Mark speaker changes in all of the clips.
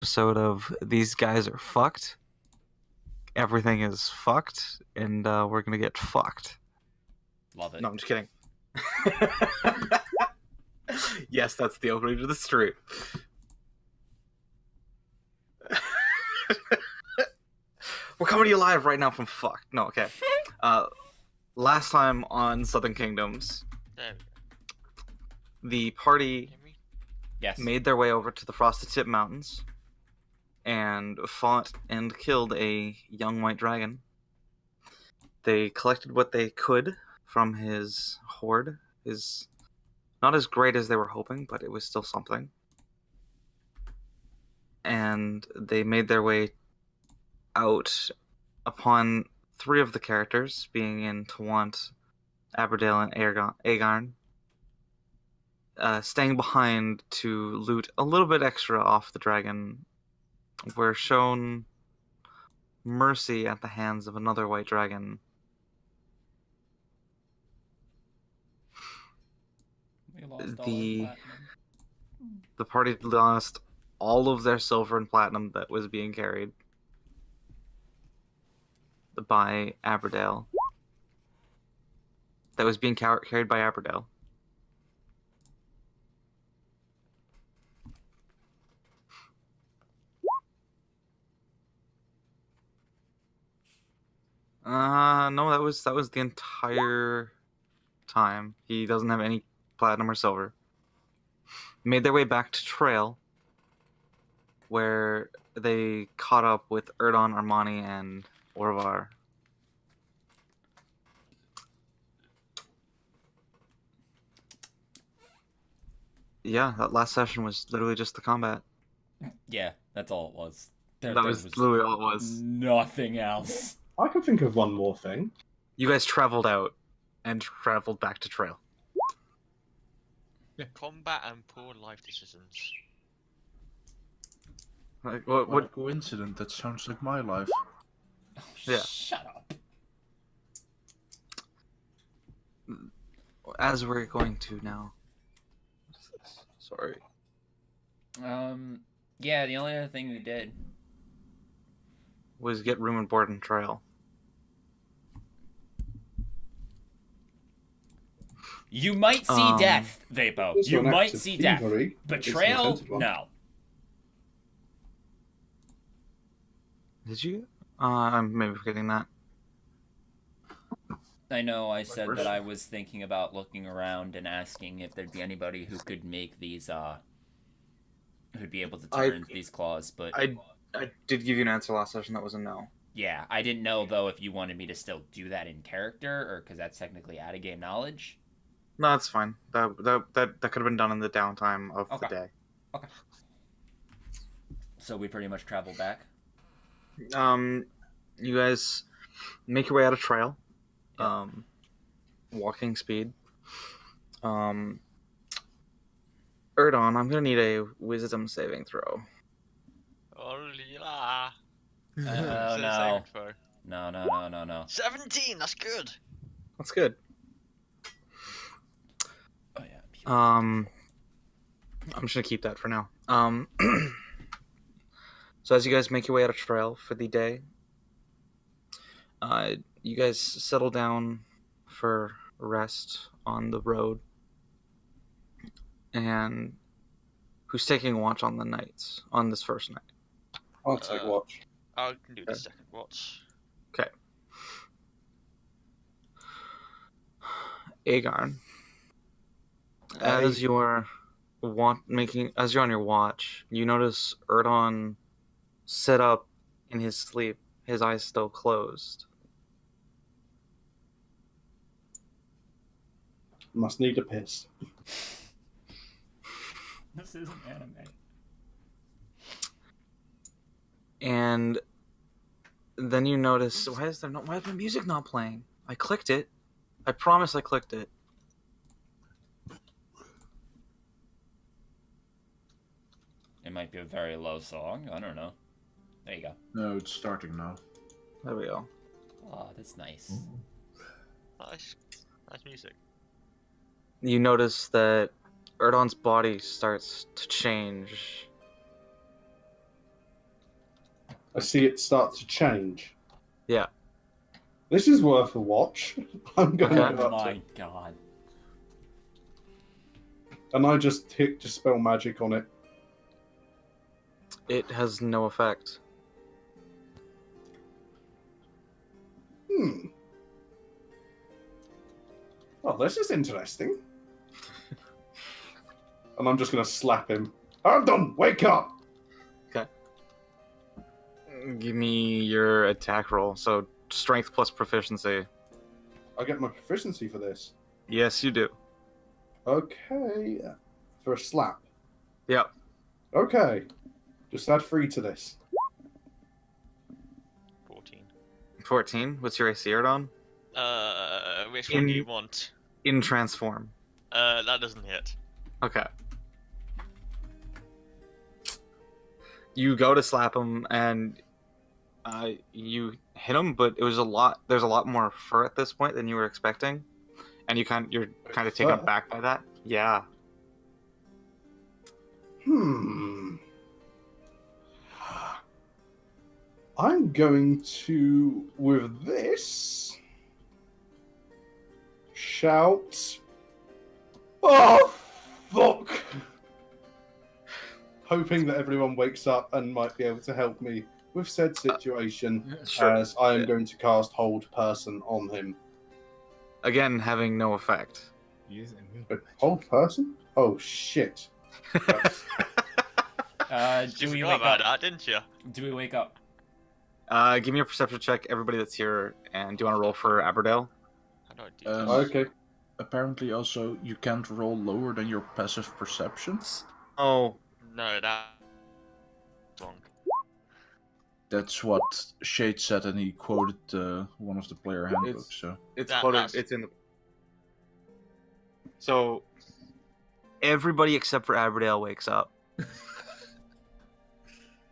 Speaker 1: Episode of These Guys Are Fucked. Everything is fucked, and we're gonna get fucked.
Speaker 2: Love it.
Speaker 1: No, I'm just kidding. Yes, that's the opening to the stream. We're coming to you live right now from fucked. No, okay. Last time on Southern Kingdoms, the party made their way over to the Frosted Tip Mountains and fought and killed a young white dragon. They collected what they could from his hoard. His not as great as they were hoping, but it was still something. And they made their way out upon three of the characters, being in Tawant, Aberdale, and Agarn, staying behind to loot a little bit extra off the dragon, were shown mercy at the hands of another white dragon.
Speaker 2: We lost all our platinum.
Speaker 1: The party lost all of their silver and platinum that was being carried by Aberdale. That was being carried by Aberdale. No, that was the entire time. He doesn't have any platinum or silver. Made their way back to Trail, where they caught up with Erdon, Armani, and Orvar. Yeah, that last session was literally just the combat.
Speaker 2: Yeah, that's all it was.
Speaker 1: That was literally all it was.
Speaker 2: Nothing else.
Speaker 3: I can think of one more thing.
Speaker 1: You guys traveled out and traveled back to Trail.
Speaker 4: Yeah. Combat and poor life decisions.
Speaker 1: Like,
Speaker 5: What a coincidence, that sounds like my life.
Speaker 2: Oh,
Speaker 1: yeah.
Speaker 2: Shut up.
Speaker 1: As we're going to now. What is this? Sorry.
Speaker 2: Yeah, the only other thing we did
Speaker 1: was get room and board in Trail.
Speaker 2: You might see death, Vapo. You might see death.
Speaker 3: Thievery.
Speaker 2: Betrayal? No.
Speaker 1: Did you? I'm maybe forgetting that.
Speaker 2: I know I said that I was thinking about looking around and asking if there'd be anybody who could make these, who'd be able to turn these claws, but...
Speaker 1: I did give you an answer last session, that was a no.
Speaker 2: Yeah, I didn't know, though, if you wanted me to still do that in character, or because that's technically out-of-game knowledge.
Speaker 1: No, that's fine. That could have been done in the downtime of the day.
Speaker 2: Okay. So we pretty much travel back?
Speaker 1: You guys make your way out of Trail.
Speaker 2: Yeah.
Speaker 1: Walking speed. Erdon, I'm gonna need a wisdom saving throw.
Speaker 4: Oh, la.
Speaker 2: Oh, no. No.
Speaker 4: 17, that's good.
Speaker 1: That's good.
Speaker 2: Oh, yeah.
Speaker 1: I'm just gonna keep that for now. So as you guys make your way out of Trail for the day, you guys settle down for rest on the road. And who's taking watch on the nights, on this first night?
Speaker 3: I'll take watch.
Speaker 4: I can do the second watch.
Speaker 1: Okay. Agarn, as you're on your watch, you notice Erdon sit up in his sleep, his eyes still closed.
Speaker 3: Must need a piss.
Speaker 2: This isn't anime.
Speaker 1: And then you notice, why is my music not playing? I clicked it. I promise I clicked it.
Speaker 2: It might be a very low song. I don't know. There you go.
Speaker 5: No, it's starting now.
Speaker 1: There we go.
Speaker 2: Oh, that's nice.
Speaker 4: Nice music.
Speaker 1: You notice that Erdon's body starts to change.
Speaker 3: I see it start to change.
Speaker 1: Yeah.
Speaker 3: This is worth a watch. I'm going to
Speaker 1: Okay.
Speaker 3: go
Speaker 2: Oh
Speaker 3: up to
Speaker 2: my
Speaker 3: it.
Speaker 2: god.
Speaker 3: And I just hit Dispel Magic on it.
Speaker 1: It has no effect.
Speaker 3: Oh, this is interesting. And I'm just going to slap him. I'm done. Wake up.
Speaker 1: Give me your attack roll. So strength plus proficiency.
Speaker 3: I get my proficiency for this.
Speaker 1: Yes, you do.
Speaker 3: Okay. For a slap.
Speaker 1: Yep.
Speaker 3: Okay. Just add 3 to this.
Speaker 4: 14.
Speaker 1: 14. What's your AC, Erdon?
Speaker 4: Which one do you want?
Speaker 1: In transform.
Speaker 4: That doesn't hit.
Speaker 1: Okay. You go to slap him, and you hit him, but it was a lot. There's a lot more fur at this point than you were expecting, and you're kind of taken
Speaker 3: Fur?
Speaker 1: aback by that. Yeah.
Speaker 3: I'm going to, with this, shout, "Oh, fuck!" Hoping that everyone wakes up and might be able to help me with said situation,
Speaker 1: Sure.
Speaker 3: as I am going to cast Hold Person on him.
Speaker 1: Again, having no effect.
Speaker 6: Use immune
Speaker 3: Wait,
Speaker 6: magic.
Speaker 3: Hold Person? Oh, shit. That's-
Speaker 2: Do
Speaker 4: You
Speaker 2: we
Speaker 4: forgot
Speaker 2: wake
Speaker 4: about
Speaker 2: up?
Speaker 4: that, didn't you?
Speaker 2: Do we wake up?
Speaker 1: Give me a perception check, everybody that's here, and do you want to roll for Aberdale?
Speaker 4: How do I do this?
Speaker 3: okay.
Speaker 5: Apparently, also, you can't roll lower than your passive perceptions.
Speaker 1: Oh,
Speaker 4: No, that's wrong.
Speaker 5: That's what Shade said, and he quoted one of the player handbooks. So
Speaker 1: it's
Speaker 4: That-
Speaker 1: quoted.
Speaker 4: that's-
Speaker 1: It's in the. So, everybody except for Aberdale wakes up,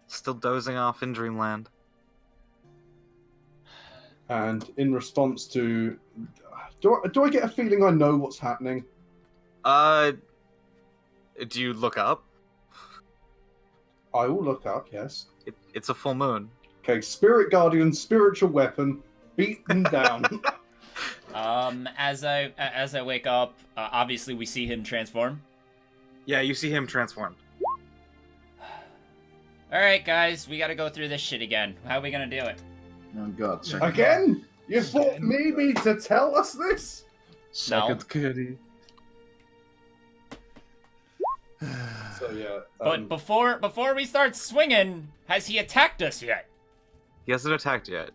Speaker 1: still dozing off in dreamland.
Speaker 3: And in response to... Do I get a feeling I know what's happening?
Speaker 1: Do you look up?
Speaker 3: I will look up, yes.
Speaker 1: It's a full moon.
Speaker 3: Okay, Spirit Guardian, spiritual weapon, beaten down.
Speaker 2: As I wake up, obviously we see him transform.
Speaker 1: Yeah, you see him transformed.
Speaker 2: All right, guys, we got to go through this shit again. How are we gonna do it?
Speaker 5: oh god,
Speaker 3: Again? You thought maybe to tell us this?
Speaker 5: second kitty.
Speaker 3: So yeah.
Speaker 2: But before we start swinging, has he attacked us yet?
Speaker 1: He hasn't attacked yet.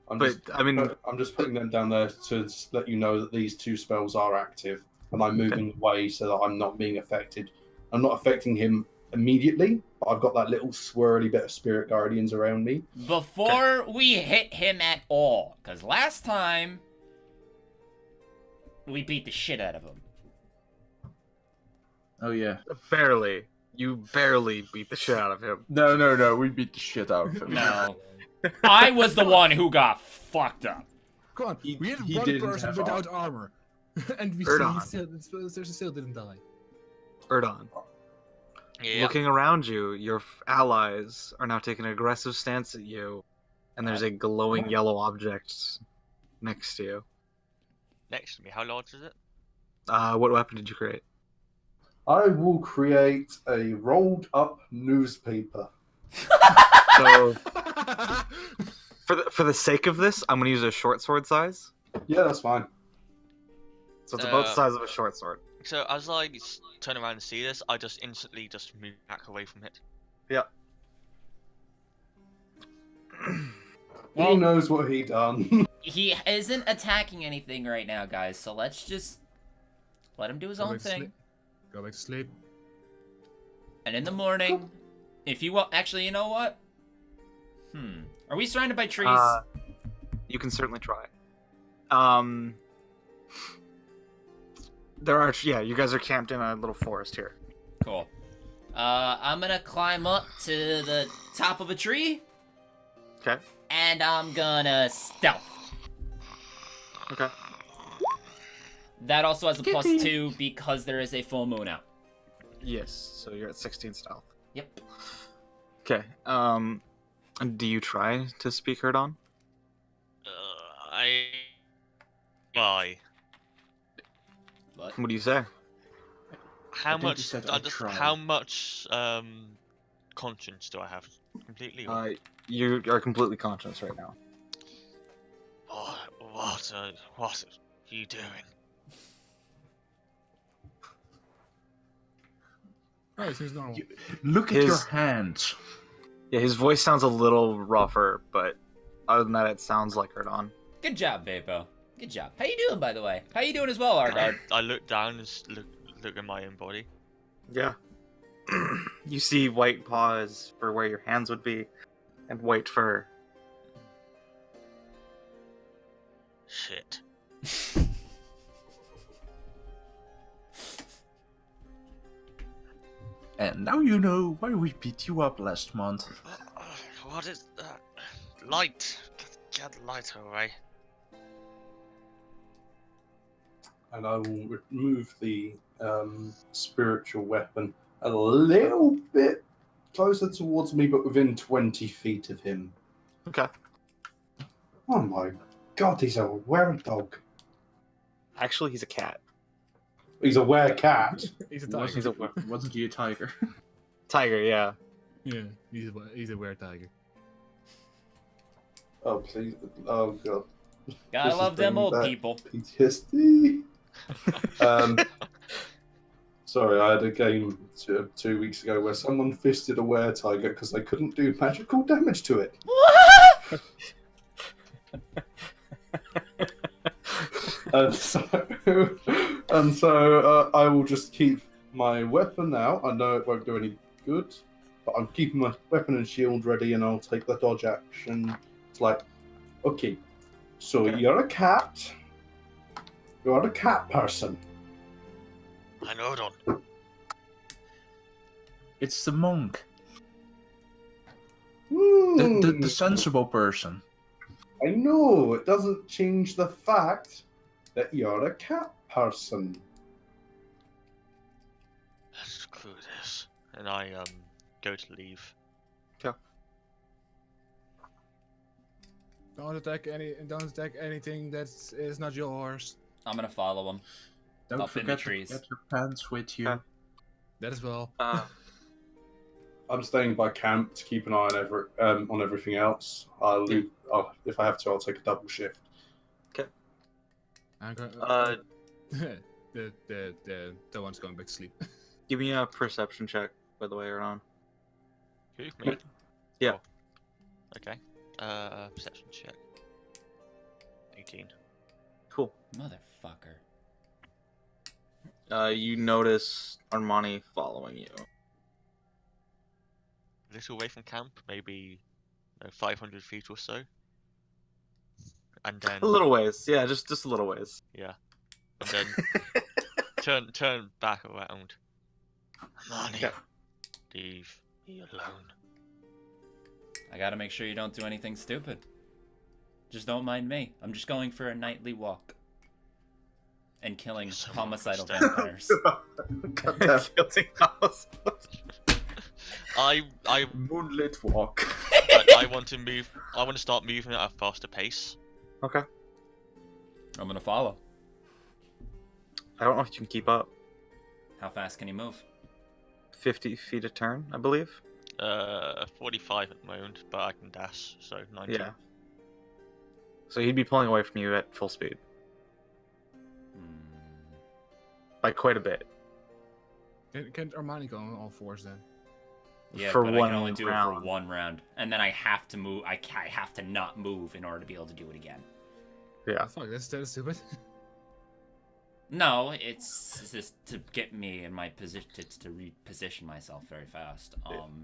Speaker 3: I'm
Speaker 1: But
Speaker 3: just,
Speaker 1: I mean,
Speaker 3: I'm just putting them down there to let you know that these 2 spells are active, and I'm moving away so that I'm not being affected. I'm not affecting him immediately, but I've got that little swirly bit of Spirit Guardians around me.
Speaker 2: Before we hit him at all, because last time we beat the shit out of him.
Speaker 5: Oh yeah.
Speaker 1: barely. You barely beat the shit out of him.
Speaker 5: No, we beat the shit out of him.
Speaker 2: No. I was the one who got fucked up.
Speaker 6: Come on,
Speaker 5: He-
Speaker 6: we had
Speaker 5: he
Speaker 6: one
Speaker 5: didn't
Speaker 6: person
Speaker 5: have
Speaker 6: without armor, and we
Speaker 1: Erdon.
Speaker 6: still didn't die.
Speaker 1: Erdon.
Speaker 4: Yeah.
Speaker 1: Looking around you, your allies are now taking an aggressive stance at you, and there's a glowing yellow object next to you.
Speaker 4: Next to me. How large is it?
Speaker 1: What weapon did you create?
Speaker 3: I will create a rolled up newspaper.
Speaker 1: So, for the sake of this, I'm gonna use a short sword size.
Speaker 3: Yeah, that's fine.
Speaker 1: So it's about the size of a short sword.
Speaker 4: So as I turn around and see this, I just instantly just move back away from it.
Speaker 1: Yep.
Speaker 2: Well,
Speaker 3: He knows what he done.
Speaker 2: he isn't attacking anything right now, guys, so let's just let him do his own thing.
Speaker 6: Go back to sleep.
Speaker 2: And in the morning, if you want... Actually, you know what? Are we surrounded by trees?
Speaker 1: You can certainly try. There are, yeah, you guys are camped in a little forest here.
Speaker 2: Cool. I'm gonna climb up to the top of a tree,
Speaker 1: Okay.
Speaker 2: and I'm gonna stealth.
Speaker 1: Okay.
Speaker 2: That also has a +2 because there is a full moon out.
Speaker 1: Yes, so you're at 16 stealth.
Speaker 2: Yep.
Speaker 1: Okay. Do you try to speak her on?
Speaker 4: Why?
Speaker 2: What?
Speaker 1: What do you say?
Speaker 4: How
Speaker 5: think he
Speaker 4: much?
Speaker 5: said,
Speaker 4: I
Speaker 5: "I
Speaker 4: just
Speaker 5: try."
Speaker 4: how much conscience do I have? Completely. Or...
Speaker 1: You are completely conscious right now.
Speaker 4: What are you doing?
Speaker 6: Oh, it seems normal.
Speaker 5: Look at your hands.
Speaker 1: Yeah, his voice sounds a little rougher, but other than that, it sounds like Herdon.
Speaker 2: Good job, Vapo. Good job. How you doing, by the way? How you doing as well, Argard?
Speaker 4: I look down and look at my own body.
Speaker 1: Yeah. You see white paws for where your hands would be, and white fur.
Speaker 4: Shit.
Speaker 5: And now you know why we beat you up last month.
Speaker 4: What is that? Light. Get the light away.
Speaker 3: And I will remove the spiritual weapon a little bit closer towards me, but within 20 feet of him.
Speaker 1: Okay.
Speaker 3: Oh my god, he's a were-dog.
Speaker 1: Actually, he's a cat.
Speaker 3: He's a were-cat.
Speaker 6: He's a tiger.
Speaker 5: Wasn't he a tiger?
Speaker 1: Tiger, yeah.
Speaker 6: Yeah, he's a were-tiger.
Speaker 3: Oh, please. Oh, god.
Speaker 2: Gotta
Speaker 3: This
Speaker 2: love
Speaker 3: is
Speaker 2: them
Speaker 3: bringing
Speaker 2: old
Speaker 3: back
Speaker 2: people.
Speaker 3: PTSD. Sorry, I had a game 2 weeks ago where someone fisted a were-tiger because they couldn't do magical damage to it. And so I will just keep my weapon out. I know it won't do any good, but I'm keeping my weapon and shield ready, and I'll take the dodge action. It's like, okay, so you're a cat. You're a cat person.
Speaker 4: I know, Don.
Speaker 5: It's the monk.
Speaker 3: Hmm,
Speaker 5: The sensible person.
Speaker 3: I know, it doesn't change the fact that you're a cat person.
Speaker 4: Let's screw this. And I go to leave.
Speaker 6: Don't attack anything that is not yours.
Speaker 2: I'm gonna follow him.
Speaker 5: Don't
Speaker 2: Up in the
Speaker 5: forget to
Speaker 2: trees.
Speaker 5: get your pants with you.
Speaker 1: Okay.
Speaker 6: That as well.
Speaker 3: I'm staying by camp to keep an eye on everything else. I'll leave. If I have to, I'll take a double shift.
Speaker 6: I'm going. The one's going back to sleep.
Speaker 1: Give me a perception check, by the way, Herdon.
Speaker 4: Who? Me?
Speaker 1: Yeah.
Speaker 4: Oh. Okay. Perception check. 18.
Speaker 1: Cool.
Speaker 2: Motherfucker.
Speaker 1: You notice Armani following you.
Speaker 4: A little away from camp, maybe 500 feet or so. And then
Speaker 1: A little ways, yeah, just a little ways.
Speaker 4: Yeah. And then turn back around. Armani,
Speaker 1: Okay.
Speaker 4: leave me alone.
Speaker 2: I gotta make sure you don't do anything stupid. Just don't mind me. I'm just going for a nightly walk. And killing
Speaker 4: So
Speaker 2: homicidal
Speaker 4: understand.
Speaker 2: vampires.
Speaker 1: Guilty house.
Speaker 4: I
Speaker 5: Moonlit walk.
Speaker 4: I want to move. I want to start moving at a faster pace.
Speaker 1: Okay.
Speaker 2: I'm gonna follow.
Speaker 1: I don't know if you can keep up.
Speaker 2: How fast can he move?
Speaker 1: 50 feet a turn, I believe.
Speaker 4: 45 at the moment, but I can dash, so 90.
Speaker 1: Yeah. So he'd be pulling away from you at full speed. By quite a bit.
Speaker 6: Can Armani go on all fours then?
Speaker 2: Yeah,
Speaker 1: For
Speaker 2: but
Speaker 1: one
Speaker 2: I can only do it
Speaker 1: round.
Speaker 2: for one round. And then I have to move. I have to not move in order to be able to do it again.
Speaker 1: Yeah.
Speaker 6: Oh, fuck, that's stupid.
Speaker 2: No, it's just to get me in my position, to reposition myself very fast.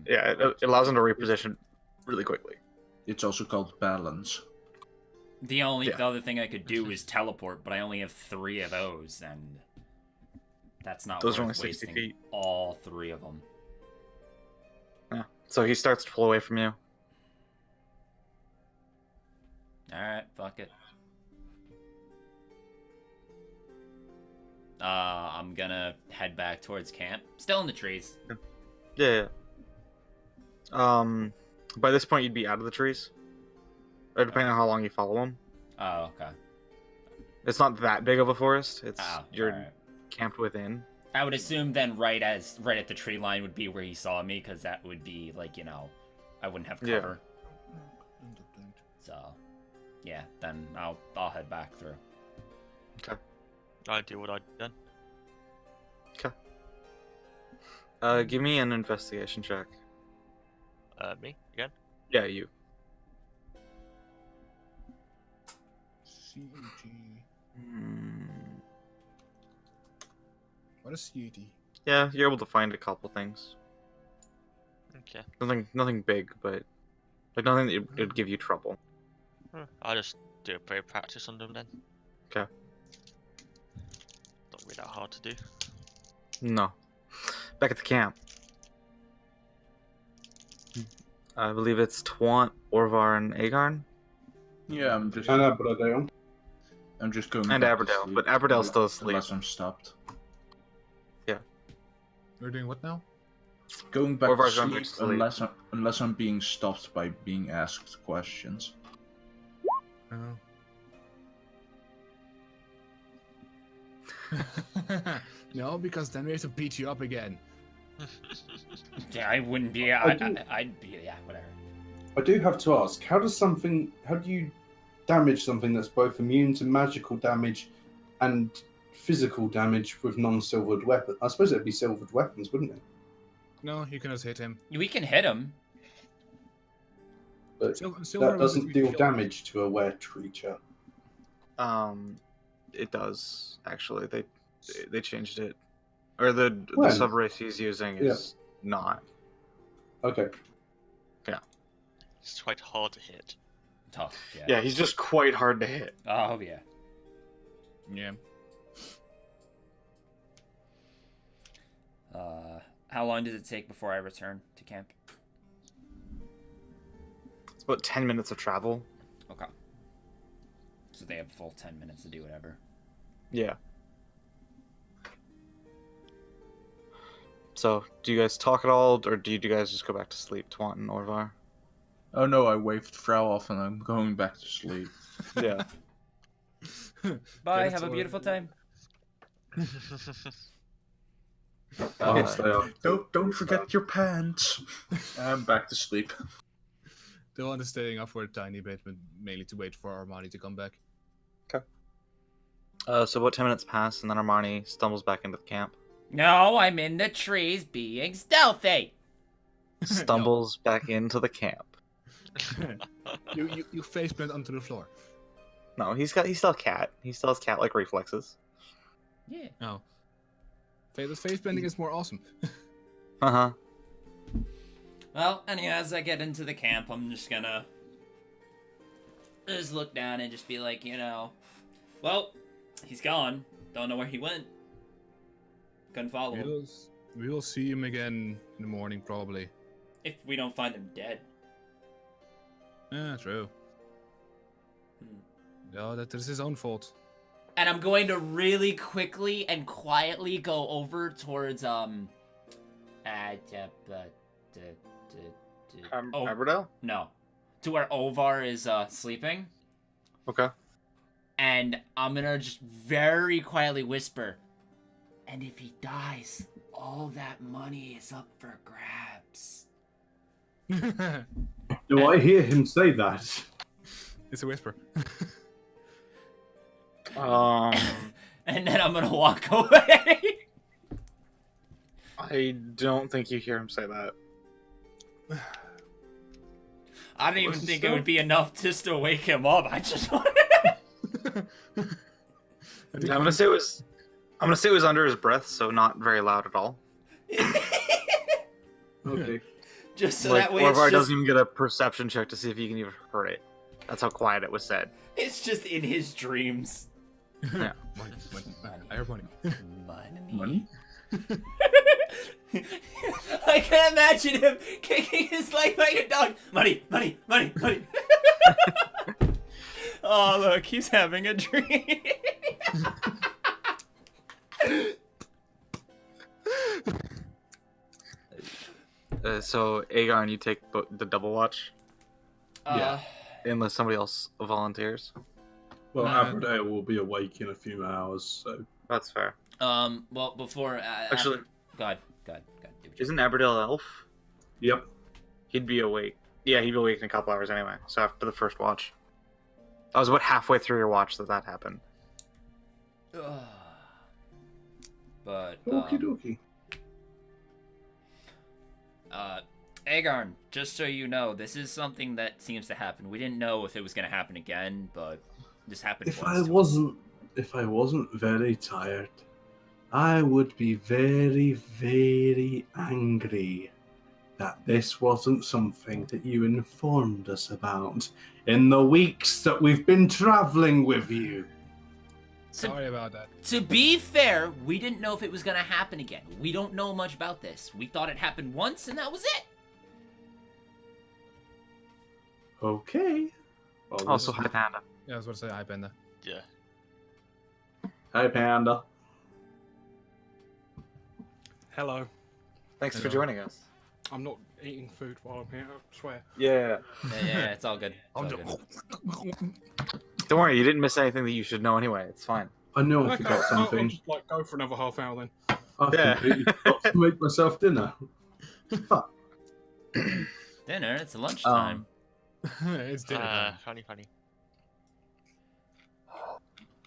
Speaker 1: Yeah, it allows him to reposition really quickly.
Speaker 5: It's also called balance.
Speaker 2: The only
Speaker 1: Yeah.
Speaker 2: other thing I could do is teleport, but I only have 3 of those, and that's not
Speaker 1: Those are
Speaker 2: worth
Speaker 1: only 60
Speaker 2: wasting
Speaker 1: feet.
Speaker 2: all 3 of them.
Speaker 1: Yeah. So he starts to pull away from you.
Speaker 2: Alright, fuck it. I'm gonna head back towards camp. Still in the trees.
Speaker 1: Yeah. By this point, you'd be out of the trees. Or depending on how long you follow them.
Speaker 2: Oh, okay.
Speaker 1: It's not that big of a forest. It's you're
Speaker 2: alright.
Speaker 1: camped within.
Speaker 2: I would assume then right at the tree line would be where he saw me, because that would be like, you know, I wouldn't have cover. So, yeah, then I'll head back through.
Speaker 1: Okay.
Speaker 4: I do what I'd done.
Speaker 1: Okay. Give me an investigation check.
Speaker 4: Me again?
Speaker 1: Yeah, you.
Speaker 6: CET.
Speaker 1: Hmm.
Speaker 6: What is CET?
Speaker 1: Yeah, you're able to find a couple things.
Speaker 4: Okay.
Speaker 1: Nothing big, but like nothing that would give you trouble.
Speaker 4: I'll just do a bit of practice on them then.
Speaker 1: Okay.
Speaker 4: Not really that hard to do.
Speaker 1: No. Back at the camp. I believe it's Twant, Orvar, and Agarn.
Speaker 5: Yeah, I'm just.
Speaker 3: And Aberdale.
Speaker 5: I'm just going.
Speaker 1: And
Speaker 5: back to
Speaker 1: Aberdale,
Speaker 5: sleep
Speaker 1: but Aberdale's still asleep.
Speaker 5: Unless I'm stopped.
Speaker 6: We're doing what now?
Speaker 5: Going back
Speaker 1: Orvar's
Speaker 5: to
Speaker 1: going
Speaker 5: sleep,
Speaker 1: back to sleep.
Speaker 5: unless I'm being stopped by being asked questions.
Speaker 6: Oh. No, because then we have to beat you up again.
Speaker 2: Yeah, I wouldn't be. I'd be. Yeah, whatever.
Speaker 3: I do have to ask, how do you damage something that's both immune to magical damage and physical damage with non-silvered weapons? I suppose it'd be silvered weapons, wouldn't it?
Speaker 6: No, you can just hit him.
Speaker 2: We can hit him.
Speaker 3: But
Speaker 6: Silver
Speaker 3: that doesn't
Speaker 6: weapons
Speaker 3: deal
Speaker 6: kill.
Speaker 3: damage to a were creature.
Speaker 1: It does actually. They changed it, or the
Speaker 3: When?
Speaker 1: subrace he's using is not.
Speaker 3: Okay.
Speaker 4: It's quite hard to hit.
Speaker 2: Tough. Yeah.
Speaker 1: Yeah, he's just quite hard to hit.
Speaker 2: Oh yeah.
Speaker 6: Yeah.
Speaker 2: How long does it take before I return to camp?
Speaker 1: It's about 10 minutes of travel.
Speaker 2: Okay. So they have full 10 minutes to do whatever.
Speaker 1: Yeah. So, do you guys talk at all, or do you guys just go back to sleep, Twant and Orvar?
Speaker 5: Oh no, I waved Frau off and I'm going back to sleep.
Speaker 1: Yeah.
Speaker 2: Bye.
Speaker 6: Yeah,
Speaker 2: Have a
Speaker 6: so-
Speaker 2: beautiful time.
Speaker 3: Yes, they are.
Speaker 5: Don't forget your pants. I'm back to sleep.
Speaker 6: The one is staying up for a tiny bit, but mainly to wait for Armani to come back.
Speaker 1: So about 10 minutes pass, and then Armani stumbles back into the camp.
Speaker 2: No, I'm in the trees being stealthy.
Speaker 1: Stumbles back into the camp.
Speaker 6: You face plant onto the floor.
Speaker 1: No, he's still a cat. He still has cat-like reflexes.
Speaker 2: Yeah.
Speaker 6: Oh. The face blending is more awesome.
Speaker 1: Uh-huh.
Speaker 2: Well, anyway, as I get into the camp, I'm just gonna just look down and just be like, you know, well, he's gone. Don't know where he went. Couldn't follow him.
Speaker 6: We will see him again in the morning, probably.
Speaker 2: If we don't find him dead.
Speaker 6: Yeah, true. Yeah, that is his own fault.
Speaker 2: And I'm going to really quickly and quietly go over towards
Speaker 1: Aberdale?
Speaker 2: no, to where Ovar is sleeping,
Speaker 1: Okay.
Speaker 2: and I'm gonna just very quietly whisper, and if he dies, all that money is up for grabs.
Speaker 3: Do I hear him say that?
Speaker 6: It's a whisper.
Speaker 2: And then I'm gonna walk away.
Speaker 1: I don't think you hear him say that.
Speaker 2: I don't even
Speaker 3: What's the
Speaker 2: think it
Speaker 3: stuff?
Speaker 2: would be enough just to wake him up. I just want
Speaker 1: I'm gonna say it was under his breath, so not very loud at all.
Speaker 3: Okay.
Speaker 2: just so
Speaker 1: Like
Speaker 2: that way it's
Speaker 1: Orvar
Speaker 2: just,
Speaker 1: doesn't even get a perception check to see if he can even hear it. That's how quiet it was said.
Speaker 2: it's just in his dreams.
Speaker 1: Yeah.
Speaker 6: Money. I heard money.
Speaker 5: Money?
Speaker 2: I can imagine him kicking his leg like a dog. Money. Oh, look, he's having a dream.
Speaker 1: So Agar and you take the double watch.
Speaker 2: Yeah.
Speaker 1: Unless somebody else volunteers.
Speaker 3: Well, Aberdale will be awake in a few hours, so
Speaker 1: that's fair.
Speaker 2: Well, before
Speaker 1: actually,
Speaker 2: God.
Speaker 1: Isn't Aberdale elf?
Speaker 3: Yep.
Speaker 1: He'd be awake. Yeah, he'd be awake in a couple hours anyway. So after the first watch, I was about halfway through your watch that happened.
Speaker 2: But
Speaker 3: okie dokie.
Speaker 2: Agarn, just so you know, this is something that seems to happen. We didn't know if it was going to happen again, but this happened
Speaker 3: If
Speaker 2: once.
Speaker 3: If I wasn't very tired, I would be very, very angry that this wasn't something that you informed us about in the weeks that we've been traveling with you.
Speaker 6: Sorry about that.
Speaker 2: To be fair, we didn't know if it was going to happen again. We don't know much about this. We thought it happened once, and that was it.
Speaker 3: Okay. Well,
Speaker 1: also, hi, Panda.
Speaker 6: Yeah, I was about to say hi, Panda.
Speaker 4: Yeah.
Speaker 3: Hi, Panda.
Speaker 7: Hello.
Speaker 1: Thanks for joining us.
Speaker 7: I'm not eating food while I'm here, I swear.
Speaker 1: Yeah.
Speaker 2: Yeah, it's all good. It's all good.
Speaker 1: Don't worry, you didn't miss anything that you should know anyway. It's fine.
Speaker 3: I know I
Speaker 7: Okay,
Speaker 3: forgot something.
Speaker 7: I'll just go for another half hour then.
Speaker 3: I completely forgot to make myself dinner. Fuck.
Speaker 2: Dinner? It's lunchtime.
Speaker 6: It's dinner time.
Speaker 4: Funny.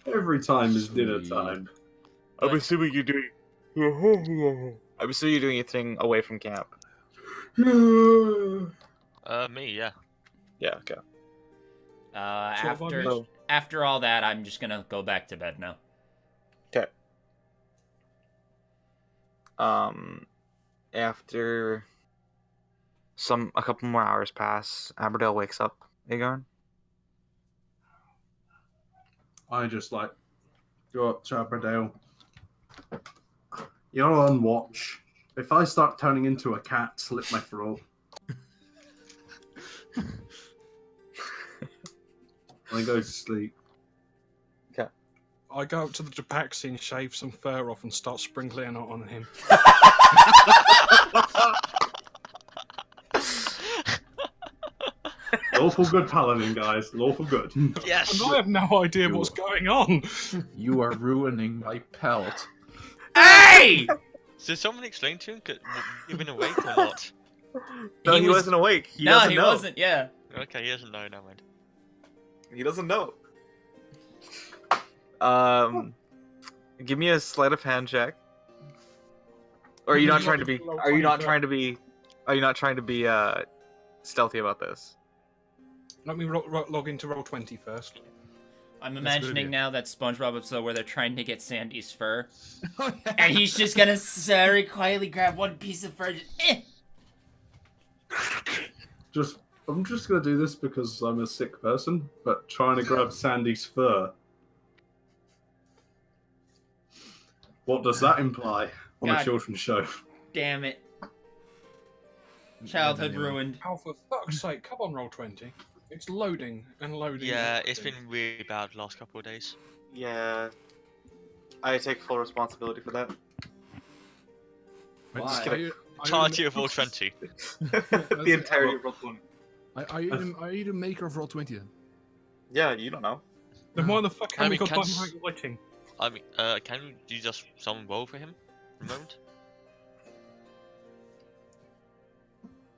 Speaker 3: Every time is dinner time.
Speaker 1: I'm assuming you're doing. I'm assuming you're doing your thing away from camp.
Speaker 4: Me, yeah.
Speaker 1: Yeah. Okay.
Speaker 2: After all that, I'm just gonna go back to bed now.
Speaker 1: Okay. After a couple more hours pass, Aberdale wakes up. Agarn?
Speaker 3: I just go up to Aberdale. You're on watch. If I start turning into a cat, slit my throat. I go to sleep.
Speaker 1: Okay.
Speaker 7: I go up to the Tabaxi and shave some fur off and start sprinkling it on him.
Speaker 3: Lawful good paladin, guys. Lawful good.
Speaker 4: Yes!
Speaker 7: And I have no idea what's going on.
Speaker 5: You are ruining my pelt.
Speaker 2: Hey!
Speaker 4: Did someone explain to him you've been awake or not?
Speaker 1: No, he wasn't awake. He
Speaker 2: wasn't. Yeah.
Speaker 4: Okay, he doesn't know. No mind.
Speaker 1: He doesn't know. Give me a sleight of hand check. Or are you not trying to be? Are you not trying to be? Are you not trying to be stealthy about this?
Speaker 7: Let me log into Roll20 first.
Speaker 2: I'm imagining now that SpongeBob episode where they're trying to get Sandy's fur, and he's just gonna very quietly grab one piece of fur.
Speaker 3: I'm just gonna do this because I'm a sick person, but trying to grab Sandy's fur. What does that imply on a children's show?
Speaker 2: Damn it. Childhood ruined.
Speaker 7: Oh, for fuck's sake, come on, Roll20. It's loading and loading.
Speaker 4: Yeah, it's been really bad the last couple of days.
Speaker 1: Yeah. I take full responsibility for that.
Speaker 6: Why?
Speaker 4: Entirety of Roll20.
Speaker 1: The entirety of Roll20.
Speaker 6: Are you the maker of Roll20 then?
Speaker 1: Yeah, you don't know.
Speaker 7: Then why the fuck haven't we got
Speaker 4: can
Speaker 7: dynamite lighting?
Speaker 4: I mean, can you just summon roll for him? For a moment?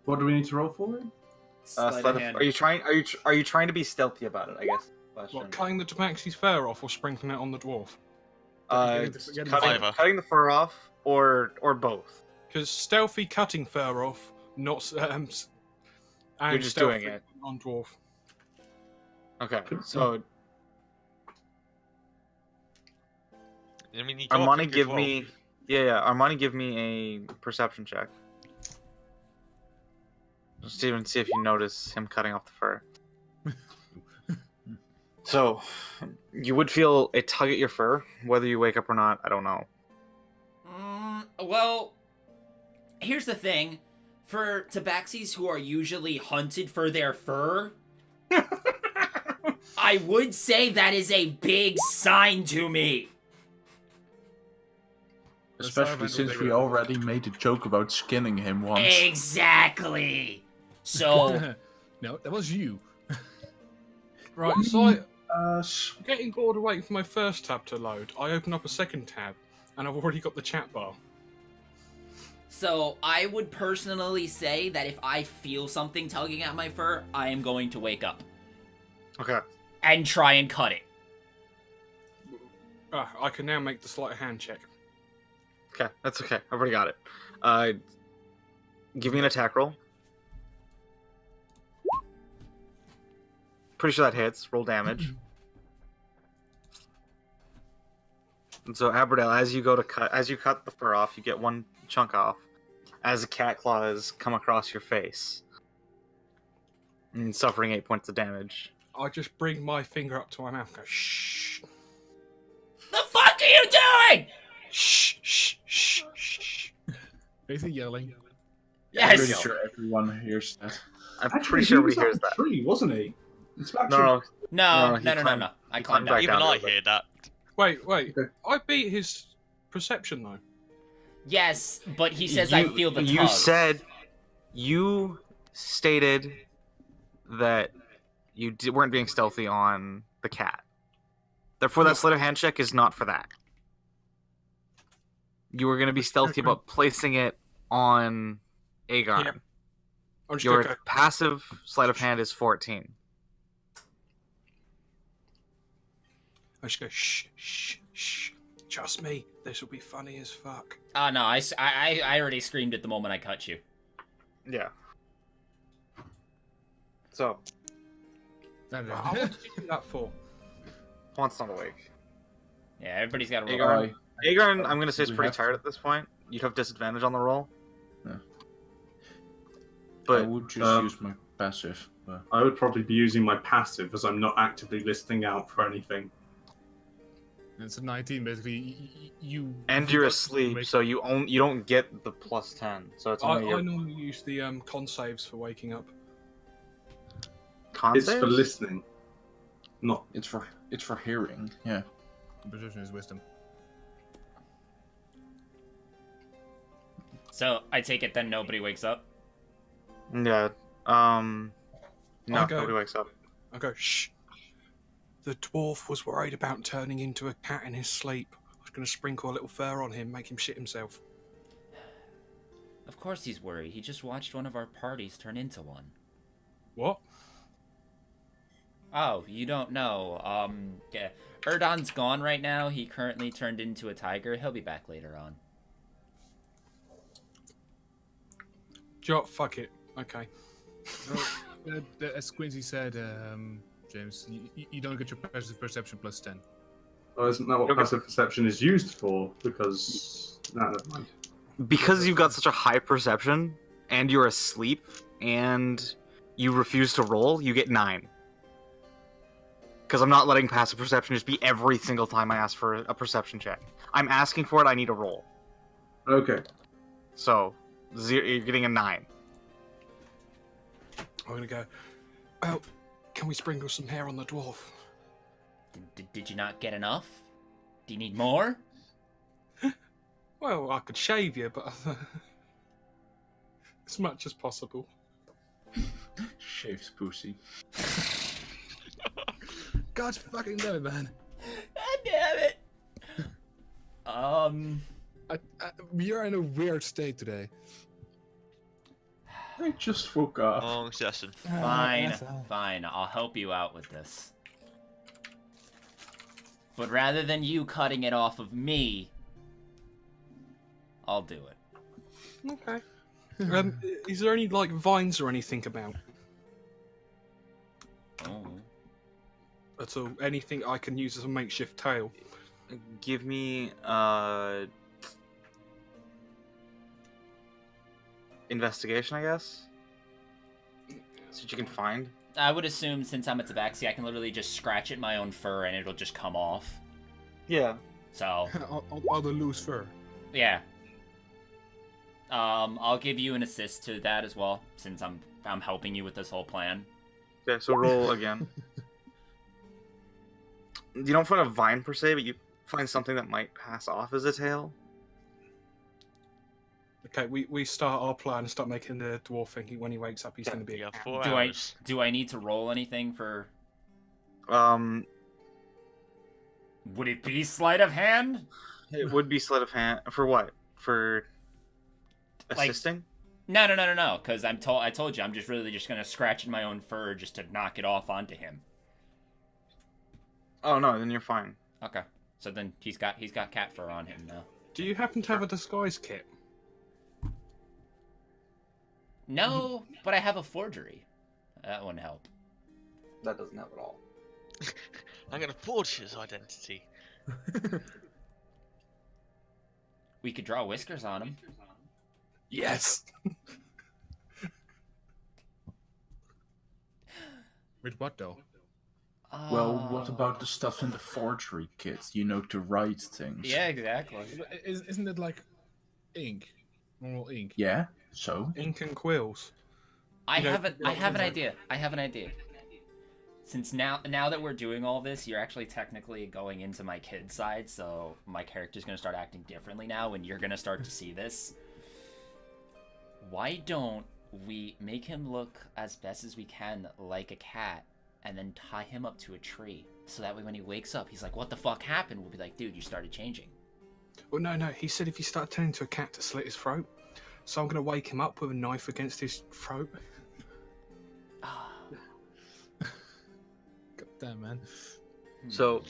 Speaker 3: What do we need to roll for?
Speaker 1: Are you trying to be stealthy about it? I guess.
Speaker 7: What, cutting the Tabaxi's fur off or sprinkling it on the dwarf?
Speaker 1: Cutting the fur off, or both.
Speaker 7: Because stealthy cutting fur off, not and
Speaker 1: you're just doing it
Speaker 7: on dwarf.
Speaker 1: Okay, so
Speaker 4: I mean,
Speaker 1: Armani, give me Armani, give me a perception check. Just even see if you notice him cutting off the fur. So, you would feel a tug at your fur, whether you wake up or not. I don't know.
Speaker 2: Well, here's the thing: for Tabaxis who are usually hunted for their fur, I would say that is a big sign to me.
Speaker 5: Especially since we already made a joke about skinning him once.
Speaker 2: Exactly. So
Speaker 6: no, that was you.
Speaker 7: Right, so getting bored of waiting for my first tab to load, I open up a second tab, and I've already got the chat bar.
Speaker 2: So I would personally say that if I feel something tugging at my fur, I am going to wake up.
Speaker 1: Okay.
Speaker 2: And try and cut it.
Speaker 7: I can now make the sleight of hand check.
Speaker 1: Okay, that's okay. I've already got it. Give me an attack roll. Pretty sure that hits. Roll damage. And so, Aberdale, as you cut the fur off, you get one chunk off. As the cat claws come across your face, and suffering 8 points of damage.
Speaker 7: I just bring my finger up to my mouth and go, shh.
Speaker 2: The fuck are you doing?
Speaker 7: Shh, shh, shh, shh.
Speaker 6: Basically yelling.
Speaker 5: I'm
Speaker 2: Yes.
Speaker 5: pretty sure everyone hears that.
Speaker 1: I'm pretty sure everybody hears that.
Speaker 3: Tree, wasn't he? It's back
Speaker 1: No,
Speaker 2: No.
Speaker 1: he climbed-
Speaker 2: I
Speaker 1: he
Speaker 2: climbed
Speaker 1: climbed
Speaker 2: down.
Speaker 1: back
Speaker 4: Even
Speaker 1: down a
Speaker 4: I
Speaker 1: little bit.
Speaker 4: hear that.
Speaker 7: Wait. I beat his perception, though.
Speaker 2: Yes, but he says I feel the tug.
Speaker 1: You stated that you weren't being stealthy on the cat. Therefore, that sleight of hand check is not for that. You were going to be stealthy about placing it on Aegon.
Speaker 7: Yeah. I'm just
Speaker 1: Your
Speaker 7: gonna go,
Speaker 1: passive sleight of hand is 14.
Speaker 7: I just go, shh, shh, shh. Trust me, this will be funny as fuck.
Speaker 2: Oh no, I already screamed at the moment I cut you.
Speaker 1: Yeah. So,
Speaker 7: What did you do that for?
Speaker 1: Haunt's not awake.
Speaker 2: Yeah, everybody's got to roll.
Speaker 1: Aegon, Aegon, I'm going to say is
Speaker 5: We
Speaker 1: pretty
Speaker 5: have
Speaker 1: tired
Speaker 5: to.
Speaker 1: at this point. You'd have disadvantage on the roll.
Speaker 5: Yeah. I
Speaker 1: But
Speaker 5: would just use my passive.
Speaker 3: I would probably be using my passive as I'm not actively listening out for anything.
Speaker 6: It's a 19, basically. You
Speaker 1: and you're asleep, so you don't get the plus 10. So it's
Speaker 7: I
Speaker 1: only your
Speaker 7: normally use the con saves for waking up.
Speaker 1: con
Speaker 3: It's
Speaker 1: saves?
Speaker 3: for listening, not.
Speaker 5: It's for hearing. Yeah.
Speaker 6: Perception is wisdom.
Speaker 2: So I take it then nobody wakes up.
Speaker 1: Yeah. No,
Speaker 7: Okay.
Speaker 1: nobody wakes up.
Speaker 7: I go, shh. The dwarf was worried about turning into a cat in his sleep. I was going to sprinkle a little fur on him, make him shit himself.
Speaker 2: Of course he's worried. He just watched one of our parties turn into one.
Speaker 7: What?
Speaker 2: Oh, you don't know. Yeah. Erdon's gone right now. He currently turned into a tiger. He'll be back later on.
Speaker 7: Fuck it. Okay.
Speaker 6: As Quincy said, James, you don't get your passive perception plus 10.
Speaker 3: Oh, isn't that what
Speaker 1: Okay.
Speaker 3: passive perception is used for? Because never mind.
Speaker 1: Because you've got such a high perception, and you're asleep, and you refuse to roll, you get 9. Because I'm not letting passive perception just be every single time I ask for a perception check. I'm asking for it, I need a roll.
Speaker 3: Okay.
Speaker 1: So, you're getting a 9.
Speaker 7: I'm going to go, well, can we sprinkle some hair on the dwarf?
Speaker 2: Did you not get enough? Do you need more?
Speaker 7: Well, I could shave you, but as much as possible.
Speaker 5: Shaves pussy.
Speaker 6: God fucking damn it, man.
Speaker 2: God damn it!
Speaker 6: You're in a weird state today.
Speaker 5: I just woke up.
Speaker 4: Long session.
Speaker 2: Fine, fine. I'll help you out with this. But rather than you cutting it off of me, I'll do it.
Speaker 7: Okay. Is there any, like, vines or anything about?
Speaker 2: Oh.
Speaker 7: At all? Anything I can use as a makeshift tail?
Speaker 1: Give me, investigation, I guess? See what you can find.
Speaker 2: I would assume since I'm a tabaxi, I can literally just scratch at my own fur and it'll just come off.
Speaker 1: Yeah.
Speaker 2: So,
Speaker 6: all the loose fur.
Speaker 2: yeah. I'll give you an assist to that as well, since I'm helping you with this whole plan.
Speaker 1: Okay, so roll again. You don't find a vine per se, but you find something that might pass off as a tail.
Speaker 7: Okay, we start our plan and start making the dwarf thinking when he wakes up he's going to be.
Speaker 4: Yeah, 4
Speaker 2: Do
Speaker 4: hours.
Speaker 2: I need to roll anything for? Would it be sleight of hand?
Speaker 1: It would be sleight of hand for what? For assisting?
Speaker 2: No, because I told you I'm just really just gonna scratch in my own fur just to knock it off onto him.
Speaker 1: Oh no, then you're fine.
Speaker 2: Okay, so then he's got cat fur on him now.
Speaker 7: Do you happen to have a disguise kit?
Speaker 2: No, but I have a forgery. That wouldn't help.
Speaker 1: That doesn't help at all.
Speaker 4: I'm gonna forge his identity.
Speaker 2: We could draw whiskers on him.
Speaker 7: Yes.
Speaker 6: With what though?
Speaker 5: Well, what about the stuff in the forgery kit? You know, to write things.
Speaker 2: Yeah, exactly.
Speaker 6: Isn't it like ink? Normal ink?
Speaker 5: Yeah, so?
Speaker 7: Ink and quills.
Speaker 2: I have an idea. Since now that we're doing all this, you're actually technically going into my kid's side, so my character's gonna start acting differently now, and you're gonna start to see this. Why don't we make him look as best as we can like a cat, and then tie him up to a tree, so that way when he wakes up, he's like, "What the fuck happened?" We'll be like, "Dude, you started changing."
Speaker 7: Well, no. He said if you start turning into a cat to slit his throat, so I'm going to wake him up with a knife against his throat.
Speaker 6: God damn, man.
Speaker 1: So,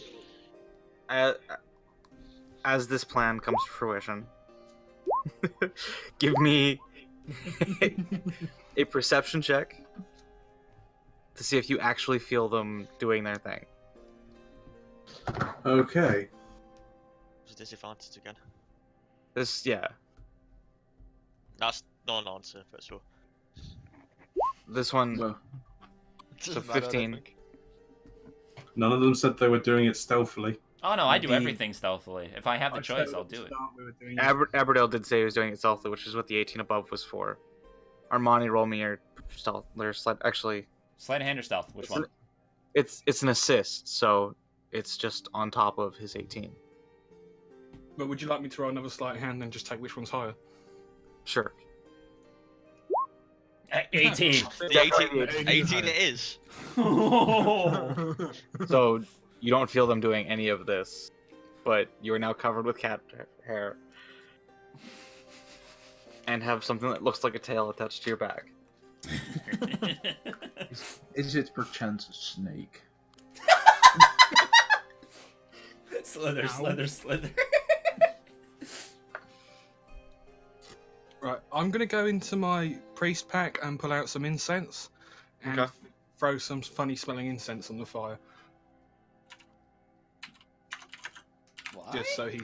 Speaker 1: as this plan comes to fruition, give me a perception check to see if you actually feel them doing their thing.
Speaker 3: Okay.
Speaker 4: There's a disadvantage again.
Speaker 1: Yeah.
Speaker 4: That's not an answer, but sure.
Speaker 1: This one,
Speaker 5: Well,
Speaker 1: so
Speaker 4: Doesn't matter, I don't
Speaker 1: 15.
Speaker 4: think.
Speaker 3: None of them said they were doing it stealthily.
Speaker 2: Oh no, I do
Speaker 1: The-
Speaker 2: everything stealthily. If I have the choice, I'll do it.
Speaker 1: Aberdale did say he was doing it stealthily, which is what the 18 above was for. Armani, roll me your stealth. Actually,
Speaker 2: Sleight of hand or stealth? Which one?
Speaker 1: it's an assist, so it's just on top of his 18.
Speaker 7: But would you like me to roll another sleight of hand and just take which one's higher?
Speaker 1: Sure.
Speaker 2: 18.
Speaker 4: The 18 it is.
Speaker 1: So you don't feel them doing any of this, but you are now covered with cat hair and have something that looks like a tail attached to your back.
Speaker 5: is it perchance a snake?
Speaker 2: Slither.
Speaker 7: Right, I'm going to go into my priest pack and pull out some incense and
Speaker 1: Okay.
Speaker 7: throw some funny smelling incense on the fire,
Speaker 2: What?
Speaker 7: just so he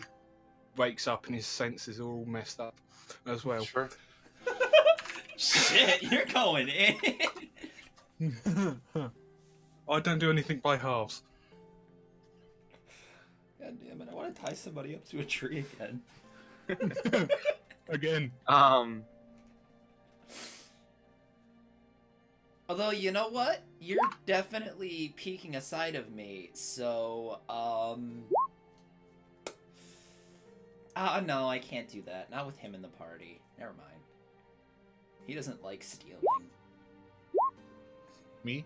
Speaker 7: wakes up and his senses are all messed up as well.
Speaker 1: Sure.
Speaker 2: Shit, you're going in.
Speaker 7: I don't do anything by halves.
Speaker 2: God damn it, I want to tie somebody up to a tree again.
Speaker 6: Again.
Speaker 2: Although, you know what? You're definitely peeking a side of me, so, no, I can't do that. Not with him in the party. Never mind. He doesn't like stealing.
Speaker 6: Me?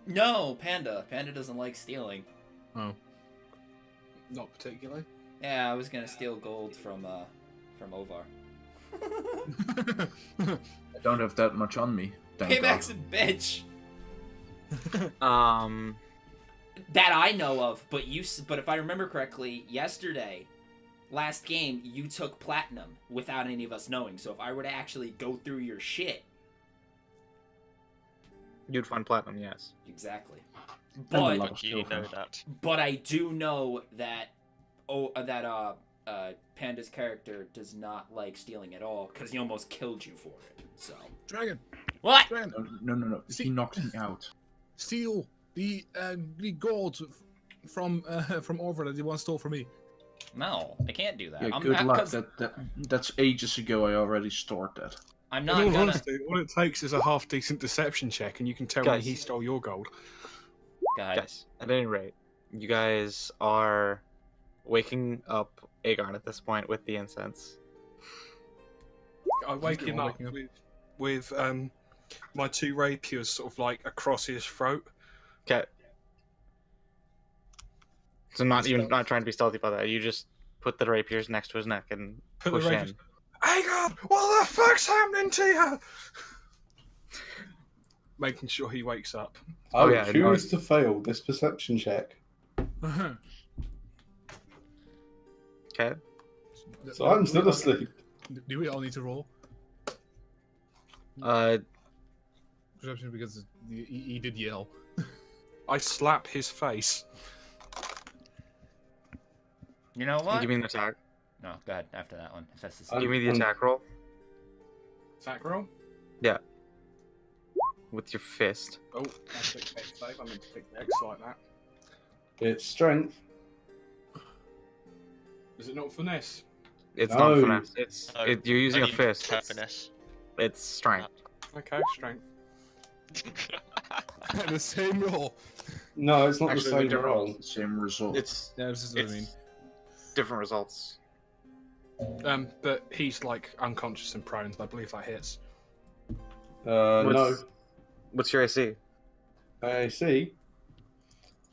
Speaker 2: No, Panda. Panda doesn't like stealing.
Speaker 6: Oh.
Speaker 7: Not particularly.
Speaker 2: Yeah, I was gonna steal gold from Ovar.
Speaker 5: I don't have that much on me. Thank
Speaker 2: Payback's
Speaker 5: God.
Speaker 2: a bitch.
Speaker 1: That
Speaker 2: I know of, but if I remember correctly, last game, you took platinum without any of us knowing. So if I were to actually go through your shit,
Speaker 1: you'd find platinum, yes.
Speaker 2: exactly.
Speaker 5: And a lot
Speaker 2: But
Speaker 5: of
Speaker 4: You know
Speaker 5: silver.
Speaker 4: that.
Speaker 2: but I do know that Panda's character does not like stealing at all because he almost killed you for it. So
Speaker 6: Dragon!
Speaker 2: what?
Speaker 6: Dragon!
Speaker 5: No. He knocked me out.
Speaker 6: Steal the gold from Orver that he once stole from me.
Speaker 2: No, I can't do that.
Speaker 5: Yeah,
Speaker 2: I'm
Speaker 5: good
Speaker 2: not,
Speaker 5: luck.
Speaker 2: 'cause
Speaker 5: That's ages ago. I already stored that.
Speaker 2: I'm
Speaker 7: In
Speaker 2: not
Speaker 7: all
Speaker 2: gonna.
Speaker 7: honesty, all it takes is a half decent deception check, and you can tell me
Speaker 1: Guys.
Speaker 7: he stole your gold.
Speaker 2: Go ahead.
Speaker 1: Guys, at any rate, you guys are waking up Aegon at this point with the incense.
Speaker 7: I wake him up with my 2 rapiers sort of like across his throat.
Speaker 1: Okay. So not trying to be stealthy about that. You just put the rapiers next to his neck and push in.
Speaker 7: Hey God, what the fuck's happening to you? Making sure he wakes up.
Speaker 3: I would choose to fail this perception check.
Speaker 1: Okay.
Speaker 3: So I'm still asleep.
Speaker 6: Do we all need to roll? Perception, because he did yell.
Speaker 7: I slap his face.
Speaker 2: You know what?
Speaker 1: Give me an attack.
Speaker 2: No, go ahead after that one. If that's the
Speaker 1: Give me the attack roll.
Speaker 7: Attack roll?
Speaker 1: Yeah. With your fist.
Speaker 7: Oh, I'll pick X5. I'm going to pick X like that.
Speaker 3: It's strength.
Speaker 7: Is it not finesse?
Speaker 1: It's not finesse. You're using a
Speaker 4: only
Speaker 1: fist.
Speaker 4: finesse.
Speaker 1: It's strength.
Speaker 7: Okay, strength.
Speaker 6: The same roll.
Speaker 3: No, it's not
Speaker 1: Actually,
Speaker 3: the same roll.
Speaker 5: Same result.
Speaker 1: It's
Speaker 6: Yeah, this is what I mean.
Speaker 1: different results.
Speaker 7: But he's like unconscious and prone, so I believe that hits.
Speaker 3: No.
Speaker 1: What's your AC?
Speaker 3: AC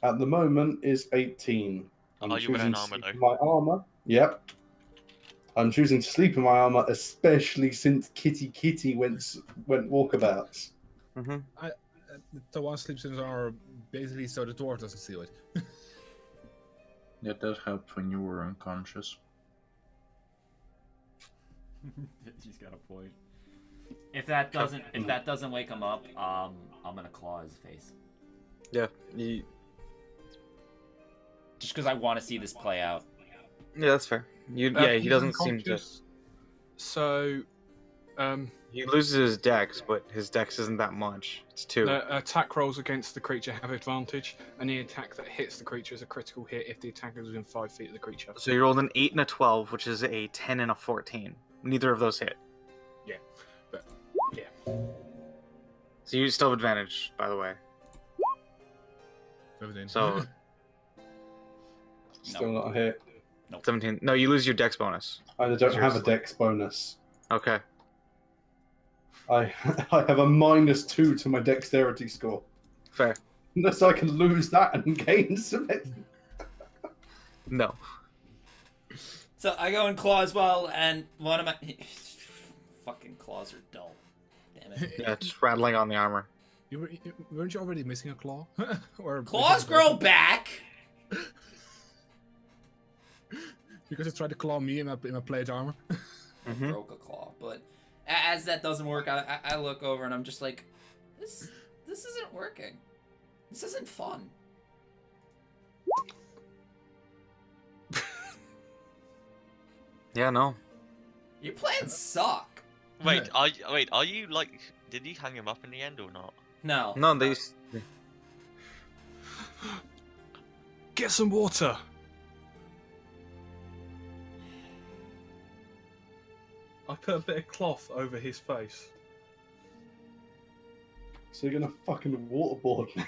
Speaker 3: at the moment is 18.
Speaker 4: Are you wearing armor though?
Speaker 3: My armor. Yep. I'm choosing to sleep in my armor, especially since Kitty went walkabouts.
Speaker 1: Mm-hmm.
Speaker 6: The one sleeps in his armor basically so the dwarf doesn't steal it.
Speaker 5: Yeah, that helped when you were unconscious.
Speaker 2: He's got a point. If that doesn't wake him up, I'm gonna claw his face.
Speaker 1: Yeah.
Speaker 2: Just because I want to see this play out.
Speaker 1: Yeah, that's fair. He doesn't seem to.
Speaker 7: So,
Speaker 1: He loses his dex, but his dex isn't that much. It's 2.
Speaker 7: the attack rolls against the creature have advantage. Any attack that hits the creature is a critical hit if the attacker is within 5 feet of the creature.
Speaker 1: So you rolled an 8 and a 12, which is a 10 and a 14. Neither of those hit.
Speaker 7: Yeah, but yeah.
Speaker 1: So you still have advantage, by the way. So
Speaker 3: Still not a hit.
Speaker 1: 17. No, you lose your dex bonus.
Speaker 3: I don't have a dex bonus.
Speaker 1: Okay.
Speaker 3: I have a -2 to my dexterity score.
Speaker 1: Fair.
Speaker 3: Unless I can lose that and gain some.
Speaker 1: No.
Speaker 2: So I go in claw as well, and one of my fucking claws are dull. Damn it.
Speaker 1: Yeah, just rattling on the armor.
Speaker 6: Weren't you already missing a claw? Or
Speaker 2: Claws grow back.
Speaker 6: Because it tried to claw me in my plate armor.
Speaker 1: Mm-hmm.
Speaker 2: Broke a claw, but as that doesn't work, I look over and I'm just like, this isn't working. This isn't fun.
Speaker 1: Yeah, no.
Speaker 2: Your plans suck.
Speaker 4: Wait, are you like? Did you hang him up in the end or not?
Speaker 2: No.
Speaker 1: No, they.
Speaker 7: Get some water. I put a bit of cloth over his face.
Speaker 3: So you're gonna fucking waterboard me?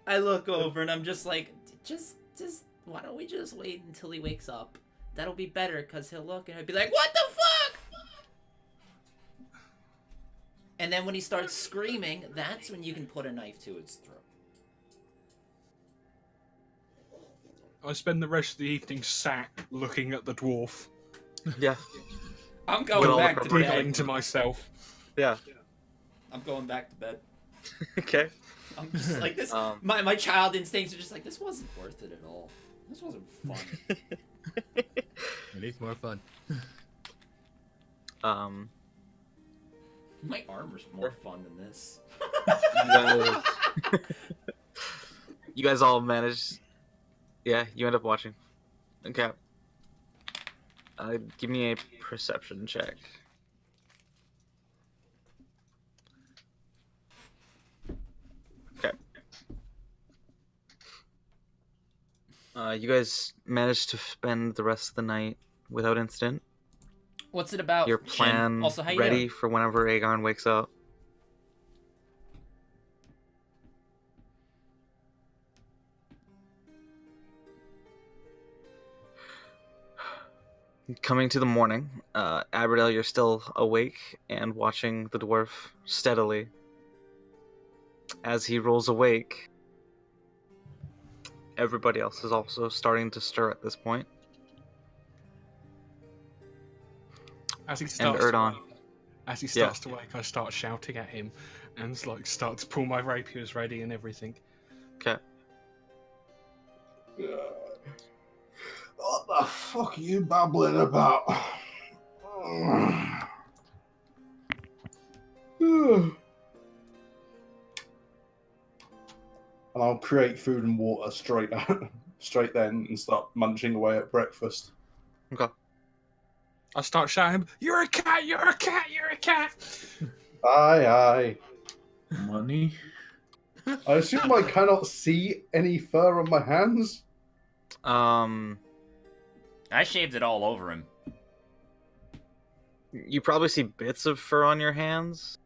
Speaker 2: I look over and I'm just like, just why don't we just wait until he wakes up? That'll be better, because he'll look and he'll be like, what the fuck? And then when he starts screaming, that's when you can put a knife to his throat.
Speaker 7: I spend the rest of the evening sat looking at the dwarf.
Speaker 1: Yeah.
Speaker 2: I'm going back to
Speaker 7: Giggling
Speaker 2: bed.
Speaker 7: to myself.
Speaker 1: Yeah.
Speaker 2: I'm going back to bed.
Speaker 1: Okay.
Speaker 2: I'm just like this. My child instincts are just like, this wasn't worth it at all. This wasn't fun.
Speaker 6: We need more fun.
Speaker 2: My armor's more fun than this.
Speaker 1: You guys all managed. Yeah, you end up watching. Okay. Give me a perception check. Okay. You guys managed to spend the rest of the night without incident.
Speaker 2: What's it about?
Speaker 1: Your plan
Speaker 2: Shin? Also, how you
Speaker 1: ready
Speaker 2: doing?
Speaker 1: for whenever Aegon wakes up. Coming to the morning, Aberdale, you're still awake and watching the dwarf steadily. As he rolls awake, everybody else is also starting to stir at this point.
Speaker 7: As he starts,
Speaker 1: Erdon.
Speaker 7: As he starts to wake, I start shouting at him and like start to pull my rapiers ready and everything.
Speaker 1: Okay.
Speaker 3: What the fuck are you babbling about? And I'll create food and water straight then and start munching away at breakfast.
Speaker 1: Okay.
Speaker 7: I start shouting, "You're a cat! You're a cat! You're a cat!"
Speaker 3: Aye.
Speaker 5: Money?
Speaker 3: I assume I cannot see any fur on my hands.
Speaker 2: I shaved it all over him.
Speaker 1: You probably see bits of fur on your hands.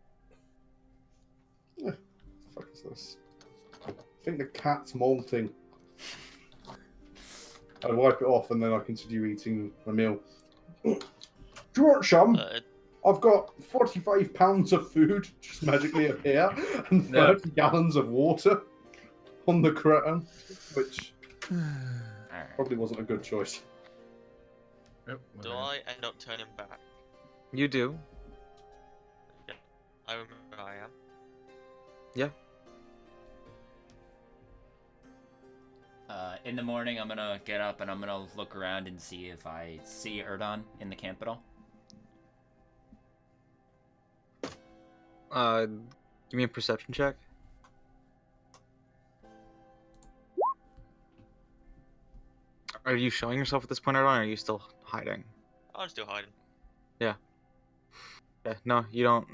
Speaker 3: What the fuck is this? I think the cat's molting. I wipe it off and then I continue eating my meal. Do you want some? I've got 45 pounds of food just magically appear and 30 gallons of water on the ground, which probably wasn't a good choice.
Speaker 4: Do I end up turning back?
Speaker 1: You do.
Speaker 4: Yeah. I remember I am.
Speaker 1: Yeah.
Speaker 2: In the morning, I'm gonna get up and I'm gonna look around and see if I see Erdon in the camp at all.
Speaker 1: Give me a perception check. Are you showing yourself at this point, Erdon, or are you still hiding?
Speaker 4: I'm still hiding.
Speaker 1: Yeah. Yeah. No, you don't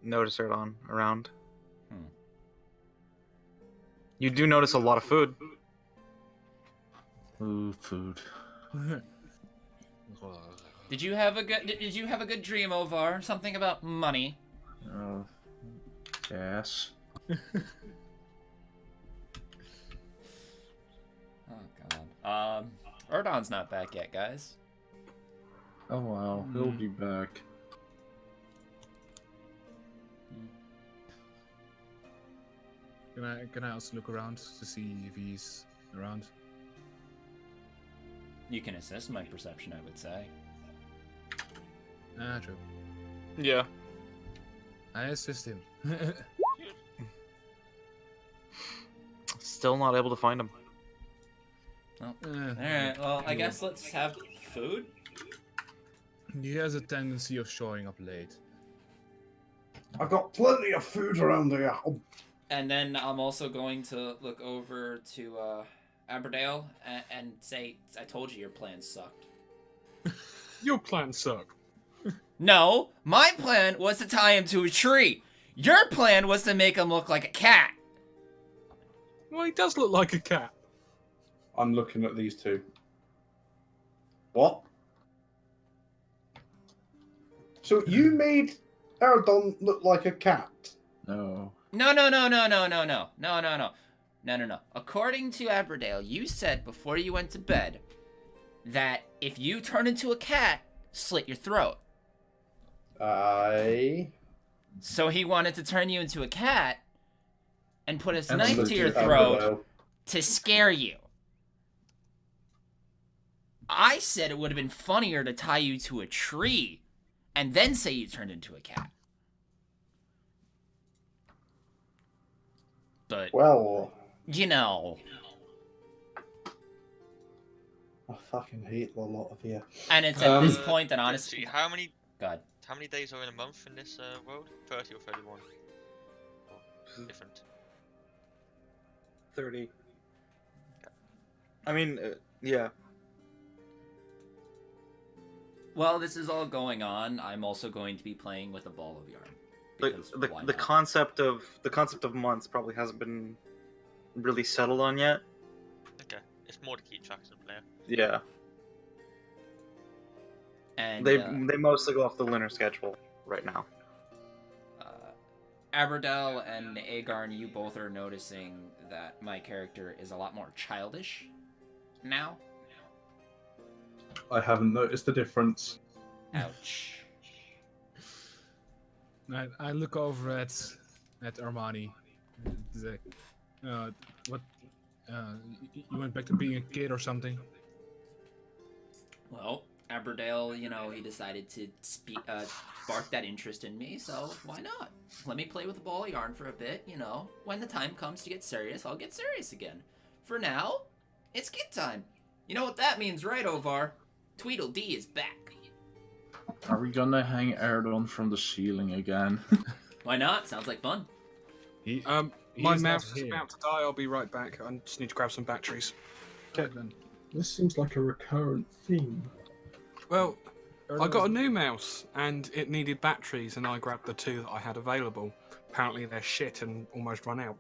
Speaker 1: notice Erdon around. You do notice a lot of food.
Speaker 5: Ooh, food.
Speaker 2: Did you have a good dream, Ovar? Something about money?
Speaker 5: Yes.
Speaker 2: Oh god. Erdon's not back yet, guys.
Speaker 5: Oh wow, he'll be back.
Speaker 6: Can I also look around to see if he's around?
Speaker 2: You can assist my perception, I would say.
Speaker 6: True.
Speaker 1: Yeah.
Speaker 6: I assist him.
Speaker 1: Still not able to find him.
Speaker 2: Oh. Alright, well, I guess let's have food.
Speaker 6: He has a tendency of showing up late.
Speaker 3: I've got plenty of food around here.
Speaker 2: And then I'm also going to look over to Aberdale and say, I told you your plan sucked.
Speaker 7: Your plan sucked.
Speaker 2: No, my plan was to tie him to a tree. Your plan was to make him look like a cat.
Speaker 7: Well, he does look like a cat.
Speaker 3: I'm looking at these two. What? So you made Erdon look like a cat?
Speaker 5: No.
Speaker 2: No. According to Aberdale, you said before you went to bed that if you turn into a cat, slit your throat. So he wanted to turn you into a cat and put his knife to your throat to scare you. I said it would have been funnier to tie you to a tree and then say you turned into a cat. But,
Speaker 3: well,
Speaker 2: you know.
Speaker 3: I fucking hate a lot of you.
Speaker 2: And it's at this point that honestly...
Speaker 4: How many
Speaker 2: God.
Speaker 4: How many days are in a month in this world? 30 or 31? Or different?
Speaker 1: 30. I mean, yeah.
Speaker 2: While this is all going on, I'm also going to be playing with a ball of yarn.
Speaker 1: The concept of months probably hasn't been really settled on yet.
Speaker 4: Okay, it's more to keep track of the player.
Speaker 1: Yeah.
Speaker 2: And
Speaker 1: they mostly go off the lunar schedule right now.
Speaker 2: Aberdale and Agarn, you both are noticing that my character is a lot more childish now.
Speaker 3: I haven't noticed the difference.
Speaker 2: Ouch.
Speaker 6: I look over at Armani. Say, what? You went back to being a kid or something?
Speaker 2: Well, Aberdale, he decided to spark that interest in me, so why not? Let me play with a ball of yarn for a bit, When the time comes to get serious, I'll get serious again. For now, it's kid time. You know what that means, right, Ovar? Tweedledee is back.
Speaker 5: Are we gonna hang Erdon from the ceiling again?
Speaker 2: Why not? Sounds like fun.
Speaker 7: My mouse is about to die. I'll be right back. I just need to grab some batteries.
Speaker 3: Okay. This seems like a recurrent theme.
Speaker 7: Well, I got a new mouse, and it needed batteries, and I grabbed the 2 that I had available. Apparently they're shit and almost run out.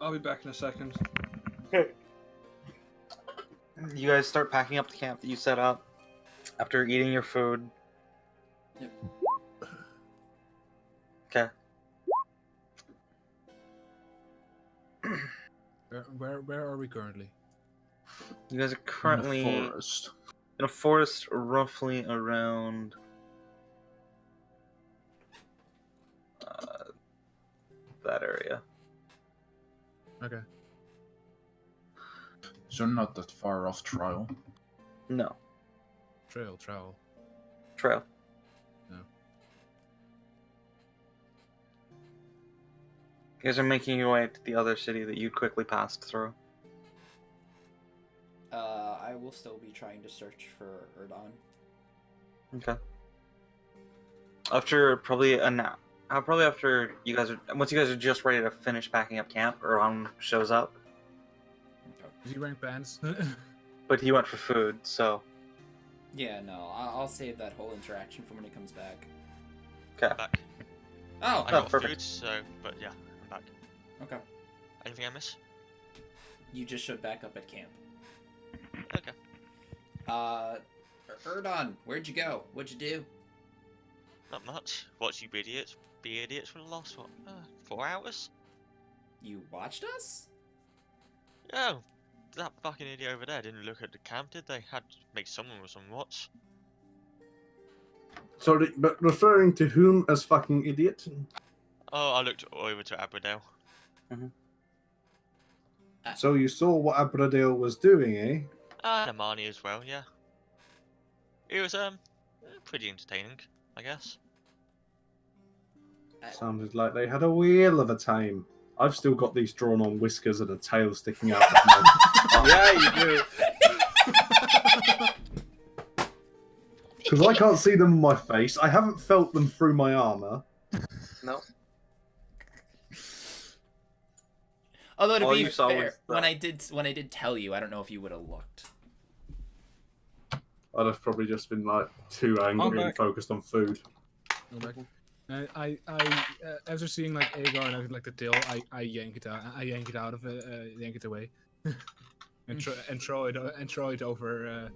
Speaker 7: I'll be back in a second.
Speaker 1: Okay. You guys start packing up the camp that you set up after eating your food.
Speaker 2: Yep.
Speaker 1: Okay.
Speaker 6: Where are we currently?
Speaker 1: You guys are currently
Speaker 5: in a forest.
Speaker 1: In a forest roughly around that area.
Speaker 6: Okay.
Speaker 5: So not that far off trial.
Speaker 1: No.
Speaker 6: Trail.
Speaker 1: Trail.
Speaker 6: No.
Speaker 1: You guys are making your way to the other city that you quickly passed through.
Speaker 2: I will still be trying to search for Erdon.
Speaker 1: Okay. After probably after you guys are once you guys are just ready to finish packing up camp, Erdon shows up.
Speaker 6: Is he wearing pants?
Speaker 1: But he went for food, so.
Speaker 2: Yeah, no, I'll save that whole interaction for when he comes back.
Speaker 1: Okay.
Speaker 4: Back.
Speaker 2: Oh,
Speaker 4: I got
Speaker 1: perfect.
Speaker 4: food, so, but yeah, I'm back.
Speaker 2: Okay.
Speaker 4: Anything I miss?
Speaker 2: You just showed back up at camp.
Speaker 4: Okay.
Speaker 2: Erdon, where'd you go? What'd you do?
Speaker 4: Not much. Watch you be idiots for the last, 4 hours?
Speaker 2: You watched us?
Speaker 4: Oh, that fucking idiot over there didn't look at the camp, did they? Had to make someone with some watch.
Speaker 3: Sorry, but referring to whom as fucking idiot?
Speaker 4: Oh, I looked over to Aberdale.
Speaker 3: So you saw what Aberdale was doing, eh?
Speaker 4: And Amani as well, yeah. It was, pretty entertaining, I guess.
Speaker 3: Sounded like they had a whale of a time. I've still got these drawn-on whiskers and a tail sticking out of my...
Speaker 1: Yeah, you do.
Speaker 3: Because I can't see them on my face. I haven't felt them through my armor.
Speaker 1: No.
Speaker 2: Although to
Speaker 1: All
Speaker 2: be
Speaker 1: you saw
Speaker 2: fair,
Speaker 1: was
Speaker 2: when I did tell you, I don't know if you would have looked.
Speaker 3: I'd have probably just been like too angry and focused on food.
Speaker 6: After seeing like Agar and like the tail, I yank it out. I yank it out of it, yank it away, and throw it over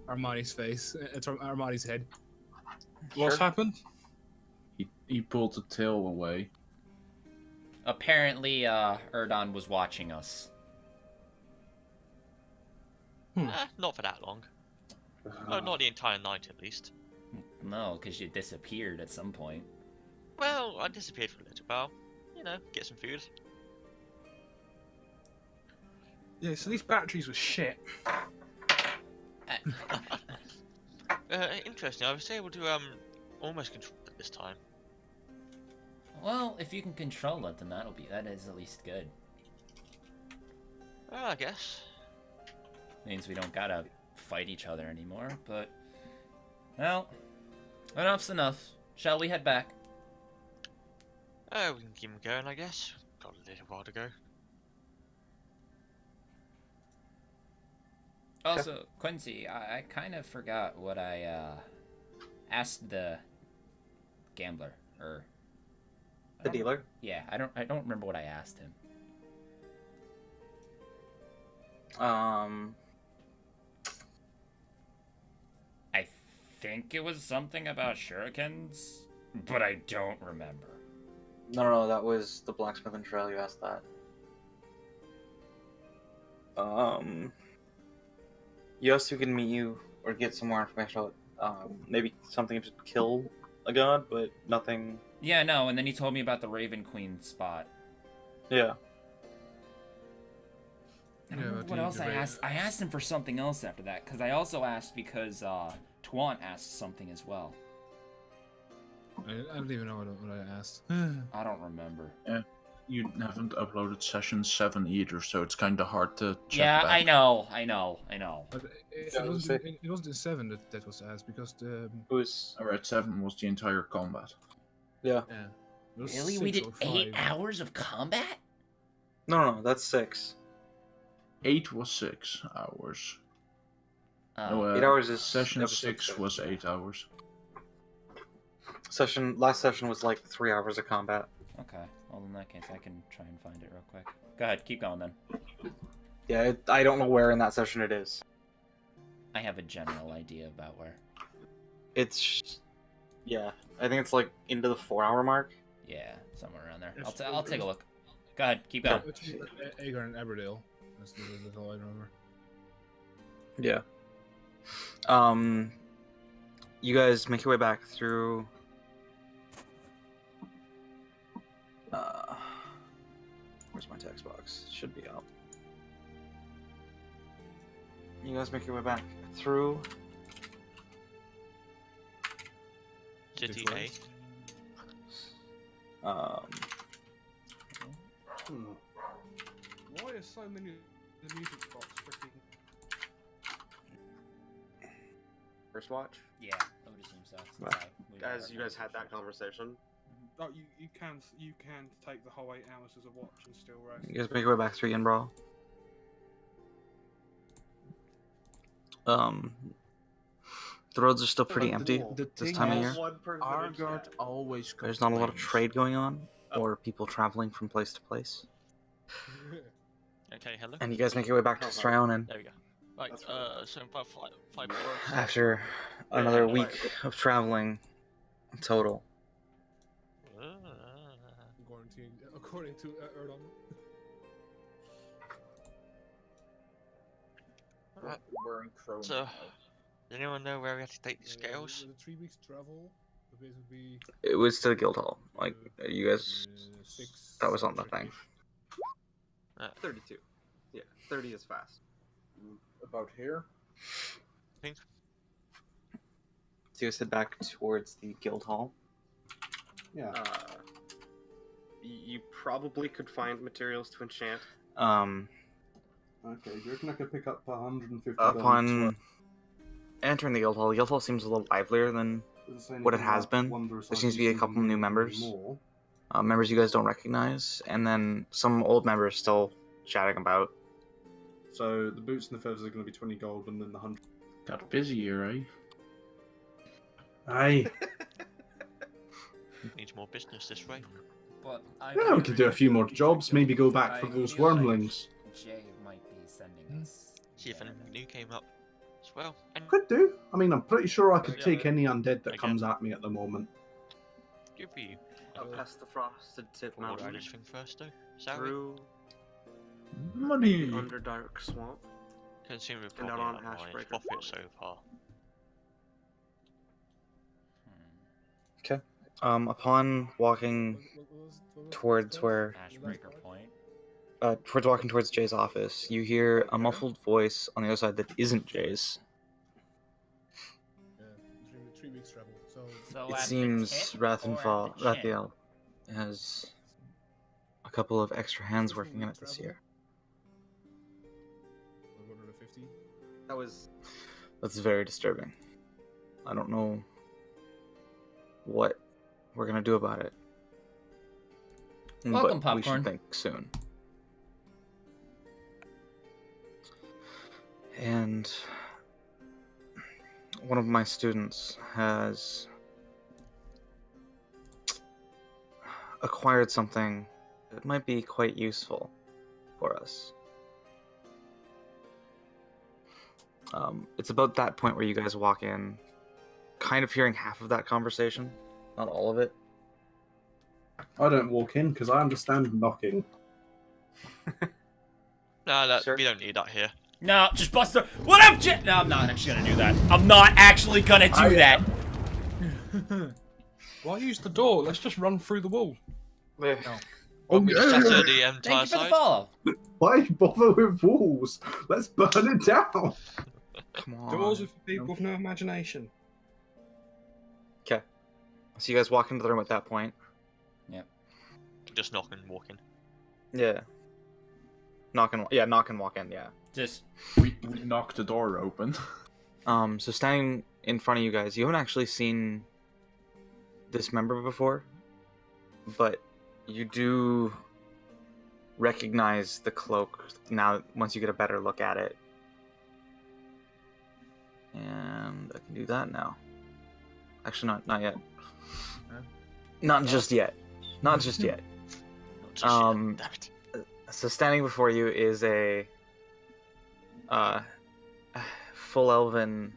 Speaker 6: Armani's face, Armani's head.
Speaker 7: What's happened?
Speaker 5: He pulled the tail away.
Speaker 2: Apparently, Erdon was watching us.
Speaker 4: Not for that long. Not the entire night, at least.
Speaker 2: No, because you disappeared at some point.
Speaker 4: Well, I disappeared for a little while. Get some food.
Speaker 7: Yeah, so these batteries were shit.
Speaker 4: Interesting. I was able to almost control it this time.
Speaker 2: Well, if you can control it, then that is at least good.
Speaker 4: Well, I guess.
Speaker 2: Means we don't gotta fight each other anymore, but... Well, enough's enough. Shall we head back?
Speaker 4: Oh, we can keep them going, I guess. Got a little while to go.
Speaker 2: Also, Quincy, I kind of forgot what I asked the gambler, or...
Speaker 1: The dealer?
Speaker 2: Yeah, I don't remember what I asked him. I think it was something about shurikens, but I don't remember.
Speaker 1: No, that was the blacksmith and trail. You asked that. Yosu can meet you or get some more information about maybe something to kill a god, but nothing.
Speaker 2: Yeah, no, and then he told me about the Raven Queen spot.
Speaker 1: Yeah.
Speaker 2: I don't know what else I asked. I asked him for something else after that, because I also asked because Twant asked something as well.
Speaker 6: I don't even know what I asked.
Speaker 2: I don't remember.
Speaker 5: Yeah, you haven't uploaded session 7 either, so it's kind of hard to check
Speaker 2: Yeah,
Speaker 5: back.
Speaker 2: I know. But
Speaker 6: it wasn't in 7 that was asked, because the...
Speaker 5: Alright, 7 was the entire combat.
Speaker 1: Yeah.
Speaker 2: Really? We did 8 hours of combat?
Speaker 1: No, that's 6.
Speaker 5: 8 was 6 hours.
Speaker 1: 8 hours is
Speaker 5: session 6 was 8 hours.
Speaker 1: Last session was like 3 hours of combat.
Speaker 2: Okay, well in that case I can try and find it real quick. Go ahead, keep going then.
Speaker 1: Yeah, I don't know where in that session it is.
Speaker 2: I have a general idea about where.
Speaker 1: Yeah, I think it's like into the 4-hour mark.
Speaker 2: Yeah, somewhere around there. I'll take a look. Go ahead, keep going.
Speaker 6: Agar and Aberdale. That's all I remember.
Speaker 1: Yeah. You guys make your way back through. Where's my text box? Should be up. You guys make your way back through.
Speaker 4: GTA.
Speaker 3: Hmm.
Speaker 7: Why are so many of the music spots freaking...
Speaker 1: First watch?
Speaker 2: Yeah, I would assume so.
Speaker 1: Wow.
Speaker 8: Guys, you guys had that conversation.
Speaker 7: Oh, you can take the whole 8 hours as a watch and still rest.
Speaker 1: You guys make your way back through Inbrawl. The roads are still pretty empty this time of year.
Speaker 5: Argard always
Speaker 1: There's not a lot of trade going on, or people traveling from place to place.
Speaker 4: Okay, hello.
Speaker 1: And you guys make your way back to Stryonen.
Speaker 4: There we go. Right, so about five hours.
Speaker 1: After another week of traveling total.
Speaker 6: Quarantine, according to Erdon.
Speaker 4: Right.
Speaker 5: We're in Chrome.
Speaker 4: So, does anyone know where we have to take the scales?
Speaker 6: The 3 weeks travel, the base would be...
Speaker 1: It was to the Guildhall. Like, you guys...
Speaker 6: 6...
Speaker 1: That was on the thing.
Speaker 8: 32. Yeah, 30 is fast.
Speaker 5: About here?
Speaker 4: Think.
Speaker 1: So you guys head back towards the Guildhall.
Speaker 3: Yeah.
Speaker 8: You probably could find materials to enchant.
Speaker 3: Okay, do you reckon I could pick up 150
Speaker 1: Upon entering the Guildhall seems a little livelier than what it has been. There seems to be a couple new members. Members you guys don't recognize, and then some old members still chatting about.
Speaker 3: So the boots and the feathers are going to be 20 gold, and then the 100.
Speaker 5: Got busy here, eh?
Speaker 3: Aye.
Speaker 4: Needs more business this way.
Speaker 2: But
Speaker 3: Yeah, we could do a few more jobs. Maybe go back for those wormlings.
Speaker 2: Jay might be sending us.
Speaker 4: See if anything new came up as well. And
Speaker 3: Could do. I mean, I'm pretty sure I could
Speaker 4: Yeah,
Speaker 3: take any undead that
Speaker 4: again.
Speaker 3: comes at me at the moment.
Speaker 4: good for you.
Speaker 1: Past the frosted tip
Speaker 4: What
Speaker 1: mountain,
Speaker 4: order thing first though? Sorry.
Speaker 1: through
Speaker 5: Money!
Speaker 8: The Underdark Swamp.
Speaker 4: Consumer
Speaker 8: And
Speaker 4: probably
Speaker 8: out on
Speaker 4: not my
Speaker 8: Ashbreaker
Speaker 4: profit so far.
Speaker 1: upon walking towards where
Speaker 2: Ashbreaker Point.
Speaker 1: towards walking towards Jay's office, you hear a muffled voice on the other side that isn't Jay's.
Speaker 6: Yeah, 3 weeks travel.
Speaker 2: So
Speaker 1: It
Speaker 2: at the
Speaker 1: seems
Speaker 2: tip or at the chin?
Speaker 1: Rathiel has a couple of extra hands working in it this year.
Speaker 6: What are the 50?
Speaker 1: That's very disturbing. I don't know what we're gonna do about it.
Speaker 2: Welcome,
Speaker 1: but we
Speaker 2: Popcorn.
Speaker 1: should think soon. And one of my students has acquired something that might be quite useful for us. It's about that point where you guys walk in, kind of hearing half of that conversation, not all of it.
Speaker 3: I don't walk in because I understand knocking.
Speaker 4: No,
Speaker 1: Sure.
Speaker 4: we don't need that here.
Speaker 2: No, just bust the. What up, Jet? No, I'm not actually gonna do that. I'm not actually gonna do that.
Speaker 7: Why use the door? Let's just run through the wall.
Speaker 1: No.
Speaker 4: Want me to shatter the
Speaker 2: Thank
Speaker 4: entire
Speaker 2: you for the
Speaker 4: side?
Speaker 2: follow.
Speaker 3: Why bother with walls? Let's burn it down.
Speaker 1: Come on.
Speaker 7: Doors are for people with no imagination.
Speaker 1: Okay. So you guys walk into the room at that point.
Speaker 4: Just knock and walk in.
Speaker 1: Yeah. Knock and walk in. Yeah.
Speaker 2: Just
Speaker 5: We knocked the door open.
Speaker 1: So standing in front of you guys, you haven't actually seen this member before, but you do recognize the cloak now once you get a better look at it. And I can do that now. Actually, not yet. Not just yet. Not just yet.
Speaker 4: Not just yet, damn it.
Speaker 1: So standing before you is a full elven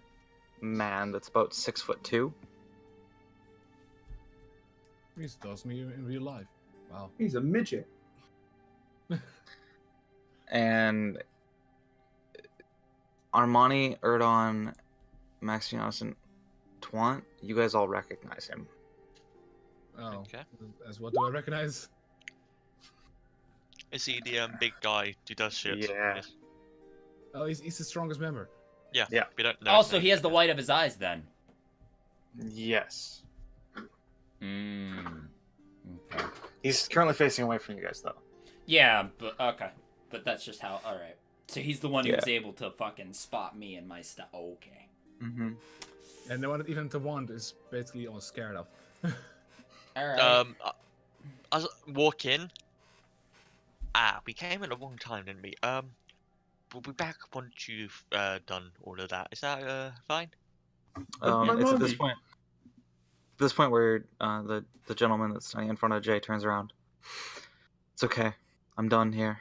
Speaker 1: man that's about 6'2".
Speaker 6: He's does me in real life. Wow.
Speaker 3: He's a midget.
Speaker 1: And Armani, Erdon, Maxianus, and Twant, you guys all recognize him.
Speaker 6: Oh.
Speaker 4: Okay.
Speaker 6: As what do I recognize?
Speaker 4: Is he the big guy who does shit?
Speaker 1: Yeah.
Speaker 4: Yes.
Speaker 6: Oh, he's the strongest member.
Speaker 4: Yeah.
Speaker 1: Yeah.
Speaker 4: We don't know.
Speaker 2: also he has the white of his eyes then.
Speaker 1: Yes.
Speaker 2: Okay.
Speaker 1: He's currently facing away from you guys, though.
Speaker 2: Yeah, but okay. But that's just how. All right. So he's the one who
Speaker 1: Yeah.
Speaker 2: was able to fucking spot me and my stuff. Okay.
Speaker 1: Mm-hmm.
Speaker 6: And the one that even the wand is basically almost scared of.
Speaker 2: All right.
Speaker 4: As walk in. We came at the wrong time, didn't we? We'll be back once you've done all of that. Is that fine?
Speaker 1: It's at this point. This point where the gentleman that's standing in front of Jay turns around. It's okay. I'm done here.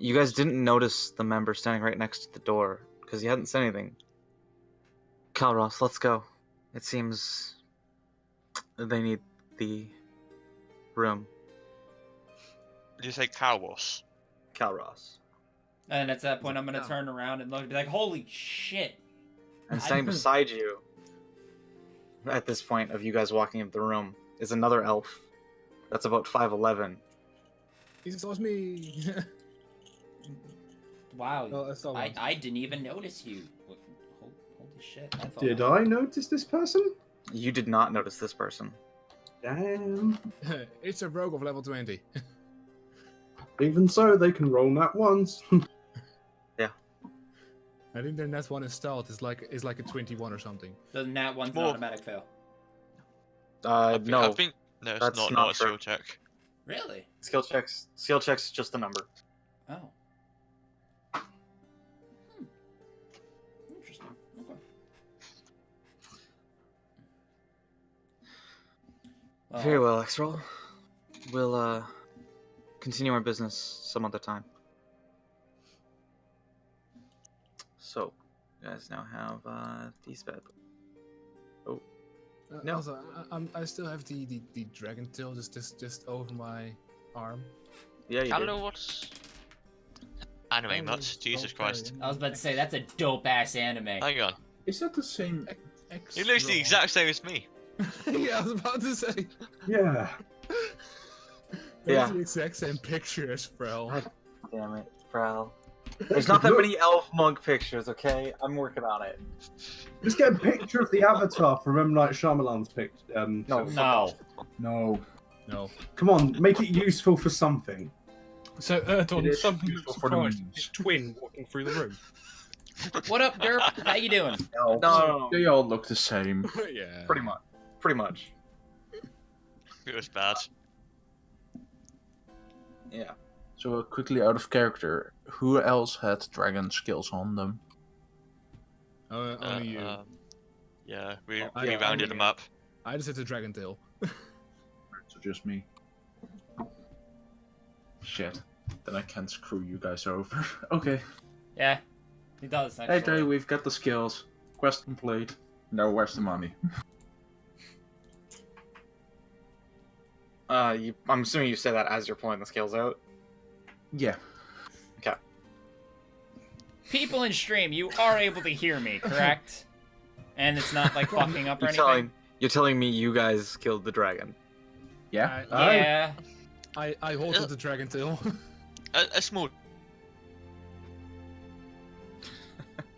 Speaker 1: You guys didn't notice the member standing right next to the door because he hadn't said anything. Calros, let's go. It seems they need the room.
Speaker 4: Did you say Calros?
Speaker 1: Calros.
Speaker 2: And at that point, I'm gonna turn around and look and be like, "Holy shit!"
Speaker 1: And standing beside you, at this point of you guys walking into the room, is another elf that's about 5'11".
Speaker 6: He saws me.
Speaker 2: Wow.
Speaker 6: Oh, that's not one.
Speaker 2: I didn't even notice you. Holy shit! I thought
Speaker 3: Did I notice this person?
Speaker 1: You did not notice this person.
Speaker 3: Damn.
Speaker 6: It's a rogue of level 20.
Speaker 3: Even so, they can roll that once.
Speaker 6: I think their net one is stealth is like a 21 or something.
Speaker 2: the nat one's an
Speaker 4: More.
Speaker 2: automatic fail.
Speaker 4: I
Speaker 1: No.
Speaker 4: think no, it's
Speaker 1: that's
Speaker 4: not
Speaker 1: not
Speaker 4: a
Speaker 1: true.
Speaker 4: skill check.
Speaker 2: Really?
Speaker 1: Skill checks is just a number.
Speaker 2: Oh. Interesting. Okay.
Speaker 1: Very well, X-Roll. We'll continue our business some other time. So, you guys now have these bad. No.
Speaker 6: Also, I still have the dragon tail just over my arm.
Speaker 1: Yeah, you
Speaker 4: I
Speaker 1: did.
Speaker 4: don't know what's anime much. Jesus Christ!
Speaker 2: I was about to say that's a dope ass anime.
Speaker 4: Hang on,
Speaker 5: Is that the same?
Speaker 4: he looks the exact same as me.
Speaker 6: Yeah, I was about to say.
Speaker 3: Yeah.
Speaker 1: Yeah.
Speaker 6: It's the exact same picture as Frel.
Speaker 1: Damn it, Prowl. There's not that many elf monk pictures, okay? I'm working on it.
Speaker 3: Just get a picture of the avatar from M. Night Shyamalan's picture.
Speaker 1: No.
Speaker 2: No.
Speaker 5: No.
Speaker 6: No.
Speaker 3: Come on, make it useful for something.
Speaker 7: So,
Speaker 5: It
Speaker 7: Erdon,
Speaker 5: is
Speaker 7: something
Speaker 5: useful
Speaker 7: that
Speaker 5: for the
Speaker 7: surprised
Speaker 5: memes.
Speaker 7: his twin walking through the room.
Speaker 2: What up, Derp? How you doing?
Speaker 1: No.
Speaker 5: They all look the same.
Speaker 6: Yeah.
Speaker 1: Pretty much. Pretty much.
Speaker 4: It was bad.
Speaker 1: Yeah.
Speaker 5: So quickly out of character, who else had dragon skills on them?
Speaker 6: Only you.
Speaker 4: Yeah, we
Speaker 6: I-
Speaker 4: rounded them up.
Speaker 6: I just hit the dragon tail.
Speaker 5: So just me. Shit. Then I can't screw you guys over. Okay.
Speaker 2: Yeah, he does.
Speaker 5: Hey
Speaker 2: Actually.
Speaker 5: Jay, we've got the skills. Quest complete. Now where's the money?
Speaker 1: I'm assuming you say that as you're pulling the scales out.
Speaker 5: Yeah.
Speaker 1: Okay.
Speaker 2: People in stream, you are able to hear me, correct? And it's not like fucking up or anything?
Speaker 1: You're telling me you guys killed the dragon.
Speaker 5: Yeah.
Speaker 2: Yeah.
Speaker 6: I halted the dragon tail.
Speaker 4: A small.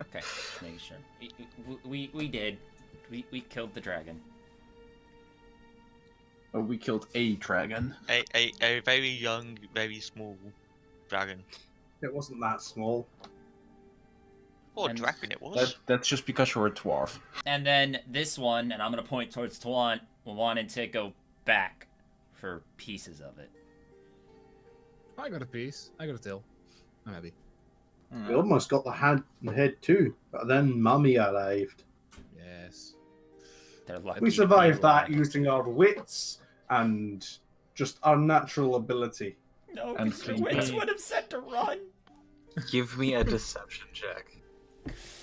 Speaker 2: Okay, just making sure. We did. We killed the dragon.
Speaker 5: Oh, we killed a dragon.
Speaker 4: A very young, very small dragon.
Speaker 3: It wasn't that small.
Speaker 4: What dragon it was?
Speaker 5: That's just because you're a dwarf.
Speaker 2: And then this one, and I'm gonna point towards Tuan, wanted to go back for pieces of it.
Speaker 6: I got a piece. I got a tail. I'm happy.
Speaker 3: We almost got the head too, but then Mummy arrived.
Speaker 6: Yes.
Speaker 2: They're lucky
Speaker 3: We
Speaker 2: to
Speaker 3: survived
Speaker 2: be
Speaker 3: that
Speaker 2: alive.
Speaker 3: using our wits and just our natural ability.
Speaker 2: No,
Speaker 5: And
Speaker 2: because your
Speaker 5: clean
Speaker 2: wits
Speaker 5: paint.
Speaker 2: would have said to run.
Speaker 1: Give me a deception check.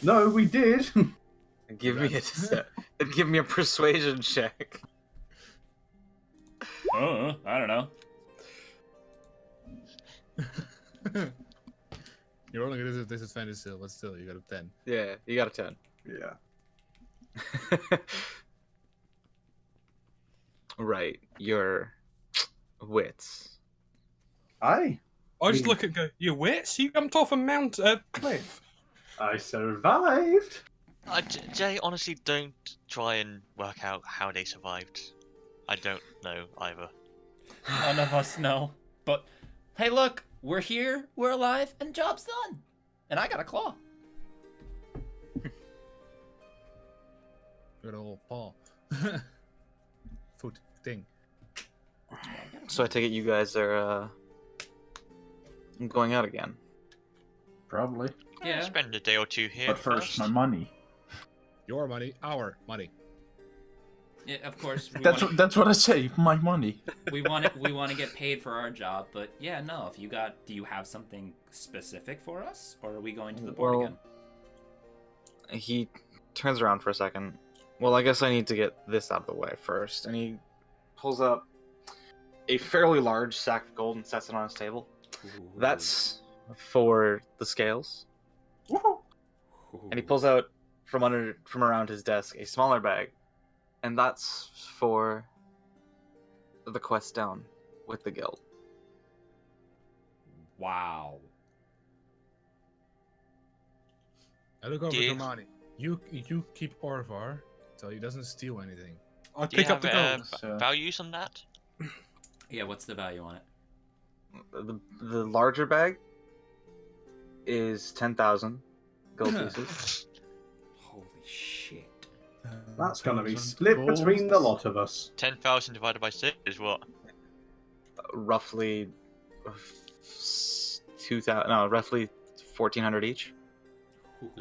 Speaker 3: No, we did.
Speaker 1: Give me a persuasion check.
Speaker 2: I don't know.
Speaker 6: You're rolling a disadvantage still, but still, you got a 10.
Speaker 1: Yeah, you got a 10.
Speaker 3: Yeah.
Speaker 1: Right, your wits.
Speaker 3: Aye.
Speaker 7: I just look and go, your wits? You jumped off a cliff.
Speaker 3: I survived.
Speaker 4: Jay, honestly, don't try and work out how they survived. I don't know either.
Speaker 2: None of us know. But, hey look, we're here, we're alive, and job's done. And I got a claw.
Speaker 6: Got a little paw. Foot thing.
Speaker 1: So I take it you guys are going out again.
Speaker 5: Probably.
Speaker 2: Yeah.
Speaker 4: Spend a day or two here.
Speaker 5: But first, my money.
Speaker 6: Your money, our money.
Speaker 2: Yeah, of course.
Speaker 5: That's what I say. My money.
Speaker 2: We want to get paid for our job, but yeah, no. If you do you have something specific for us, or are we going to the board again?
Speaker 1: He turns around for a second. Well, I guess I need to get this out of the way first. And he pulls up a fairly large sack of gold and sets it on his table.
Speaker 2: Ooh.
Speaker 1: That's for the scales.
Speaker 5: Woohoo!
Speaker 1: And he pulls out from around his desk a smaller bag, and that's for the quest down with the guild.
Speaker 2: Wow.
Speaker 6: I look over
Speaker 4: Do you-
Speaker 6: to Hermione. You keep Orvar, so he doesn't steal anything.
Speaker 7: I
Speaker 4: Do you
Speaker 7: pick up
Speaker 4: have
Speaker 7: the gold.
Speaker 5: So-
Speaker 4: values on that?
Speaker 2: Yeah, what's the value on it?
Speaker 1: The larger bag is 10,000 gold pieces.
Speaker 2: Holy shit.
Speaker 3: That's gonna be split between the lot of us.
Speaker 4: 10,000 divided by 6 is what?
Speaker 1: Roughly 2,000. No, roughly 1,400 each.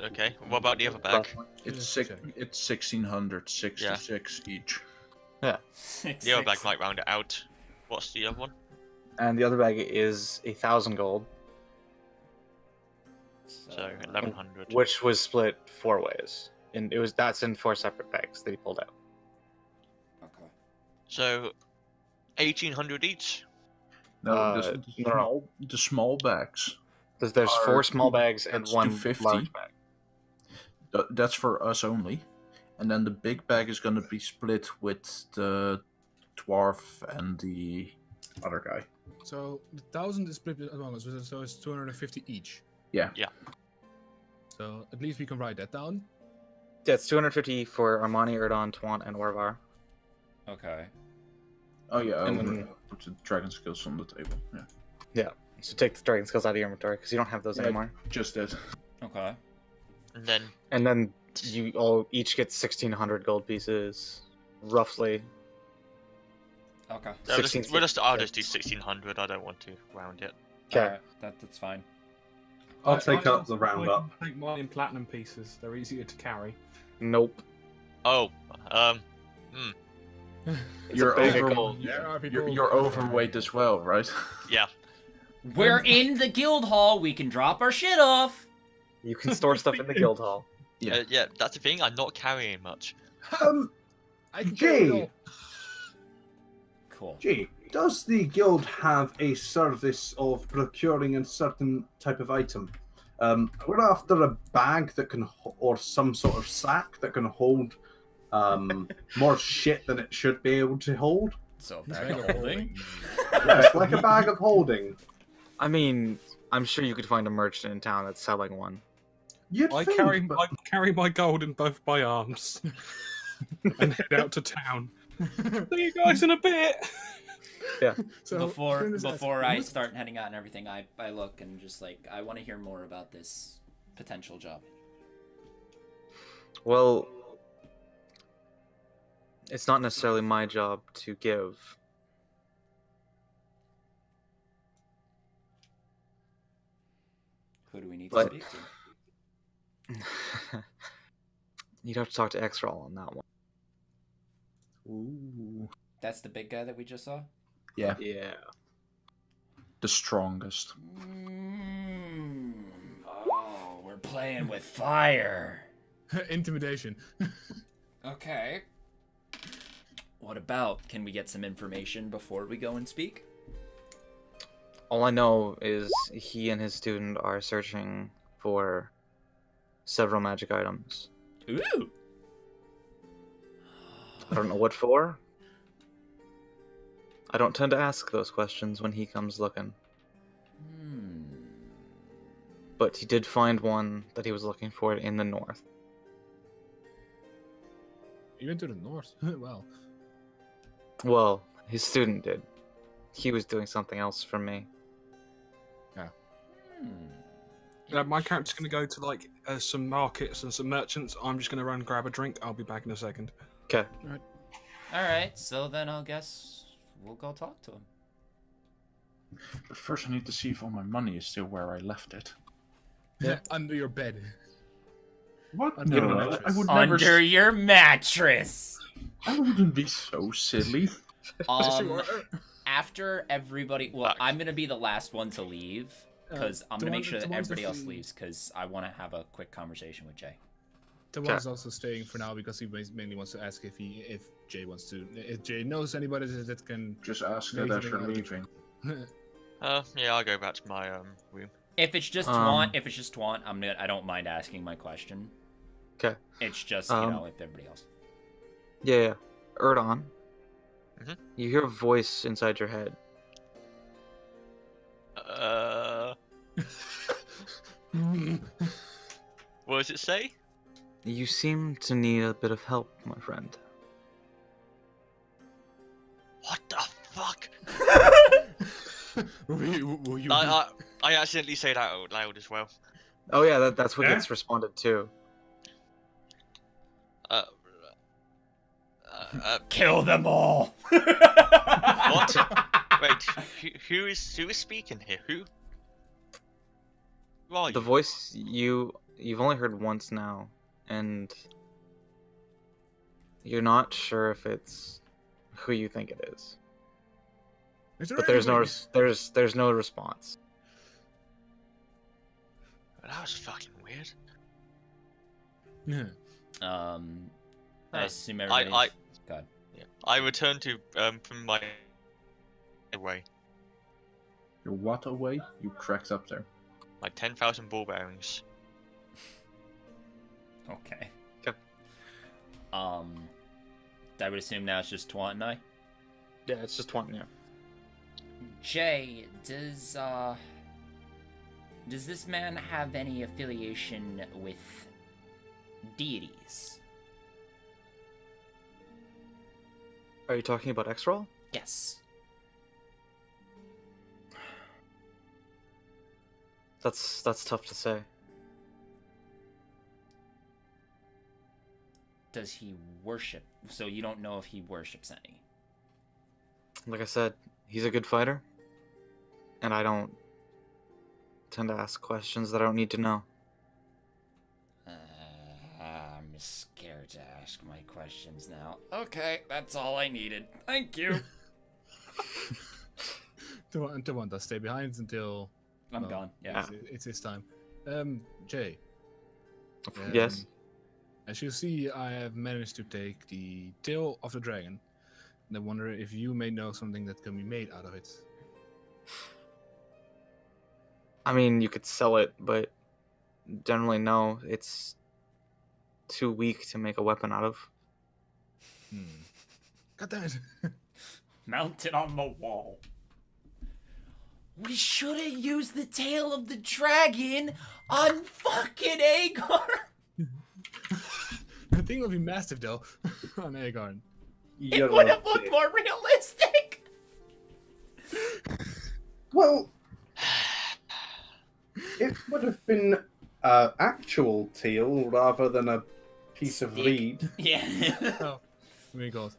Speaker 4: Okay, what about the other bag?
Speaker 1: Roughly.
Speaker 5: It's 1,666 each.
Speaker 1: Yeah.
Speaker 4: The other bag might round it out. What's the other one?
Speaker 1: And the other bag is 1,000 gold,
Speaker 4: So 1,100.
Speaker 1: which was split 4 ways. And that's in 4 separate bags that he pulled out.
Speaker 2: Okay.
Speaker 4: So 1,800 each.
Speaker 5: No,
Speaker 1: no.
Speaker 5: the small bags.
Speaker 1: There's 4 small bags and
Speaker 5: that's
Speaker 1: 1
Speaker 5: 250.
Speaker 1: large bag.
Speaker 5: That's for us only. And then the big bag is gonna be split with the dwarf and the other guy.
Speaker 6: So the 1,000 is split among us, so it's 250 each.
Speaker 5: Yeah.
Speaker 4: Yeah.
Speaker 6: So at least we can write that down.
Speaker 1: Yeah, it's 250 for Armani, Erdon, Twant, and Orvar.
Speaker 2: Okay.
Speaker 5: Oh yeah, I'm
Speaker 1: And-
Speaker 5: gonna put the dragon skills on the table. Yeah.
Speaker 1: Yeah. So take the dragon skills out of your inventory because you don't have those
Speaker 5: Yeah.
Speaker 1: anymore.
Speaker 5: Just that.
Speaker 2: Okay.
Speaker 4: And then
Speaker 1: You all each get 1,600 gold pieces, roughly.
Speaker 2: Okay.
Speaker 4: I'll just
Speaker 1: 16
Speaker 4: do 1,600. I don't want to round it.
Speaker 1: Okay.
Speaker 2: Alright, that's fine.
Speaker 3: I'll take up the roundup.
Speaker 7: I take mine in platinum pieces. They're easier to carry.
Speaker 1: Nope.
Speaker 4: Oh,
Speaker 1: It's
Speaker 5: You're
Speaker 1: a bag
Speaker 5: over-
Speaker 1: of gold.
Speaker 6: There are people.
Speaker 5: You're overweight as well, right?
Speaker 4: yeah.
Speaker 2: We're in the guild hall. We can drop our shit off.
Speaker 1: You can store stuff in the guild hall.
Speaker 5: Yeah.
Speaker 4: Yeah, that's the thing. I'm not carrying much.
Speaker 6: I can carry it all.
Speaker 2: Cool.
Speaker 3: Gee, Does the guild have a service of procuring a certain type of item? We're after a bag that can, or some sort of sack that can hold more shit than it should be able to hold.
Speaker 2: So a bag of holding?
Speaker 3: Yes, like a bag of holding.
Speaker 1: I mean, I'm sure you could find a merchant in town that's selling one.
Speaker 7: I carry my gold in both my arms and head out to town. See you guys in a bit.
Speaker 1: Yeah.
Speaker 2: So before I start heading out and everything, I look and just like, I want to hear more about this potential job.
Speaker 1: Well, it's not necessarily my job to give.
Speaker 2: Who do we need to speak to?
Speaker 1: You'd have to talk to X-Roll on that one.
Speaker 5: Ooh.
Speaker 2: That's the big guy that we just saw?
Speaker 5: Yeah.
Speaker 8: Yeah.
Speaker 5: The strongest.
Speaker 2: Oh, we're playing with fire.
Speaker 6: Intimidation.
Speaker 2: Okay. What about, can we get some information before we go and speak?
Speaker 1: All I know is he and his student are searching for several magic items.
Speaker 2: Ooh.
Speaker 1: I don't know what for. I don't tend to ask those questions when he comes looking. But he did find one that he was looking for in the north.
Speaker 6: You went to the north? Wow.
Speaker 1: Well, his student did. He was doing something else for me.
Speaker 7: My character's going to go to like some markets and some merchants. I'm just going to run grab a drink. I'll be back in a second.
Speaker 1: Okay.
Speaker 2: Alright, so then I'll guess we'll go talk to him.
Speaker 5: But first I need to see if all my money is still where I left it.
Speaker 6: Yeah, under your bed.
Speaker 5: What?
Speaker 6: Under
Speaker 5: No,
Speaker 6: your
Speaker 5: I
Speaker 6: mattress.
Speaker 5: would never...
Speaker 2: Under your mattress!
Speaker 5: I wouldn't be so silly.
Speaker 2: After everybody... Well, I'm going to be the last one to leave, because I'm going to make sure that everybody else leaves, because I want to have a quick conversation with Jay.
Speaker 6: Tawan's also staying for now because he mainly wants to ask if Jay wants to... If Jay knows anybody that can...
Speaker 5: Just ask it as you're leaving.
Speaker 4: Yeah, I'll go back to my room.
Speaker 2: If it's just Twant, I don't mind asking my question.
Speaker 1: Okay.
Speaker 2: It's just, if everybody else.
Speaker 1: Yeah. Erdon. You hear a voice inside your head.
Speaker 4: What does it say?
Speaker 1: You seem to need a bit of help, my friend.
Speaker 4: What the fuck?
Speaker 6: Were you
Speaker 4: I accidentally say that out loud as well.
Speaker 1: Oh yeah, that's what gets responded to.
Speaker 2: Kill them all!
Speaker 4: What? Wait, who is speaking here? Who are you?
Speaker 1: The voice you've only heard once now, and you're not sure if it's who you think it is. But there's no response.
Speaker 4: That was fucking weird.
Speaker 6: Yeah.
Speaker 2: I assume everybody's... God.
Speaker 4: Yeah. I returned to from my way.
Speaker 5: Your what away? You cracked up there.
Speaker 4: My 10,000 ball bearings.
Speaker 2: Okay. I would assume now it's just Twant and I?
Speaker 1: Yeah, it's just one, yeah.
Speaker 2: Jay, does this man have any affiliation with deities?
Speaker 1: Are you talking about X-Roll?
Speaker 2: Yes.
Speaker 1: That's tough to say.
Speaker 2: Does he worship? So you don't know if he worships any?
Speaker 1: Like I said, he's a good fighter. And I don't tend to ask questions that I don't need to know.
Speaker 2: I'm scared to ask my questions now. Okay, that's all I needed. Thank you.
Speaker 6: Tawanda does stay behind until...
Speaker 2: I'm gone, yeah.
Speaker 6: It's his time. Jay.
Speaker 1: Yes?
Speaker 6: As you see, I have managed to take the tail of the dragon And I wonder if you may know something that can be made out of it.
Speaker 1: I mean, you could sell it, but generally no. It's too weak to make a weapon out of.
Speaker 6: God damn it.
Speaker 2: Mounted on the wall. We should have used the tail of the dragon on fucking Agar.
Speaker 6: The thing would be massive though on Aegon.
Speaker 2: It would have looked more realistic.
Speaker 3: Well, it would have been actual teal rather than a piece of reed.
Speaker 2: Yeah.
Speaker 6: Oh my god.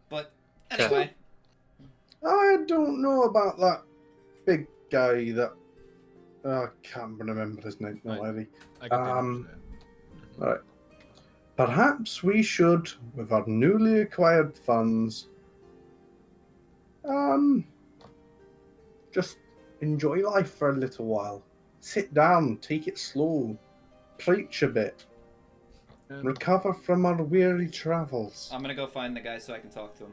Speaker 2: But anyway.
Speaker 3: I don't know about that big guy that I can't remember his name. No, Ivy. Right. Perhaps we should, with our newly acquired funds, just enjoy life for a little while. Sit down, take it slow, preach a bit, recover from our weary travels.
Speaker 2: I'm gonna go find the guy so I can talk to him.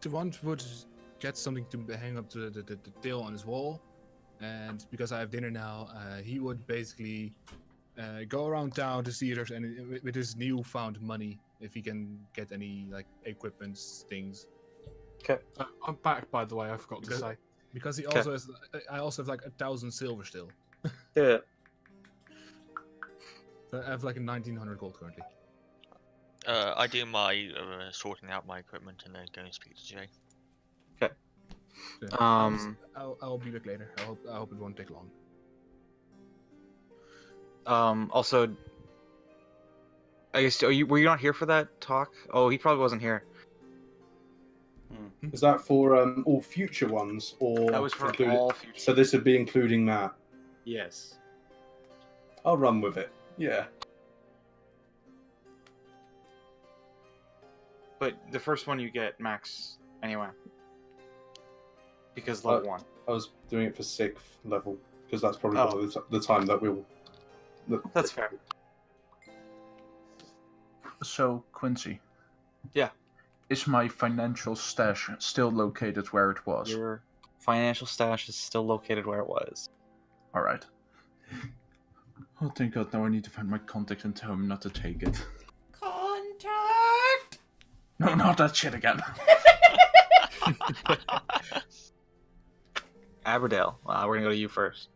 Speaker 6: Devon would get something to hang up to the tail on his wall, and because I have dinner now, he would basically go around town to see if there's any with his newfound money, if he can get any like equipment things.
Speaker 1: Okay.
Speaker 7: I'm back, by the way. I forgot to say.
Speaker 6: Because he also has, I also have like 1,000 silver still.
Speaker 1: Yeah.
Speaker 6: So I have like 1,900 gold currently.
Speaker 4: I do my sorting out my equipment and then go and speak to Jay.
Speaker 1: Okay.
Speaker 6: So, I'll be back later. I hope it won't take long.
Speaker 1: Also, I guess were you not here for that talk? Oh, he probably wasn't here.
Speaker 3: Is that for all future ones, or
Speaker 1: That was for
Speaker 3: included?
Speaker 1: all future.
Speaker 3: So this would be including that.
Speaker 8: Yes.
Speaker 3: I'll run with it. Yeah.
Speaker 1: But the first one you get max anyway. Because level 1.
Speaker 3: I was doing it for 6th level because that's probably the time that we'll.
Speaker 1: That's fair.
Speaker 5: So, Quincy.
Speaker 1: Yeah.
Speaker 5: Is my financial stash still located where it was?
Speaker 1: Your financial stash is still located where it was.
Speaker 5: Alright. Oh, thank God, now I need to find my contact and tell him not to take it.
Speaker 2: Contact!
Speaker 5: No, not that shit again.
Speaker 1: Aberdale. We're gonna go to you first.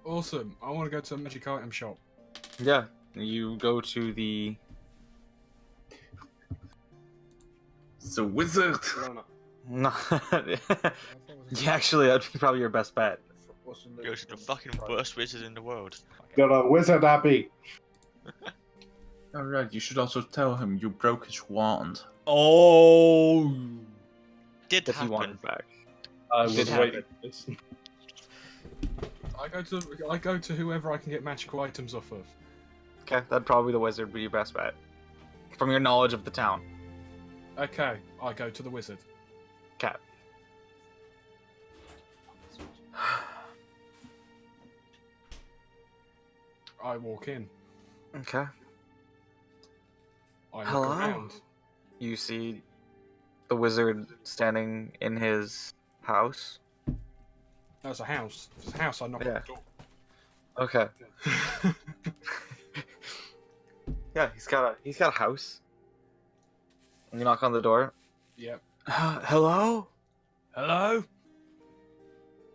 Speaker 7: Awesome. I want to go to a magic item shop.
Speaker 1: Yeah. You go to the
Speaker 5: wizard.
Speaker 1: No. Yeah, actually, that'd be probably your best bet.
Speaker 4: You're the fucking worst wizard in the world.
Speaker 3: Got a wizard, Abby.
Speaker 5: Alright, you should also tell him you broke his wand.
Speaker 2: Oh!
Speaker 4: Did
Speaker 1: If you want
Speaker 4: happen.
Speaker 1: it back.
Speaker 3: I was
Speaker 1: Did
Speaker 3: waiting for this.
Speaker 7: I go to whoever I can get magical items off of.
Speaker 1: Okay, that'd probably the wizard be your best bet. From your knowledge of the town.
Speaker 7: Okay, I go to the wizard.
Speaker 1: Okay.
Speaker 7: I walk in.
Speaker 1: Okay.
Speaker 7: I look
Speaker 1: Hello?
Speaker 7: around.
Speaker 1: You see the wizard standing in his house.
Speaker 7: That's a house. If it's a house, I knock on
Speaker 1: Yeah.
Speaker 7: the door.
Speaker 1: Okay. Yeah, he's got a house. You knock on the door.
Speaker 7: Yep.
Speaker 1: Hello?
Speaker 7: Hello?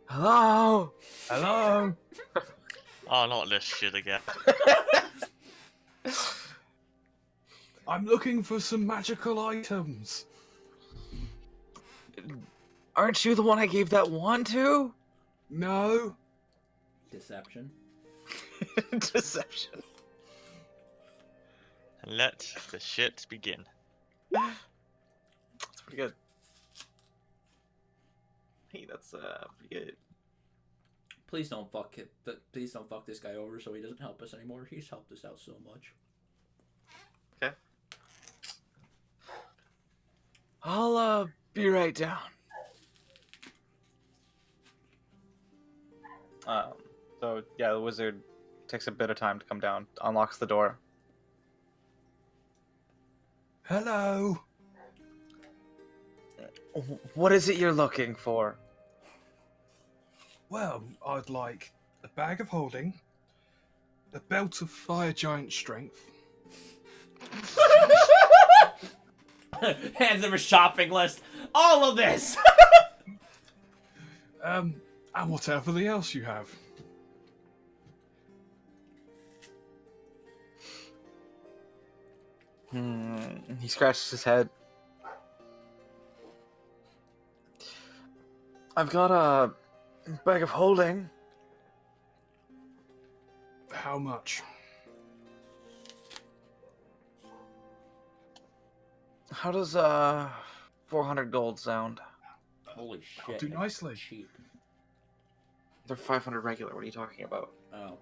Speaker 1: Hello?
Speaker 7: Hello?
Speaker 4: Oh, not this shit again.
Speaker 7: I'm looking for some magical items.
Speaker 1: Aren't you the one I gave that wand to?
Speaker 7: No.
Speaker 2: Deception.
Speaker 1: Deception.
Speaker 4: Let the shit begin.
Speaker 1: That's pretty good. Hey, that's pretty good.
Speaker 2: Please don't fuck it. Please don't fuck this guy over so he doesn't help us anymore. He's helped us out so much.
Speaker 1: Okay. I'll be right down. So yeah, the wizard takes a bit of time to come down, unlocks the door.
Speaker 7: Hello.
Speaker 1: What is it you're looking for?
Speaker 7: Well, I'd like a bag of holding, a belt of fire giant strength,
Speaker 2: Hands him a shopping list. All of this.
Speaker 7: and whatever else you have.
Speaker 1: He scratches his head. I've got a bag of holding.
Speaker 7: How much?
Speaker 1: How does 400 gold sound?
Speaker 2: Holy
Speaker 7: I'll
Speaker 2: shit.
Speaker 7: do nicely.
Speaker 2: Cheap.
Speaker 1: They're 500 regular. What are you talking about?
Speaker 2: Oh.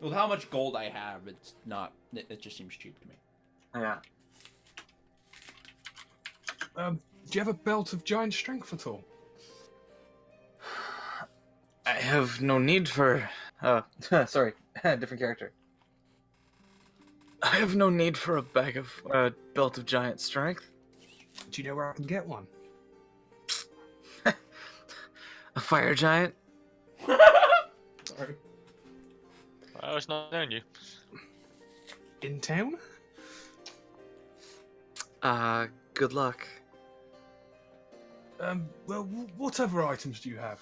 Speaker 2: With how much gold I have, it's not. It just seems cheap to me.
Speaker 1: Yeah.
Speaker 7: Do you have a belt of giant strength at all?
Speaker 1: I have no need for. Sorry, different character. I have no need for a bag of belt of giant strength.
Speaker 7: Do you know where I can get one?
Speaker 1: A fire giant.
Speaker 7: Sorry.
Speaker 4: I was not knowing you.
Speaker 7: In town?
Speaker 1: Good luck.
Speaker 7: Well, what other items do you have?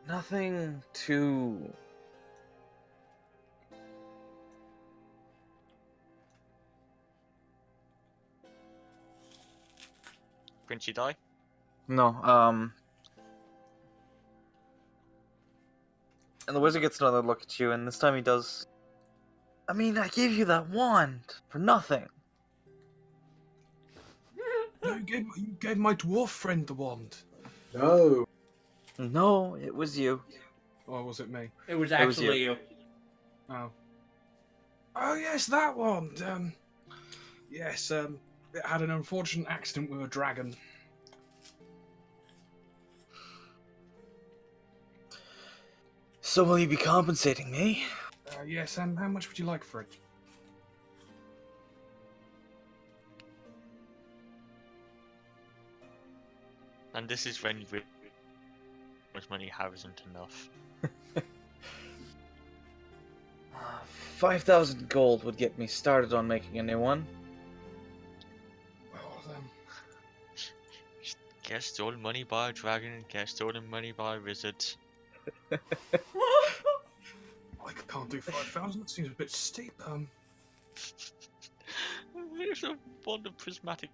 Speaker 1: Nothing too.
Speaker 4: Quincy die?
Speaker 1: No, and the wizard gets another look at you, and this time he does. I mean, I gave you that wand for nothing.
Speaker 7: No, you gave my dwarf friend the wand.
Speaker 3: No.
Speaker 1: No, it was you.
Speaker 7: Or was it me?
Speaker 2: It was
Speaker 1: It was
Speaker 2: actually
Speaker 1: you.
Speaker 2: you.
Speaker 7: Oh. Oh yes, that wand. Yes. It had an unfortunate accident with a dragon.
Speaker 1: So will you be compensating me?
Speaker 7: Yes, and how much would you like for it?
Speaker 4: And this is when you really much money you have isn't enough.
Speaker 1: 5,000 gold would get me started on making a new one.
Speaker 7: Well then.
Speaker 4: Get stolen money by a dragon, get stolen money by a wizard.
Speaker 7: I can't do 5,000. That seems a bit steep.
Speaker 4: There's a wand of prismatic.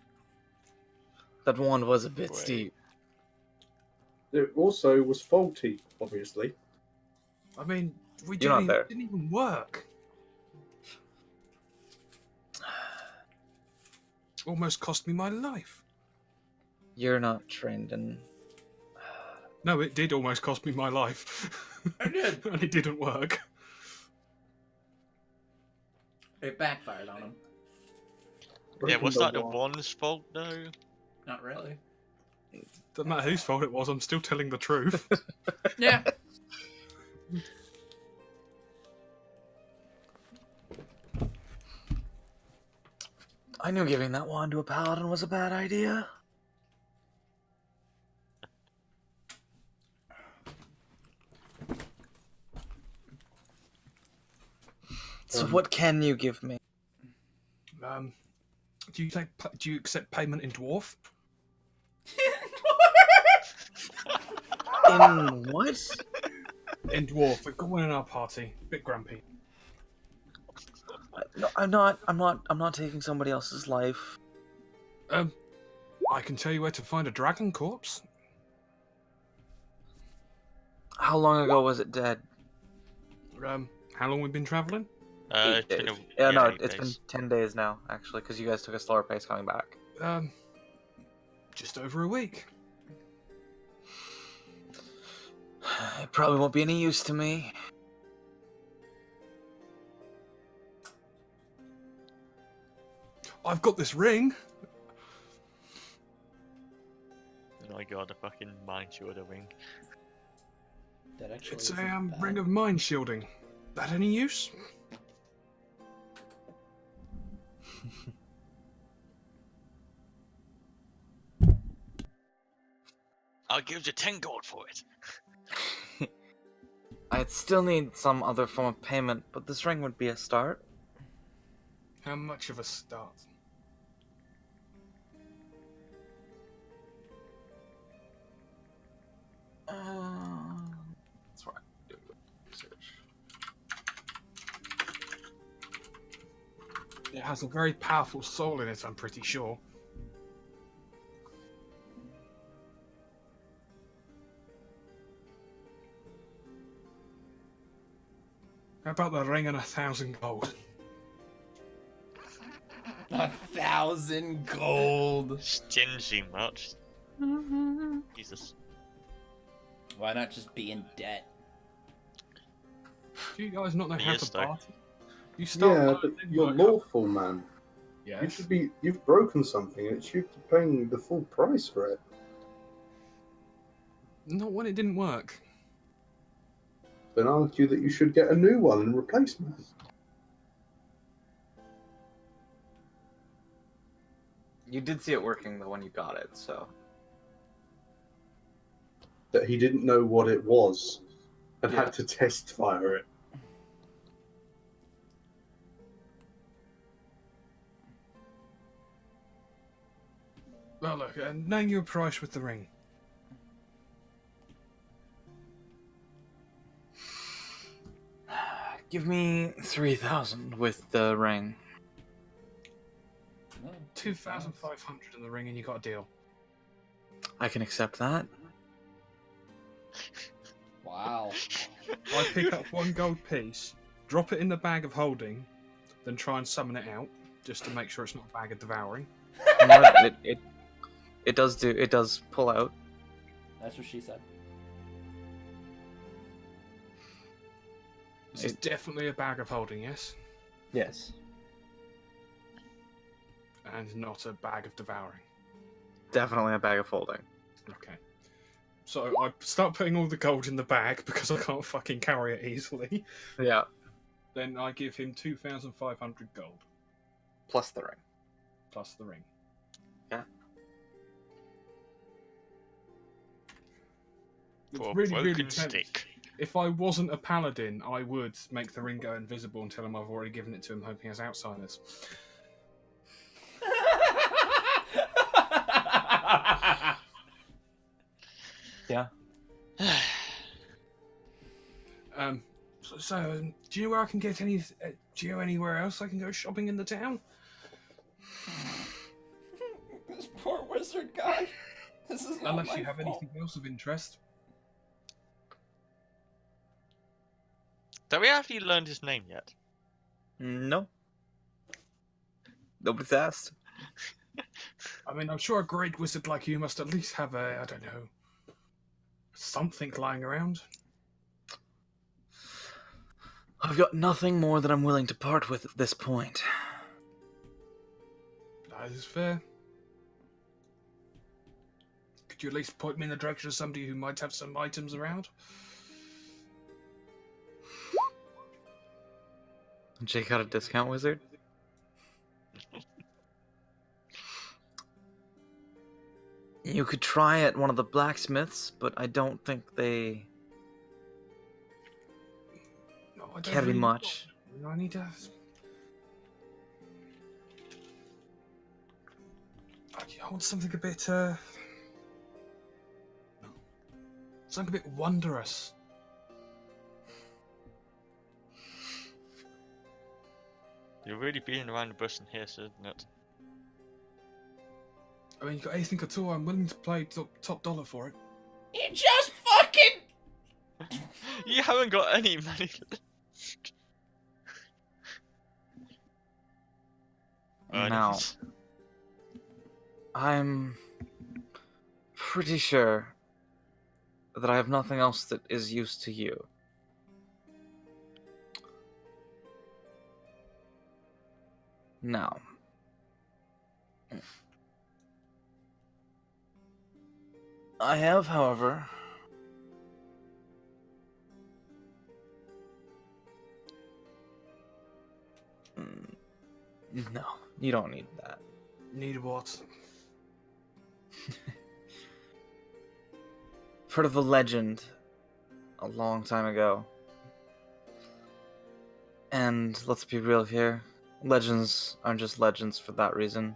Speaker 1: That wand was a bit
Speaker 4: Wait.
Speaker 1: steep.
Speaker 3: It also was faulty, obviously.
Speaker 7: I mean, we
Speaker 1: You're not
Speaker 7: didn't,
Speaker 1: there.
Speaker 7: it didn't even work. Almost cost me my life.
Speaker 1: You're not trained in.
Speaker 7: No, it did almost cost me my life.
Speaker 2: It did.
Speaker 7: And it didn't work.
Speaker 2: It backfired on him.
Speaker 4: Yeah, was
Speaker 3: Breaking
Speaker 4: that the
Speaker 3: wand.
Speaker 4: wand's fault though?
Speaker 2: Not really.
Speaker 7: Doesn't matter whose fault it was, I'm still telling the truth.
Speaker 2: Yeah.
Speaker 1: I knew giving that wand to a paladin was a bad idea. So what can you give me?
Speaker 7: Do you accept payment in dwarf?
Speaker 1: In what?
Speaker 7: In dwarf, we've got one in our party. Bit grumpy.
Speaker 1: No, I'm not taking somebody else's life.
Speaker 7: I can tell you where to find a dragon corpse.
Speaker 1: How long ago was it dead?
Speaker 7: How long we've been traveling?
Speaker 4: It's been a,
Speaker 1: Yeah, no,
Speaker 4: 8
Speaker 1: it's been
Speaker 4: days.
Speaker 1: 10 days now, actually, because you guys took a slower pace coming back.
Speaker 7: Just over a week.
Speaker 1: It probably won't be any use to me.
Speaker 7: I've got this ring.
Speaker 4: my god, a fucking mind shielder ring.
Speaker 2: That actually
Speaker 7: It's a
Speaker 2: isn't bad.
Speaker 7: ring of mind shielding. That any use?
Speaker 4: I'll give you 10 gold for it.
Speaker 1: I'd still need some other form of payment, but this ring would be a start.
Speaker 7: How much of a start?
Speaker 3: That's right. Do research.
Speaker 7: It has a very powerful soul in it, I'm pretty sure. How about the ring and 1,000 gold?
Speaker 2: 1,000 gold.
Speaker 4: Stingy much. Jesus.
Speaker 2: Why not just be in debt?
Speaker 7: Do you guys not know
Speaker 4: He
Speaker 7: how
Speaker 4: is,
Speaker 7: to
Speaker 4: though.
Speaker 7: barter? You start
Speaker 3: Yeah, but
Speaker 7: bartering,
Speaker 3: you're
Speaker 7: work up-
Speaker 3: lawful, man. You
Speaker 7: Yes.
Speaker 3: should be. You've broken something, and it should be paying the full price for it.
Speaker 7: Not when it didn't work.
Speaker 3: Then argue that you should get a new one in replacement.
Speaker 1: You did see it working though when you got it, so.
Speaker 3: That he didn't know what it was and
Speaker 1: Yeah.
Speaker 3: had to test fire it.
Speaker 7: Well, look, name your price with the ring.
Speaker 1: Give me 3,000 with the ring.
Speaker 7: 2,500 in the ring, and you got a deal.
Speaker 1: I can accept that.
Speaker 2: Wow.
Speaker 7: I pick up 1 gold piece, drop it in the bag of holding, then try and summon it out, just to make sure it's not a bag of devouring.
Speaker 1: You know what? It does pull out.
Speaker 2: That's what she said.
Speaker 7: This is definitely a bag of holding, yes?
Speaker 1: Yes.
Speaker 7: And not a bag of devouring.
Speaker 1: Definitely a bag of holding.
Speaker 7: Okay. So I start putting all the gold in the bag because I can't fucking carry it easily.
Speaker 1: Yeah.
Speaker 7: Then I give him 2,500 gold,
Speaker 1: Plus the ring.
Speaker 7: plus the ring.
Speaker 1: Yeah.
Speaker 7: It's
Speaker 4: For a
Speaker 7: really,
Speaker 4: broken
Speaker 7: really tense.
Speaker 4: stick.
Speaker 7: If I wasn't a paladin, I would make the ring go invisible and tell him I've already given it to him, hoping he has Outsiders.
Speaker 1: Yeah.
Speaker 7: Do you know where I can get any? Do you know anywhere else I can go shopping in the town?
Speaker 2: This poor wizard guy. This is not
Speaker 7: Unless
Speaker 2: my
Speaker 7: you have
Speaker 2: fault.
Speaker 7: anything else of interest.
Speaker 4: Have we actually learned his name yet?
Speaker 1: No. Nobody's asked.
Speaker 7: I mean, I'm sure a great wizard like you must at least have a, I don't know, something lying around.
Speaker 1: I've got nothing more that I'm willing to part with at this point.
Speaker 7: That is fair. Could you at least point me in the direction of somebody who might have some items around?
Speaker 1: Jake got a discount wizard? You could try at one of the blacksmiths, but I don't think they
Speaker 7: No, I don't
Speaker 1: carry
Speaker 7: really
Speaker 1: much.
Speaker 7: know. I need to. I want something a bit, something a bit wondrous.
Speaker 4: You're really beating around the bush in here, isn't it?
Speaker 7: I mean, you got anything at all? I'm willing to play top dollar for it.
Speaker 2: You just fucking.
Speaker 4: You haven't got any money.
Speaker 1: Now, I'm pretty sure that I have nothing else that is use to you. Now, I have, however, no, you don't need that.
Speaker 7: Need what?
Speaker 1: Heard of a legend a long time ago. And let's be real here. Legends aren't just legends for that reason.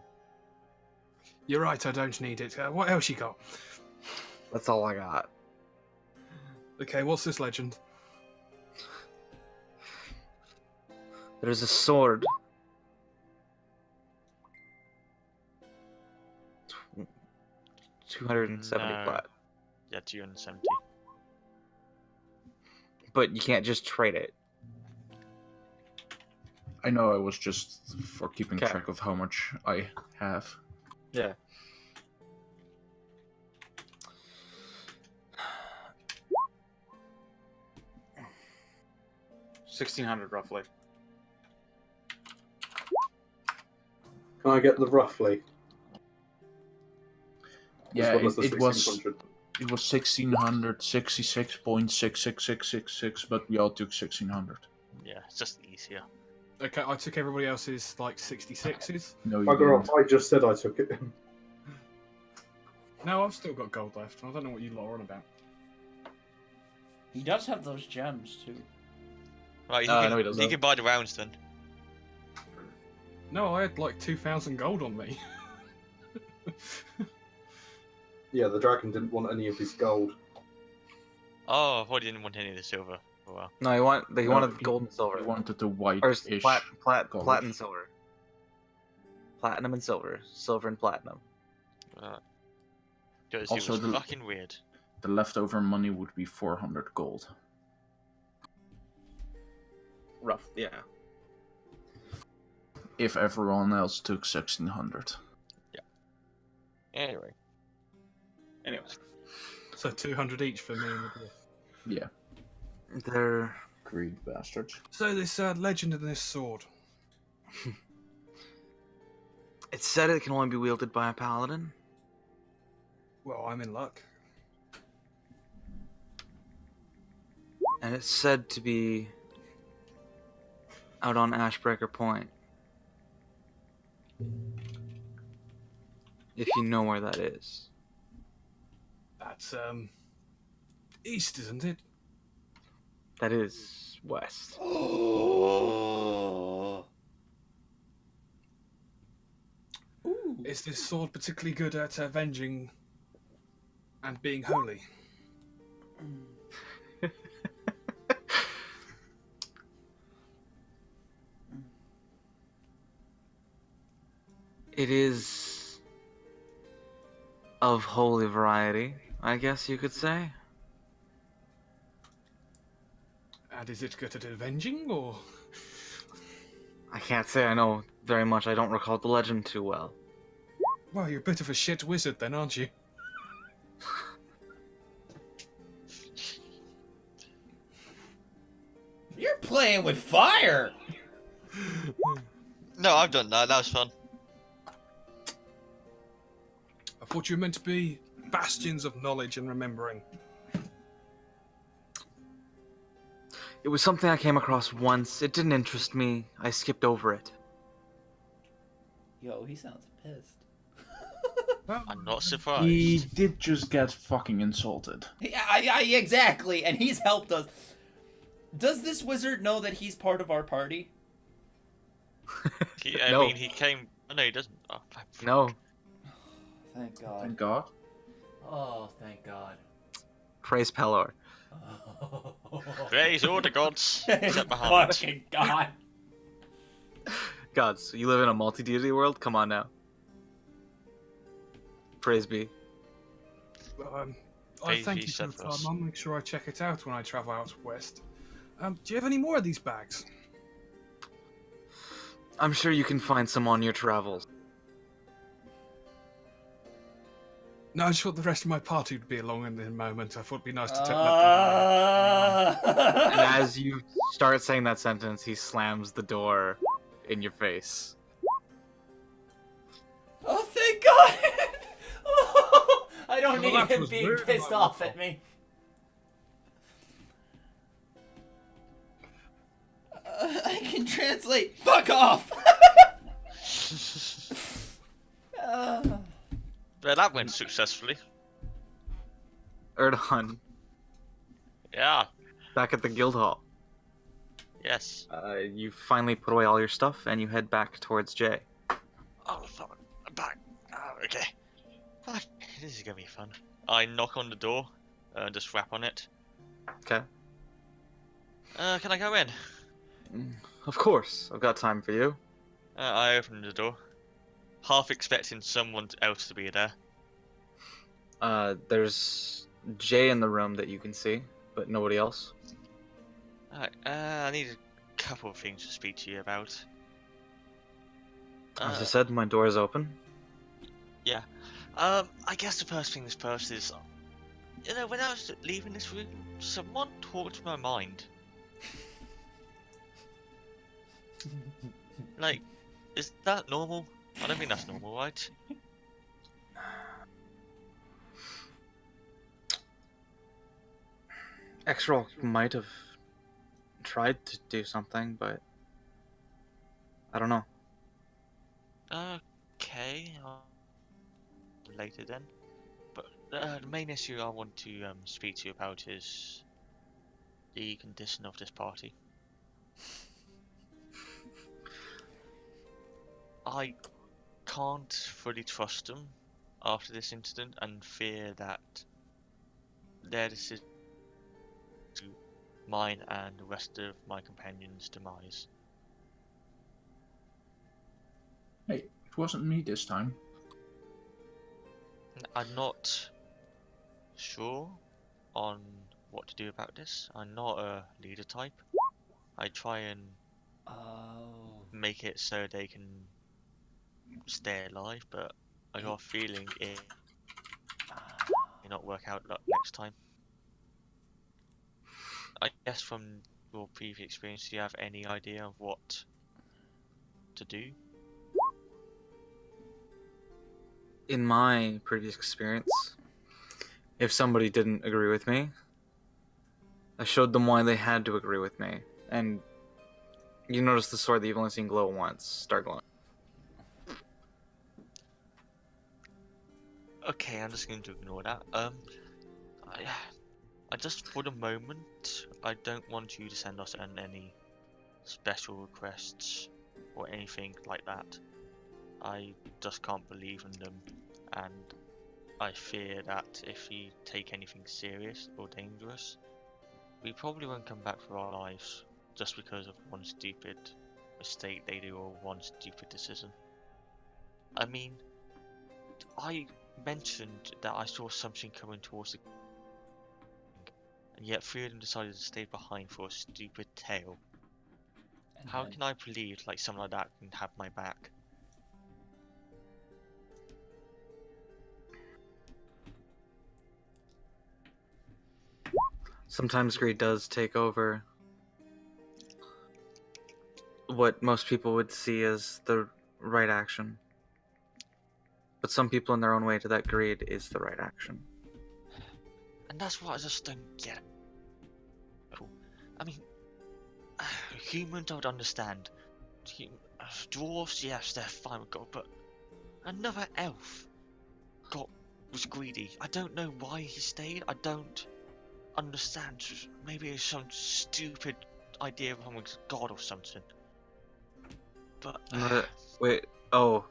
Speaker 7: You're right, I don't need it. What else you got?
Speaker 1: That's all I got.
Speaker 7: Okay, what's this legend?
Speaker 1: There's a sword. 270
Speaker 4: No.
Speaker 1: plat.
Speaker 4: Yeah, 270.
Speaker 1: But you can't just trade it.
Speaker 5: I know, I was just for keeping
Speaker 1: Okay.
Speaker 5: track of how much I have.
Speaker 1: Yeah. $1,600 roughly.
Speaker 3: Can I get the roughly?
Speaker 5: Yeah,
Speaker 3: As well as the
Speaker 5: it was
Speaker 3: 1600?
Speaker 5: it was 1666.66666, but we all took 1600.
Speaker 4: Yeah, it's just easier.
Speaker 7: Okay, I took everybody else's like 66s.
Speaker 5: No, you
Speaker 3: Bugger
Speaker 5: didn't.
Speaker 3: off, I just said I took it.
Speaker 7: No, I've still got gold left. I don't know what you lot are on about.
Speaker 2: He does have those gems too.
Speaker 4: Right,
Speaker 1: No,
Speaker 4: you,
Speaker 1: no, he
Speaker 4: can,
Speaker 1: doesn't.
Speaker 4: you can buy the rounds then.
Speaker 7: No, I had like 2,000 gold on me.
Speaker 3: Yeah, the dragon didn't want any of his gold.
Speaker 4: Oh, I thought you didn't want any of the silver. Oh well.
Speaker 1: No, they
Speaker 5: No,
Speaker 1: wanted
Speaker 5: he-
Speaker 1: gold and silver.
Speaker 5: We wanted the white
Speaker 1: Or
Speaker 5: ish.
Speaker 1: platinum
Speaker 5: colors.
Speaker 1: and silver. Platinum and silver. Silver and platinum.
Speaker 4: Because
Speaker 5: Also
Speaker 4: it was
Speaker 5: the-
Speaker 4: fucking weird.
Speaker 5: The leftover money would be 400 gold.
Speaker 1: Rough, yeah.
Speaker 5: If everyone else took 1600.
Speaker 4: Anyway.
Speaker 1: Anyway.
Speaker 7: So 200 each for me and the dwarf.
Speaker 5: Yeah.
Speaker 1: They're...
Speaker 5: Greed bastards.
Speaker 7: So this legend in this sword.
Speaker 1: It's said it can only be wielded by a paladin.
Speaker 7: Well, I'm in luck.
Speaker 1: And it's said to be out on Ashbreaker Point. If you know where that is.
Speaker 7: That's east, isn't it?
Speaker 1: That is west.
Speaker 7: Is this sword particularly good at avenging and being holy?
Speaker 1: It is of holy variety, I guess you could say.
Speaker 7: And is it good at avenging, or...?
Speaker 1: I can't say I know very much. I don't recall the legend too well.
Speaker 7: Well, you're a bit of a shit wizard then, aren't you?
Speaker 2: You're playing with fire!
Speaker 4: No, I've done that. That was fun.
Speaker 7: I thought you were meant to be bastions of knowledge and remembering.
Speaker 1: It was something I came across once. It didn't interest me. I skipped over it.
Speaker 2: Yo, he sounds pissed.
Speaker 4: I'm not surprised.
Speaker 5: He did just get fucking insulted.
Speaker 2: Yeah, exactly, and he's helped us. Does this wizard know that he's part of our party?
Speaker 4: I
Speaker 1: No.
Speaker 4: mean, he came. Oh, no, he doesn't. Oh,
Speaker 1: No.
Speaker 2: Thank God.
Speaker 5: Thank God.
Speaker 2: Oh, thank God.
Speaker 1: Praise Pelor.
Speaker 4: Praise all the gods.
Speaker 2: Thank
Speaker 4: Except Muhammad.
Speaker 2: fucking God.
Speaker 1: Gods, you live in a multi-deity world? Come on now. Praise be.
Speaker 7: I
Speaker 4: Hey,
Speaker 7: thank
Speaker 4: he
Speaker 7: you for
Speaker 4: said
Speaker 7: the
Speaker 4: for us.
Speaker 7: time. I'll make sure I check it out when I travel out west. Do you have any more of these bags?
Speaker 1: I'm sure you can find some on your travels.
Speaker 7: No, I just thought the rest of my party would be along in a moment. I thought it'd be nice to let them
Speaker 1: And as you start saying that sentence, he slams the door in your face.
Speaker 2: Oh, thank God. Oh, I don't need
Speaker 7: that
Speaker 2: him
Speaker 7: was
Speaker 2: being
Speaker 7: weird,
Speaker 2: pissed
Speaker 7: my
Speaker 2: off
Speaker 7: lord.
Speaker 2: at me. I can translate. Fuck off.
Speaker 4: But that went successfully.
Speaker 1: Erdogan,
Speaker 4: Yeah.
Speaker 1: back at the guild hall.
Speaker 4: Yes.
Speaker 1: You finally put away all your stuff and you head back towards Jay.
Speaker 4: Oh fuck. I'm back. Oh, okay. Fuck. This is gonna be fun. I knock on the door. Just rap on it.
Speaker 1: Okay.
Speaker 4: Can I go in?
Speaker 1: Of course, I've got time for you.
Speaker 4: I open the door, half expecting someone else to be there.
Speaker 1: There's Jay in the room that you can see, but nobody else.
Speaker 4: Alright, I need a couple of things to speak to you about.
Speaker 1: As I said, my door is open.
Speaker 4: Yeah. I guess the first things first is, when I was leaving this room, someone talked to my mind. Like, is that normal? I don't think that's normal, right?
Speaker 1: X-Roll might have tried to do something, but I don't know.
Speaker 4: Okay, later then. But the main issue I want to speak to you about is the condition of this party. I can't fully trust them after this incident and fear that their decision to mine and the rest of my companions' demise.
Speaker 5: Hey, it wasn't me this time.
Speaker 4: I'm not sure on what to do about this. I'm not a leader type. I try and make it so they can stay alive, but I got a feeling it may not work out next time. I guess from your previous experience, do you have any idea of what to do?
Speaker 1: In my previous experience, if somebody didn't agree with me, I showed them why they had to agree with me. And you notice the sword that you've only seen glow once start glowing.
Speaker 4: Okay, I'm just going to ignore that. I just, for the moment, I don't want you to send us any special requests or anything like that. I just can't believe in them, and I fear that if you take anything serious or dangerous, we probably won't come back for our lives just because of one stupid mistake they do or one stupid decision. I mean, I mentioned that I saw something coming towards the and yet three of them decided to stay behind for a stupid tale. How can I believe like someone like that can have my back?
Speaker 1: Sometimes greed does take over what most people would see as the right action. But some people in their own way to that greed is the right action.
Speaker 4: And that's what I just don't get. I mean, humans I would understand. Dwarves, yes, they're fine with God, but another elf was greedy. I don't know why he stayed. I don't understand. Maybe it's some stupid idea of him as God or something. But
Speaker 1: wait, oh,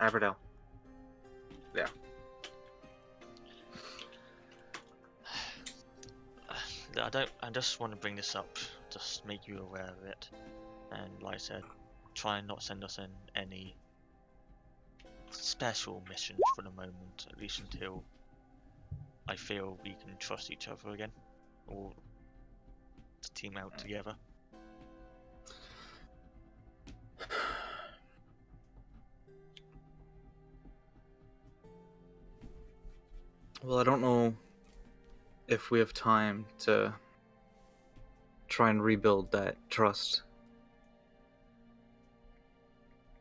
Speaker 1: Aberdell. Yeah.
Speaker 4: I just want to bring this up, just make you aware of it, and like I said, try and not send us in any special missions for the moment, at least until I feel we can trust each other again, or to team out together.
Speaker 1: Well, I don't know if we have time to try and rebuild that trust.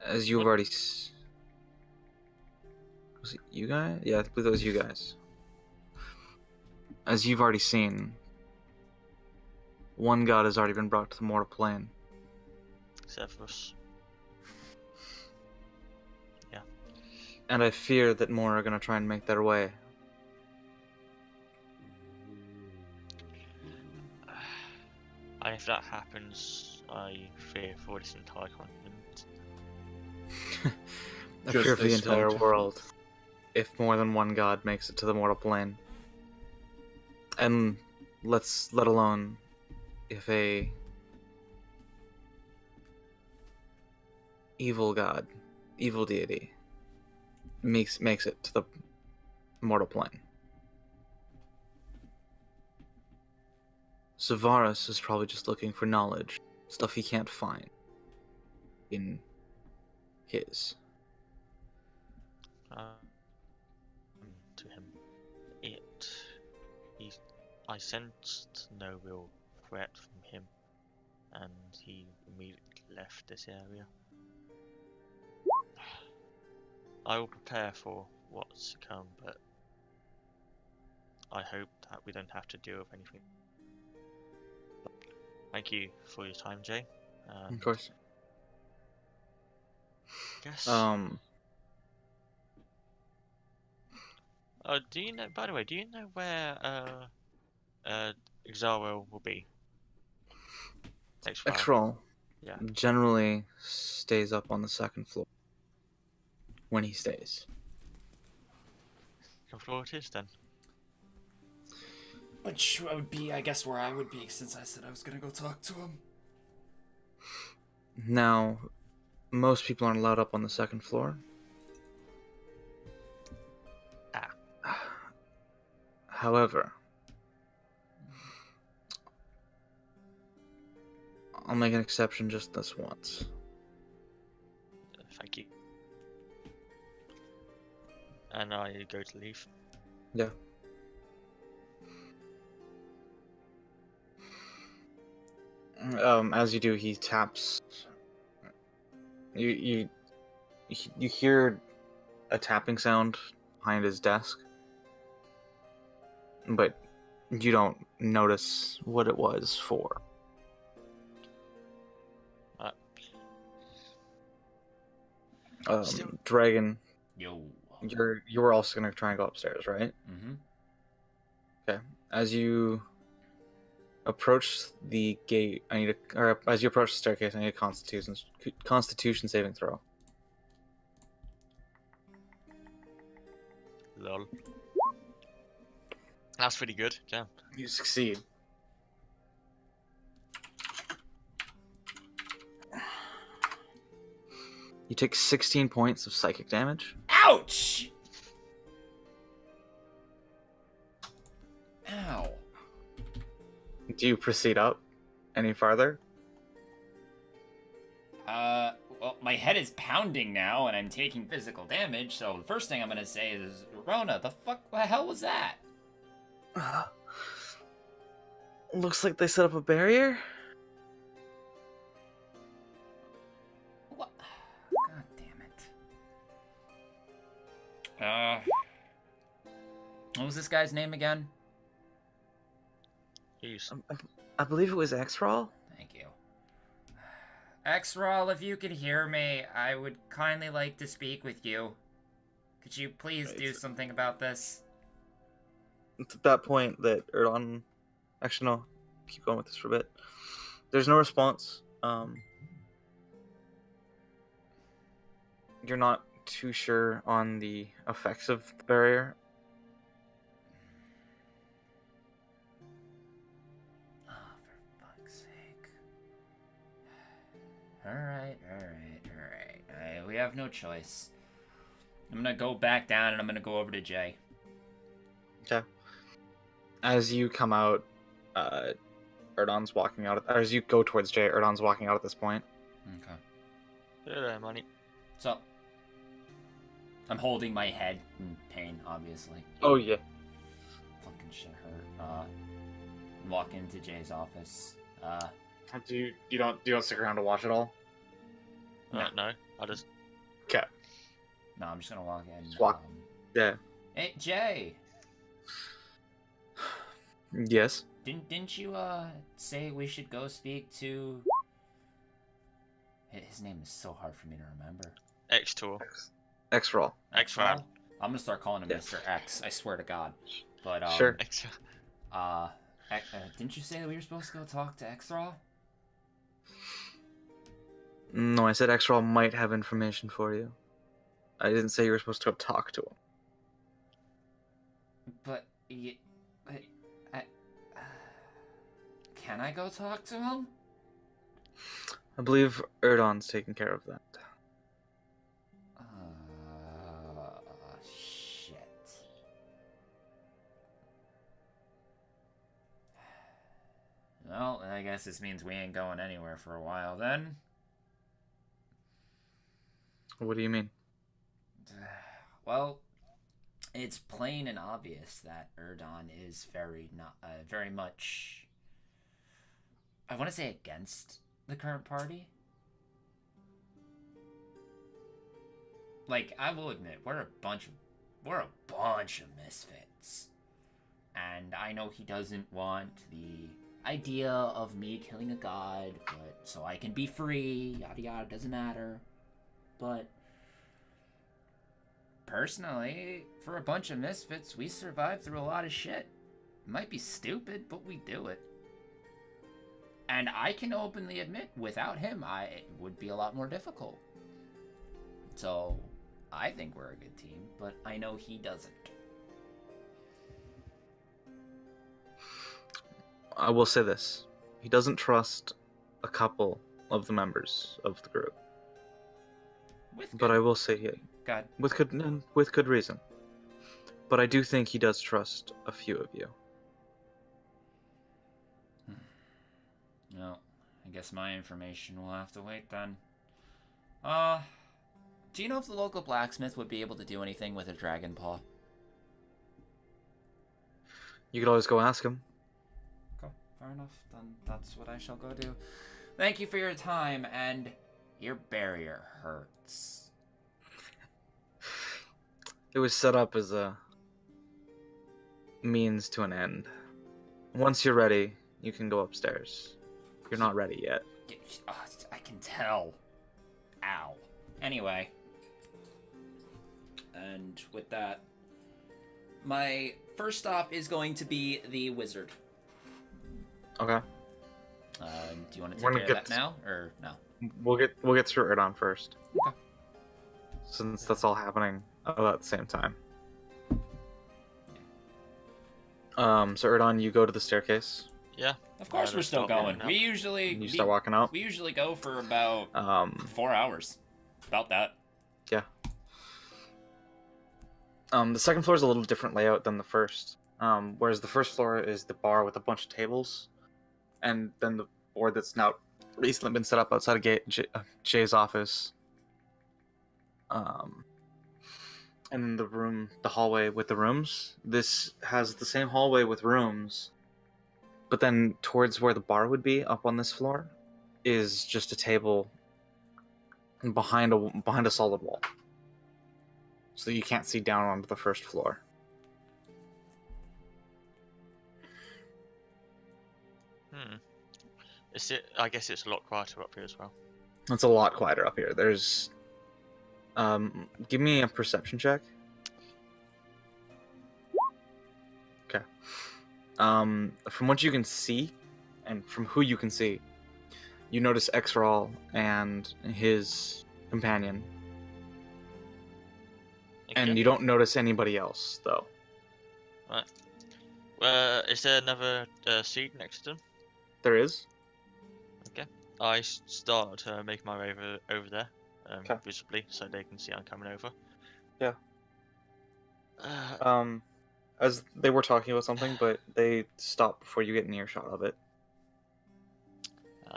Speaker 1: As you've already... Was it you guys? Yeah, I believe that was you guys. As you've already seen, one god has already been brought to the mortal plane.
Speaker 4: Severus. Yeah.
Speaker 1: And I fear that more are going to try and make their way.
Speaker 4: And if that happens, I fear for this entire continent.
Speaker 1: I
Speaker 5: Just
Speaker 1: fear for the
Speaker 5: this
Speaker 1: entire
Speaker 5: continent.
Speaker 1: world if more than one god makes it to the mortal plane. And let alone if a evil god, evil deity makes it to the mortal plane. Savaris is probably just looking for knowledge, stuff he can't find in his.
Speaker 4: To him, I sensed no real threat from him, and he immediately left this area. I will prepare for what's to come, but I hope that we don't have to deal with anything. Thank you for your time, Jay.
Speaker 1: Of course.
Speaker 4: Guess. Do you know? By the way, do you know where Xaro will be?
Speaker 1: X-Roll
Speaker 4: Yeah.
Speaker 1: generally stays up on the second floor when he stays.
Speaker 4: Second floor it is then.
Speaker 2: Which would be, I guess, where I would be, since I said I was gonna go talk to him.
Speaker 1: Now, most people aren't allowed up on the second floor. However, I'll make an exception just this once.
Speaker 4: Thank you. And I go to leave.
Speaker 1: Yeah. As you do, he taps. You hear a tapping sound behind his desk, but you don't notice what it was for. Dragon,
Speaker 2: Yo.
Speaker 1: you were also gonna try and go upstairs, right?
Speaker 2: Mm-hmm.
Speaker 1: Okay. As you approach the gate, as you approach the staircase, I need a Constitution saving throw.
Speaker 4: Lol. That's pretty good. Damn.
Speaker 1: You succeed. You take 16 points of psychic damage.
Speaker 2: Ouch! Ow.
Speaker 1: Do you proceed up any farther?
Speaker 2: Well, my head is pounding now, and I'm taking physical damage, so the first thing I'm gonna say is, Rona, the hell was that?
Speaker 1: Looks like they set up a barrier.
Speaker 2: What? God damn it. What was this guy's name again?
Speaker 1: I believe it was X-Roll.
Speaker 2: Thank you. X-Roll, if you could hear me, I would kindly like to speak with you. Could you please do something about this?
Speaker 1: It's at that point that Erdon... Actually, no. Keep going with this for a bit. There's no response. You're not too sure on the effects of the barrier.
Speaker 2: Oh, for fuck's sake. Alright. We have no choice. I'm gonna go back down and I'm gonna go over to Jay.
Speaker 1: Okay. As you come out, Erdon's walking out. As you go towards Jay, Erdon's walking out at this point.
Speaker 2: Okay.
Speaker 4: Hello, money.
Speaker 2: So, I'm holding my head in pain, obviously.
Speaker 1: Oh yeah.
Speaker 2: Fucking shit hurt. Walk into Jay's office.
Speaker 1: Do you don't stick around to watch it all?
Speaker 4: No, I just.
Speaker 1: Okay.
Speaker 2: No, I'm just gonna walk in.
Speaker 1: Just walk. Yeah.
Speaker 2: Hey, Jay.
Speaker 1: Yes.
Speaker 2: Didn't you say we should go speak to? His name is so hard for me to remember.
Speaker 4: X-Tour.
Speaker 1: X-Roll.
Speaker 4: X-Roll.
Speaker 2: I'm gonna start calling him
Speaker 1: Yeah.
Speaker 2: Mr. X. I swear to God. But
Speaker 1: Sure.
Speaker 2: didn't you say that we were supposed to go talk to X-Raw?
Speaker 1: No, I said X-Roll might have information for you. I didn't say you were supposed to go talk to him.
Speaker 2: But can I go talk to him?
Speaker 1: I believe Erdon's taking care of that.
Speaker 2: Shit. Well, I guess this means we ain't going anywhere for a while then.
Speaker 1: What do you mean?
Speaker 2: Well, it's plain and obvious that Erdon is very much, I want to say, against the current party. Like, I will admit, we're a bunch of misfits. And I know he doesn't want the idea of me killing a god, but so I can be free, yada yada, doesn't matter. But personally, for a bunch of misfits, we survived through a lot of shit. It might be stupid, but we do it. And I can openly admit, without him, it would be a lot more difficult. So, I think we're a good team, but I know he doesn't.
Speaker 1: I will say this. He doesn't trust a couple of the members of the group. But I will say,
Speaker 2: God.
Speaker 1: with good reason. But I do think he does trust a few of you.
Speaker 2: Well, I guess my information will have to wait then. Do you know if the local blacksmith would be able to do anything with a dragon paw?
Speaker 1: You could always go ask him.
Speaker 2: Okay, fair enough. Then that's what I shall go do. Thank you for your time, and your barrier hurts.
Speaker 1: It was set up as a means to an end. Once you're ready, you can go upstairs. You're not ready yet.
Speaker 2: I can tell. Ow. Anyway. And with that, my first stop is going to be the wizard.
Speaker 1: Okay.
Speaker 2: Do you want to take care of that now, or no?
Speaker 1: We'll get through Erdon first.
Speaker 2: Okay.
Speaker 1: Since that's all happening about the same time. So Erdon, you go to the staircase.
Speaker 4: Yeah.
Speaker 2: Of course we're still going. You
Speaker 1: start walking out.
Speaker 2: We usually go for about 4 hours. About that.
Speaker 1: Yeah. The second floor is a little different layout than the first. Whereas the first floor is the bar with a bunch of tables, and then the board that's now recently been set up outside of Jay's office. And then the hallway with the rooms. This has the same hallway with rooms, but then towards where the bar would be, up on this floor, is just a table behind a solid wall, so you can't see down onto the first floor.
Speaker 4: I guess it's a lot quieter up here as well.
Speaker 1: It's a lot quieter up here. There's give me a perception check. Okay. From what you can see, and from who you can see, you notice X-Rawl and his companion.
Speaker 4: Okay.
Speaker 1: And you don't notice anybody else, though.
Speaker 4: Right. Is there another seat next to them?
Speaker 1: There is.
Speaker 4: Okay. I start to make my way over there,
Speaker 1: Okay.
Speaker 4: visibly, so they can see I'm coming over.
Speaker 1: Yeah. As they were talking about something, but they stop before you get an earshot of it.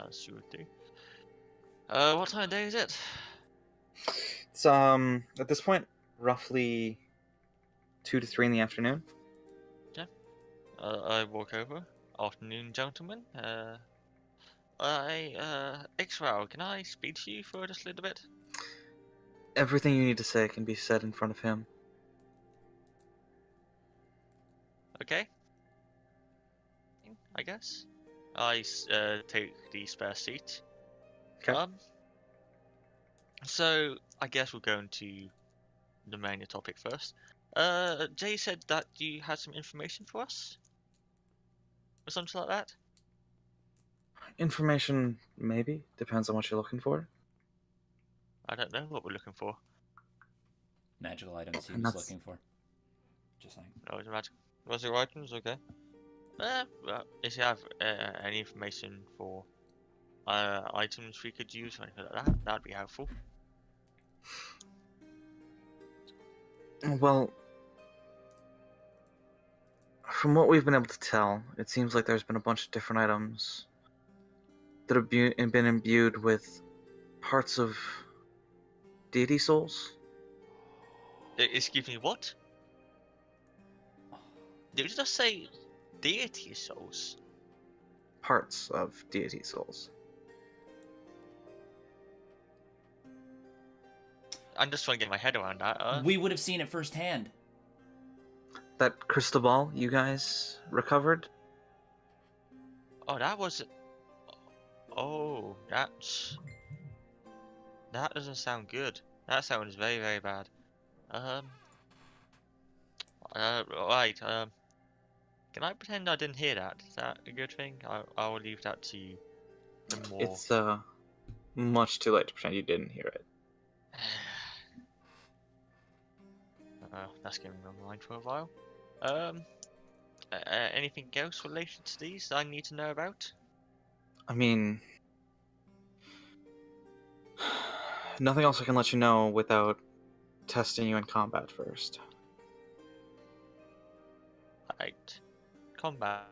Speaker 4: As you would do. What time of day is it?
Speaker 1: It's at this point roughly 2 to 3 in the afternoon.
Speaker 4: Yeah. I walk over. Afternoon, gentlemen. X-Row, can I speak to you for just a little bit?
Speaker 1: Everything you need to say can be said in front of him.
Speaker 4: Okay. I guess. I take the spare seat.
Speaker 1: Okay.
Speaker 4: So I guess we'll go into the main topic first. Jay said that you had some information for us, or something like that.
Speaker 1: Information, maybe. Depends on what you're looking for.
Speaker 4: I don't know what we're looking for.
Speaker 2: Magical items he
Speaker 1: And
Speaker 2: was
Speaker 1: that's-
Speaker 2: looking for. Just saying.
Speaker 4: Oh, it's magic. Magical items, okay. Well, if you have any information for items we could use or anything like that, that'd be helpful.
Speaker 1: Well, from what we've been able to tell, it seems like there's been a bunch of different items that have been imbued with parts of deity souls.
Speaker 4: Excuse me, what? Did you just say deity souls?
Speaker 1: Parts of deity souls.
Speaker 4: I'm just trying to get my head around that.
Speaker 2: We would have seen it firsthand.
Speaker 1: That crystal ball you guys recovered?
Speaker 4: Oh, that was. Oh, that doesn't sound good. That sounds very, very bad. Right. Can I pretend I didn't hear that? Is that a good thing? I will leave that to you. The more.
Speaker 1: It's much too late to pretend you didn't hear it.
Speaker 4: That's getting on my mind for a while. Anything else related to these that I need to know about?
Speaker 1: I mean, nothing else I can let you know without testing you in combat first.
Speaker 4: Right. Combat.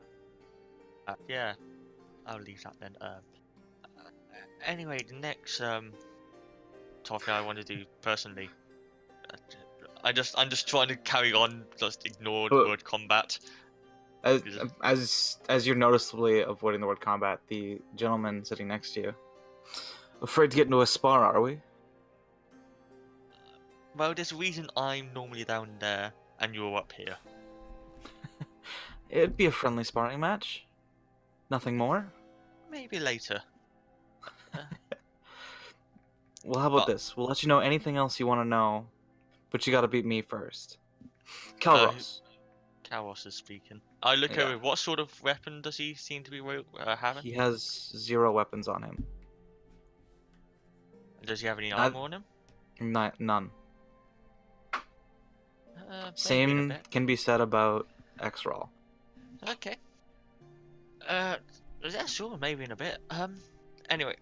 Speaker 4: Yeah. I'll leave that then. Anyway, the next topic I want to do personally. I'm just trying to carry on. Just ignore the word combat.
Speaker 1: As you're noticeably avoiding the word combat, the gentleman sitting next to you. Afraid to get into a spar, are we?
Speaker 4: Well, there's a reason I'm normally down there and you're up here.
Speaker 1: It'd be a friendly sparring match. Nothing more.
Speaker 4: Maybe later.
Speaker 1: Well, how about this? We'll let you know anything else you want to know, but you gotta beat me first. Calros.
Speaker 4: Calros is speaking. I look over. What sort of weapon does he seem to be having?
Speaker 1: He has 0 weapons on him.
Speaker 4: Does he have any armor on him?
Speaker 1: None. Same can be said about X-Roll.
Speaker 4: Okay. Yeah, sure, maybe in a bit. Anyway,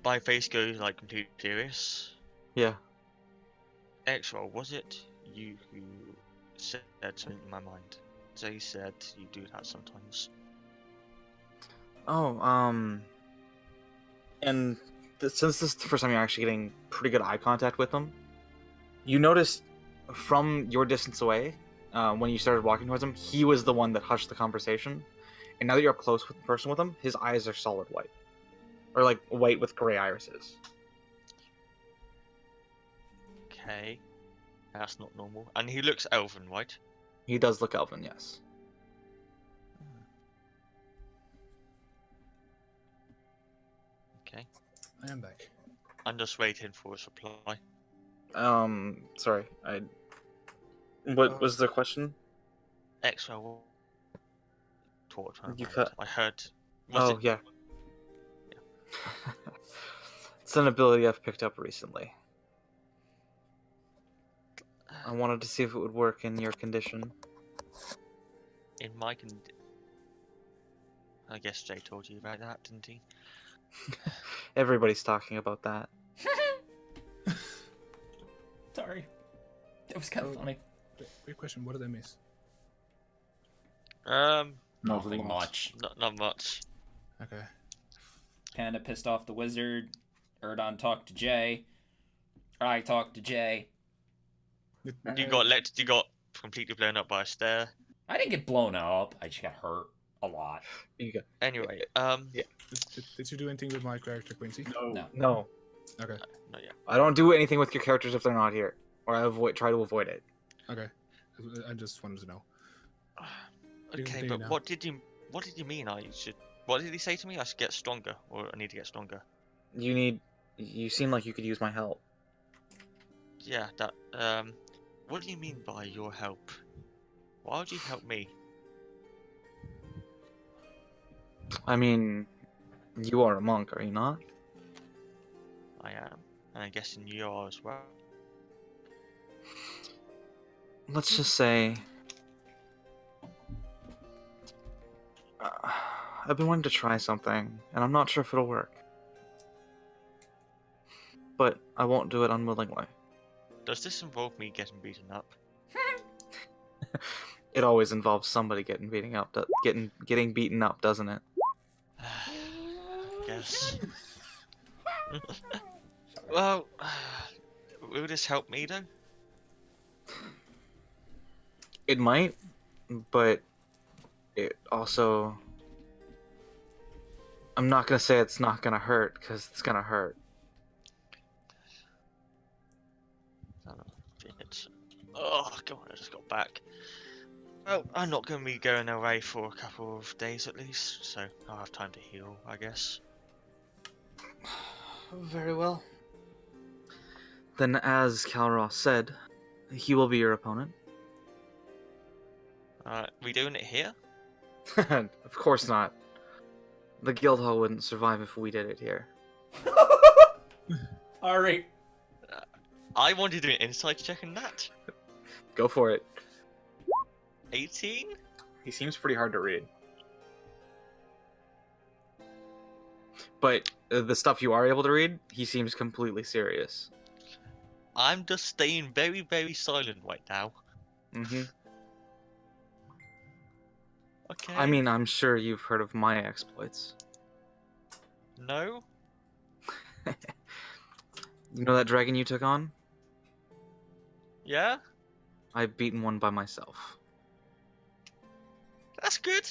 Speaker 4: my face goes like completely serious.
Speaker 1: Yeah.
Speaker 4: X-Roll, was it you who said something in my mind? They said you do that sometimes.
Speaker 1: Oh, and since this is the first time you're actually getting pretty good eye contact with him, you notice from your distance away, when you started walking towards him, he was the one that hushed the conversation. And now that you're up close with person with him, his eyes are solid white. Or like white with gray irises.
Speaker 4: Okay. That's not normal. And he looks elven, right?
Speaker 1: He does look elven, yes.
Speaker 4: Okay.
Speaker 6: I am back.
Speaker 4: I'm just waiting for a reply.
Speaker 1: Sorry, What was the question?
Speaker 4: X-Roll.
Speaker 1: You cut.
Speaker 4: I heard.
Speaker 1: Yeah. It's an ability I've picked up recently. I wanted to see if it would work in your condition.
Speaker 4: In my I guess Jay told you about that, didn't he?
Speaker 1: Everybody's talking about that.
Speaker 2: Sorry. It was kind of funny.
Speaker 6: Great question. What did I miss?
Speaker 2: Nothing much.
Speaker 4: Not much.
Speaker 6: Okay.
Speaker 2: Panda pissed off the wizard. Erdon talked to Jay. I talked to Jay.
Speaker 4: You got completely blown up by a stair.
Speaker 2: I didn't get blown up. I just got hurt a lot.
Speaker 4: Anyway,
Speaker 1: Yeah.
Speaker 6: Did you do anything with my character, Quincy?
Speaker 1: No.
Speaker 6: Okay.
Speaker 4: Not yet.
Speaker 1: I don't do anything with your characters if they're not here, or I try to avoid it.
Speaker 6: Okay. I just wanted to know.
Speaker 4: Okay,
Speaker 6: Continue
Speaker 4: but
Speaker 6: now.
Speaker 4: what did you mean? What did he say to me? I should get stronger, or I need to get stronger?
Speaker 1: You seem like you could use my help.
Speaker 4: Yeah, that. What do you mean by your help? Why would you help me?
Speaker 1: I mean, you are a monk, are you not?
Speaker 4: I am, and I'm guessing you are as well.
Speaker 1: Let's just say I've been wanting to try something, and I'm not sure if it'll work. But I won't do it unwillingly.
Speaker 4: Does this involve me getting beaten up?
Speaker 1: It always involves somebody getting getting beaten up, doesn't it?
Speaker 4: Yes. Well, will this help me then?
Speaker 1: It might, but it also... I'm not gonna say it's not gonna hurt, because it's gonna hurt.
Speaker 4: Oh, God, I just got back. Well, I'm not going to be going away for a couple of days at least, so I'll have time to heal, I guess.
Speaker 1: Very well. Then, as Calross said, he will be your opponent.
Speaker 4: We doing it here?
Speaker 1: Of course not. The Guildhall wouldn't survive if we did it here.
Speaker 2: Alright.
Speaker 4: I want to do an insight check on that.
Speaker 1: Go for it.
Speaker 4: 18?
Speaker 1: He seems pretty hard to read. But the stuff you are able to read, he seems completely serious.
Speaker 4: I'm just staying very, very silent right now.
Speaker 1: Mm-hmm.
Speaker 4: Okay.
Speaker 1: I mean, I'm sure you've heard of my exploits.
Speaker 4: No?
Speaker 1: You know that dragon you took on?
Speaker 4: Yeah?
Speaker 1: I've beaten one by myself.
Speaker 4: That's good.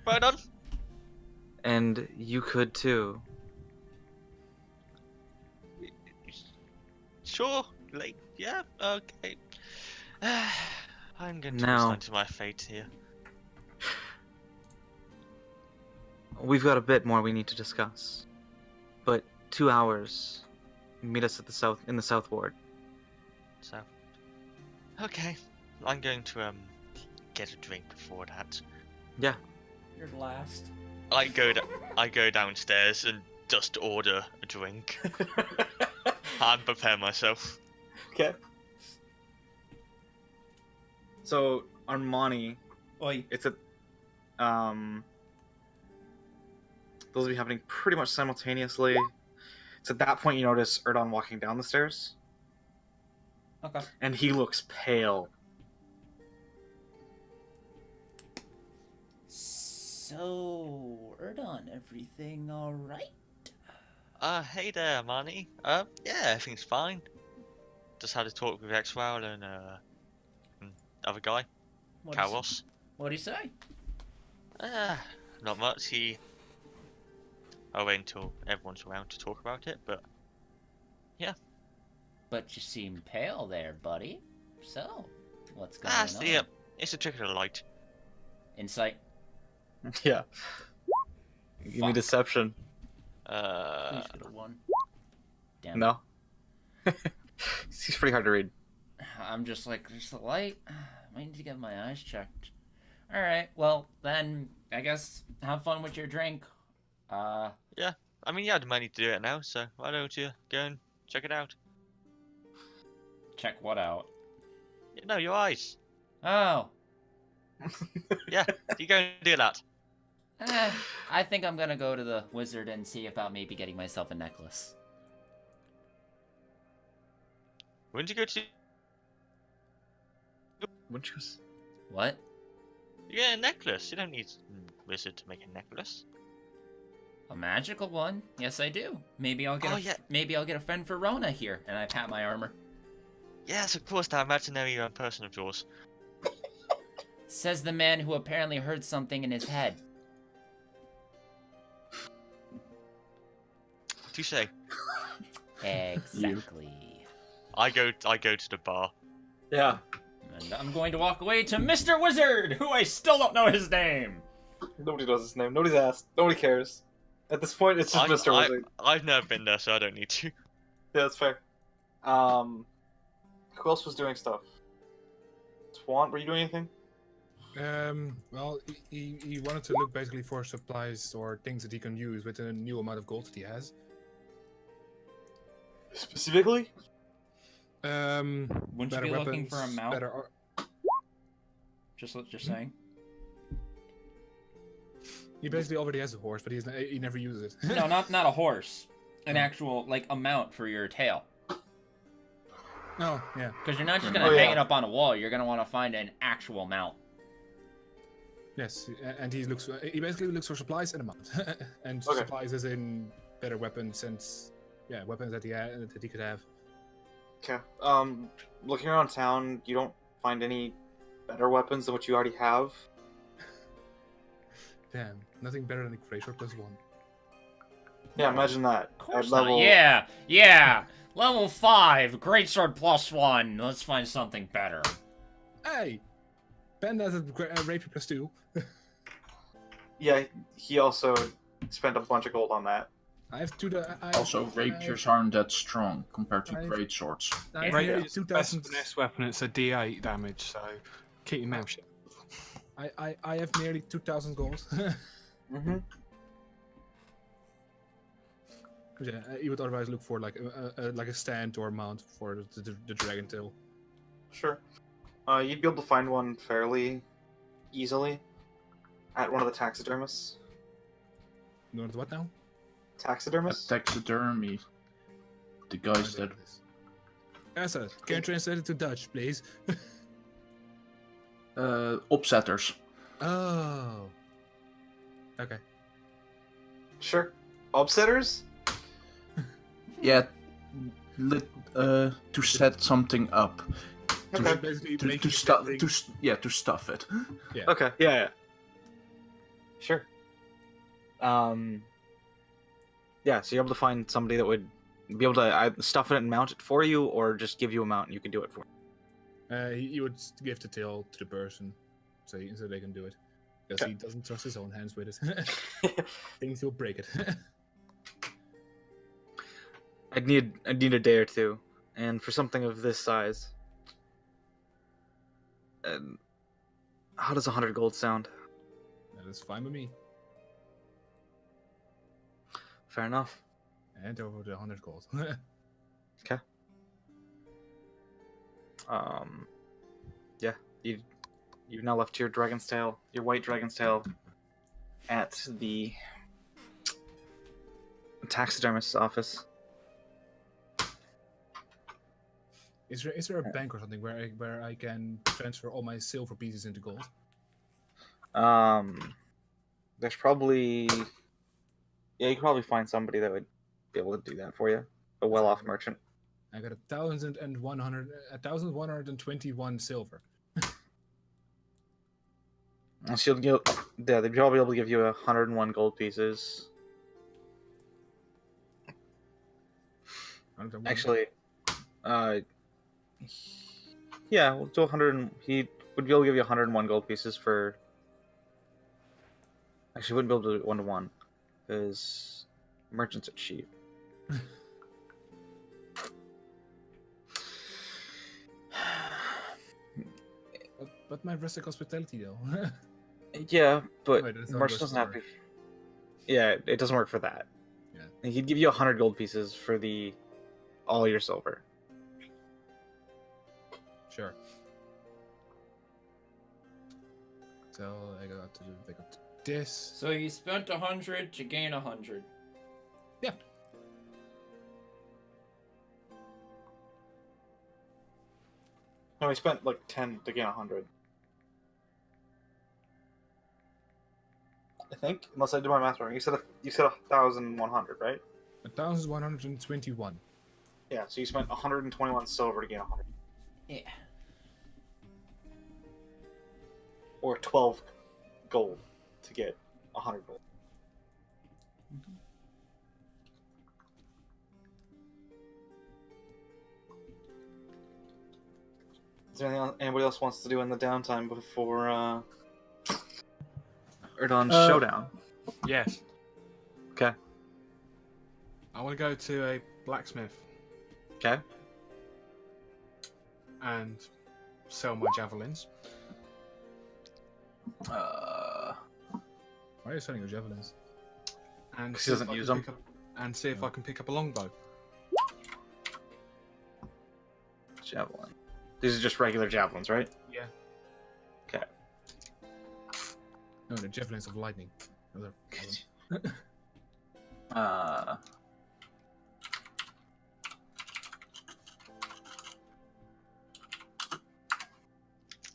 Speaker 4: Well done.
Speaker 1: And you could too.
Speaker 4: Sure. Like, yeah, okay. I'm going to
Speaker 1: Now-
Speaker 4: resign to my fate here.
Speaker 1: We've got a bit more we need to discuss. But 2 hours. Meet us at in the South Ward.
Speaker 4: So, okay. I'm going to get a drink before that.
Speaker 1: Yeah.
Speaker 2: You're last.
Speaker 4: I go downstairs and just order a drink and prepare myself.
Speaker 1: Okay. So Armani,
Speaker 2: Oi.
Speaker 1: it's a those will be happening pretty much simultaneously. It's at that point you notice Erdon walking down the stairs,
Speaker 2: Okay.
Speaker 1: and he looks pale.
Speaker 2: So, Erdon, everything alright?
Speaker 4: Hey there, Manny. Yeah, everything's fine. Just had a talk with Xwell and other guy, Karos.
Speaker 2: What'd he say?
Speaker 4: Not much. I'll wait until everyone's around to talk about it, but yeah.
Speaker 2: But you seem pale there, buddy. So, what's going on?
Speaker 4: Yeah, it's a trick of the light.
Speaker 2: Insight?
Speaker 1: Yeah. Give me deception.
Speaker 2: Please get a 1. Damn.
Speaker 1: No. He's pretty hard to read.
Speaker 2: I'm just like, there's the light. I need to get my eyes checked. Alright, well, then, I guess, have fun with your drink.
Speaker 4: Yeah, I mean, you had the money to do it now, so why don't you go and check it out?
Speaker 2: Check what out?
Speaker 4: No, your eyes.
Speaker 2: Oh.
Speaker 4: Yeah, you go and do that.
Speaker 2: I think I'm gonna go to the wizard and see about maybe getting myself a necklace.
Speaker 4: Wouldn't you go to...
Speaker 1: Wouldn't you?
Speaker 2: What?
Speaker 4: You get a necklace. You don't need a wizard to make a necklace.
Speaker 2: A magical one? Yes, I do. Maybe I'll get maybe I'll get a friend for Rona here, and I pat my armor.
Speaker 4: Yes, of course, that imaginary person of yours.
Speaker 2: Says the man who apparently heard something in his head.
Speaker 4: Touche.
Speaker 2: Exactly.
Speaker 4: I go to the bar.
Speaker 1: Yeah.
Speaker 2: And I'm going to walk away to Mr. Wizard, who I still don't know his name.
Speaker 1: Nobody knows his name. Nobody's asked. Nobody cares. At this point, it's just Mr. Wizard.
Speaker 4: I've never been there, so I don't need to.
Speaker 1: Yeah, that's fair. Who else was doing stuff? Swan, were you doing anything?
Speaker 6: Well, he wanted to look basically for supplies or things that he can use with a new amount of gold that he has.
Speaker 1: Specifically?
Speaker 2: Wouldn't you be looking for a mount? Just saying.
Speaker 6: He basically already has a horse, but he never uses it.
Speaker 2: No, not a horse. An actual, like, a mount for your tail.
Speaker 6: Oh, yeah.
Speaker 2: Because you're not just going to hang it up on a wall. You're going to want to find an actual mount.
Speaker 6: Yes, and he basically looks for supplies and a mount. And supplies as in better weapons and, weapons that he could have.
Speaker 1: Okay. Looking around town, you don't find any better weapons than what you already have?
Speaker 6: Damn, nothing better than the Kraysword +1.
Speaker 1: Yeah, imagine that.
Speaker 2: Of course not. Yeah. Level 5, Greatsword +1. Let's find something better.
Speaker 6: Hey! Ben has a Rapier +2.
Speaker 1: Yeah, he also spent a bunch of gold on that.
Speaker 6: I have two.
Speaker 5: Also, rapiers aren't that strong compared to greatswords.
Speaker 7: Rapier is the best finesse weapon. It's a D8 damage, so keep your mouth shut.
Speaker 6: I have nearly 2,000 gold.
Speaker 1: Mm-hmm.
Speaker 6: Yeah, you would otherwise look for like a stand or a mount for the dragon tail.
Speaker 1: Sure. You'd be able to find one fairly easily at one of the taxidermists.
Speaker 6: You want what now?
Speaker 1: Taxidermists?
Speaker 5: Taxidermy. The guys that...
Speaker 6: Essa, can you translate it to Dutch, please?
Speaker 5: Opzetters.
Speaker 6: Oh. Okay.
Speaker 1: Sure. Upsetters?
Speaker 5: Yeah. To set something up.
Speaker 1: Okay.
Speaker 5: To stuff it.
Speaker 6: Yeah.
Speaker 1: Okay. Yeah. Sure. Yeah, so you're able to find somebody that would be able to stuff it and mount it for you, or just give you a mount and you can do it for you.
Speaker 6: You would give the tail to the person, so they can do it. Because he doesn't trust his own hands with it. Things he'll break it.
Speaker 1: I'd need a day or two, and for something of this size, how does 100 gold sound?
Speaker 6: That is fine with me.
Speaker 1: Fair enough.
Speaker 6: And over the 100 gold.
Speaker 1: Okay. Yeah, you've now left your dragon's tail, your white dragon's tail, at the taxidermist's office.
Speaker 6: Is there a bank or something where I can transfer all my silver pieces into gold?
Speaker 1: There's probably... Yeah, you could probably find somebody that would be able to do that for you. A well-off merchant.
Speaker 6: I got 1,121 silver.
Speaker 1: So they'd probably be able to give you 101 gold pieces. Actually, yeah, we'll do 100. He would be able to give you 101 gold pieces for. Actually, wouldn't be able to do it 1-to-1 because merchants are cheap.
Speaker 6: But my rustic hospitality though.
Speaker 1: Yeah, but
Speaker 6: Wait,
Speaker 1: merchant doesn't have to. Yeah, it doesn't work for that.
Speaker 6: Yeah.
Speaker 1: He'd give you 100 gold pieces for all your silver.
Speaker 6: Sure. So I got this.
Speaker 2: So you spent 100 to gain 100.
Speaker 6: Yeah.
Speaker 1: No, he spent like 10 to gain 100. I think, unless I did my math wrong. You said 1,100, right?
Speaker 6: 1,121.
Speaker 1: Yeah, so you spent 121 silver to gain 100.
Speaker 2: Yeah.
Speaker 1: Or 12 gold to get 100 gold. Is there anything else anybody else wants to do in the downtime before Erdon's showdown?
Speaker 7: Yes.
Speaker 1: Okay.
Speaker 7: I want to go to a blacksmith.
Speaker 1: Okay.
Speaker 7: And sell my javelins.
Speaker 6: Why are you selling your javelins?
Speaker 7: And
Speaker 1: Because he doesn't use them.
Speaker 7: And see if I can pick up a longbow.
Speaker 1: Javelin. These are just regular javelins, right?
Speaker 7: Yeah.
Speaker 1: Okay.
Speaker 6: No, the javelins of lightning.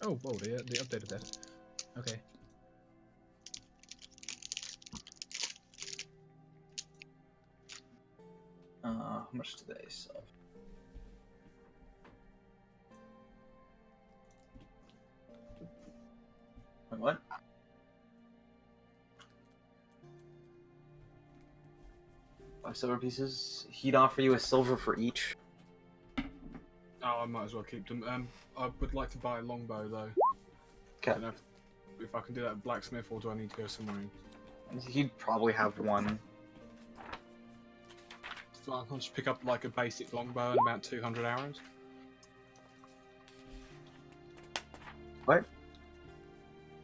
Speaker 6: Oh, whoa, they updated that. Okay.
Speaker 1: How much do they sell? Wait, what? Five silver pieces. He'd offer you a silver for each.
Speaker 7: Oh, I might as well keep them. I would like to buy a longbow though. I
Speaker 1: Okay.
Speaker 7: don't know if I can do that at blacksmith, or do I need to go somewhere?
Speaker 1: He'd probably have one.
Speaker 7: So I'll just pick up like a basic longbow in about 200 arrows.
Speaker 1: What?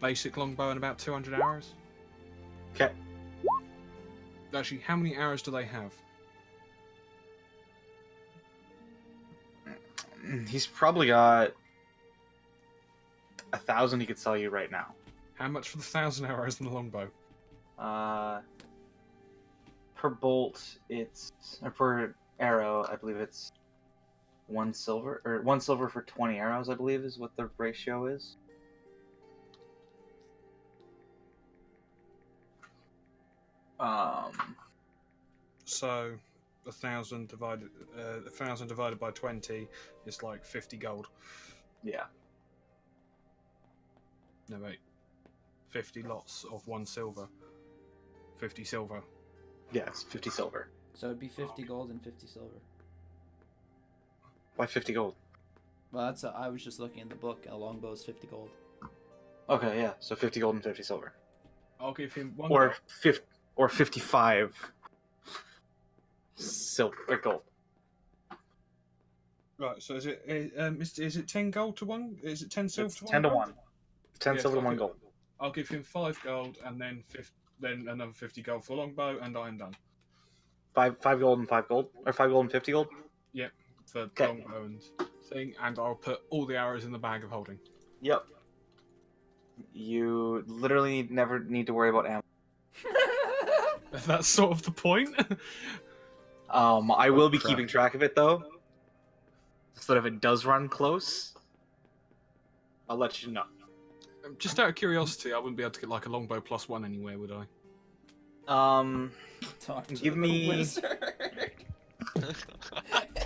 Speaker 7: Basic longbow and about 200 arrows.
Speaker 1: Okay.
Speaker 7: Actually, how many arrows do they have?
Speaker 1: He's probably got 1,000 he could sell you right now.
Speaker 7: How much for the 1,000 arrows in the longbow?
Speaker 1: Per bolt, or per arrow, I believe it's 1 silver, or 1 silver for 20 arrows, I believe is what the ratio is.
Speaker 7: So 1,000 divided by 20 is like 50 gold.
Speaker 1: Yeah.
Speaker 7: No wait, 50 lots of 1 silver. 50 silver.
Speaker 1: Yes, 50 silver.
Speaker 9: So it'd be 50 gold and 50 silver.
Speaker 1: Why 50 gold?
Speaker 9: Well, that's I was just looking in the book. A longbow is 50 gold.
Speaker 1: Okay, yeah, so 50 gold and 50 silver.
Speaker 7: I'll give him 1
Speaker 1: Or
Speaker 7: gold.
Speaker 1: 55 silver gold.
Speaker 7: Right, so is it 10 gold to 1? Is it 10 silver
Speaker 1: It's
Speaker 7: to 1?
Speaker 1: 10 to 1. 10
Speaker 7: Yeah,
Speaker 1: silver
Speaker 7: so
Speaker 1: to 1 gold.
Speaker 7: I'll give him 5 gold and then then another 50 gold for longbow, and I am done.
Speaker 1: 5 gold and 5 gold? Or 5 gold and 50 gold?
Speaker 7: Yep, for
Speaker 1: Okay.
Speaker 7: longbow and thing, and I'll put all the arrows in the bag of holding.
Speaker 1: Yep. You literally never need to worry about ammo.
Speaker 7: That's sort of the point.
Speaker 1: I will be keeping track of it though, so that if it does run close, I'll let you know.
Speaker 7: Just out of curiosity, I wouldn't be able to get like a longbow +1 anywhere, would I?
Speaker 9: Talk to
Speaker 1: Give
Speaker 9: the
Speaker 1: me-
Speaker 9: wizard.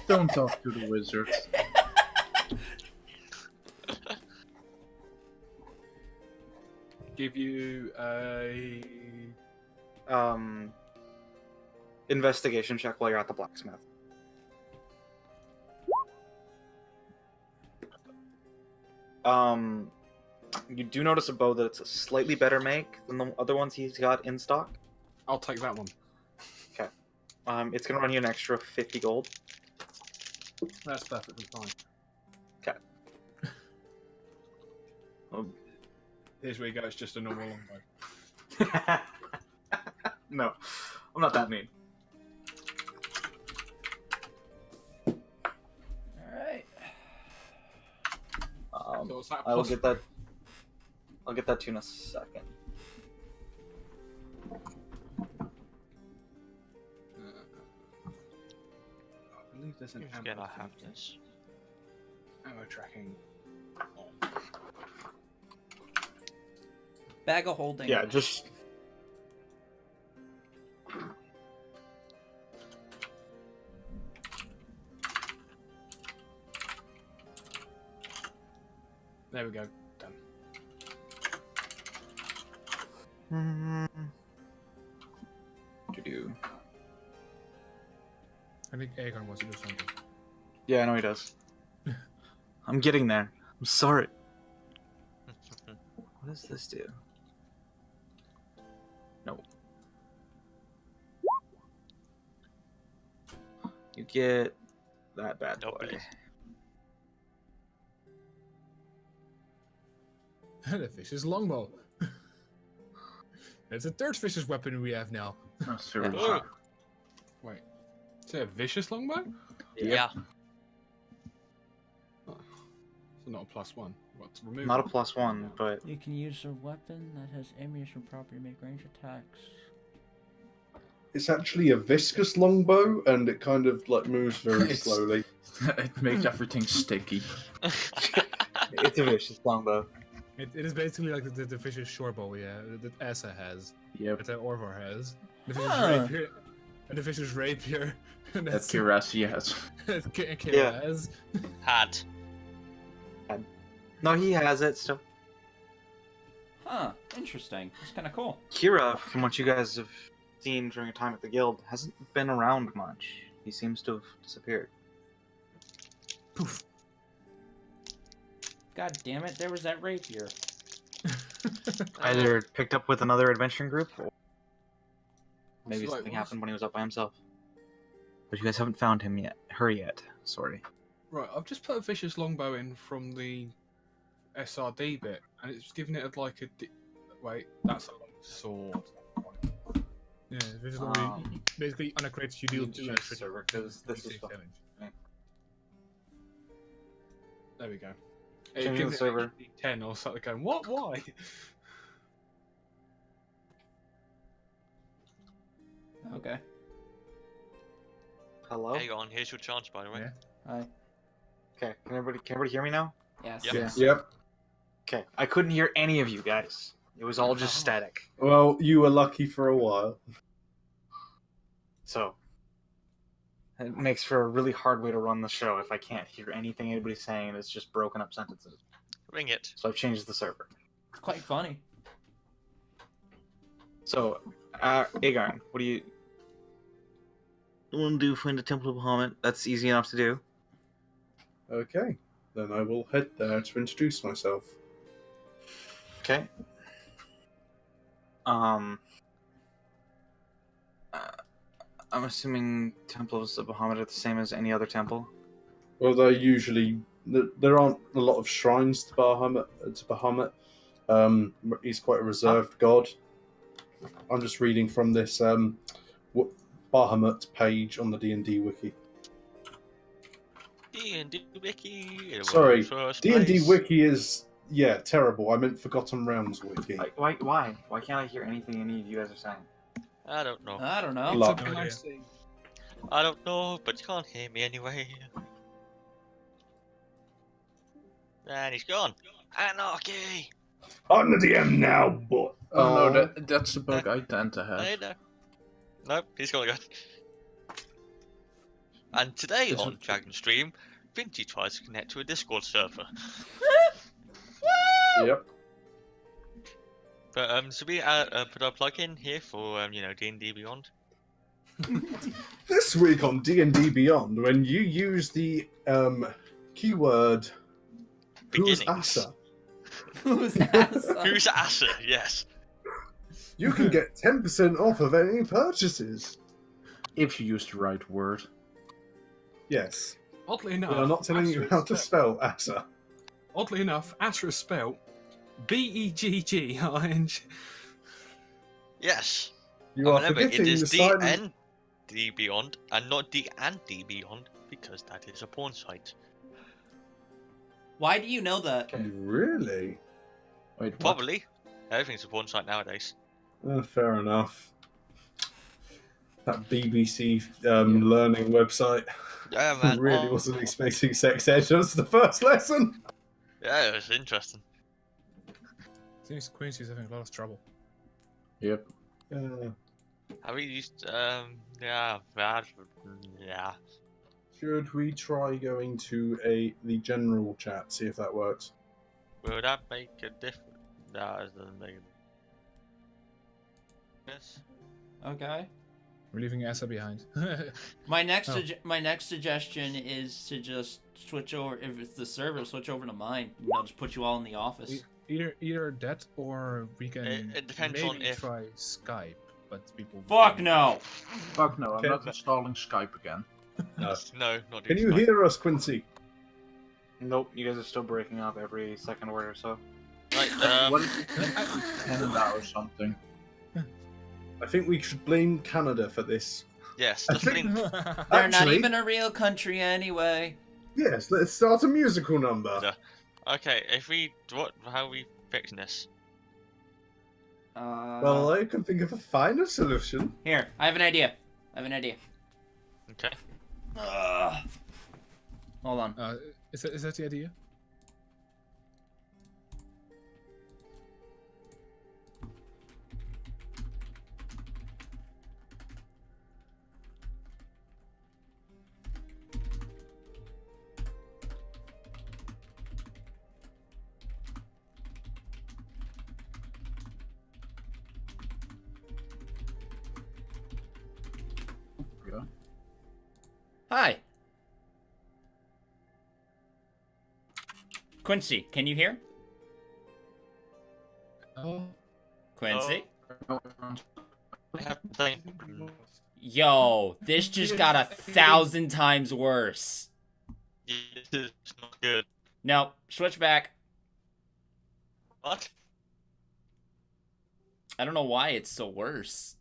Speaker 5: Don't talk to the wizard.
Speaker 7: Give you a
Speaker 1: Investigation check while you're at the blacksmith. You do notice a bow that it's a slightly better make than the other ones he's got in stock.
Speaker 7: I'll take that one.
Speaker 1: It's gonna run you an extra 50 gold.
Speaker 7: That's perfectly fine.
Speaker 1: Okay.
Speaker 7: Here's where you go. It's just a normal longbow.
Speaker 1: No, I'm not that mean.
Speaker 9: Alright.
Speaker 7: So what's that
Speaker 1: I will
Speaker 7: plus-
Speaker 1: get that. I'll get that to you in a second.
Speaker 7: I believe there's an
Speaker 4: Again,
Speaker 7: ammo
Speaker 4: I have
Speaker 7: thing.
Speaker 4: this.
Speaker 7: Ammo tracking.
Speaker 9: Bag of holding.
Speaker 1: Yeah, just.
Speaker 7: There we go. Done.
Speaker 1: Do.
Speaker 6: I think Aegon wants to do something.
Speaker 1: Yeah, I know he does. I'm getting there. I'm sorry. What does this do? No. You get that bad boy.
Speaker 6: The fish's longbow. It's the third fish's weapon we have now.
Speaker 5: Oh, seriously.
Speaker 7: Oh. Wait, is it a vicious longbow?
Speaker 4: Yeah.
Speaker 7: Oh. So not a +1. What's removed?
Speaker 1: Not a +1, but
Speaker 9: You can use a weapon that has ammunition property to make range attacks.
Speaker 3: It's actually a viscous longbow, and it kind of like moves very
Speaker 5: It's-
Speaker 3: slowly.
Speaker 5: It makes everything sticky.
Speaker 1: it's a vicious longbow.
Speaker 6: It is basically like the fish's short bow, yeah, that Asa has.
Speaker 5: Yep.
Speaker 6: That Orvar has. The fish's
Speaker 9: Huh.
Speaker 6: rapier. And the fish's rapier. And
Speaker 5: That
Speaker 6: that's
Speaker 5: Kirasi has.
Speaker 6: Kira
Speaker 1: Yeah.
Speaker 6: has.
Speaker 4: Had.
Speaker 1: No, he has it still.
Speaker 9: Huh. Interesting. It's kind of cool.
Speaker 1: Kira, from what you guys have seen during your time at the guild, hasn't been around much. He seems to have disappeared.
Speaker 6: Poof.
Speaker 9: God damn it! There was that rapier.
Speaker 1: Either picked up with another adventuring group, or maybe
Speaker 7: So, like,
Speaker 1: something
Speaker 7: what's-
Speaker 1: happened when he was up by himself. But you guys haven't found him yet. Her yet. Sorry.
Speaker 7: Right, I've just put a vicious longbow in from the SRD bit, and it's giving it like a. Wait, that's a long sword.
Speaker 6: Yeah, vicious longbow. Basically, on a crit, you deal 2 extra
Speaker 1: because this is
Speaker 6: damage.
Speaker 7: There we go.
Speaker 1: Changing
Speaker 7: It
Speaker 1: the server.
Speaker 7: 10 or something. Going, what? Why?
Speaker 9: Okay.
Speaker 1: Hello.
Speaker 4: Hang on, here's your chance, by the way.
Speaker 6: Yeah.
Speaker 9: Hi.
Speaker 1: Okay. Can everybody hear me now?
Speaker 9: Yes.
Speaker 4: Yep.
Speaker 6: Yes.
Speaker 3: Yep.
Speaker 1: Okay. I couldn't hear any of you guys. It was all just
Speaker 9: Oh.
Speaker 1: static.
Speaker 3: Well, you were lucky for a while.
Speaker 1: So it makes for a really hard way to run the show if I can't hear anything anybody's saying and it's just broken up sentences.
Speaker 4: Ring it.
Speaker 1: So I've changed the server.
Speaker 9: It's quite funny.
Speaker 1: So, Aegon, what do you want to do? Find the Temple of Bahamut. That's easy enough to do.
Speaker 3: Okay, then I will head there to introduce myself.
Speaker 1: Okay. I'm assuming temples of Bahamut are the same as any other temple.
Speaker 3: Well, they're usually there aren't a lot of shrines to Bahamut. He's quite a reserved god. I'm just reading from this Bahamut page on the D&D wiki.
Speaker 4: D&D Wiki.
Speaker 3: Sorry,
Speaker 4: first
Speaker 3: D&D
Speaker 4: place.
Speaker 3: wiki is terrible. I meant Forgotten Realms wiki.
Speaker 1: Why can't I hear anything any of you guys are saying?
Speaker 4: I don't know.
Speaker 9: I don't know.
Speaker 3: Luck.
Speaker 7: It's a
Speaker 6: No idea.
Speaker 7: blessing.
Speaker 4: I don't know, but you can't hear me anyway. And he's gone. Anarchy!
Speaker 3: I'm the DM now, but
Speaker 5: Oh no, that's the bug I tend to
Speaker 4: I
Speaker 5: have.
Speaker 4: know. Nope, he's gone again. And today
Speaker 5: Is
Speaker 4: on
Speaker 5: it-
Speaker 4: Dragon Stream, Vinci tries to connect to a Discord server.
Speaker 3: Yep.
Speaker 4: But so we put our plug in here for D&D Beyond.
Speaker 3: This week on D&D Beyond, when you use the keyword "Who's
Speaker 4: Beginnings.
Speaker 3: Asa,"
Speaker 9: Who's Asa?
Speaker 4: Who's Asa? Yes.
Speaker 3: you can get 10% off of any purchases.
Speaker 5: If you use the right word.
Speaker 3: Yes.
Speaker 7: Oddly
Speaker 3: We
Speaker 7: enough,
Speaker 3: are not telling you how to
Speaker 7: Asa
Speaker 3: spell Asa.
Speaker 7: Oddly enough, Asa is spelled Begging.
Speaker 4: Yes.
Speaker 3: You are
Speaker 4: Remember, it
Speaker 3: forgetting
Speaker 4: is
Speaker 3: the
Speaker 4: D
Speaker 3: silent...
Speaker 4: and D Beyond, and not D and D Beyond, because that is a porn site.
Speaker 9: Why do you know that?
Speaker 3: Really?
Speaker 5: Wait, what?
Speaker 4: Probably. Everything's a porn site nowadays.
Speaker 3: Fair enough. That BBC learning website
Speaker 4: Yeah, man.
Speaker 3: really
Speaker 4: oh,
Speaker 3: wasn't expecting sex ed as the first lesson.
Speaker 4: Yeah, it was interesting.
Speaker 6: Seems Quincy's having a lot of trouble.
Speaker 5: Yep.
Speaker 4: Have we used, yeah, bad, yeah.
Speaker 3: Should we try going to the general chat, see if that works?
Speaker 4: Will that make a difference? No, it doesn't make a... Yes.
Speaker 9: Okay.
Speaker 6: We're leaving Asa behind.
Speaker 9: My next
Speaker 6: Oh.
Speaker 9: my next suggestion is to just switch over. If it's the server, switch over to mine. And I'll just put you all in the office.
Speaker 6: Either that or we can
Speaker 4: It depends
Speaker 6: maybe
Speaker 4: on if.
Speaker 6: try Skype, but people.
Speaker 2: Fuck no.
Speaker 5: Fuck no, I'm not installing Skype again.
Speaker 3: No.
Speaker 4: No, not
Speaker 3: Can
Speaker 4: doing
Speaker 3: you
Speaker 4: Skype.
Speaker 3: hear us, Quincy?
Speaker 1: Nope, you guys are still breaking up every second word or so.
Speaker 4: Right,
Speaker 5: What if you Canada or something?
Speaker 3: I think we should blame Canada for this.
Speaker 4: yes,
Speaker 3: I
Speaker 4: just
Speaker 3: think-
Speaker 4: think,
Speaker 9: They're not
Speaker 3: Actually-
Speaker 9: even a real country anyway.
Speaker 3: Yes, let's start a musical number.
Speaker 4: Yeah. okay, if we, how are we fixing this?
Speaker 3: Well, I can think of a finer solution.
Speaker 9: Here, I have an idea.
Speaker 4: Okay.
Speaker 9: Hold on.
Speaker 6: Is that the idea?
Speaker 2: Hi. Quincy, can you hear?
Speaker 6: Oh.
Speaker 2: Quincy?
Speaker 4: I have to think.
Speaker 2: Yo, this just got 1,000 times worse.
Speaker 4: This is not good.
Speaker 2: No, switch back.
Speaker 4: What?
Speaker 2: I don't know why it's so worse.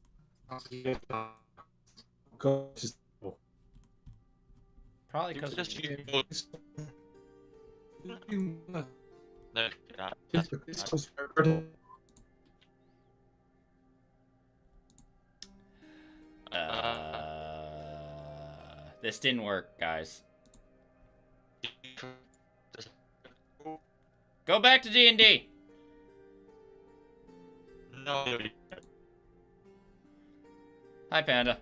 Speaker 2: Probably because
Speaker 4: Just use no,
Speaker 2: this didn't work, guys. Go back to D&D.
Speaker 4: no.
Speaker 2: Hi, Panda.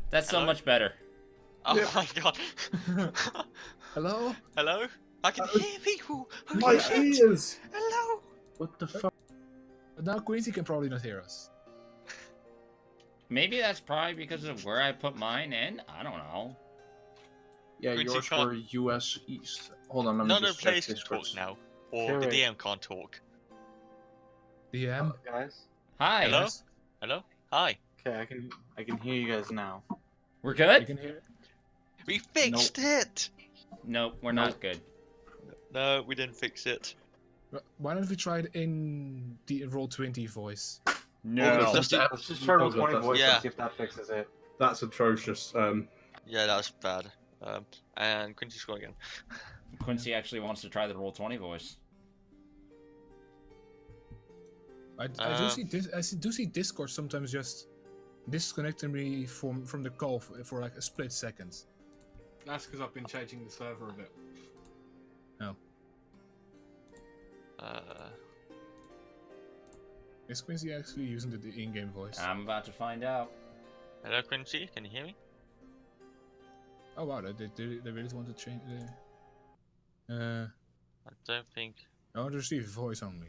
Speaker 2: That's so
Speaker 4: Hello?
Speaker 2: much better.
Speaker 4: Oh
Speaker 3: Yeah.
Speaker 4: my god.
Speaker 6: Hello?
Speaker 4: Hello? I can hear people.
Speaker 3: My
Speaker 4: Holy shit.
Speaker 3: ears!
Speaker 4: Hello.
Speaker 5: What the fuck?
Speaker 6: Now Quincy can probably not hear us.
Speaker 2: Maybe that's probably because of where I put mine in. I don't know.
Speaker 5: Yeah,
Speaker 4: Quincy
Speaker 5: yours
Speaker 4: can't-
Speaker 5: were US East. Hold on, let me
Speaker 4: None of
Speaker 5: just
Speaker 4: the
Speaker 5: check
Speaker 4: players can
Speaker 5: Discord.
Speaker 4: talk now. Or the DM can't talk.
Speaker 6: DM?
Speaker 1: Guys?
Speaker 2: Hi.
Speaker 4: Hello?
Speaker 6: Yes.
Speaker 4: Hello? Hi.
Speaker 1: Okay, I can hear you guys now.
Speaker 2: We're
Speaker 6: You
Speaker 2: good?
Speaker 6: can hear?
Speaker 4: We fixed it!
Speaker 2: Nope, we're not good.
Speaker 4: No, we didn't fix it.
Speaker 6: Why don't we try it in the Roll20 voice?
Speaker 2: No.
Speaker 4: Just the-
Speaker 1: Let's just try roll 20
Speaker 3: that's-
Speaker 1: voice
Speaker 4: yeah.
Speaker 1: and see if that fixes it.
Speaker 3: That's atrocious.
Speaker 4: Yeah, that was bad. And Quincy's going again.
Speaker 2: Quincy actually wants to try the Roll20 voice.
Speaker 6: I do see Discord sometimes just disconnecting me from the call for like a split second.
Speaker 7: That's because I've been changing the server a bit.
Speaker 6: Is Quincy actually using the in-game voice?
Speaker 2: I'm about to find out.
Speaker 4: Hello, Quincy, can you hear me?
Speaker 6: Oh wow, they really want to change.
Speaker 4: I don't think.
Speaker 6: I want to receive voice only.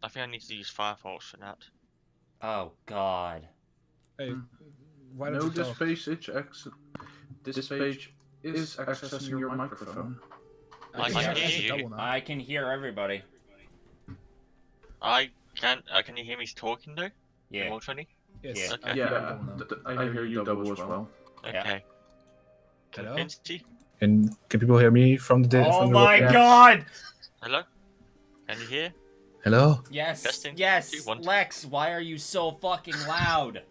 Speaker 4: I think I need to use Firefox for that.
Speaker 2: Oh, God.
Speaker 6: Hey, why don't
Speaker 5: No,
Speaker 6: you
Speaker 5: this
Speaker 6: talk?
Speaker 5: page is accessing your microphone.
Speaker 4: I
Speaker 6: can
Speaker 4: can
Speaker 6: hear
Speaker 4: hear you.
Speaker 6: double now.
Speaker 2: I can hear everybody.
Speaker 4: I can. Can you hear me talking though?
Speaker 2: Yeah.
Speaker 4: Roll 20?
Speaker 6: Yes,
Speaker 2: Yeah.
Speaker 6: I
Speaker 4: Okay.
Speaker 6: hear
Speaker 5: Yeah,
Speaker 6: double now.
Speaker 5: I hear you double as well.
Speaker 2: Yeah.
Speaker 4: Okay.
Speaker 6: Hello?
Speaker 4: Quincy?
Speaker 6: Can people hear me from the?
Speaker 2: Oh
Speaker 6: from the
Speaker 2: my
Speaker 6: yeah.
Speaker 2: God!
Speaker 4: Hello? Can you hear?
Speaker 6: Hello?
Speaker 2: Yes,
Speaker 4: Testing.
Speaker 2: yes,
Speaker 4: 2, 1.
Speaker 2: Lex, why are you so fucking loud?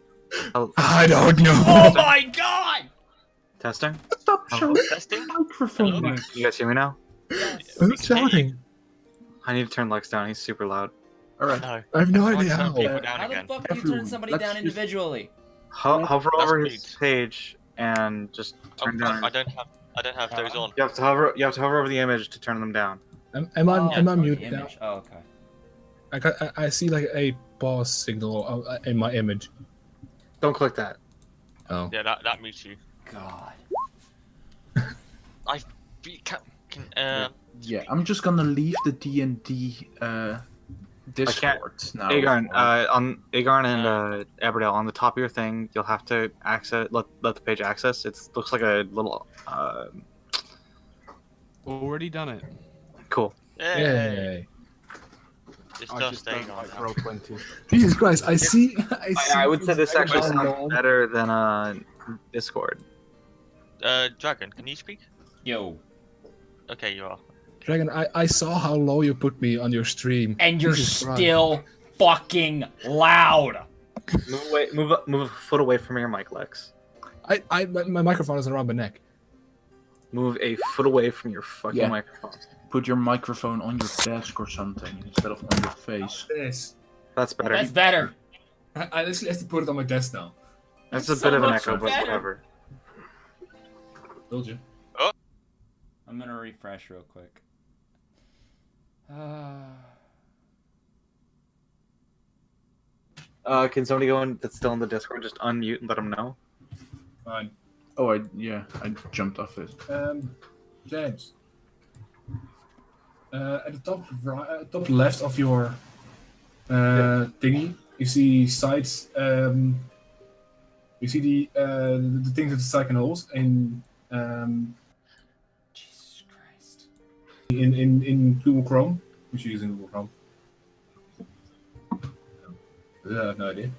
Speaker 6: I don't know.
Speaker 2: Oh my God!
Speaker 1: Testing?
Speaker 3: Stop
Speaker 1: Hello?
Speaker 3: shouting
Speaker 4: Testing?
Speaker 3: microphone.
Speaker 4: Hello?
Speaker 1: You guys hear me now?
Speaker 6: Who's shouting?
Speaker 1: I need to turn Lex down. He's super loud.
Speaker 5: Alright,
Speaker 4: No.
Speaker 6: I have no
Speaker 4: Why
Speaker 6: idea
Speaker 4: turn
Speaker 6: how.
Speaker 4: people down
Speaker 2: How the
Speaker 4: again?
Speaker 2: fuck do you turn
Speaker 5: Everyone,
Speaker 2: somebody
Speaker 5: let's
Speaker 2: down
Speaker 5: just-
Speaker 2: individually?
Speaker 1: Hover
Speaker 4: That's
Speaker 1: over
Speaker 4: weird.
Speaker 1: his page and just turn down.
Speaker 4: I don't have those on.
Speaker 1: You have to hover. You have to hover over the image to turn them down.
Speaker 6: Am
Speaker 2: Oh,
Speaker 6: I
Speaker 2: the
Speaker 6: muted now?
Speaker 2: image. Oh, okay.
Speaker 6: I see like a pause signal in my image.
Speaker 1: Don't click that.
Speaker 6: Oh.
Speaker 4: Yeah, that mutes you.
Speaker 2: God.
Speaker 4: Can
Speaker 5: yeah, I'm just gonna leave the D&D Discord now.
Speaker 1: Agarn, and Aberdale, on the top of your thing, you'll have to let the page access. It looks like a little.
Speaker 7: Already done it.
Speaker 1: Cool.
Speaker 4: Yay! It's
Speaker 6: I
Speaker 4: just
Speaker 6: just
Speaker 4: Aegon
Speaker 6: done like
Speaker 4: now.
Speaker 6: roll 20.
Speaker 10: Jesus Christ! I see.
Speaker 1: I would say this actually
Speaker 10: how
Speaker 1: sounds
Speaker 10: long-
Speaker 1: better than Discord.
Speaker 4: Dragon, can you speak?
Speaker 9: Yo.
Speaker 4: Okay, you are.
Speaker 10: Dragon, I saw how low you put me on your stream.
Speaker 9: And you're
Speaker 10: Jesus Christ.
Speaker 9: still fucking loud.
Speaker 1: Move a foot away from your mic, Lex.
Speaker 10: My microphone is around my neck.
Speaker 1: Move a foot away from your fucking microphone.
Speaker 5: Put your microphone on your desk or something instead of on your face.
Speaker 10: This.
Speaker 1: That's better.
Speaker 9: That's better.
Speaker 10: I literally have to put it on my desk now.
Speaker 1: That's a
Speaker 9: so
Speaker 1: bit of an
Speaker 9: much
Speaker 1: echo, but
Speaker 9: better.
Speaker 1: whatever.
Speaker 10: Told you.
Speaker 9: I'm gonna refresh real quick.
Speaker 1: Can somebody go in that's still in the Discord? Just unmute and let them know.
Speaker 10: Fine.
Speaker 5: Oh, I jumped off it.
Speaker 10: James. At the top left of your thingy, you see sides. You see the things that the side can hold
Speaker 9: Jesus Christ.
Speaker 10: in Google Chrome. Which you use in Google Chrome. I have no idea.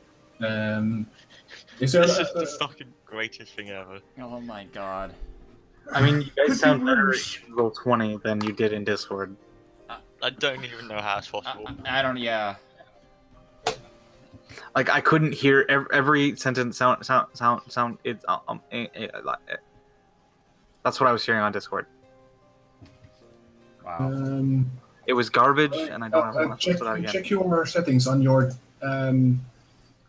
Speaker 10: Is there?
Speaker 4: This is the fucking greatest thing ever.
Speaker 9: Oh my god.
Speaker 1: I mean, you guys sound better in Roll 20 than you did in Discord.
Speaker 4: I don't even know how it's possible.
Speaker 9: I don't. Yeah.
Speaker 1: Like I couldn't hear every sentence sound. It's that's what I was hearing on Discord.
Speaker 9: Wow.
Speaker 1: It was garbage, and I don't have to put that again.
Speaker 10: Check your settings on your
Speaker 1: On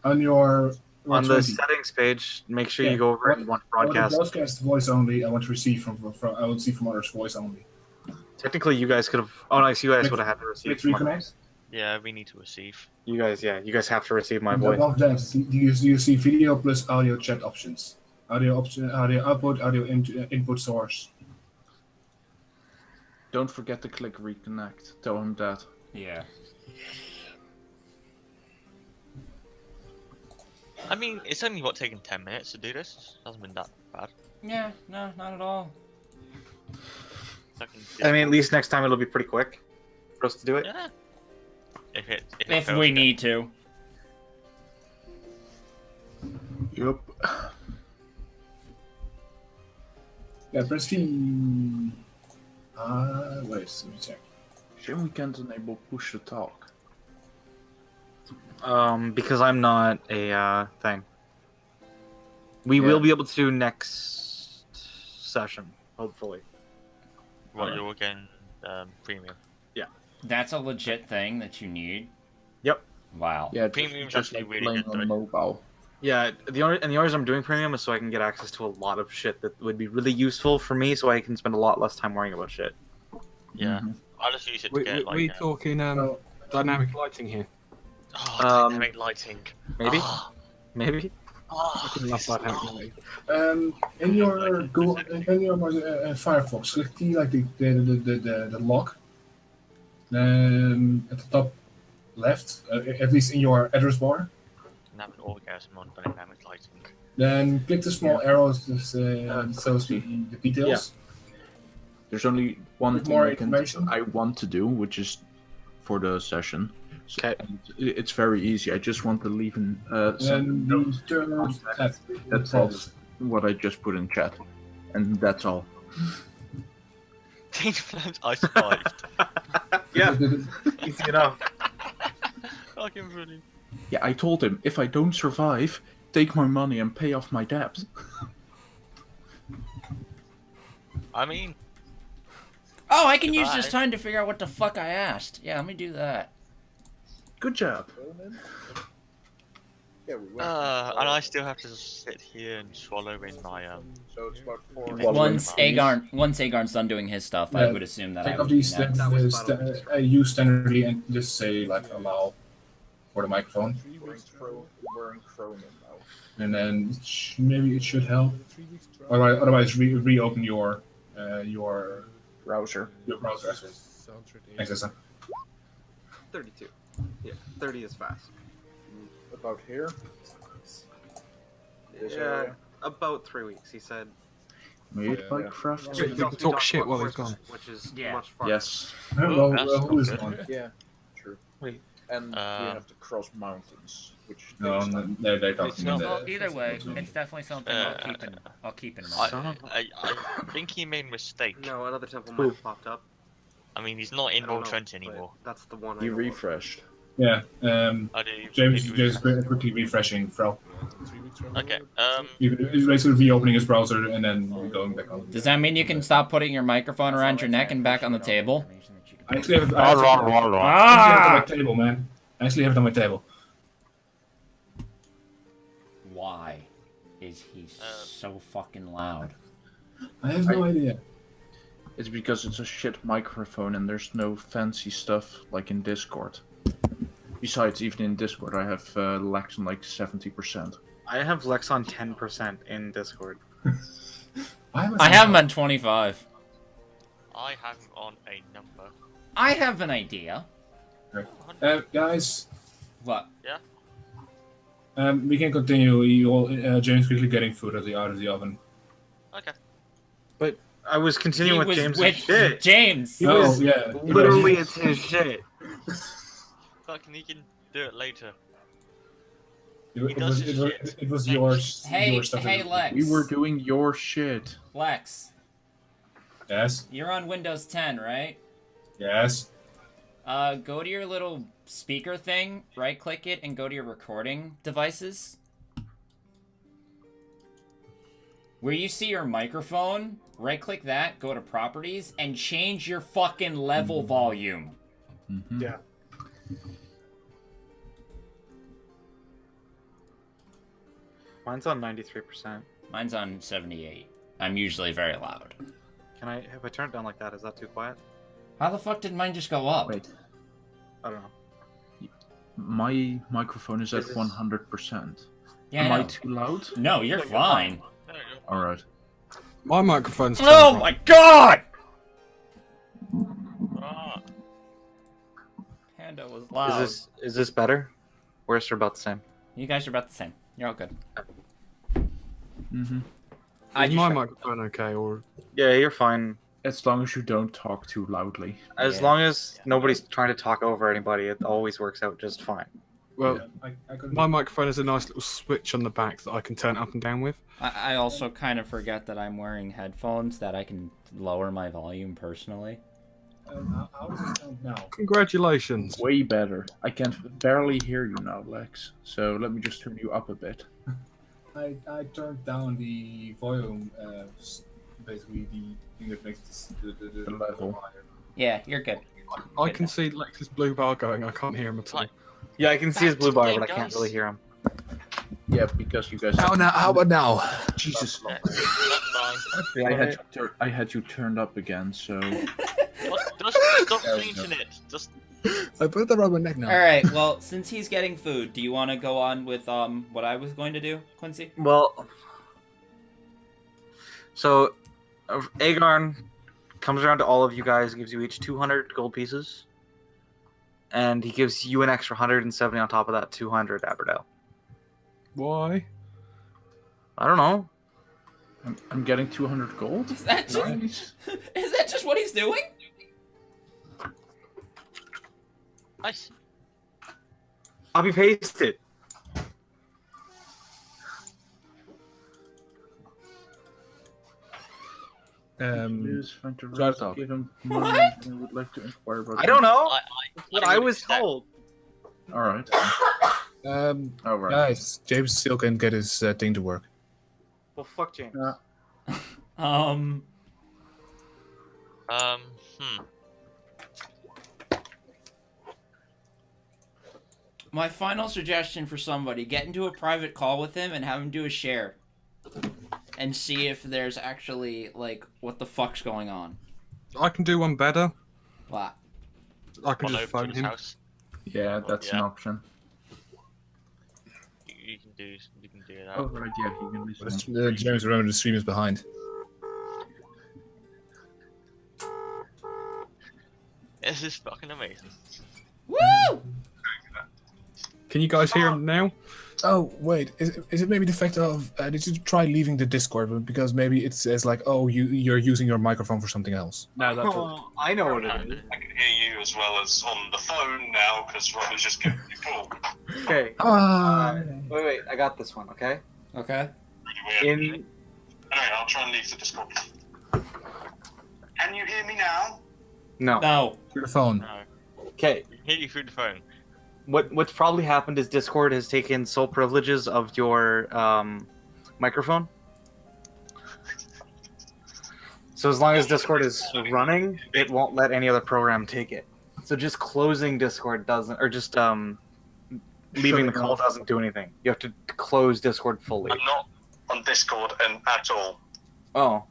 Speaker 1: the
Speaker 10: 20.
Speaker 1: settings page, make sure you go over and want broadcast.
Speaker 10: Broadcast voice only. I want to receive from I want to see from others voice only.
Speaker 1: Technically, you guys could have. Oh, nice. You guys would have had to receive.
Speaker 10: Click reconnect.
Speaker 4: Yeah, we need to receive.
Speaker 1: You guys have to receive my
Speaker 10: And
Speaker 1: voice.
Speaker 10: above that, do you see video plus audio chat options? Audio option, audio output, audio input source.
Speaker 5: Don't forget to click reconnect. Tell him that.
Speaker 9: Yeah.
Speaker 4: I mean, it's only taken 10 minutes to do this. Hasn't been that bad.
Speaker 9: Yeah. No, not at all.
Speaker 1: I mean, at least next time it'll be pretty quick for us to do it.
Speaker 4: Yeah.
Speaker 9: If we need to.
Speaker 5: Yep.
Speaker 10: Yeah, press T. Wait, let me check.
Speaker 5: Shame we can't enable push to talk.
Speaker 1: Because I'm not a thing. We will be able to next session, hopefully.
Speaker 4: What, you're getting premium?
Speaker 1: Yeah.
Speaker 9: That's a legit thing that you need.
Speaker 1: Yep.
Speaker 9: Wow.
Speaker 5: Yeah,
Speaker 4: Premium's
Speaker 5: just
Speaker 4: actually
Speaker 5: like
Speaker 4: really
Speaker 5: playing
Speaker 4: good,
Speaker 5: on
Speaker 4: though.
Speaker 5: mobile.
Speaker 1: Yeah, the only reason I'm doing premium is so I can get access to a lot of shit that would be really useful for me, so I can spend a lot less time worrying about shit.
Speaker 4: Yeah. I'll just use it to get like.
Speaker 7: We talking dynamic lighting here.
Speaker 4: Oh, dynamic lighting.
Speaker 1: Maybe.
Speaker 4: Oh.
Speaker 1: Maybe.
Speaker 4: Oh,
Speaker 7: I love dynamic lighting.
Speaker 10: In your Google, in your Firefox, click the lock. At the top left, at least in your address bar.
Speaker 4: I have an orgasm on dynamic lighting.
Speaker 10: Then click the small arrows that shows the details.
Speaker 5: Yeah. There's only one
Speaker 10: With
Speaker 5: thing
Speaker 10: more
Speaker 5: I
Speaker 10: information?
Speaker 5: want to do, which is for the session. So,
Speaker 1: Okay.
Speaker 5: and it's very easy. I just want to leave in
Speaker 10: Then the third tab.
Speaker 5: That's all what I just put in chat, and that's all.
Speaker 4: I survived.
Speaker 1: Yeah. Easy enough.
Speaker 4: Fucking brilliant.
Speaker 5: Yeah, I told him if I don't survive, take my money and pay off my debt.
Speaker 4: I mean.
Speaker 9: Oh, I can use this time to figure out what the fuck I asked. Yeah, let me do that.
Speaker 5: Good job.
Speaker 4: And I still have to sit here and swallow in my
Speaker 3: So it's about 4.
Speaker 9: Once Agarn's done doing his stuff, I would assume that I
Speaker 10: Take
Speaker 9: would
Speaker 10: off
Speaker 9: be
Speaker 10: these
Speaker 9: next.
Speaker 10: use standardly and just say like allow for the microphone.
Speaker 5: We're in Chrome now.
Speaker 10: And then maybe it should help. Otherwise, reopen your
Speaker 5: Browser.
Speaker 10: browser. Thanks, Lisa.
Speaker 8: 32. Yeah, 30 is fast.
Speaker 5: About here.
Speaker 8: Yeah, about 3 weeks. He said.
Speaker 5: Made by craft.
Speaker 8: He's
Speaker 7: You can
Speaker 8: also
Speaker 7: talk
Speaker 8: got
Speaker 7: shit while
Speaker 8: one
Speaker 7: he's gone.
Speaker 8: which is
Speaker 2: Yeah.
Speaker 8: much farther.
Speaker 5: Yes.
Speaker 10: Well,
Speaker 4: that's
Speaker 10: who is
Speaker 4: not
Speaker 10: on?
Speaker 5: Yeah. True.
Speaker 1: Wait.
Speaker 5: And we have to cross mountains, which
Speaker 10: No,
Speaker 5: takes time.
Speaker 10: they're
Speaker 4: It's
Speaker 10: talking
Speaker 4: not-
Speaker 10: in
Speaker 2: Well,
Speaker 10: the.
Speaker 2: either way, it's definitely something I'll keep in mind.
Speaker 4: I think he made a mistake.
Speaker 8: No, another temple might have popped up.
Speaker 4: I mean, he's not in
Speaker 8: I don't know,
Speaker 4: Roll20
Speaker 8: but
Speaker 4: anymore.
Speaker 8: That's the one.
Speaker 5: He
Speaker 8: I know of.
Speaker 5: refreshed.
Speaker 10: Yeah.
Speaker 4: Oh, did he
Speaker 10: James
Speaker 4: refresh?
Speaker 10: quickly refreshing Frau.
Speaker 4: Okay.
Speaker 10: He's basically reopening his browser and then going back on.
Speaker 2: Does that mean you can stop putting your microphone around your neck and back on the table?
Speaker 10: I actually have it on my table, man. I actually have it on my table.
Speaker 2: Why is he so fucking loud?
Speaker 10: I have no idea.
Speaker 5: It's because it's a shit microphone and there's no fancy stuff like in Discord. Besides, even in Discord, I have Lex on like 70%.
Speaker 1: I have Lex on 10% in Discord.
Speaker 2: I have him on 25.
Speaker 4: I have him on a number.
Speaker 2: I have an idea.
Speaker 10: Guys.
Speaker 2: What?
Speaker 4: Yeah.
Speaker 10: We can continue. You all, James quickly getting food out of the oven.
Speaker 4: Okay.
Speaker 1: But I was continuing
Speaker 2: He
Speaker 1: with
Speaker 2: was
Speaker 1: James'
Speaker 2: with
Speaker 1: shit.
Speaker 2: James.
Speaker 1: He was
Speaker 10: yeah.
Speaker 1: literally it's his shit.
Speaker 4: Fucking, he can do it later.
Speaker 10: It was yours.
Speaker 2: Hey,
Speaker 10: your stuff.
Speaker 2: hey, Lex.
Speaker 5: We were doing your shit.
Speaker 2: Lex.
Speaker 10: Yes.
Speaker 2: You're on Windows 10, right?
Speaker 10: Yes.
Speaker 2: Go to your little speaker thing, right-click it, and go to your recording devices. Where you see your microphone, right-click that, go to properties, and change your fucking level volume.
Speaker 5: Mm-hmm.
Speaker 1: Yeah. Mine's on 93%.
Speaker 2: Mine's on 78. I'm usually very loud.
Speaker 1: If I turn it down like that, is that too quiet?
Speaker 2: How the fuck did mine just go up?
Speaker 5: Wait.
Speaker 1: I don't know.
Speaker 5: My microphone is at
Speaker 1: This is-
Speaker 5: 100%.
Speaker 2: Yeah,
Speaker 5: Am
Speaker 2: I
Speaker 5: I
Speaker 2: know.
Speaker 5: too loud?
Speaker 2: No, you're fine.
Speaker 5: Alright.
Speaker 7: My microphone's.
Speaker 2: Oh my god!
Speaker 4: Ah,
Speaker 2: Panda was loud.
Speaker 1: Is this better? Worse or about the same?
Speaker 2: You guys are about the same. You're all good.
Speaker 5: Mm-hmm.
Speaker 7: Is my microphone okay, or
Speaker 1: Yeah, you're fine.
Speaker 5: As long as you don't talk too loudly.
Speaker 1: As long as nobody's trying to talk over anybody, it always works out just fine.
Speaker 7: well,
Speaker 10: I
Speaker 7: my microphone has a nice little switch on the back that I can turn up and down with.
Speaker 2: I also kind of forget that I'm wearing headphones that I can lower my volume personally.
Speaker 10: How does it sound now?
Speaker 7: Congratulations.
Speaker 5: Way better. I can barely hear you now, Lex. So let me just turn you up a bit.
Speaker 10: I turned down the volume, basically the thing that makes the
Speaker 5: level.
Speaker 10: higher.
Speaker 2: Yeah, you're good.
Speaker 7: I can see Lex's blue bar going. I can't hear him at all.
Speaker 1: Yeah, I can see his blue bar, but I
Speaker 4: Guys.
Speaker 1: can't really hear him.
Speaker 5: Yeah, because you guys.
Speaker 6: How about now?
Speaker 5: Jesus.
Speaker 4: that's fine.
Speaker 5: I had you turned up again, so.
Speaker 4: Just stop
Speaker 5: There we
Speaker 4: changing
Speaker 5: go.
Speaker 4: it. Just
Speaker 6: I put it around my neck now.
Speaker 2: All right. Well, since he's getting food, do you want to go on with what I was going to do, Quincy?
Speaker 1: Well, so Aegon comes around to all of you guys, gives you each 200 gold pieces, and he gives you an extra 170 on top of that 200, Aberdale.
Speaker 7: Why?
Speaker 1: I don't know.
Speaker 5: I'm getting 200 gold?
Speaker 2: Is that just
Speaker 5: Nice.
Speaker 2: is that just what he's doing?
Speaker 4: nice.
Speaker 1: Copy paste it.
Speaker 5: Please find the
Speaker 10: so I
Speaker 5: rest,
Speaker 10: thought-
Speaker 5: give him
Speaker 2: What?
Speaker 5: money. I would like to inquire about
Speaker 1: I don't know.
Speaker 4: I
Speaker 1: What I
Speaker 4: would
Speaker 1: was
Speaker 4: accept-
Speaker 1: told.
Speaker 5: Alright. Alright.
Speaker 6: Guys, James still can get his thing to work.
Speaker 1: Well, fuck James.
Speaker 4: Hmm.
Speaker 2: My final suggestion for somebody: get into a private call with him and have him do a share, and see if there's actually like what the fuck's going on.
Speaker 7: I can do one better.
Speaker 2: What?
Speaker 7: I can
Speaker 4: Run
Speaker 7: just
Speaker 4: over to
Speaker 7: phone
Speaker 4: his
Speaker 7: him.
Speaker 4: house.
Speaker 5: Yeah, that's an
Speaker 4: Yeah.
Speaker 5: option.
Speaker 4: You can do that.
Speaker 5: Oh, right, yeah, he can listen.
Speaker 6: James, remember the stream is behind.
Speaker 4: This is fucking amazing.
Speaker 2: Woo!
Speaker 7: Can you guys hear him now?
Speaker 10: Oh wait, is it maybe the fact of did you try leaving the Discord because maybe it says like, oh, you're using your microphone for something else?
Speaker 6: No, that's
Speaker 1: I know what it is.
Speaker 11: I can hear you as well as on the phone now because Rob has just given me a call.
Speaker 1: Okay. Wait, I got this one. Okay.
Speaker 9: Okay.
Speaker 11: Anyway, I'll try and leave the Discord. Can you hear me now?
Speaker 1: No.
Speaker 9: No.
Speaker 10: Through the phone.
Speaker 4: No.
Speaker 1: Okay.
Speaker 4: Hear you through the phone.
Speaker 1: What's probably happened is Discord has taken sole privileges of your microphone. So as long as Discord is running, it won't let any other program take it. So just closing Discord doesn't, or just leaving the call doesn't do anything. You have to close Discord fully.
Speaker 11: I'm not on Discord at all.
Speaker 1: Oh.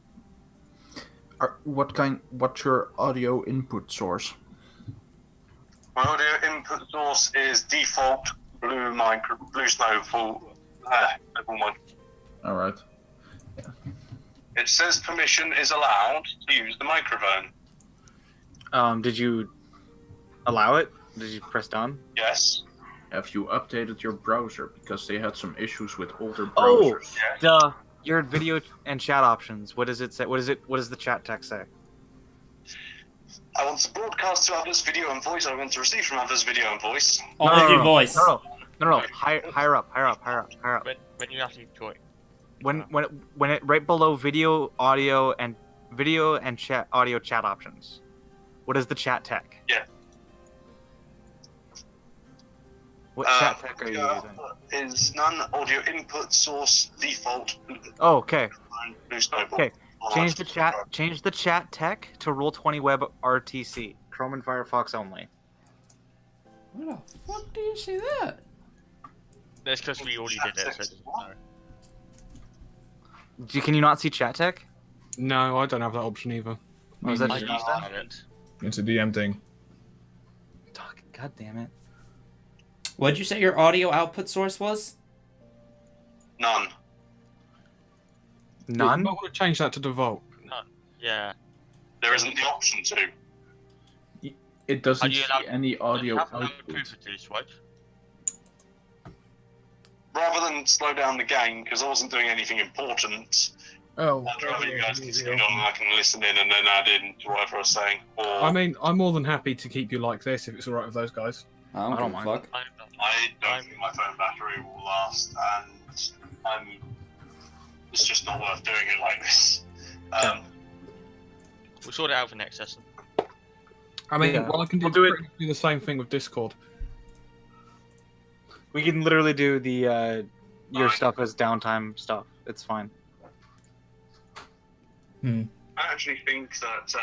Speaker 5: What's your audio input source?
Speaker 11: My audio input source is default Blue Snow full level 1.
Speaker 5: All right.
Speaker 11: It says permission is allowed to use the microphone.
Speaker 1: Did you allow it? Did you press done?
Speaker 11: Yes.
Speaker 5: Have you updated your browser because they had some issues with older browsers?
Speaker 1: Oh,
Speaker 11: Yes.
Speaker 1: duh. Your video and chat options. What does it say? What does the chat text say?
Speaker 11: I want to broadcast to others video and voice. I want to receive from others video and voice.
Speaker 9: Only your voice.
Speaker 1: No. Higher up.
Speaker 4: When you actually join.
Speaker 1: When it right below video, audio, and chat audio chat options. What is the chat tech?
Speaker 11: Yeah.
Speaker 1: What chat tech are you using?
Speaker 11: Is none audio input source default.
Speaker 1: Oh, okay.
Speaker 11: Blue Snowball.
Speaker 1: Okay. Change the chat tech to Roll20 Web RTC. Chrome and Firefox only.
Speaker 9: Where the fuck do you see that?
Speaker 4: That's because we already did it, so it doesn't matter.
Speaker 1: Can you not see chat tech?
Speaker 7: No, I don't have that option either.
Speaker 1: Oh, is that
Speaker 4: I
Speaker 1: just
Speaker 4: used
Speaker 1: not
Speaker 4: that in it.
Speaker 10: It's a DM thing.
Speaker 1: God damn it.
Speaker 9: What'd you say your audio output source was?
Speaker 11: None.
Speaker 1: None?
Speaker 7: You might want to change that to default.
Speaker 4: None. Yeah.
Speaker 11: There isn't the option to.
Speaker 5: It doesn't
Speaker 4: Are you
Speaker 5: see
Speaker 4: allowed-
Speaker 5: any audio
Speaker 4: You have no
Speaker 5: output.
Speaker 4: privileges, right?
Speaker 11: Rather than slow down the game, because I wasn't doing anything important,
Speaker 10: Oh.
Speaker 11: I'd rather you guys continue on and I can listen in and then add in to whatever I was saying. Or
Speaker 7: I mean, I'm more than happy to keep you like this if it's alright with those guys.
Speaker 9: I don't give a fuck.
Speaker 11: I don't think my phone battery will last, and it's just not worth doing it like this.
Speaker 4: We'll sort it out for next session.
Speaker 7: I mean,
Speaker 1: Yeah.
Speaker 7: well, I can do,
Speaker 1: We'll do it.
Speaker 7: do the same thing with Discord.
Speaker 1: We can literally do the your stuff as downtime stuff. It's fine.
Speaker 11: I actually think that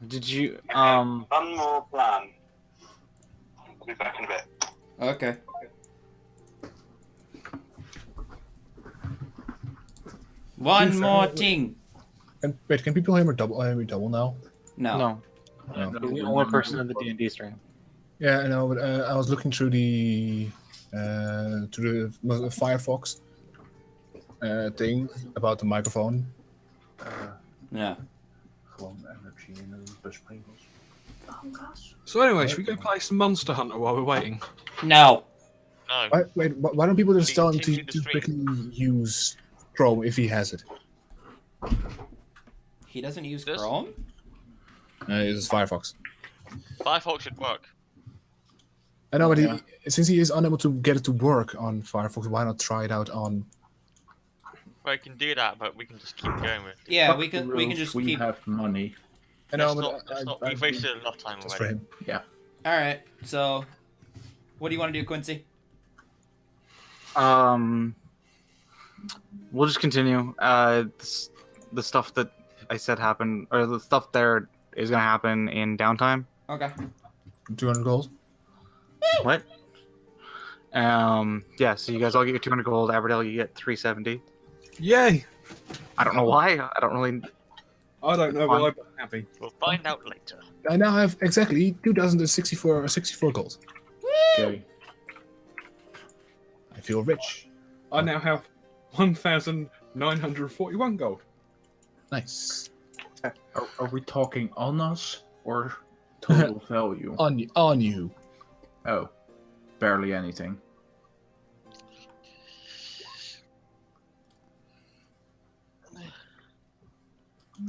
Speaker 1: Did you
Speaker 11: one more plan. I'll be back in a bit.
Speaker 9: Okay. One more thing.
Speaker 10: And wait, can people hear me double now?
Speaker 9: No.
Speaker 1: No.
Speaker 10: No.
Speaker 1: You're the only person in the D&D stream.
Speaker 10: Yeah, I know, but I was looking through the Firefox thing about the microphone.
Speaker 9: Yeah.
Speaker 7: So anyway, should we go play some Monster Hunter while we're waiting?
Speaker 9: No.
Speaker 4: No.
Speaker 10: Why don't people just tell him
Speaker 4: Continue
Speaker 10: to
Speaker 4: the stream.
Speaker 10: quickly use Chrome if he has it?
Speaker 9: He doesn't use
Speaker 4: This?
Speaker 9: Chrome?
Speaker 10: It's Firefox.
Speaker 4: Firefox should work.
Speaker 10: I know, but since he is unable to get it to work on Firefox, why not try it out on?
Speaker 4: Well, we can do that, but we can just keep going with it.
Speaker 9: Yeah,
Speaker 5: Fuck
Speaker 9: we
Speaker 5: the
Speaker 9: can
Speaker 5: rules,
Speaker 9: just
Speaker 5: we
Speaker 9: keep.
Speaker 5: have money.
Speaker 10: I know,
Speaker 4: Let's not, we've wasted a lot of time
Speaker 10: just for
Speaker 4: already.
Speaker 10: him.
Speaker 5: Yeah.
Speaker 9: All right. So, what do you want to do, Quincy?
Speaker 1: We'll just continue. The stuff that I said happened, or the stuff there is gonna happen in downtime.
Speaker 9: Okay.
Speaker 10: 200 gold.
Speaker 1: What? Yeah. So you guys all get your 200 gold. Aberdale, you get 370.
Speaker 7: Yay!
Speaker 1: I don't know why. I don't really.
Speaker 7: I don't know, but I'm happy.
Speaker 4: We'll find out later.
Speaker 10: I now have exactly 2,064 gold.
Speaker 5: Okay.
Speaker 10: I feel rich.
Speaker 7: I now have 1,941 gold.
Speaker 10: Nice.
Speaker 5: Are we talking on us or Total value.
Speaker 10: On you.
Speaker 5: Oh, barely anything.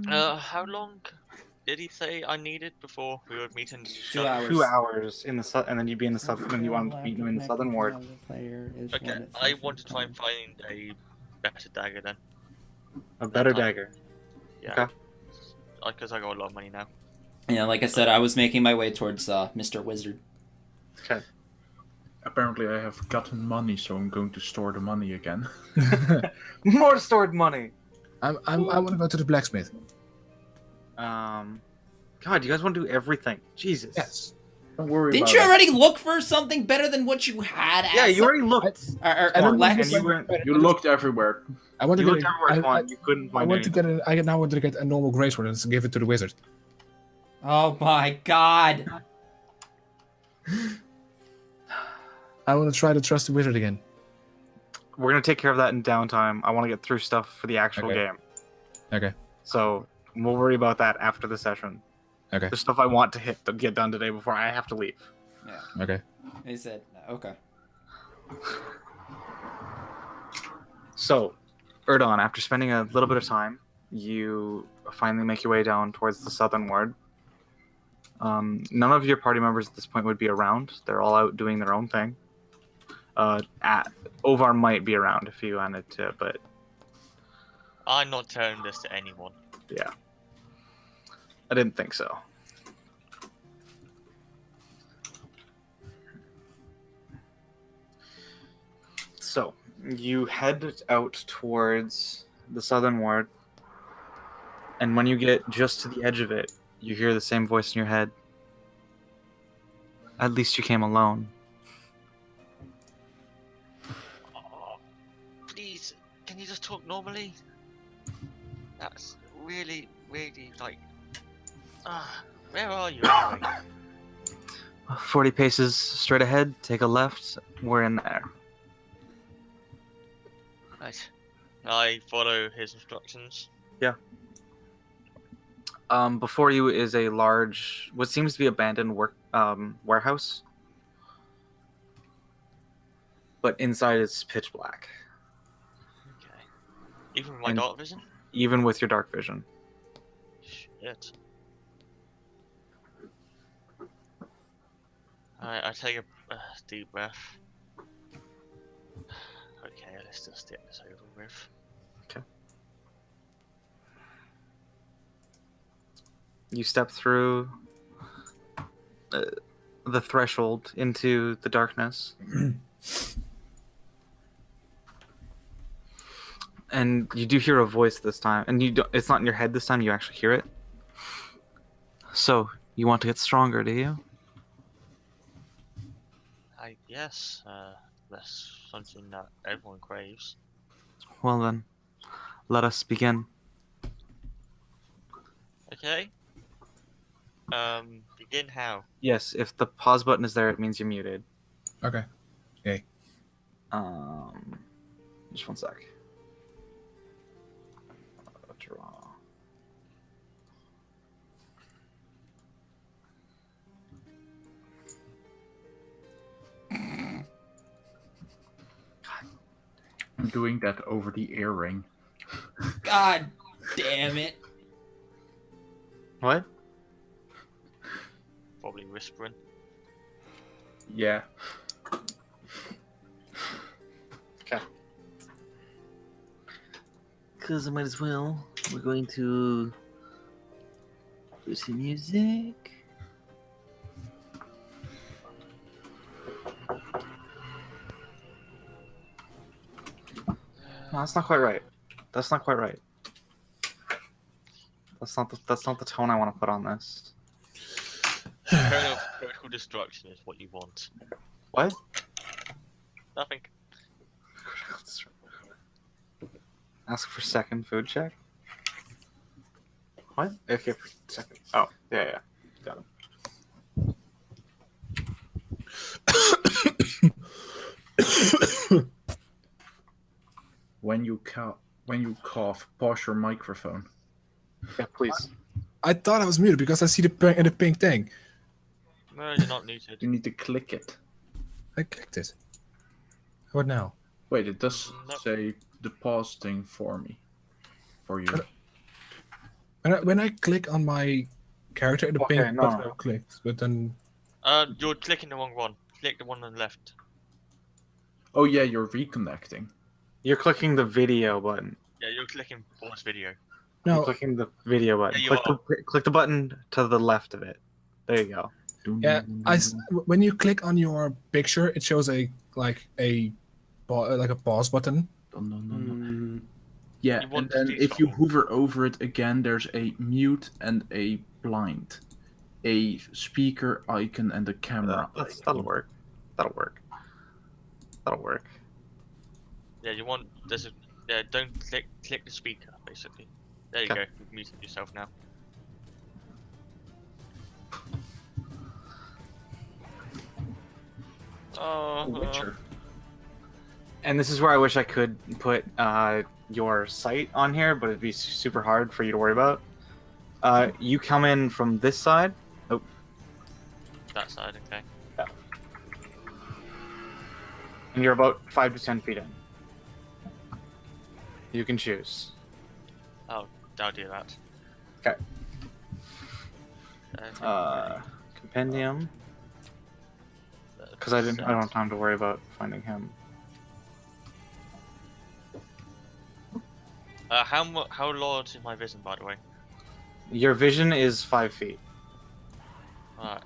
Speaker 4: How long did he say I needed before we would meet in
Speaker 9: 2 hours.
Speaker 1: 2 hours in the and then you'd be in the southern. Then you want to meet him in the southern ward.
Speaker 4: Okay, I want to try and find a better dagger then.
Speaker 1: A better dagger.
Speaker 4: Yeah.
Speaker 1: Okay.
Speaker 4: Because I got a lot of money now.
Speaker 9: Yeah, like I said, I was making my way towards Mr. Wizard.
Speaker 1: Okay.
Speaker 5: Apparently I have gotten money, so I'm going to store the money again.
Speaker 1: More stored money.
Speaker 10: I want to go to the blacksmith.
Speaker 1: God, you guys want to do everything. Jesus.
Speaker 10: Yes.
Speaker 5: Don't worry
Speaker 9: Didn't
Speaker 5: about
Speaker 9: you
Speaker 5: it.
Speaker 9: already look for something better than what you had?
Speaker 1: Yeah, you already looked.
Speaker 9: Lex?
Speaker 5: You looked everywhere.
Speaker 10: I want to
Speaker 1: You
Speaker 10: get
Speaker 1: looked everywhere, Quan. You couldn't find anything.
Speaker 10: I now want to get a normal grey sword and give it to the wizard.
Speaker 9: Oh my god.
Speaker 10: I want to try to trust the wizard again.
Speaker 1: We're gonna take care of that in downtime. I want to get through stuff for the actual game.
Speaker 10: Okay.
Speaker 1: So we'll worry about that after the session.
Speaker 10: Okay.
Speaker 1: There's stuff I want to get done today before I have to leave.
Speaker 9: Yeah.
Speaker 10: Okay.
Speaker 9: He said, okay.
Speaker 1: So, Erdon, after spending a little bit of time, you finally make your way down towards the southern ward. None of your party members at this point would be around. They're all out doing their own thing. Ovar might be around if you wanted to, but...
Speaker 4: I'm not telling this to anyone.
Speaker 1: Yeah. I didn't think so. So, you head out towards the southern ward, and when you get just to the edge of it, you hear the same voice in your head. At least you came alone.
Speaker 4: Oh, please, can you just talk normally? That's really, really like... where are you anyway?
Speaker 1: 40 paces straight ahead, take a left, we're in there.
Speaker 4: Right. I follow his instructions.
Speaker 1: Yeah. Before you is a large, what seems to be abandoned warehouse. But inside it's pitch black.
Speaker 4: Okay. Even with my dark vision?
Speaker 1: Even with your dark vision.
Speaker 4: Shit. I take a deep breath. Okay, let's just get this over with.
Speaker 1: Okay. You step through the threshold into the darkness. And you do hear a voice this time, and it's not in your head this time, you actually hear it. So, you want to get stronger, do you?
Speaker 4: Yes, that's something that everyone craves.
Speaker 1: Well then, let us begin.
Speaker 4: Okay. Begin how?
Speaker 1: Yes, if the pause button is there, it means you're muted.
Speaker 10: Okay. Okay.
Speaker 1: Just one sec. Draw.
Speaker 5: I'm doing that over the earring.
Speaker 9: God damn it.
Speaker 1: What?
Speaker 4: Probably whispering.
Speaker 5: Yeah.
Speaker 1: Okay. Because I might as well. We're going to do some music. No, that's not quite right. That's not quite right. That's not the tone I want to put on this.
Speaker 4: Critical destruction is what you want.
Speaker 1: What?
Speaker 4: Nothing.
Speaker 1: Ask for second food check. What? Okay, for second. Oh, yeah. Got
Speaker 5: it. When you cough, pause your microphone.
Speaker 1: Yeah, please.
Speaker 10: I thought I was muted because I see the pink thing.
Speaker 4: No, you're not muted.
Speaker 5: You need to click it.
Speaker 6: I clicked it. What now?
Speaker 5: Wait, it does
Speaker 4: Nope.
Speaker 5: say the pause thing for me. For you.
Speaker 6: When I click on my character, the
Speaker 1: Okay,
Speaker 6: pink
Speaker 1: no.
Speaker 6: button clicks, but then...
Speaker 4: You're clicking the wrong one. Click the one on the left.
Speaker 5: Oh yeah, you're reconnecting.
Speaker 1: You're clicking the video button.
Speaker 4: Yeah, you're clicking pause video.
Speaker 1: You're
Speaker 6: No,
Speaker 1: clicking the video button.
Speaker 4: Yeah, you
Speaker 1: Click the button to the left of it. There you go.
Speaker 6: yeah. When you click on your picture, it shows a pause button.
Speaker 5: Yeah,
Speaker 4: You want
Speaker 5: and then
Speaker 4: to do
Speaker 5: if you
Speaker 4: something.
Speaker 5: hover over it again, there's a mute and a blind, a speaker icon and a camera.
Speaker 1: That'll work. That'll work. That'll work.
Speaker 4: Yeah, you want don't click the speaker basically. There you
Speaker 1: Okay.
Speaker 4: go. You've muted yourself now.
Speaker 5: Witcher.
Speaker 1: And this is where I wish I could put your site on here, but it'd be super hard for you to worry about. You come in from this side. Oh,
Speaker 4: That side, okay.
Speaker 1: and you're about 5 to 10 feet in. You can choose.
Speaker 4: Oh, I'll do that.
Speaker 1: Okay. Compendium. Because I don't have time to worry about finding him.
Speaker 4: How large is my vision, by the way?
Speaker 1: Your vision is 5 feet.
Speaker 4: Alright.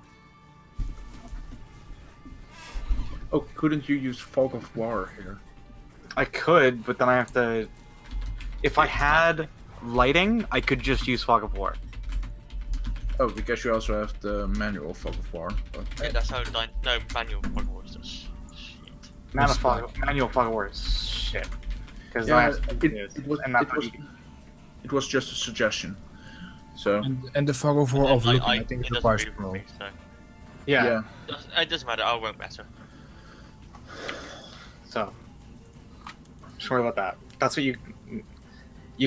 Speaker 5: Oh, couldn't you use fog of war here?
Speaker 1: I could, but then I have to. If I had lighting, I could just use fog of war.
Speaker 5: Oh, because you also have the manual fog of war. But...
Speaker 4: Yeah, that's how manual fog was just shit.
Speaker 1: Manual fog of war is shit. Because
Speaker 5: Yeah, it was just a suggestion. So
Speaker 6: And the fog of war overlooking, I think it
Speaker 4: doesn't
Speaker 6: requires
Speaker 4: really
Speaker 6: pro.
Speaker 4: work, so.
Speaker 1: yeah.
Speaker 4: It doesn't matter. I won't matter.
Speaker 1: So, just worry about that. That's what you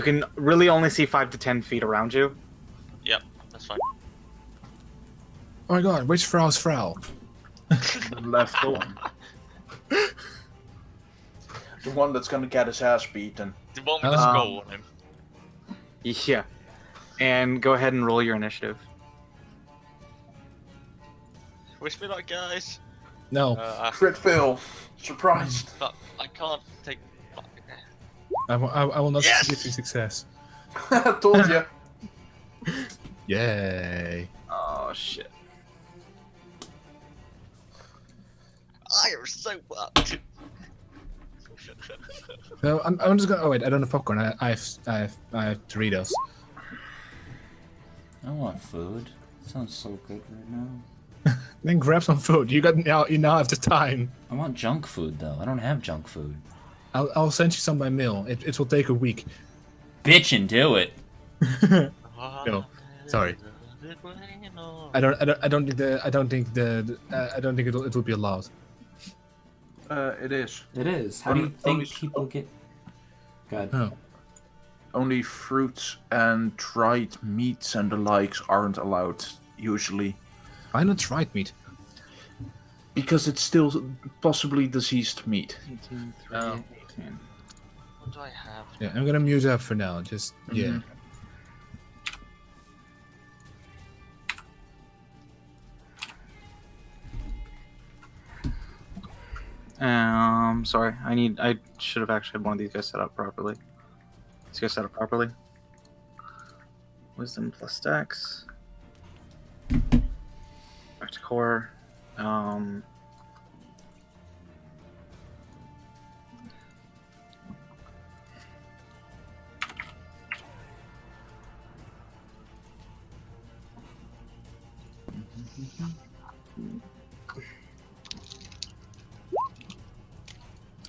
Speaker 1: can really only see 5 to 10 feet around you.
Speaker 4: Yep, that's fine.
Speaker 6: Oh my god, which Frau's Frau?
Speaker 5: the left one. The one that's gonna get his ass beaten.
Speaker 4: The one with the skull on him.
Speaker 1: Yeah. And go ahead and roll your initiative.
Speaker 4: Wish me luck, guys.
Speaker 6: No.
Speaker 5: Crit fail. Surprised.
Speaker 4: But I can't take.
Speaker 6: I will not
Speaker 4: Yes!
Speaker 6: give you success.
Speaker 5: Told you.
Speaker 6: Yay.
Speaker 1: Oh shit.
Speaker 4: I am so fucked.
Speaker 6: So I'm just gonna. Oh wait, I don't have popcorn. I have Doritos.
Speaker 9: I want food. Sounds so good right now.
Speaker 6: Then grab some food. You now have the time.
Speaker 9: I want junk food though. I don't have junk food.
Speaker 6: I'll send you some by mail. It will take a week.
Speaker 9: Bitch and do it.
Speaker 6: No, sorry. I don't think it will be allowed.
Speaker 5: It is.
Speaker 9: It is. How do you think people get? God.
Speaker 6: Oh.
Speaker 5: Only fruits and dried meats and the likes aren't allowed usually.
Speaker 6: Why not dried meat?
Speaker 5: Because it's still possibly diseased meat.
Speaker 1: 18, 3, 18.
Speaker 4: What do I have?
Speaker 6: Yeah, I'm gonna mute up for now. Just yeah.
Speaker 1: Sorry. I should have actually had one of these guys set up properly. These guys set up properly. Wisdom plus Dex. Back to core.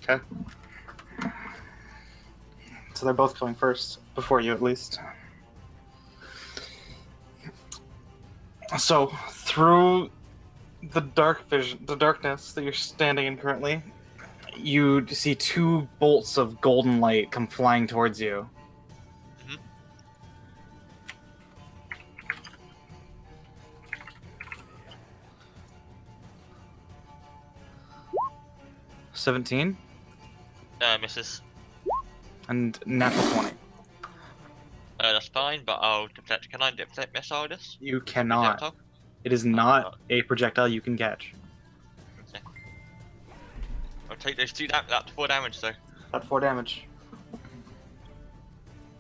Speaker 1: Okay. So they're both going first, before you at least. So, through the darkness that you're standing in currently, you see 2 bolts of golden light come flying towards you. 17.
Speaker 4: Misses.
Speaker 1: And natural 20.
Speaker 4: That's fine, but I'll deflect. Can I deflect missile this?
Speaker 1: You cannot.
Speaker 4: Projectile?
Speaker 1: It is not a projectile you can catch.
Speaker 4: Okay. I'll take those 2 damage. That's 4 damage, though.
Speaker 1: At 4 damage.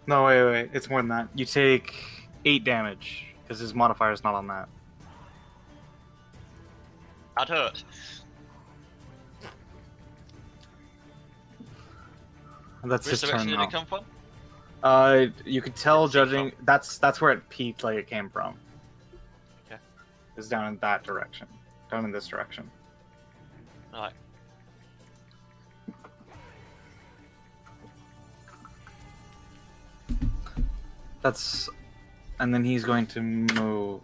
Speaker 1: No, wait. It's more than that. You take 8 damage, because his modifier is not on that.
Speaker 4: That hurt.
Speaker 1: That's his turn
Speaker 4: Which direction did
Speaker 1: now.
Speaker 4: it come from?
Speaker 1: You could tell judging... That's where it peaked, like it came from.
Speaker 4: Okay.
Speaker 1: It's down in that direction. Down in this direction.
Speaker 4: Right.
Speaker 1: That's... And then he's going to move.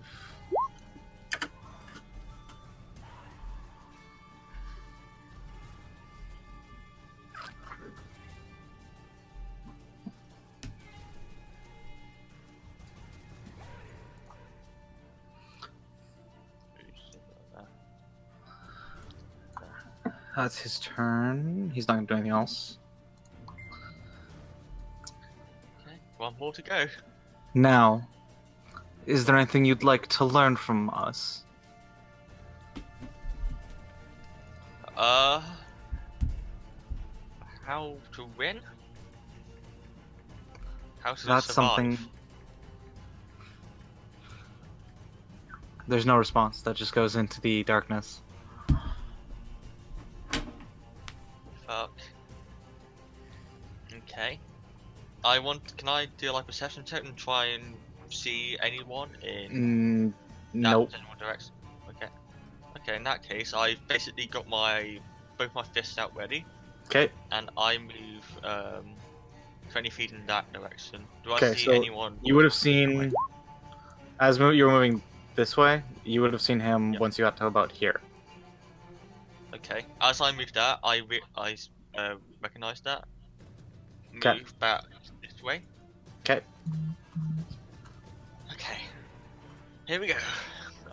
Speaker 1: That's his turn. He's not going to do anything else.
Speaker 4: Okay. 1 more to go.
Speaker 1: Now, is there anything you'd like to learn from us?
Speaker 4: How to win? How to
Speaker 1: That's
Speaker 4: survive?
Speaker 1: something... There's no response. That just goes into the darkness.
Speaker 4: Fuck. Okay. Can I do like a perception check and try and see anyone in
Speaker 1: Nope.
Speaker 4: general direction? Okay. Okay, in that case, I've basically got both my fists out ready.
Speaker 1: Okay.
Speaker 4: And I move 20 feet in that direction. Do I
Speaker 1: Okay,
Speaker 4: see
Speaker 1: so
Speaker 4: anyone?
Speaker 1: you would have seen, as you were moving this way, you would have seen him once you got to about here.
Speaker 4: Okay. As I move that, I recognize that. Move back this way.
Speaker 1: Okay.
Speaker 4: Okay. Here we go.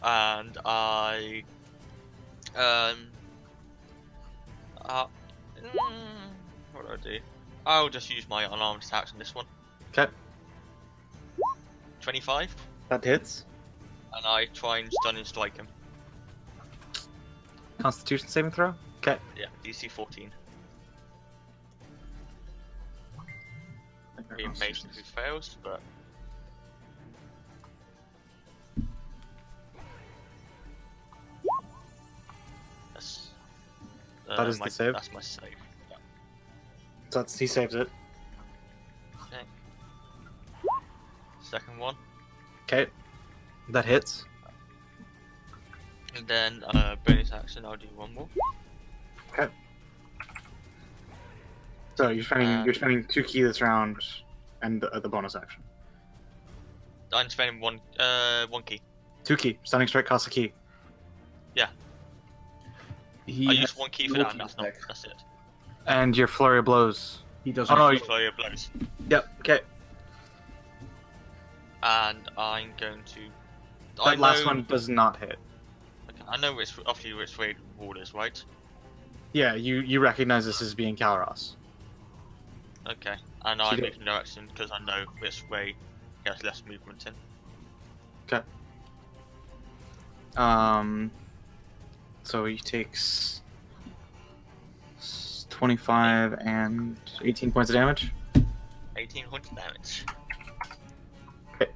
Speaker 4: And I what do I do? I'll just use my unarmed attacks on this one.
Speaker 1: Okay.
Speaker 4: 25.
Speaker 1: That hits.
Speaker 4: And I try and stun and strike him.
Speaker 1: Constitution saving throw? Okay.
Speaker 4: Yeah, DC 14. He basically fails, but... That's...
Speaker 1: that is the save?
Speaker 4: That's my save. Yeah.
Speaker 1: So he saves it.
Speaker 4: Okay. Second one.
Speaker 1: Okay. That hits.
Speaker 4: And then, bonus action, I'll do 1 more.
Speaker 1: Okay. So you're spending 2 ki this round, and the bonus action.
Speaker 4: I'm spending 1 key.
Speaker 1: 2 ki. Stunning strike costs a key.
Speaker 4: Yeah. I use 1 key for that, and that's it.
Speaker 1: And your flurry of blows.
Speaker 5: He doesn't.
Speaker 1: Oh no.
Speaker 4: Flurry of blows.
Speaker 1: Yep. Okay.
Speaker 4: And I'm going to.
Speaker 1: That last one does not hit.
Speaker 4: Okay, I know which way the wall is, right?
Speaker 1: Yeah, you recognize this as being Calros.
Speaker 4: Okay, and I move in direction because I know which way he has less movement in.
Speaker 1: Okay. So he takes 25 and 18 points of damage.
Speaker 4: 18 points of damage.
Speaker 1: Okay.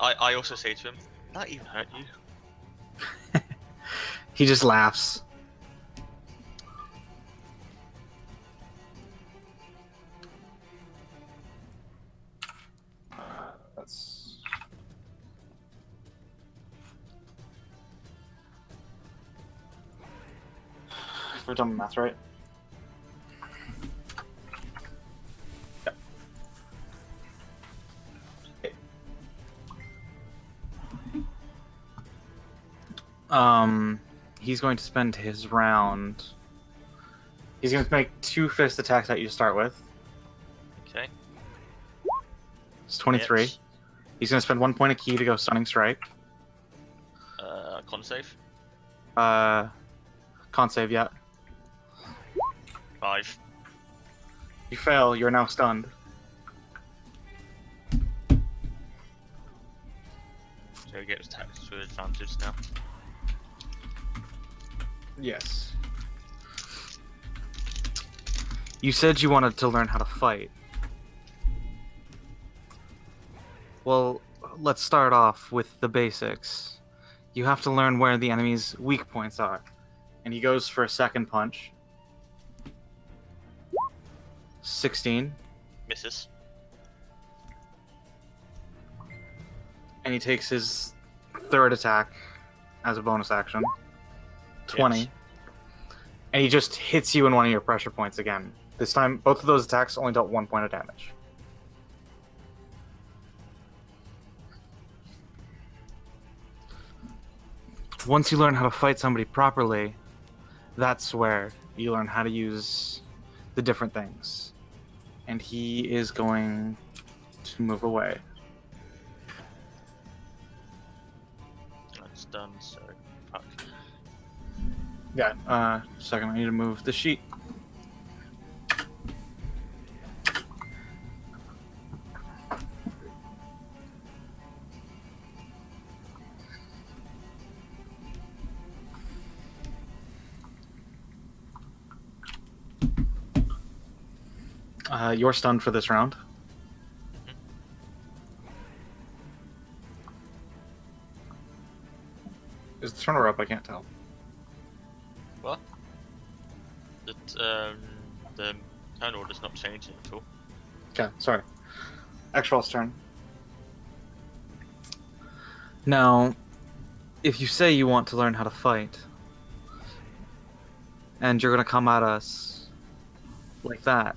Speaker 4: I also say to him, that even hurt you?
Speaker 1: He just laughs. That's... We're done with math, right? Yep. Okay. He's going to spend his round. He's going to make 2 fist attacks at you to start with.
Speaker 4: Okay.
Speaker 1: It's 23.
Speaker 4: Hits.
Speaker 1: He's going to spend 1 point of ki to go stunning strike.
Speaker 4: Con save.
Speaker 1: Can't save yet.
Speaker 4: 5.
Speaker 1: You fail. You're now stunned.
Speaker 4: So he gets attacked with advantage now.
Speaker 1: Yes. You said you wanted to learn how to fight. Well, let's start off with the basics. You have to learn where the enemy's weak points are. And he goes for a second punch. 16.
Speaker 4: Misses.
Speaker 1: And he takes his third attack as a bonus action. 20.
Speaker 4: Yes.
Speaker 1: And he just hits you in one of your pressure points again. This time, both of those attacks only dealt 1 point of damage. Once you learn how to fight somebody properly, that's where you learn how to use the different things. And he is going to move away.
Speaker 4: That's done, so fuck.
Speaker 1: Yeah, second, I need to move the sheet. You're stunned for this round. Is the turner up? I can't tell.
Speaker 4: What? The turn order's not changing at all.
Speaker 1: Okay, sorry. Extral's turn. Now, if you say you want to learn how to fight, and you're going to come at us like that,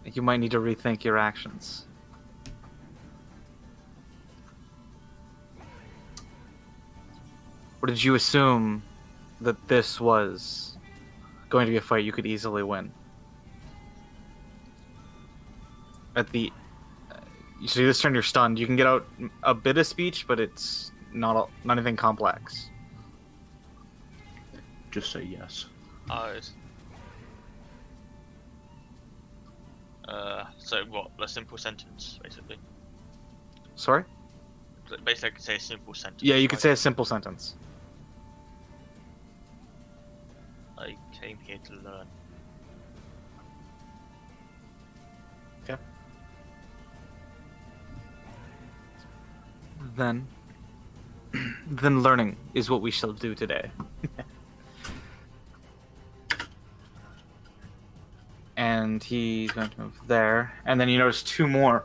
Speaker 1: you might need to rethink your actions. Or did you assume that this was going to be a fight you could easily win? At the... So this turn you're stunned. You can get out a bit of speech, but it's not anything complex.
Speaker 5: Just say yes.
Speaker 4: So what? A simple sentence, basically.
Speaker 1: Sorry?
Speaker 4: Basically, I could say a simple sentence.
Speaker 1: Yeah, you could say a simple sentence.
Speaker 4: I came here to learn.
Speaker 1: Okay. Then learning is what we shall do today. And he's going to move there. And then you notice 2 more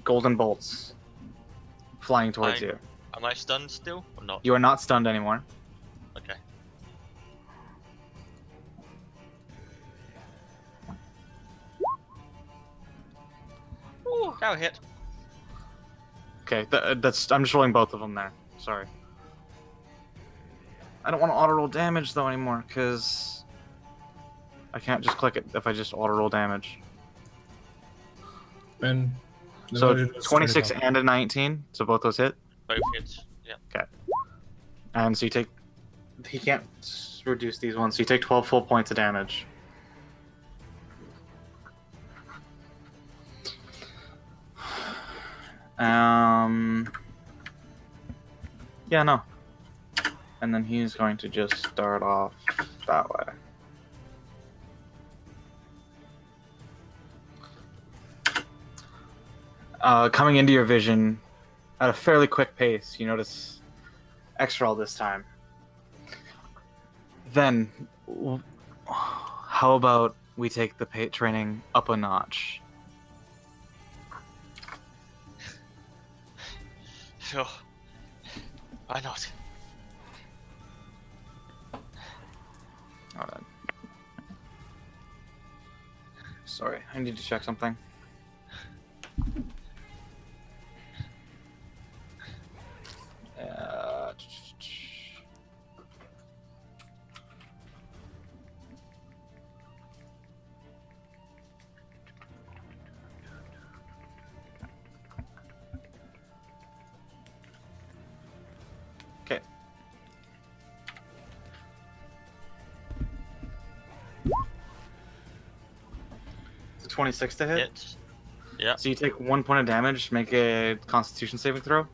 Speaker 1: golden bolts flying towards you.
Speaker 4: Am I stunned still or not?
Speaker 1: You are not stunned anymore.
Speaker 4: Okay. Ooh, now hit.
Speaker 1: Okay, that's. I'm just rolling both of them there. Sorry. I don't want to auto roll damage though anymore because I can't just click it if I just auto roll damage.
Speaker 10: And
Speaker 1: so 26 and a 19, so both those hit.
Speaker 4: Both hits. Yeah.
Speaker 1: Okay. And so you take. He can't reduce these ones, so you take 12 full points of damage. Yeah, no. And then he's going to just start off that way. Coming into your vision at a fairly quick pace, you notice Exral this time. Then, how about we take the training up a notch?
Speaker 4: Sure. Why not?
Speaker 1: Alright. Sorry, I need to check something. Okay. 26 to hit?
Speaker 4: Hit. Yeah.
Speaker 1: So you take 1 point of damage, make a Constitution saving throw.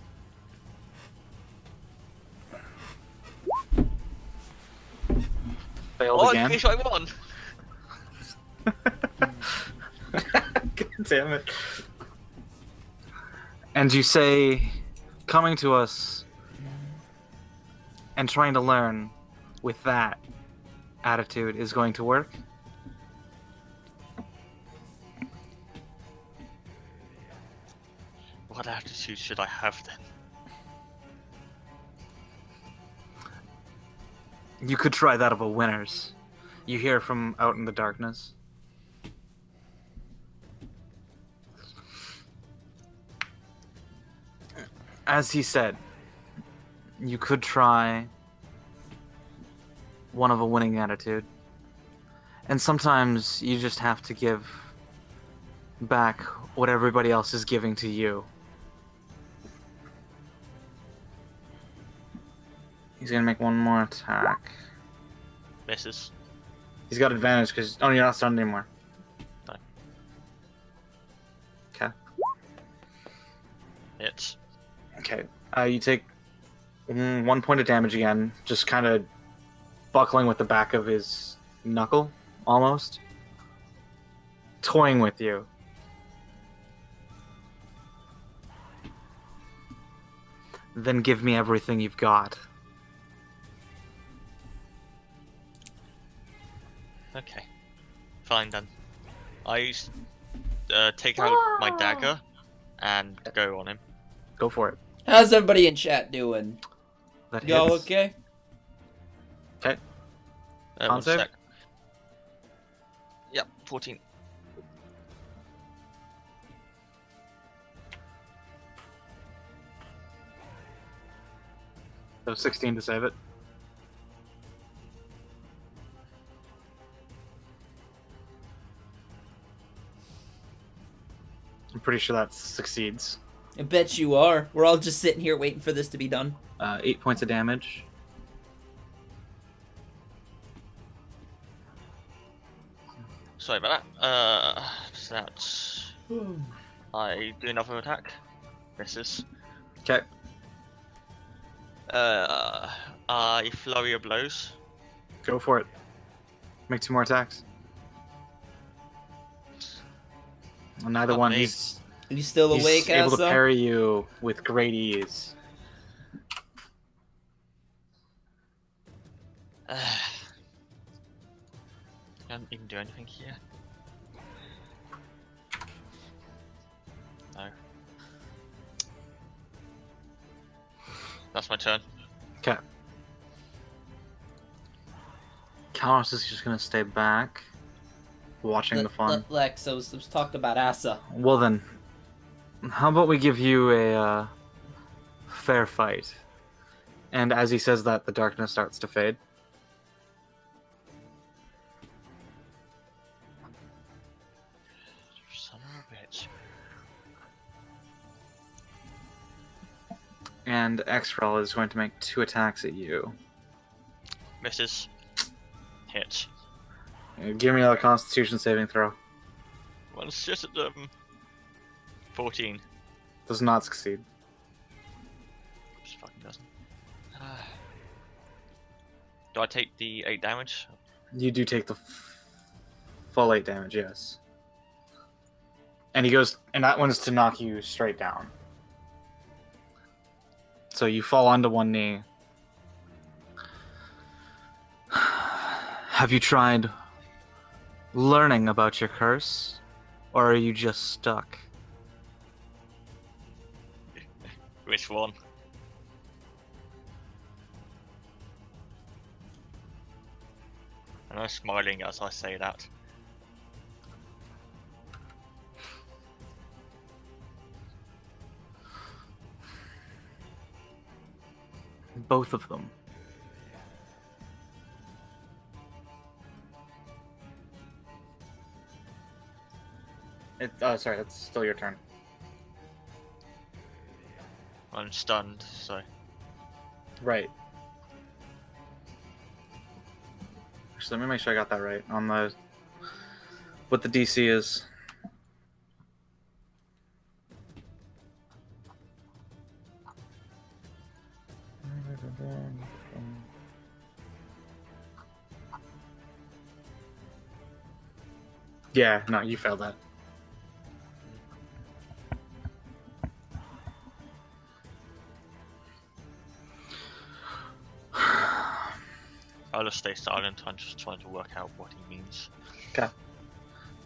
Speaker 1: Failed again.
Speaker 4: Wish I won.
Speaker 1: God damn it. And you say, coming to us and trying to learn with that attitude is going to work?
Speaker 4: What attitude should I have then?
Speaker 1: You could try that of a winner's. You hear from out in the darkness. As he said, you could try one of a winning attitude. And sometimes you just have to give back what everybody else is giving to you. He's gonna make one more attack.
Speaker 4: Misses.
Speaker 1: He's got advantage because... Oh, you're not stunned anymore.
Speaker 4: No.
Speaker 1: Okay.
Speaker 4: Hits.
Speaker 1: Okay. You take 1 point of damage again, just kind of buckling with the back of his knuckle, almost. Toying with you. Then give me everything you've got.
Speaker 4: Okay. Fine then. I take out my dagger and go on him.
Speaker 1: Go for it.
Speaker 9: How's everybody in chat doing?
Speaker 1: That
Speaker 9: Y'all
Speaker 1: hits.
Speaker 9: okay?
Speaker 1: Okay.
Speaker 4: One
Speaker 1: Con save?
Speaker 4: sec. Yep, 14.
Speaker 1: So 16 to save it. I'm pretty sure that succeeds.
Speaker 9: I bet you are. We're all just sitting here waiting for this to be done.
Speaker 1: 8 points of damage.
Speaker 4: Sorry about that. So that's... I do another attack. Misses.
Speaker 1: Okay.
Speaker 4: I flurry of blows.
Speaker 1: Go for it. Make 2 more attacks. Well, neither
Speaker 4: Not
Speaker 1: one.
Speaker 4: me.
Speaker 1: He's
Speaker 9: still awake,
Speaker 1: He's able to
Speaker 9: Asa?
Speaker 1: parry you with great ease.
Speaker 4: Can't even do anything here. No. That's my turn.
Speaker 1: Okay. Kalos is just gonna stay back, watching the fun.
Speaker 9: Lex, I was talking about Asa.
Speaker 1: Well then, how about we give you a fair fight? And as he says that, the darkness starts to fade.
Speaker 4: Son of a bitch.
Speaker 1: And Exrel is going to make 2 attacks at you.
Speaker 4: Misses. Hits.
Speaker 1: Give me a Constitution saving throw.
Speaker 4: One's just at them. 14.
Speaker 1: Does not succeed.
Speaker 4: Just fucking doesn't. Do I take the 8 damage?
Speaker 1: You do take the full 8 damage, yes. And he goes, and that one's to knock you straight down. So you fall onto one knee. Have you tried learning about your curse? Or are you just stuck?
Speaker 4: Which one? And I'm smiling as I say that.
Speaker 1: Both of them. Sorry, that's still your turn.
Speaker 4: I'm stunned, so.
Speaker 1: Right. Actually, let me make sure I got that right on the what the DC is. Yeah, no, you failed that.
Speaker 4: I'll just stay silent. I'm just trying to work out what he means.
Speaker 1: Okay.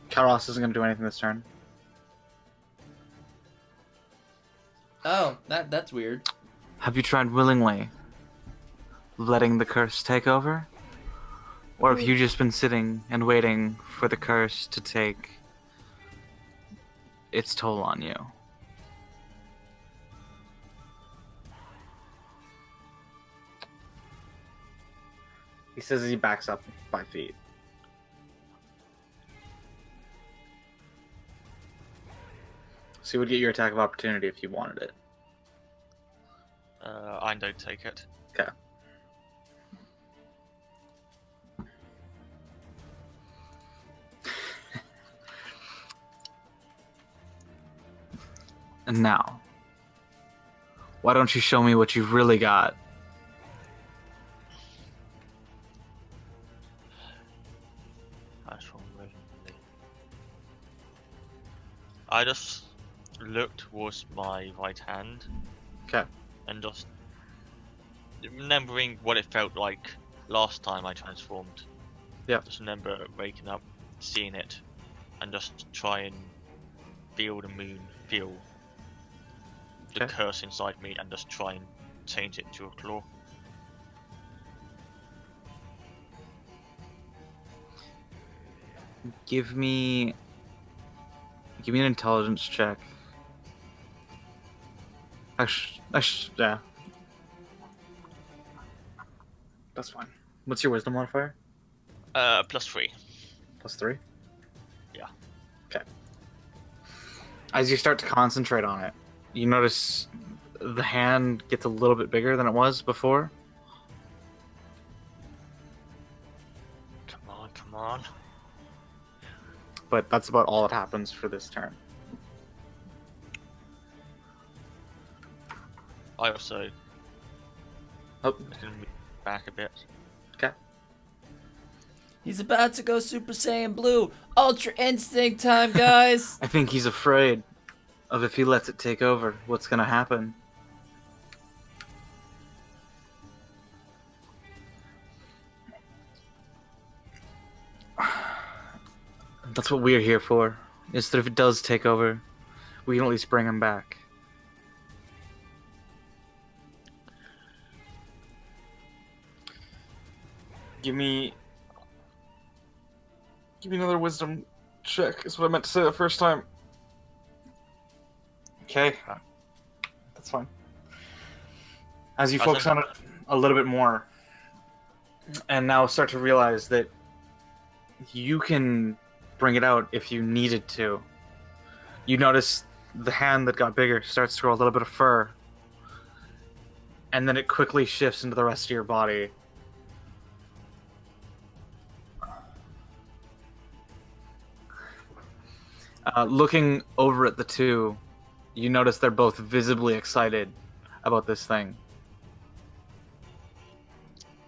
Speaker 1: Karos isn't going to do anything this turn.
Speaker 9: Oh, that's weird.
Speaker 1: Have you tried willingly letting the curse take over? Or have you just been sitting and waiting for the curse to take its toll on you? He says he backs up 5 feet. So you would get your attack of opportunity if you wanted it.
Speaker 4: I don't take it.
Speaker 1: Okay. And now, why don't you show me what you've really got?
Speaker 4: I just looked towards my right hand.
Speaker 1: Okay.
Speaker 4: And just remembering what it felt like last time I transformed.
Speaker 1: Yeah.
Speaker 4: Just remember waking up, seeing it, and just try and feel the moon, feel the curse inside me, and just try and change it to a claw.
Speaker 1: Give me an intelligence check. Yeah. That's fine. What's your wisdom modifier?
Speaker 4: +3.
Speaker 1: +3?
Speaker 4: Yeah.
Speaker 1: Okay. As you start to concentrate on it, you notice the hand gets a little bit bigger than it was before.
Speaker 4: Come on.
Speaker 1: But that's about all that happens for this turn.
Speaker 4: I also
Speaker 1: Oh.
Speaker 4: can move back a bit.
Speaker 1: Okay.
Speaker 9: He's about to go Super Saiyan Blue. Ultra Instinct time, guys.
Speaker 1: I think he's afraid of if he lets it take over, what's gonna happen. That's what we're here for, is that if it does take over, we can at least bring him back. Give me another wisdom check, is what I meant to say the first time. Okay. That's fine. As you focus on it a little bit more, and now start to realize that you can bring it out if you needed to. You notice the hand that got bigger starts to grow a little bit of fur, and then it quickly shifts into the rest of your body. Looking over at the two, you notice they're both visibly excited about this thing.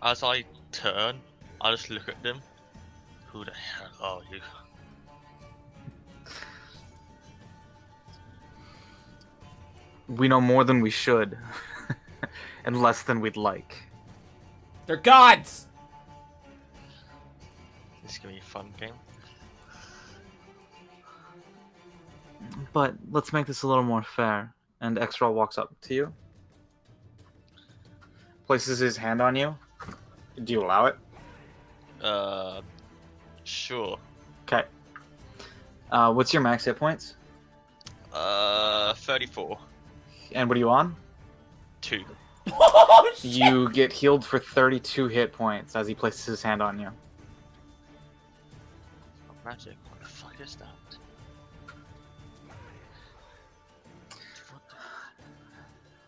Speaker 4: As I turn, I just look at them. Who the hell are you?
Speaker 1: We know more than we should, and less than we'd like.
Speaker 9: They're gods!
Speaker 4: This is gonna be a fun game.
Speaker 1: But let's make this a little more fair. And Exra walks up to you, places his hand on you. Do you allow it?
Speaker 4: Sure.
Speaker 1: Okay. What's your max hit points?
Speaker 4: 34.
Speaker 1: And what are you on?
Speaker 4: 2.
Speaker 9: Oh, shit.
Speaker 1: You get healed for 32 hit points as he places his hand on you.
Speaker 4: Magic. What the fuck is that?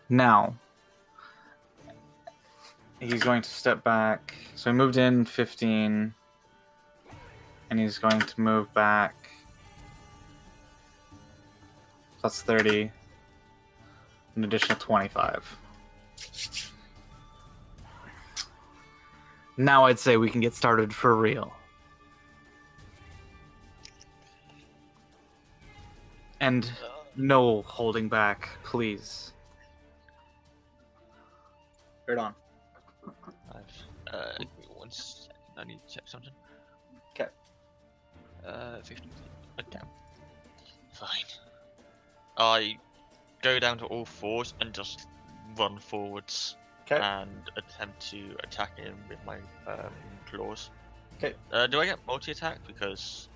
Speaker 1: Now, he's going to step back. So he moved in 15, and he's going to move back. That's 30. An additional 25. Now I'd say we can get started for real. And no holding back, please. Right on.
Speaker 4: Give me 1 second. I need to check something.
Speaker 1: Okay.
Speaker 4: 15. Okay. Fine. I go down to all fours and just run forwards.
Speaker 1: Okay.
Speaker 4: And attempt to attack him with my claws.
Speaker 1: Okay.
Speaker 4: Do I get multi-attack? Because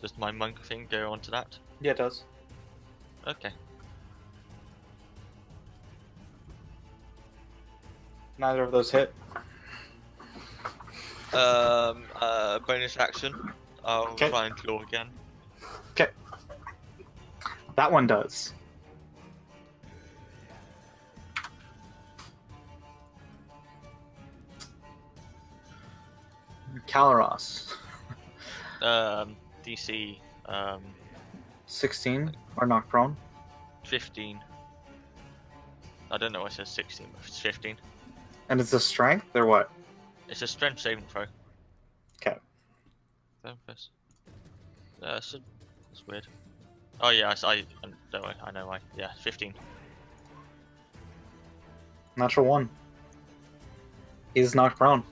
Speaker 4: does my monk thing go onto that?
Speaker 1: Yeah, it does.
Speaker 4: Okay.
Speaker 1: Neither of those hit.
Speaker 4: Bonus action. I'll try and claw again.
Speaker 1: Okay. That one does. Caloros.
Speaker 4: DC
Speaker 1: 16 or knock prone.
Speaker 4: 15. I don't know why it says 16, but it's 15.
Speaker 1: And it's a strength or what?
Speaker 4: It's a strength saving throw.
Speaker 1: Okay.
Speaker 4: That's weird. Oh yeah, I don't worry, I know why. Yeah, 15.
Speaker 1: Natural 1. He's knocked prone.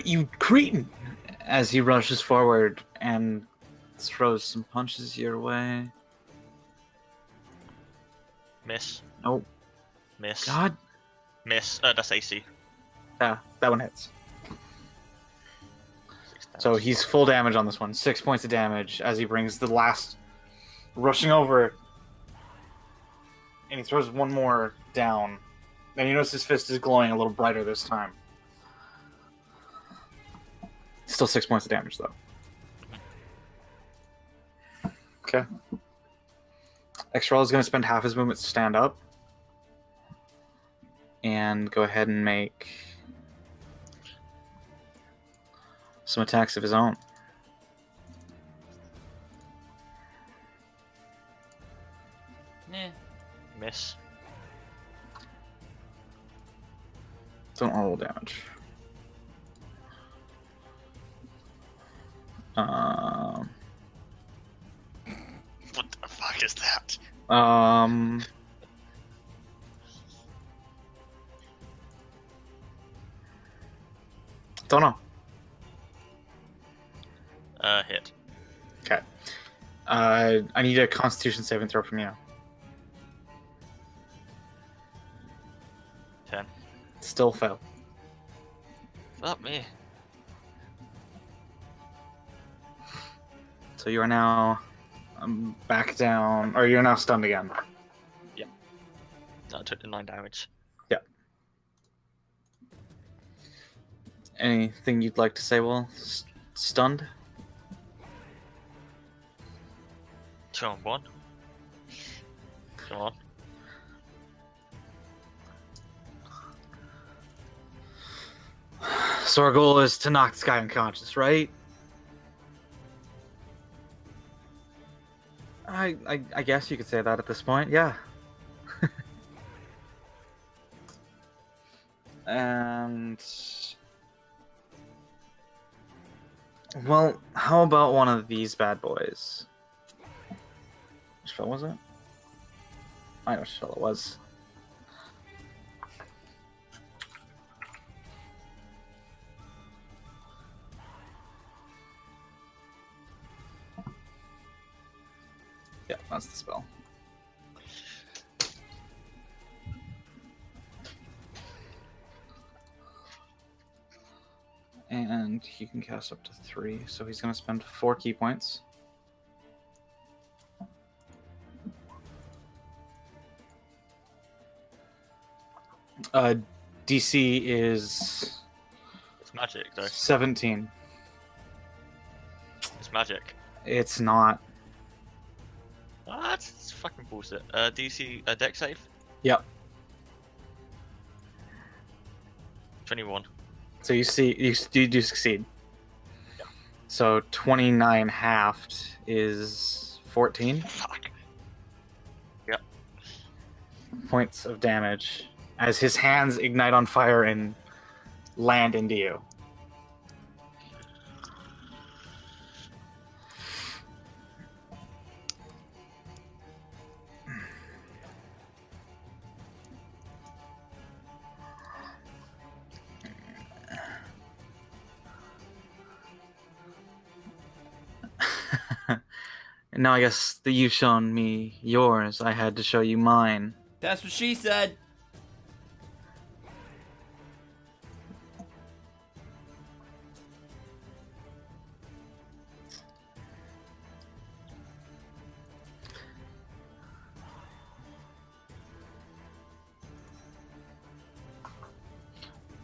Speaker 1: You cretin! As he rushes forward and throws some punches your way.
Speaker 4: Miss.
Speaker 1: Nope.
Speaker 4: Miss.
Speaker 1: God.
Speaker 4: Miss. That's AC.
Speaker 1: Yeah, that one hits. So he's full damage on this one. 6 points of damage as he brings the last rushing over. And he throws one more down. And you notice his fist is glowing a little brighter this time. Still 6 points of damage, though. Okay. Exrel is going to spend half his movement to stand up. And go ahead and make some attacks of his own.
Speaker 4: Miss.
Speaker 1: Don't roll damage.
Speaker 4: What the fuck is that?
Speaker 1: Don't know.
Speaker 4: Hit.
Speaker 1: Okay. I need a Constitution saving throw from you.
Speaker 4: 10.
Speaker 1: Still fail.
Speaker 4: Fuck me.
Speaker 1: So you are now back down, or you're now stunned again.
Speaker 4: Yeah. I took the 9 damage.
Speaker 1: Yeah. Anything you'd like to say while stunned?
Speaker 4: 2 on 1. Come on.
Speaker 1: So our goal is to knock this guy unconscious, right? I guess you could say that at this point, yeah. And well, how about one of these bad boys? Which spell was it? I know which spell it was. Yeah, that's the spell. And he can cast up to 3, so he's going to spend 4 key points. DC is...
Speaker 4: It's magic, though.
Speaker 1: 17.
Speaker 4: It's magic.
Speaker 1: It's not.
Speaker 4: What? It's fucking bullshit. DC, deck save?
Speaker 1: Yep.
Speaker 4: 21.
Speaker 1: So you do succeed.
Speaker 4: Yeah.
Speaker 1: So 29 halved is 14.
Speaker 4: Fuck.
Speaker 1: points of damage as his hands ignite on fire and land into you. And now I guess that you've shown me yours, I had to show you mine.
Speaker 9: That's what she said.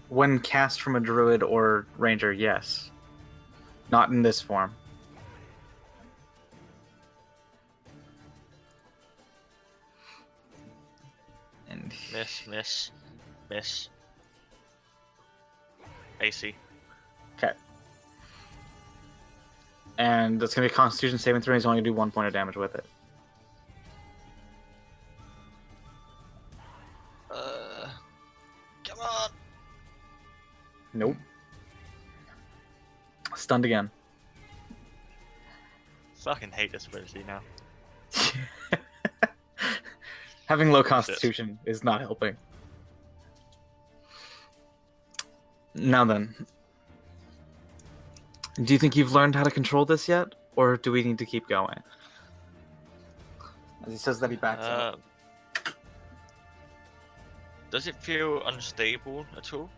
Speaker 1: When cast from a druid or ranger, yes. Not in this form. And
Speaker 4: Miss. AC.
Speaker 1: okay. And that's gonna be a Constitution saving throw. He's only gonna do 1 point of damage with it.
Speaker 4: Come on.
Speaker 1: Nope. Stunned again.
Speaker 4: Fucking hate this ability now.
Speaker 1: Having low Constitution is not helping. Now then, do you think you've learned how to control this yet, or do we need to keep going? As he says that, he backs up.
Speaker 4: Does it feel unstable at all?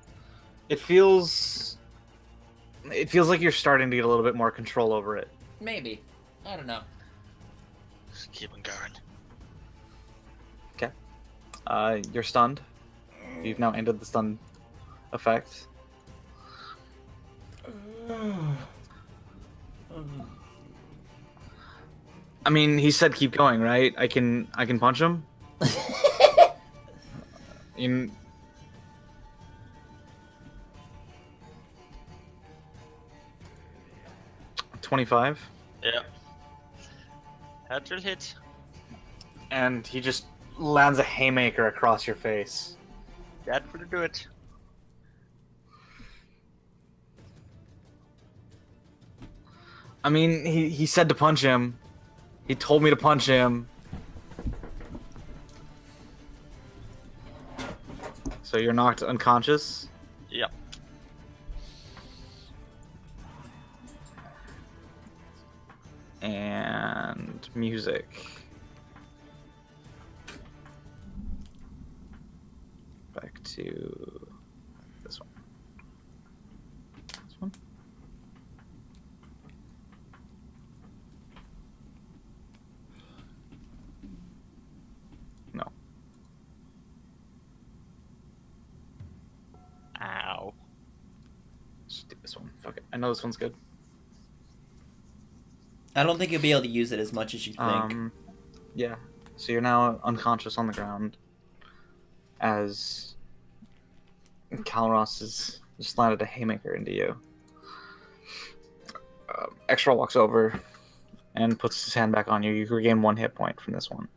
Speaker 1: It feels like you're starting to get a little bit more control over it.
Speaker 9: Maybe. I don't know.
Speaker 4: Just keep on going.
Speaker 1: Okay. You're stunned. You've now ended the stun effect. I mean, he said keep going, right? I can punch him. In 25.
Speaker 4: Yeah. That will hit.
Speaker 1: And he just lands a haymaker across your face.
Speaker 4: That will do it.
Speaker 1: I mean, he said to punch him. He told me to punch him. So you're knocked unconscious?
Speaker 4: Yep.
Speaker 1: And music. Back to this one. This one? No.
Speaker 4: Ow.
Speaker 1: Let's do this one. Fuck it. I know this one's good.
Speaker 9: I don't think you'll be able to use it as much as you think.
Speaker 1: Yeah. So you're now unconscious on the ground as Calros has just landed a haymaker into you. Extra walks over and puts his hand back on you. You regain 1 hit point from this one.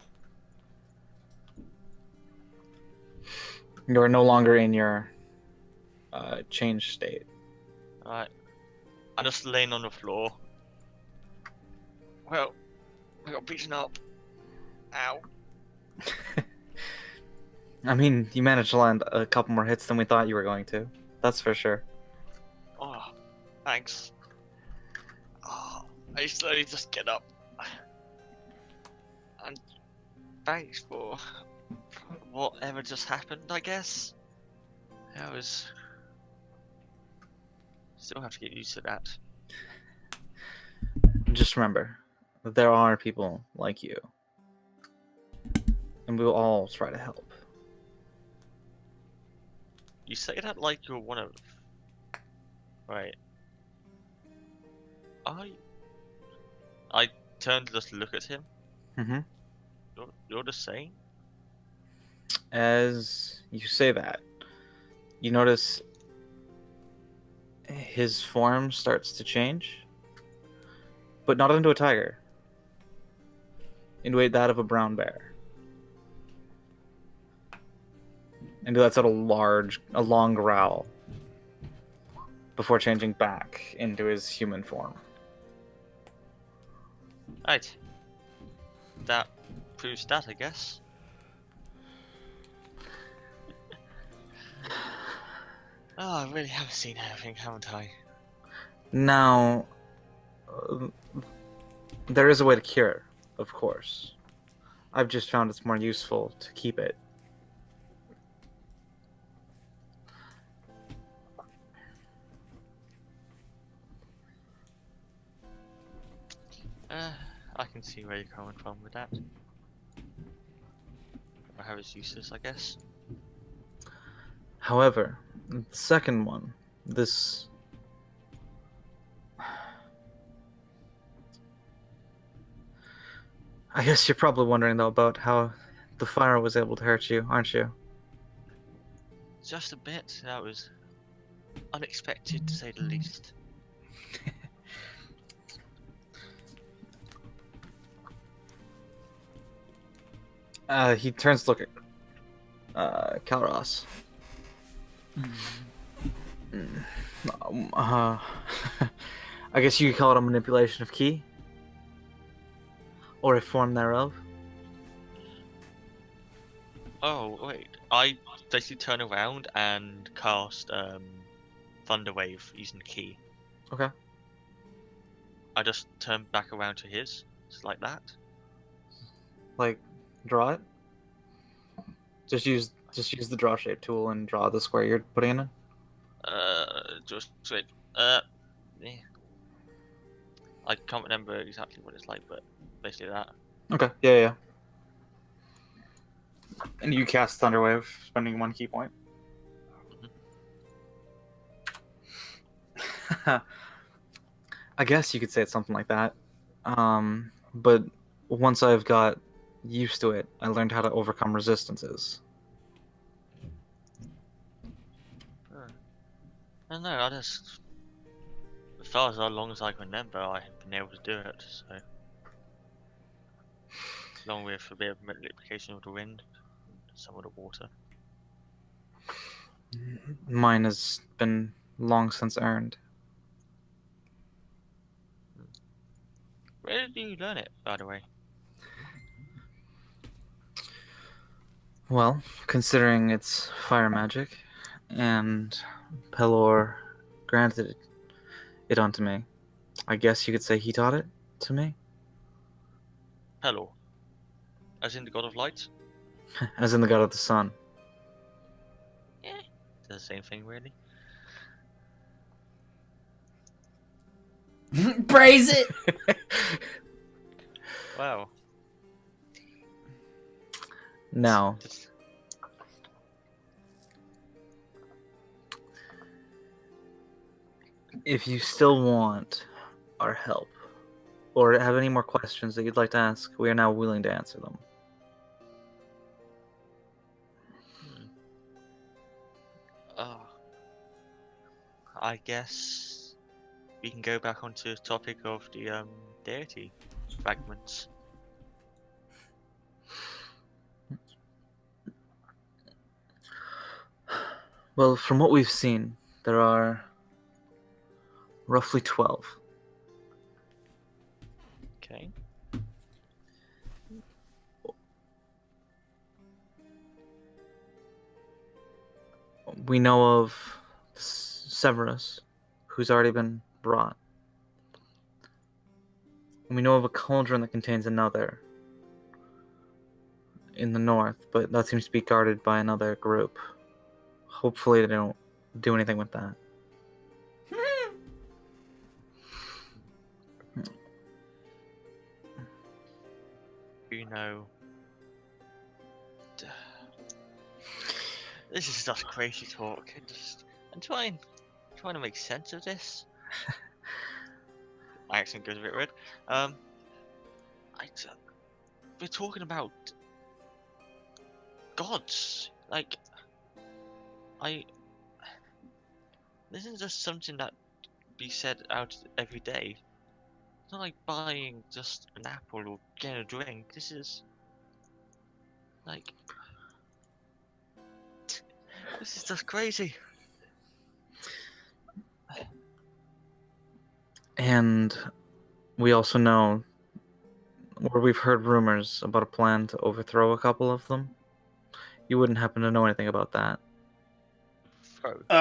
Speaker 1: You are no longer in your changed state.
Speaker 4: Alright. I'm just laying on the floor. Well, I got beaten up. Ow.
Speaker 1: I mean, you managed to land a couple more hits than we thought you were going to. That's for sure.
Speaker 4: Oh, thanks. Oh, I slowly just get up. And thanks for whatever just happened, I guess. I was... Still have to get used to that.
Speaker 1: Just remember that there are people like you. And we will all try to help.
Speaker 4: You say that like you're one of... Right. I turn to just look at him.
Speaker 1: Mm-hmm.
Speaker 4: You're the same?
Speaker 1: As you say that, you notice his form starts to change. But not into a tiger. Into that of a brown bear. and he lets out a long growl before changing back into his human form.
Speaker 4: Right. That proves that, I guess. Oh, I really haven't seen everything, haven't I?
Speaker 1: Now, there is a way to cure it, of course. I've just found it's more useful to keep it.
Speaker 4: I can see where you're coming from with that. Or how it's useless, I guess.
Speaker 1: However, the second one, this... I guess you're probably wondering, though, about how the fire was able to hurt you, aren't you?
Speaker 4: Just a bit. That was unexpected, to say the least.
Speaker 1: He turns to look at Kalros. I guess you could call it a manipulation of ki? Or a form thereof?
Speaker 4: Oh, wait. I basically turn around and cast Thunder Wave using the key.
Speaker 1: Okay.
Speaker 4: I just turn back around to his, just like that.
Speaker 1: Like, draw it? Just use the draw shape tool and draw the square you're putting in it?
Speaker 4: Just wait. Yeah. I can't remember exactly what it's like, but basically that.
Speaker 1: Okay, yeah. And you cast Thunderwave, spending 1 key point. I guess you could say it's something like that. But once I've got used to it, I learned how to overcome resistances.
Speaker 4: I don't know, I just... As far as long as I can remember, I have been able to do it, so... Along with a bit of multiplication of the wind, and some of the water.
Speaker 1: Mine has been long since earned.
Speaker 4: Where did you learn it, by the way?
Speaker 1: Well, considering it's fire magic, and Pelor granted it onto me, I guess you could say he taught it to me?
Speaker 4: Pelor. As in the god of light?
Speaker 1: As in the god of the sun.
Speaker 4: Yeah, it's the same thing, really.
Speaker 9: Praise it!
Speaker 4: Wow.
Speaker 1: Now, if you still want our help, or have any more questions that you'd like to ask, we are now willing to answer them.
Speaker 4: I guess we can go back onto the topic of the deity fragments.
Speaker 1: Well, from what we've seen, there are roughly 12.
Speaker 4: Okay.
Speaker 1: We know of Severus, who's already been brought. And we know of a cauldron that contains another in the north, but that seems to be guarded by another group. Hopefully they don't do anything with that.
Speaker 4: You know, this is just crazy talk. I'm trying to make sense of this. My accent goes a bit weird. We're talking about gods. Like, this isn't just something that be said out every day. It's not like buying just an apple or getting a drink. This is like This is just crazy.
Speaker 1: And we also know, or we've heard rumors about a plan to overthrow a couple of them. You wouldn't happen to know anything about that?
Speaker 4: Overthrow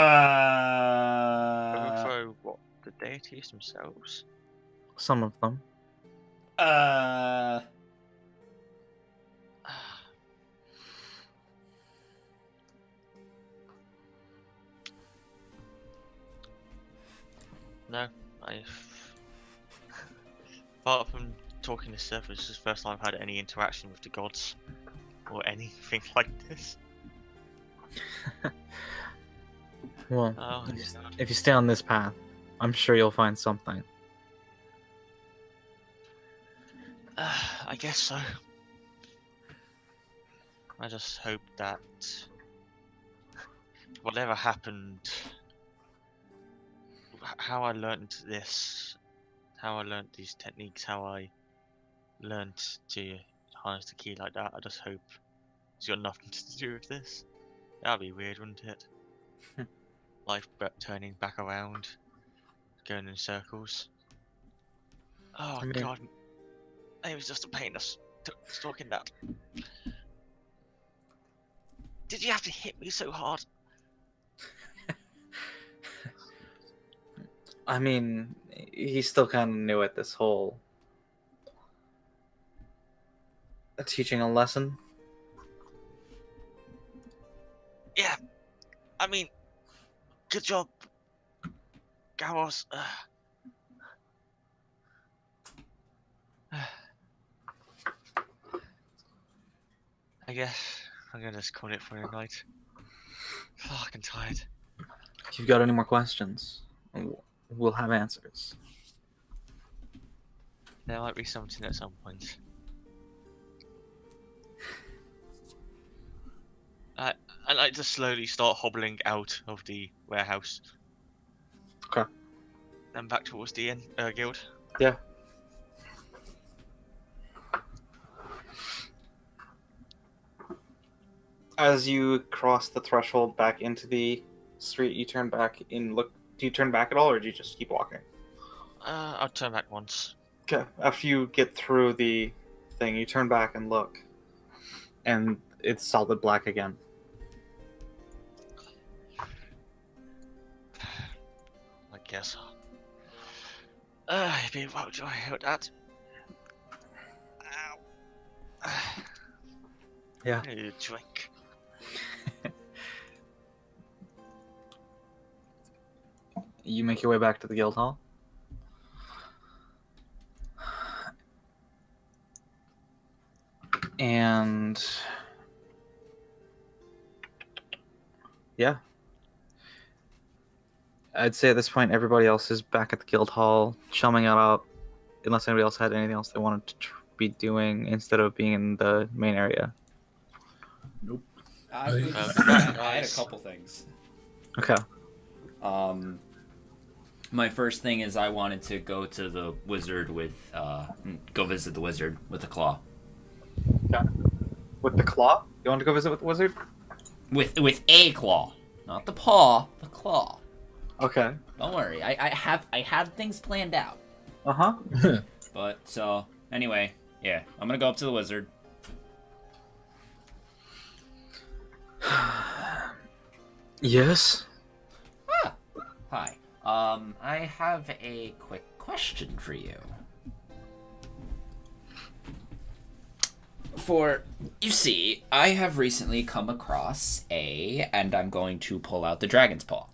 Speaker 4: what? The deities themselves?
Speaker 1: Some of them.
Speaker 4: No, apart from talking to Seth, this is the first time I've had any interaction with the gods or anything like this.
Speaker 1: Well, if you stay on this path, I'm sure you'll find something.
Speaker 4: I guess so. I just hope that whatever happened, how I learned this, how I learned these techniques, how I learned to harness the key like that, I just hope it's got nothing to do with this. That'd be weird, wouldn't it? Life turning back around, going in circles. Oh god, it was just a pain us talking that. Did you have to hit me so hard?
Speaker 1: I mean, he's still kind of new at this whole teaching a lesson.
Speaker 4: Yeah, I mean, good job, Gavos. I guess I'm gonna just call it for a night. Fucking tired.
Speaker 1: If you've got any more questions, we'll have answers.
Speaker 4: There might be something at some point. I like to slowly start hobbling out of the warehouse.
Speaker 1: Okay.
Speaker 4: And back towards the guild.
Speaker 1: Yeah. As you cross the threshold back into the street, you turn back in. Look, do you turn back at all, or do you just keep walking?
Speaker 4: I'll turn back once.
Speaker 1: Okay. After you get through the thing, you turn back and look, and it's solid black again.
Speaker 4: I guess. You've been well joy about that. Ow.
Speaker 1: Yeah.
Speaker 4: I need a drink.
Speaker 1: You make your way back to the guild hall. And yeah, I'd say at this point everybody else is back at the guild hall, chumming it up, unless anybody else had anything else they wanted to be doing instead of being in the main area.
Speaker 5: Nope.
Speaker 2: I had a couple things.
Speaker 1: Okay.
Speaker 2: My first thing is I wanted to go to the wizard with, go visit the wizard with the claw.
Speaker 1: Yeah. With the claw? You want to go visit with the wizard?
Speaker 2: With a claw, not the paw, the claw.
Speaker 1: Okay.
Speaker 2: Don't worry, I have things planned out.
Speaker 1: Uh-huh.
Speaker 2: But so anyway, yeah, I'm gonna go up to the wizard.
Speaker 1: Yes.
Speaker 2: Ah, hi. I have a quick question for you. You see, I have recently come across and I'm going to pull out the dragon's paw.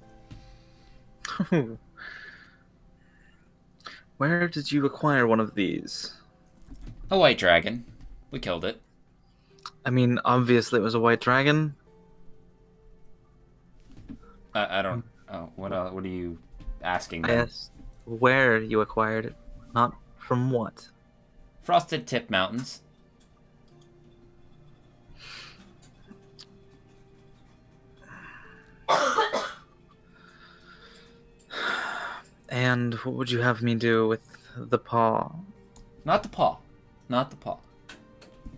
Speaker 1: Where did you acquire one of these?
Speaker 2: A white dragon. We killed it.
Speaker 1: I mean, obviously it was a white dragon.
Speaker 2: I don't. Oh, what are you asking?
Speaker 1: I asked where you acquired it, not from what.
Speaker 2: Frosted Tip Mountains.
Speaker 1: And what would you have me do with the paw?
Speaker 2: Not the paw. Not the paw.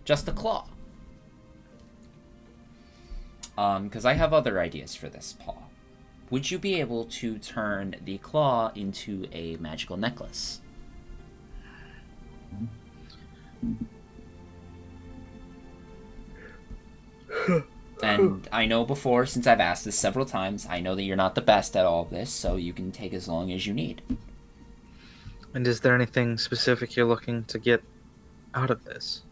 Speaker 2: Just the claw.
Speaker 9: Because I have other ideas for this paw. Would you be able to turn the claw into a magical necklace? And I know before, since I've asked this several times, I know that you're not the best at all of this, so you can take as long as you need.
Speaker 1: And is there anything specific you're looking to get out of this?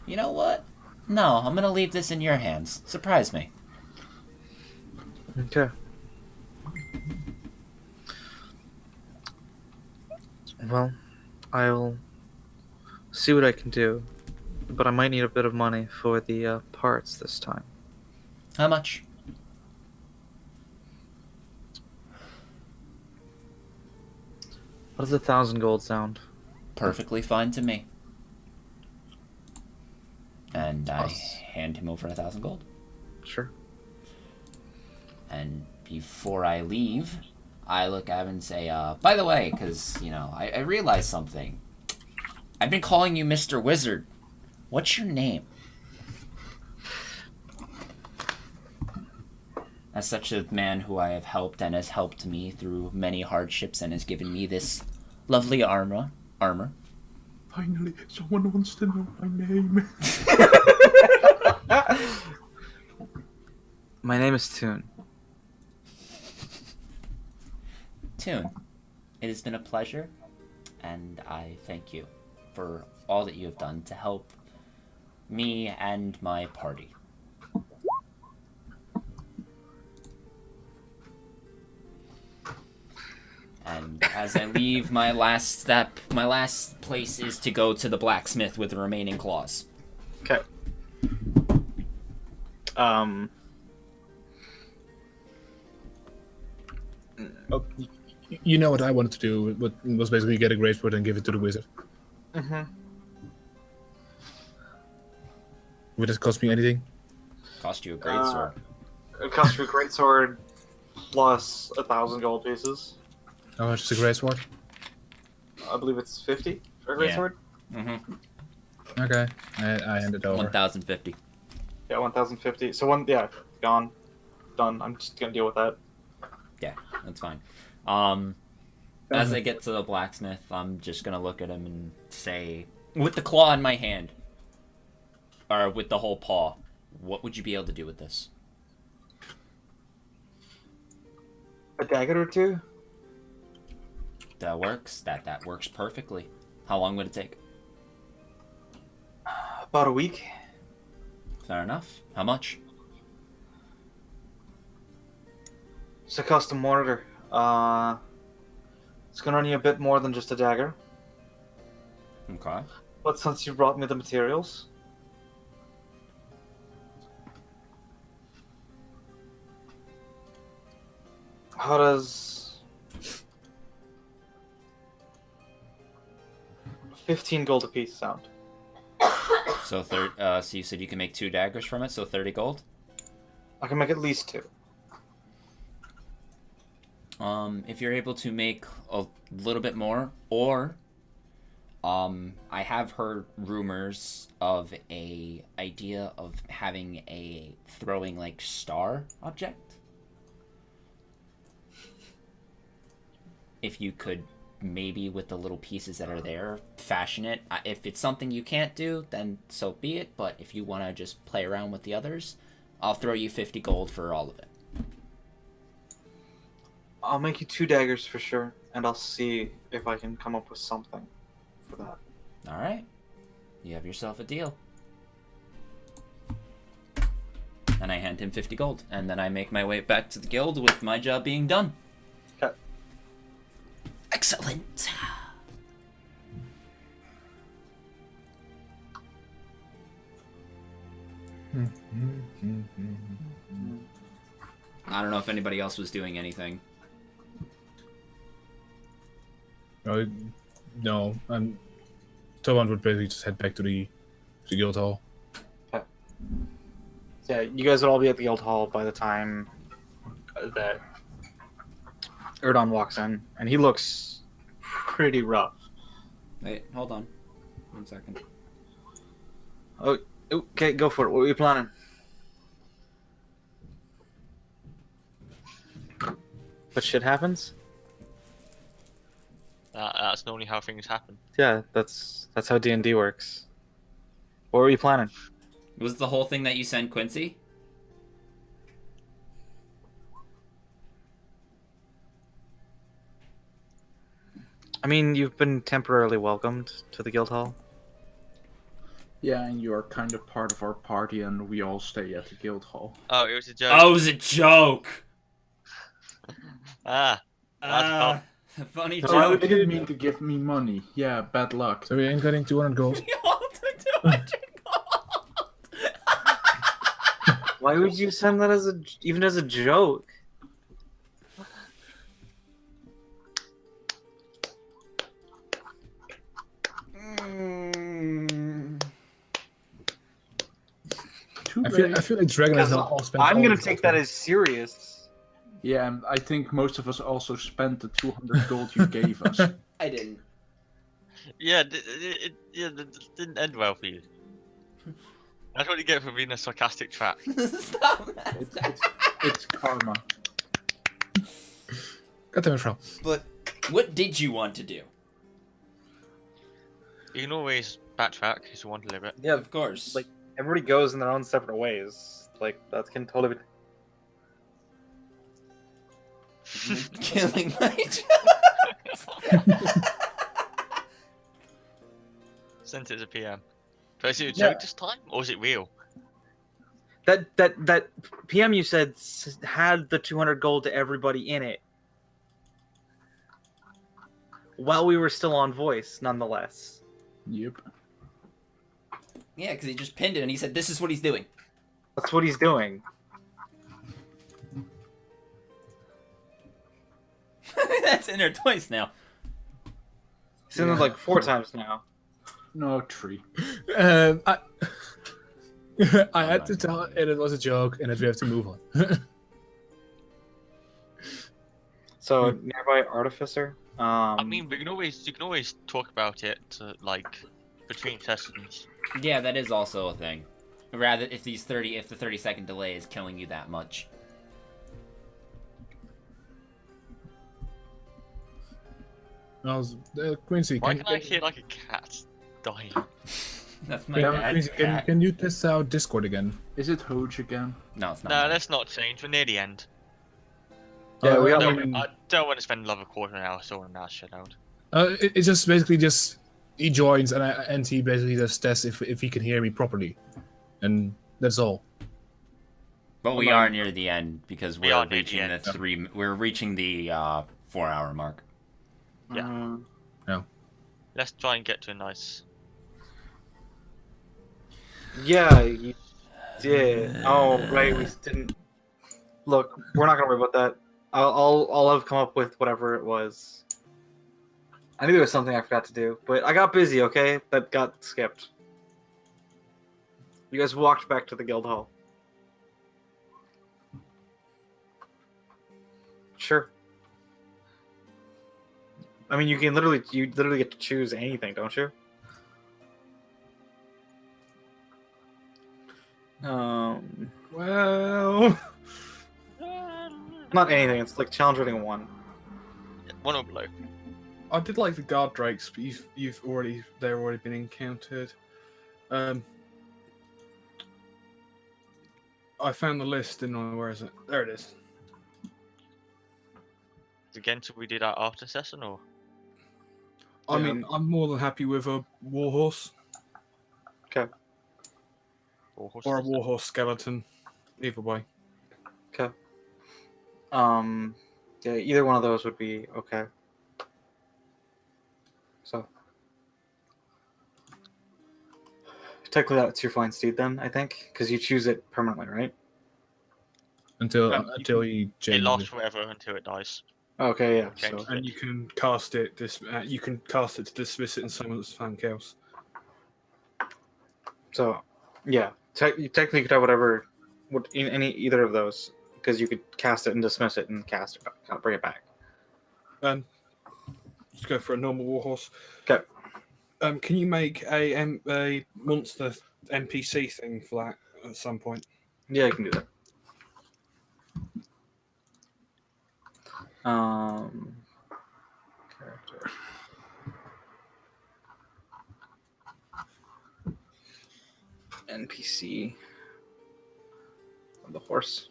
Speaker 9: You know what? No, I'm gonna leave this in your hands. Surprise me.
Speaker 1: Okay. Well, I'll see what I can do, but I might need a bit of money for the parts this time.
Speaker 9: How much?
Speaker 1: What does 1,000 gold sound?
Speaker 9: Perfectly fine to me. And I hand him over 1,000 gold.
Speaker 1: Sure.
Speaker 9: And before I leave, I look at him and say, by the way, because, I realized something. I've been calling you Mr. Wizard. What's your name? As such a man who I have helped and has helped me through many hardships and has given me this lovely armor.
Speaker 5: Finally, someone wants to know my name.
Speaker 1: My name is Toon.
Speaker 9: Toon, it has been a pleasure, and I thank you for all that you have done to help me and my party. And as I leave, my last place is to go to the blacksmith with the remaining claws.
Speaker 1: Okay.
Speaker 6: You know what I wanted to do, but was basically get a greatsword and give it to the wizard.
Speaker 1: Mm-hmm.
Speaker 6: Would it cost me anything?
Speaker 9: Cost you a greatsword.
Speaker 1: It costs you a greatsword plus 1,000 gold pieces.
Speaker 6: How much is a greatsword?
Speaker 1: I believe it's 50 for a greatsword.
Speaker 9: Yeah. Mm-hmm.
Speaker 6: Okay, I hand it over.
Speaker 9: 1,050.
Speaker 1: Yeah, 1,050. So gone, done. I'm just gonna deal with that.
Speaker 9: Yeah, that's fine. As I get to the blacksmith, I'm just gonna look at him and say, with the claw in my hand, or with the whole paw, what would you be able to do with this?
Speaker 1: A dagger or two?
Speaker 9: That works. That works perfectly. How long would it take?
Speaker 1: About a week.
Speaker 9: Fair enough. How much?
Speaker 1: It's a custom mortar. It's gonna run you a bit more than just a dagger.
Speaker 9: Okay.
Speaker 1: But since you brought me the materials, how does 15 gold apiece sound?
Speaker 9: So so you said you can make 2 daggers from it, so 30 gold?
Speaker 1: I can make at least 2.
Speaker 9: If you're able to make a little bit more, or I have heard rumors of a idea of having a throwing like star object. If you could maybe with the little pieces that are there fashion it. If it's something you can't do, then so be it, but if you want to just play around with the others, I'll throw you 50 gold for all of it.
Speaker 1: I'll make you 2 daggers for sure, and I'll see if I can come up with something for that.
Speaker 9: All right. You have yourself a deal. And I hand him 50 gold, and then I make my way back to the guild with my job being done.
Speaker 1: Okay.
Speaker 9: Excellent. I don't know if anybody else was doing anything.
Speaker 6: No, Towan would basically just head back to the guild hall.
Speaker 1: Okay. Yeah, you guys would all be at the guild hall by the time that Erdon walks in, and he looks pretty rough.
Speaker 9: Wait, hold on. 1 second.
Speaker 1: Oh, okay, go for it. What were you planning? But shit happens?
Speaker 4: That's normally how things happen.
Speaker 1: Yeah, that's how D&D works. What were you planning?
Speaker 9: Was the whole thing that you sent Quincy?
Speaker 1: I mean, you've been temporarily welcomed to the guild hall.
Speaker 5: Yeah, and you are kind of part of our party, and we all stay at the guild hall.
Speaker 4: Oh, it was a joke.
Speaker 9: Oh, it was a joke.
Speaker 4: That's fun.
Speaker 9: Funny
Speaker 5: No,
Speaker 9: joke.
Speaker 5: you didn't mean to give me money. Yeah, bad luck.
Speaker 10: So we ain't getting 200 gold.
Speaker 9: We all took 200 gold.
Speaker 1: Why would you send that even as a joke?
Speaker 10: I feel like Dragon has not all spent.
Speaker 1: I'm gonna take that as serious.
Speaker 5: Yeah, and I think most of us also spent the 200 gold you gave us.
Speaker 9: I didn't.
Speaker 4: Yeah, it didn't end well for you. That's what you get for being a sarcastic twat.
Speaker 9: Stop that.
Speaker 5: It's karma.
Speaker 10: Got them from.
Speaker 9: But what did you want to do?
Speaker 4: You can always backtrack if you want to live it.
Speaker 1: Yeah,
Speaker 9: Of course.
Speaker 1: like everybody goes in their own separate ways. Like that can totally be.
Speaker 9: Killing my
Speaker 4: Sent it as a PM. So is it a joke this time, or is it real?
Speaker 1: That PM you said had the 200 gold to everybody in it. While we were still on voice, nonetheless.
Speaker 5: Yep.
Speaker 9: Yeah, because he just pinned it and he said, "This is what he's doing."
Speaker 1: That's what he's doing.
Speaker 9: That's in there twice now.
Speaker 1: He's in there like 4 times now.
Speaker 5: No, 3.
Speaker 10: I had to tell it was a joke and that we have to move on.
Speaker 1: So nearby artificer.
Speaker 4: I mean, you can always talk about it like between sessions.
Speaker 9: Yeah, that is also a thing. Rather, if the 30-second delay is killing you that much.
Speaker 10: Quincy,
Speaker 4: Why can I hear like a cat dying?
Speaker 9: That's my dad's
Speaker 10: Quincy,
Speaker 9: cat.
Speaker 10: can you test out Discord again?
Speaker 5: Is it Hoj again?
Speaker 9: No, it's not.
Speaker 4: No,
Speaker 9: mine.
Speaker 4: let's not change. We're near the end.
Speaker 1: Yeah, we got
Speaker 4: I don't want to spend another quarter of an hour sorting that shit out.
Speaker 10: It's just basically he joins and he basically just tests if he can hear me properly, and that's all.
Speaker 9: But we are near the end because
Speaker 4: We
Speaker 9: we're
Speaker 4: are near the
Speaker 9: reaching
Speaker 4: end.
Speaker 9: We're reaching the 4-hour mark.
Speaker 4: Yeah. Let's try and get to a nice.
Speaker 1: Yeah, you did. Oh, right, we didn't. Look, we're not gonna worry about that. I'll have come up with whatever it was. I knew there was something I forgot to do, but I got busy. Okay, that got skipped. You guys walked back to the guild hall. Sure. I mean, you literally get to choose anything, don't you?
Speaker 6: Well,
Speaker 1: Not anything. It's like challenge rating 1.
Speaker 4: One or below.
Speaker 7: I did like the guard drakes, but they've already been encountered. I found the list, didn't I? Where is it? There it is.
Speaker 4: Again, should we do that after session or?
Speaker 7: I mean, I'm more than happy with a warhorse
Speaker 1: Okay.
Speaker 7: or a warhorse skeleton. Either way.
Speaker 1: Okay. Yeah, either one of those would be okay. So, technically, that's your flying steed then, I think, because you choose it permanently, right?
Speaker 10: Until he
Speaker 4: It
Speaker 10: changes.
Speaker 4: lasts forever until it dies.
Speaker 1: Okay, yeah.
Speaker 4: Okay.
Speaker 1: So,
Speaker 7: And you can cast it. You can cast it to dismiss it and summon something else.
Speaker 1: yeah. You technically could have whatever, in either of those, because you could cast it and dismiss it and cast it, bring it back.
Speaker 7: And just go for a normal warhorse.
Speaker 1: Okay.
Speaker 7: Can you make a monster NPC thing for that at some point?
Speaker 1: Yeah, I can do that. Character. NPC. The horse.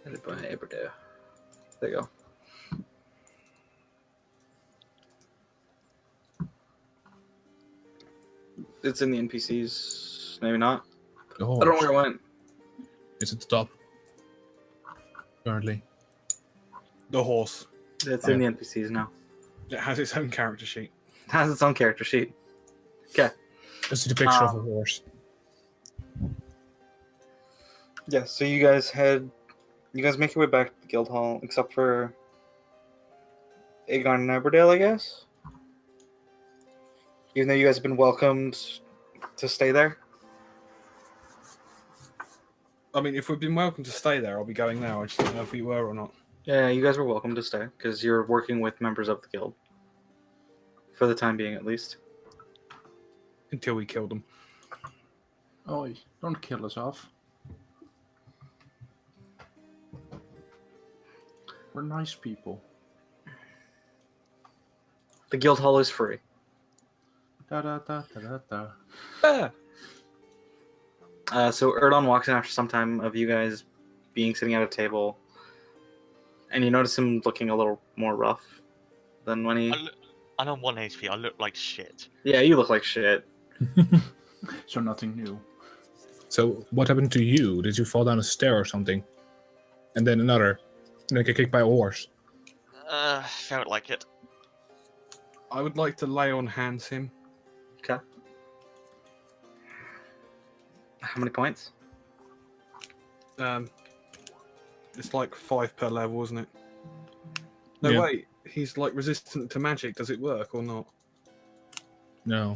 Speaker 1: Edit by Aberdo. There you go. It's in the NPCs. Maybe not.
Speaker 6: The
Speaker 1: I
Speaker 6: horse.
Speaker 1: don't know where it went.
Speaker 6: It's at the top. Currently.
Speaker 7: The horse.
Speaker 1: It's in the NPCs now.
Speaker 7: It has its own character sheet.
Speaker 1: It has its own character sheet. Okay.
Speaker 6: It's a depiction of a horse.
Speaker 1: Yeah, so you guys make your way back to the guild hall, except for Aegon and Aberdale, I guess? Even though you guys have been welcomed to stay there?
Speaker 7: I mean, if we've been welcome to stay there, I'll be going now. I just don't know if we were or not.
Speaker 1: Yeah, you guys were welcome to stay, because you're working with members of the guild. For the time being, at least.
Speaker 7: Until we killed them.
Speaker 5: Oh, don't kill us off. We're nice people.
Speaker 1: The guild hall is free.
Speaker 5: Da da da da da da.
Speaker 1: So Erdon walks in after some time of you guys sitting at a table, and you notice him looking a little more rough than when he...
Speaker 4: I'm on 1 HP, I look like shit.
Speaker 1: Yeah, you look like shit.
Speaker 5: So nothing new.
Speaker 6: So what happened to you? Did you fall down a stair or something? And then another? And then get kicked by a horse?
Speaker 4: Felt like it.
Speaker 7: I would like to lay on hands him.
Speaker 1: Okay. How many points?
Speaker 7: It's like 5 per level, isn't it? No,
Speaker 6: Yeah.
Speaker 7: wait. He's like resistant to magic. Does it work or not?
Speaker 6: No.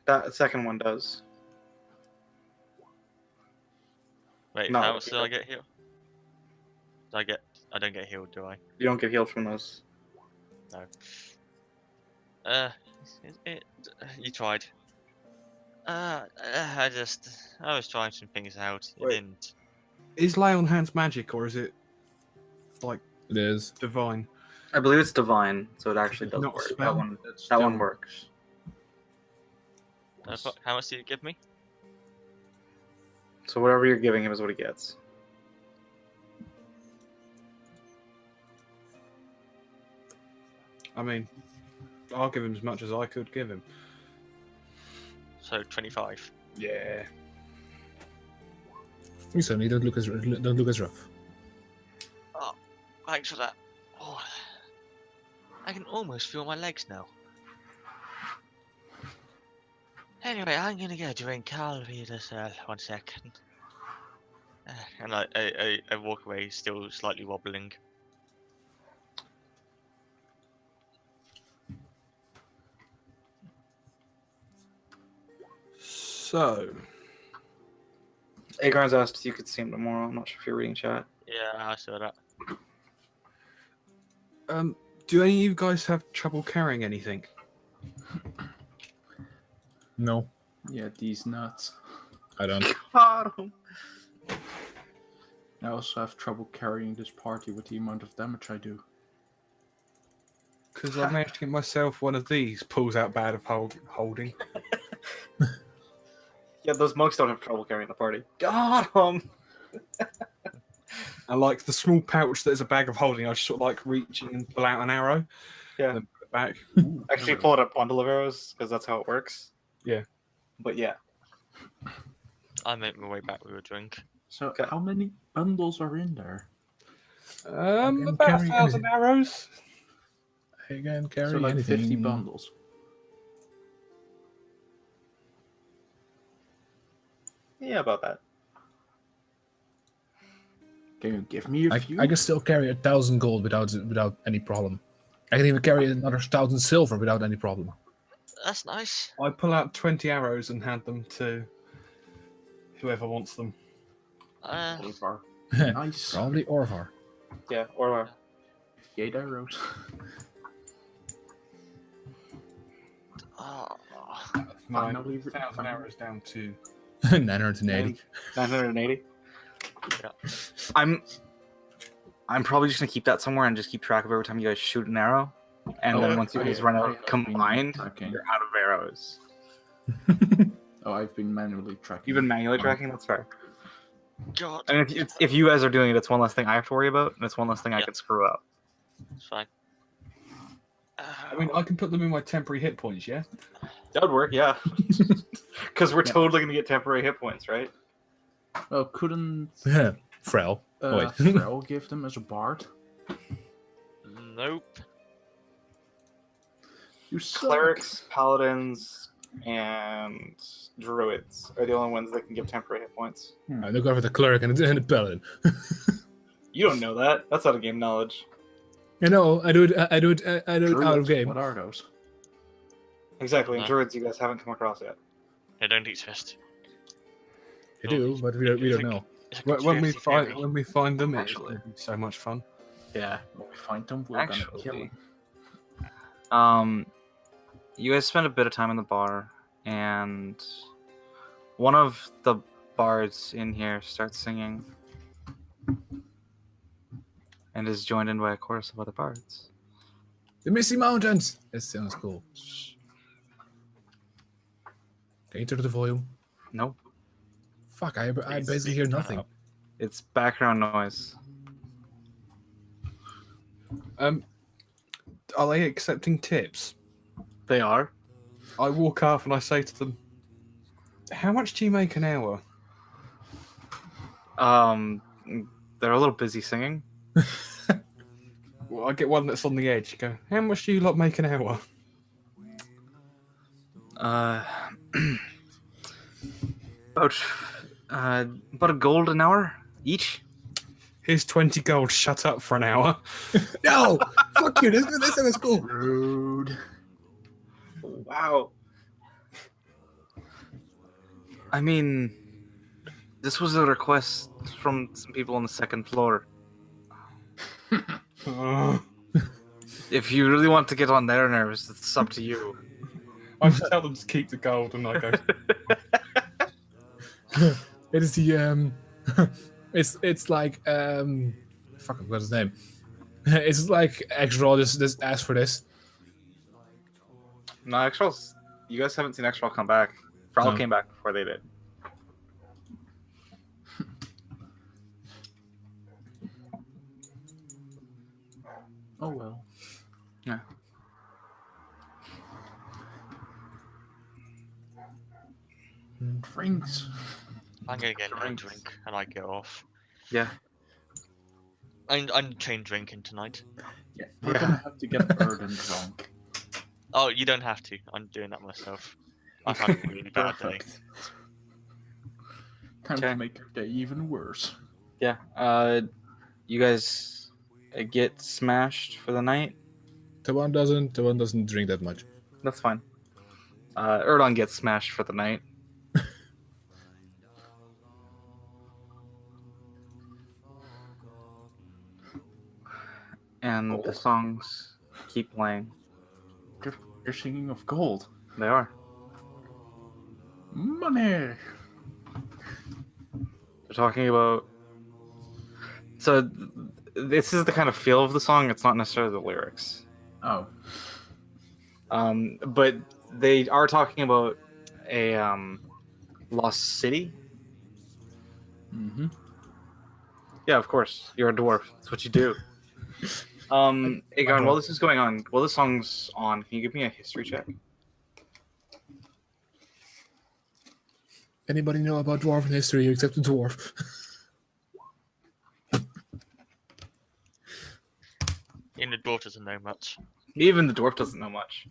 Speaker 1: That second one does.
Speaker 4: Wait,
Speaker 1: No,
Speaker 4: how much did I get healed? I don't get healed, do I?
Speaker 1: You don't get healed from those.
Speaker 4: No. You tried. I was trying some things out. It didn't.
Speaker 7: Is lay on hands magic or is it like
Speaker 6: It is.
Speaker 7: divine?
Speaker 1: I believe it's divine, so it actually does
Speaker 7: Not
Speaker 1: work.
Speaker 7: spell?
Speaker 1: That one works.
Speaker 4: How much did you give me?
Speaker 1: So whatever you're giving him is what he gets.
Speaker 7: I mean, I'll give him as much as I could give him.
Speaker 4: So 25.
Speaker 7: Yeah.
Speaker 6: You certainly don't look as rough.
Speaker 4: Oh, thanks for that. Oh, I can almost feel my legs now. Anyway, I'm gonna get a drink. I'll be just 1 second. And I walk away, still slightly wobbling.
Speaker 7: So,
Speaker 1: Agarn's asked if you could see him tomorrow. I'm not sure if you're reading chat.
Speaker 4: Yeah, I saw that.
Speaker 7: do any of you guys have trouble carrying anything?
Speaker 6: No,
Speaker 5: Yeah, these nuts.
Speaker 6: I don't.
Speaker 1: Got him.
Speaker 5: I also have trouble carrying this party with the amount of damage I do.
Speaker 7: Because I managed to get myself one of these. Pulls out bad of holding.
Speaker 1: Yeah, those monks don't have trouble carrying the party. Got him.
Speaker 7: And like the small pouch that is a bag of holding, I just sort of like reaching and pull out an arrow.
Speaker 1: Yeah.
Speaker 7: And then put it back.
Speaker 1: Actually, pull it a bundle of arrows because that's how it works.
Speaker 7: Yeah.
Speaker 1: But yeah.
Speaker 4: I make my way back with a drink.
Speaker 5: So how many bundles are in there?
Speaker 7: About
Speaker 6: carry
Speaker 7: 1,000 arrows.
Speaker 6: I can carry
Speaker 5: So like
Speaker 6: anything.
Speaker 5: 50 bundles.
Speaker 1: Yeah, about that.
Speaker 5: Can you give me a few?
Speaker 6: I can still carry 1,000 gold without any problem. I can even carry another 1,000 silver without any problem.
Speaker 4: That's nice.
Speaker 7: I pull out 20 arrows and hand them to whoever wants them.
Speaker 5: Orvar. Nice.
Speaker 12: Probably Orvar.
Speaker 1: Yeah, Orvar.
Speaker 5: 8 arrows.
Speaker 7: My
Speaker 5: Finally,
Speaker 7: 1,000 arrows down to
Speaker 12: 980.
Speaker 1: 980. Yeah. I'm probably just gonna keep that somewhere and just keep track of every time you guys shoot an arrow, and then once you guys run out combined, you're out of arrows.
Speaker 5: I've been manually tracking.
Speaker 1: You've been manually tracking? That's fair.
Speaker 4: God.
Speaker 1: And if you guys are doing it, it's one less thing I have to worry about, and it's one less thing I can screw up.
Speaker 4: It's fine.
Speaker 7: I mean, I can put them in my temporary hit points, yeah?
Speaker 1: That would work, yeah. Because we're totally going to get temporary hit points, right?
Speaker 5: Well, couldn't
Speaker 12: Frel. Wait.
Speaker 5: Frel give them as a bard?
Speaker 4: Nope.
Speaker 5: You suck.
Speaker 1: Clerics, paladins, and druids are the only ones that can give temporary hit points.
Speaker 12: I look over the cleric and the paladin.
Speaker 1: You don't know that. That's out of game knowledge.
Speaker 12: I know. I do it out of game.
Speaker 5: What are those?
Speaker 1: Exactly. And
Speaker 4: No.
Speaker 1: druids, you guys haven't come across yet.
Speaker 4: They don't exist.
Speaker 12: They do, but we don't know.
Speaker 7: When we
Speaker 4: Conspiracy
Speaker 7: find them, it's
Speaker 1: Actually.
Speaker 7: gonna be so much fun.
Speaker 1: Yeah.
Speaker 5: When we find them, we're gonna kill
Speaker 1: them. You guys spend a bit of time in the bar, and one of the bards in here starts singing, and is joined in by a chorus of other bards.
Speaker 12: The Misty Mountains! That sounds cool. Can you turn the volume?
Speaker 1: Nope.
Speaker 12: Fuck, I basically hear nothing.
Speaker 1: It's background noise.
Speaker 7: Are they accepting tips?
Speaker 1: They are.
Speaker 7: I walk up and I say to them, "How much do you make an hour?"
Speaker 1: They're a little busy singing.
Speaker 7: Well, I get one that's on the edge. Go, "How much do you lot make an hour?"
Speaker 1: About a gold an hour each.
Speaker 7: Here's 20 gold. Shut up for an hour.
Speaker 12: No! Fuck you, this is cool.
Speaker 5: Rude.
Speaker 1: Wow. I mean, this was a request from some people on the second floor. If you really want to get on their nerves, it's up to you.
Speaker 7: I just tell them to keep the gold, and I go.
Speaker 12: It is the it's like fuck, what's his name? It's like X-Roll just ask for this.
Speaker 1: No, X-Roll's... You guys haven't seen X-Roll come back. Frol
Speaker 12: No.
Speaker 1: came back before they did.
Speaker 5: Oh well.
Speaker 1: Yeah.
Speaker 5: Drinks.
Speaker 4: I'm gonna get a drink and I get off.
Speaker 1: Yeah.
Speaker 4: I'm chain drinking tonight.
Speaker 5: Yeah, we're gonna have to get Burden drunk.
Speaker 4: Oh, you don't have to. I'm doing that myself. I've had a really bad day.
Speaker 5: Time to make your day even worse.
Speaker 1: Yeah. You guys get smashed for the night?
Speaker 12: Tawan doesn't drink that much.
Speaker 1: That's fine. Erdon gets smashed for the night. And the songs keep playing.
Speaker 5: They're singing of gold.
Speaker 1: They are.
Speaker 5: Money.
Speaker 1: They're talking about... So, this is the kind of feel of the song, it's not necessarily the lyrics.
Speaker 5: Oh.
Speaker 1: But they are talking about a lost city.
Speaker 5: Mm-hmm.
Speaker 1: Yeah, of course. You're a dwarf. That's what you do. Aegon, while this is going on, while the song's on, can you give me a history check?
Speaker 12: Anybody know about dwarven history except the dwarf?
Speaker 4: In the dwarf doesn't know much.
Speaker 1: Even the dwarf doesn't know much.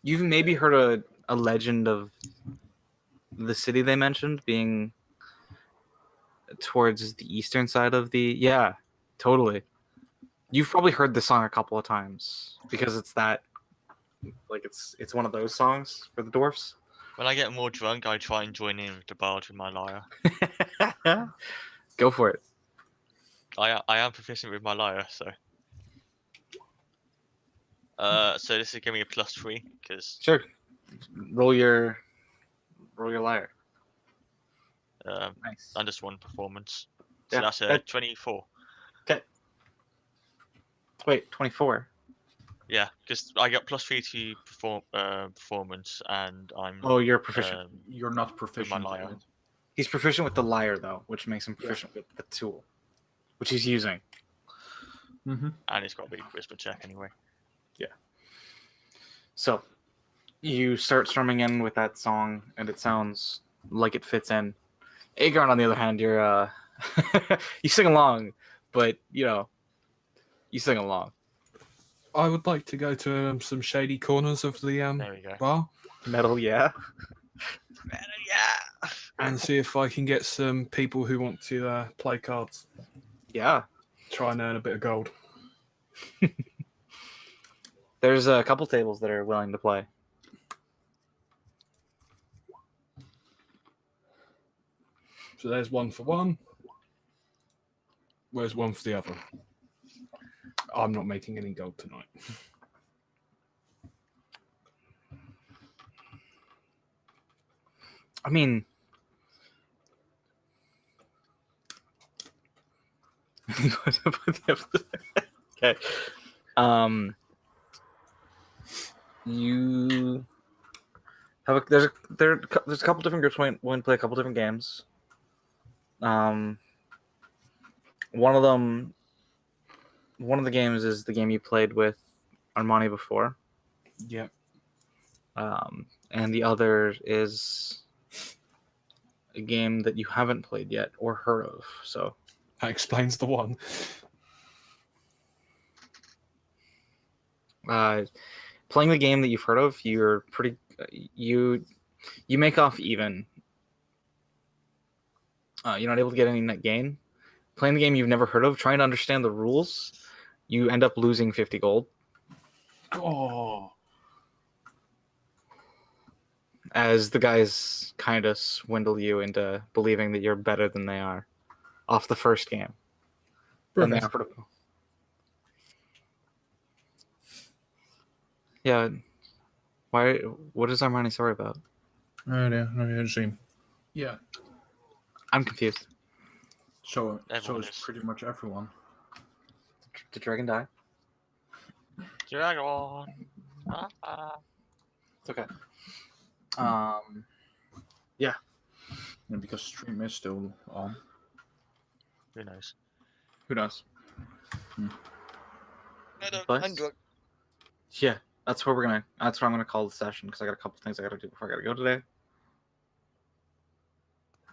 Speaker 1: You've maybe heard a legend of the city they mentioned being towards the eastern side of the... Yeah, totally. You've probably heard this song a couple of times because it's that like it's one of those songs for the dwarfs.
Speaker 4: When I get more drunk, I try and join in with the bard with my lyre.
Speaker 1: Go for it.
Speaker 4: I am proficient with my lyre, so. So this is giving me a +3 because.
Speaker 1: Sure. Roll your lyre.
Speaker 4: Nice. And just one performance. So
Speaker 1: Yeah,
Speaker 4: that's a 24.
Speaker 1: Okay. Wait, 24.
Speaker 4: Yeah, because I got +3 to performance, and I'm.
Speaker 1: Oh, you're proficient.
Speaker 5: You're not proficient.
Speaker 4: With my lyre.
Speaker 1: He's proficient with the lyre though, which makes him proficient with the tool, which he's using.
Speaker 5: Mm-hmm.
Speaker 4: And it's got to be a whisper check anyway.
Speaker 1: Yeah. So, you start strumming in with that song, and it sounds like it fits in. Aegon, on the other hand, you're you sing along, but you sing along.
Speaker 7: I would like to go to some shady corners of the
Speaker 4: There we go.
Speaker 7: bar.
Speaker 1: Metal, yeah.
Speaker 4: Metal, yeah.
Speaker 7: And see if I can get some people who want to play cards.
Speaker 1: Yeah.
Speaker 7: Try and earn a bit of gold.
Speaker 1: There's a couple tables that are willing to play.
Speaker 7: So there's one for one. Where's one for the other? I'm not making any gold tonight.
Speaker 1: I mean, okay. You have there's a couple different groups willing to play a couple different games. One of the games is the game you played with Armani before.
Speaker 7: Yep.
Speaker 1: And the other is a game that you haven't played yet or heard of. So
Speaker 7: that explains the one.
Speaker 1: Playing the game that you've heard of, you're pretty you make off even. You're not able to get any net gain. Playing the game you've never heard of, trying to understand the rules, you end up losing 50 gold.
Speaker 7: Oh.
Speaker 1: As the guys kind of swindle you into believing that you're better than they are off the first game. Yeah. Why? What is Armani sorry about?
Speaker 5: Yeah.
Speaker 1: I'm confused.
Speaker 5: So is pretty much everyone.
Speaker 1: Did Dragon die?
Speaker 4: Dragon.
Speaker 1: It's okay.
Speaker 5: Yeah. And because stream is still on.
Speaker 4: Who knows?
Speaker 1: Who knows?
Speaker 4: But,
Speaker 1: yeah, that's where I'm gonna call the session because I got a couple things I gotta do before I gotta go today.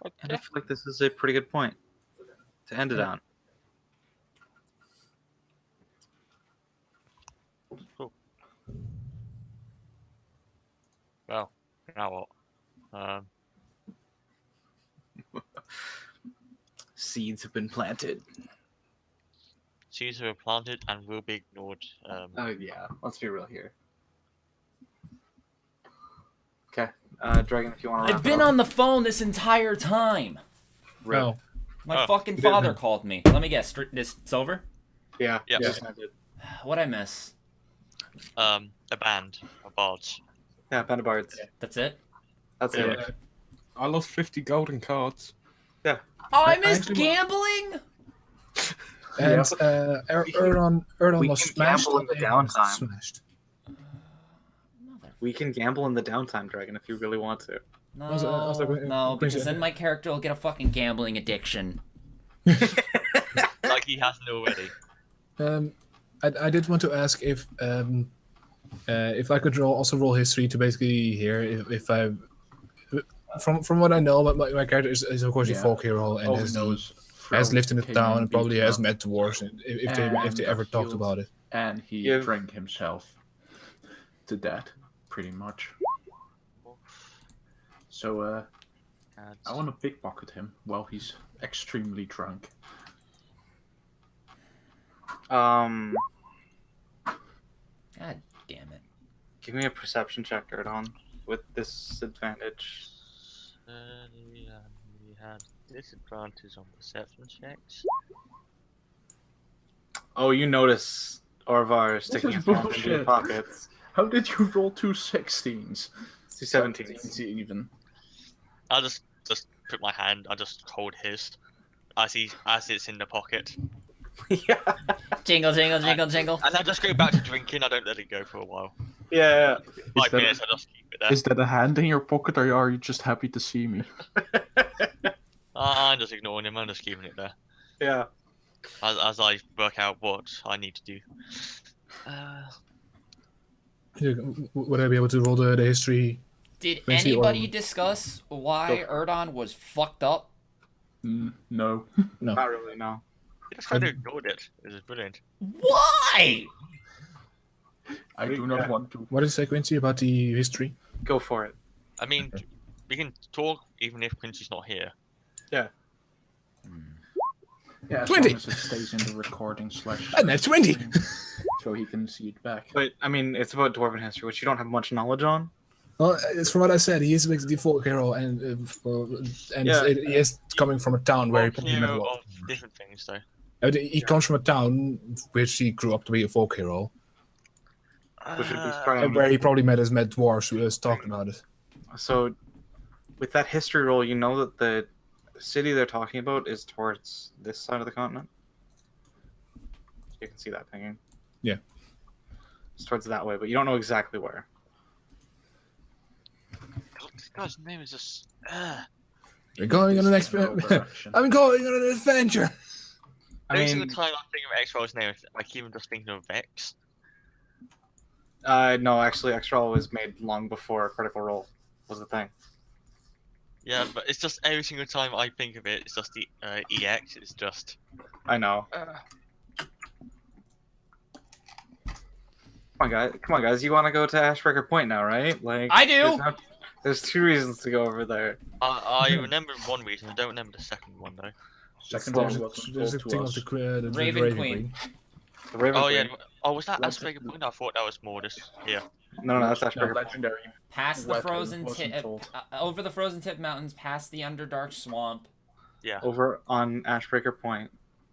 Speaker 4: Okay.
Speaker 1: And I feel like this is a pretty good point to end it on.
Speaker 4: Cool. Well, now what?
Speaker 1: Seeds have been planted.
Speaker 4: Seeds have been planted and will be ignored.
Speaker 1: Oh yeah, let's be real here. Okay, Dragon, if you want to.
Speaker 9: I've been on the phone this entire time.
Speaker 1: Real.
Speaker 9: My fucking father called me. Let me guess. It's over?
Speaker 1: Yeah.
Speaker 4: Yep.
Speaker 1: Yeah.
Speaker 9: What'd I miss?
Speaker 4: A band of bards.
Speaker 1: Yeah, band of bards.
Speaker 9: That's it?
Speaker 1: That's it.
Speaker 7: I lost 50 golden cards.
Speaker 1: Yeah.
Speaker 9: Oh, I missed gambling?
Speaker 12: And Erdon was smashed.
Speaker 1: Gamble in the downtime.
Speaker 12: Smashed.
Speaker 1: We can gamble in the downtime, Dragon, if you really want to.
Speaker 9: No, because then my character will get a fucking gambling addiction.
Speaker 4: Like he hasn't already.
Speaker 12: I did want to ask if I could roll history to basically hear if I, from what I know, my character is of course a folk hero and has lived in the town and probably has met dwarves if they ever talked about it.
Speaker 5: And he drank himself to death, pretty much. So I want to pickpocket him while he's extremely drunk.
Speaker 9: God damn it.
Speaker 1: Give me a perception check, Erdon, with disadvantage.
Speaker 4: We had disadvantage on perception checks.
Speaker 1: Oh, you notice Orvar sticking his hand into your pockets.
Speaker 5: How did you roll 2 16s?
Speaker 1: 2 17s.
Speaker 5: Even.
Speaker 4: I'll just put my hand. I'll just hold his as it's in the pocket.
Speaker 1: Yeah.
Speaker 9: Jingle, jingle, jingle, jingle.
Speaker 4: And I just go back to drinking. I don't let it go for a while.
Speaker 1: Yeah.
Speaker 4: 5 minutes. I just keep it there.
Speaker 5: Is that a hand in your pocket, or are you just happy to see me?
Speaker 4: I'm just ignoring him. I'm just keeping it there.
Speaker 1: Yeah.
Speaker 4: As I work out what I need to do.
Speaker 12: Would I be able to roll the history?
Speaker 9: Did anybody discuss why Erdon was fucked up?
Speaker 5: No.
Speaker 12: No.
Speaker 1: Not really, no.
Speaker 4: He just kind of ignored it. It was brilliant.
Speaker 9: Why?
Speaker 5: I do not want to.
Speaker 12: What is Quincy about the history?
Speaker 1: Go for it.
Speaker 4: I mean, we can talk even if Quincy's not here.
Speaker 1: Yeah.
Speaker 5: Yeah, as
Speaker 12: 20.
Speaker 5: long as it stays in the recording /
Speaker 12: And that's 20.
Speaker 5: so he can see it back.
Speaker 1: But, I mean, it's about Dwarven history, which you don't have much knowledge on.
Speaker 12: Well, it's from what I said. He is like the folk hero, and he is coming from a town where he probably met a lot.
Speaker 4: Of different things, though.
Speaker 12: He comes from a town which he grew up to be a folk hero, and where he probably met dwarves who was talking about it.
Speaker 1: So, with that history roll, you know that the city they're talking about is towards this side of the continent. You can see that pinging.
Speaker 12: Yeah.
Speaker 1: It's towards that way, but you don't know exactly where.
Speaker 4: God, this guy's name is just.
Speaker 12: We're going on an I'm going on an adventure.
Speaker 4: Every single time I think of X-Roll's name, I keep just thinking of Vex.
Speaker 1: No, actually, X-Roll was made long before Critical Role was the thing.
Speaker 4: Yeah, but it's just every single time I think of it, it's just the EX. It's just.
Speaker 1: I know. Come on, guys! You want to go to Ashbreaker Point now, right? Like
Speaker 9: I do.
Speaker 1: There's 2 reasons to go over there.
Speaker 4: I remember one reason. I don't remember the second one though.
Speaker 12: There's a thing of the
Speaker 9: Raven Queen.
Speaker 1: The Raven
Speaker 4: Oh
Speaker 1: Queen.
Speaker 4: yeah. Oh, was that Ashbreaker Point? I thought that was more just here.
Speaker 1: No, that's Ashbreaker Point.
Speaker 5: Legendary.
Speaker 9: Past the frozen tip, over the frozen tip mountains, past the Underdark swamp.
Speaker 4: Yeah.
Speaker 1: Over on Ashbreaker Point.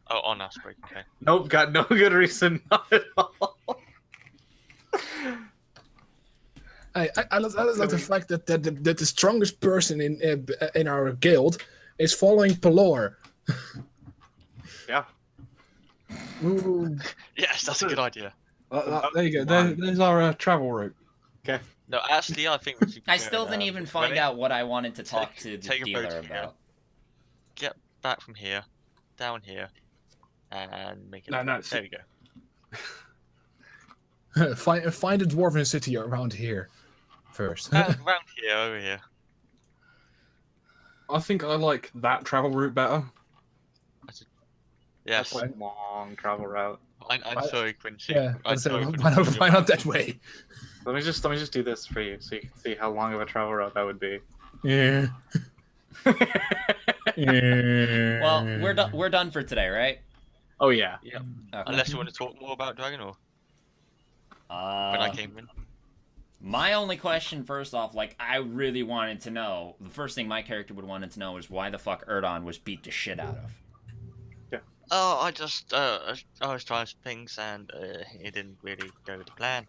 Speaker 4: Oh, on Ashbreaker. Okay.
Speaker 1: Nope, got no good reason. Not at all.
Speaker 12: I like the fact that the strongest person in our guild is following Pelor.
Speaker 1: Yeah.
Speaker 12: Ooh.
Speaker 4: Yes, that's a good idea.
Speaker 7: There you go. There's our travel route.
Speaker 1: Okay.
Speaker 4: No, actually, I think we should.
Speaker 9: I still didn't even find out what I wanted to talk to the dealer about.
Speaker 4: Get back from here, down here, and make it.
Speaker 7: No,
Speaker 4: there we go.
Speaker 12: Find a dwarven city around here first.
Speaker 4: Around here, over here.
Speaker 7: I think I like that travel route better.
Speaker 4: Yes.
Speaker 1: That's a long travel route.
Speaker 4: I'm sorry, Quincy.
Speaker 12: Yeah, why not that way?
Speaker 1: Let me just do this for you, so you can see how long of a travel route that would be.
Speaker 12: Yeah.
Speaker 9: Yeah. Well, we're done for today, right?
Speaker 1: Oh yeah.
Speaker 4: Yeah.
Speaker 9: Okay.
Speaker 4: Unless you want to talk more about Dragon or when I came in.
Speaker 9: My only question, first off, like I really wanted to know. The first thing my character would wanted to know is why the fuck Erdon was beat the shit out of.
Speaker 4: Oh, I just I was trying some things and it didn't really go to plan.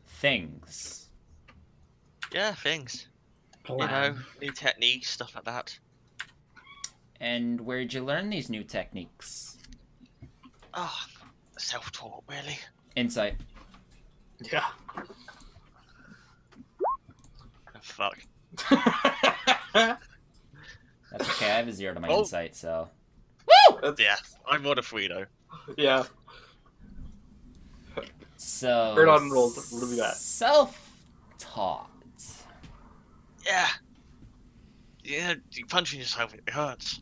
Speaker 9: Things.
Speaker 4: Yeah, things. You know, new techniques, stuff like that.
Speaker 9: And where'd you learn these new techniques?
Speaker 4: Oh, self-taught, really.
Speaker 9: Insight.
Speaker 1: Yeah.
Speaker 4: Oh, fuck.
Speaker 9: That's okay. I have a 0 to my insight, so.
Speaker 4: Woo! Yeah, I'm more than 3 though.
Speaker 1: Yeah.
Speaker 9: So.
Speaker 1: Erdon rolled really bad.
Speaker 9: Self-taught.
Speaker 4: Yeah. Yeah, you punching yourself, it hurts.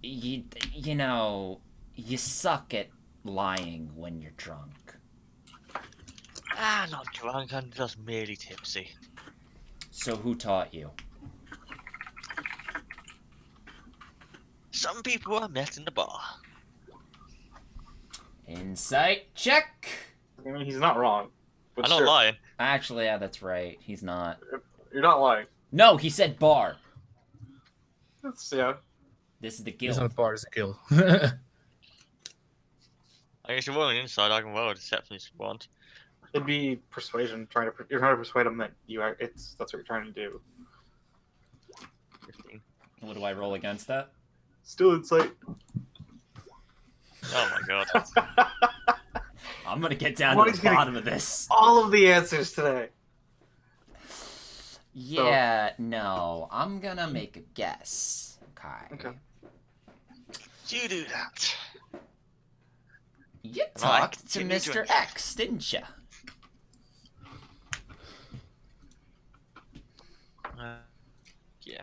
Speaker 9: You know, you suck at lying when you're drunk.
Speaker 4: Not drunk, I'm just merely tipsy.
Speaker 9: So who taught you?
Speaker 4: Some people I met in the bar.
Speaker 9: Insight check.
Speaker 13: I mean, he's not wrong.
Speaker 4: I'm not lying.
Speaker 9: Actually, yeah, that's right. He's not.
Speaker 13: You're not lying.
Speaker 9: No, he said bar.
Speaker 13: Yeah.
Speaker 9: This is the guild.
Speaker 12: It's not bar, it's a guild.
Speaker 4: I guess you're rolling inside. I can roll a deception if you want.
Speaker 13: It'd be persuasion. You're trying to persuade him that that's what you're trying to do.
Speaker 4: 15.
Speaker 9: What do I roll against that?
Speaker 13: Still insight.
Speaker 4: Oh my god.
Speaker 9: I'm gonna get down to the bottom of this.
Speaker 13: All of the answers today.
Speaker 9: Yeah, no. I'm gonna make a guess. Okay.
Speaker 4: You do that.
Speaker 9: You talked to Mr. X, didn't you?
Speaker 4: Yeah.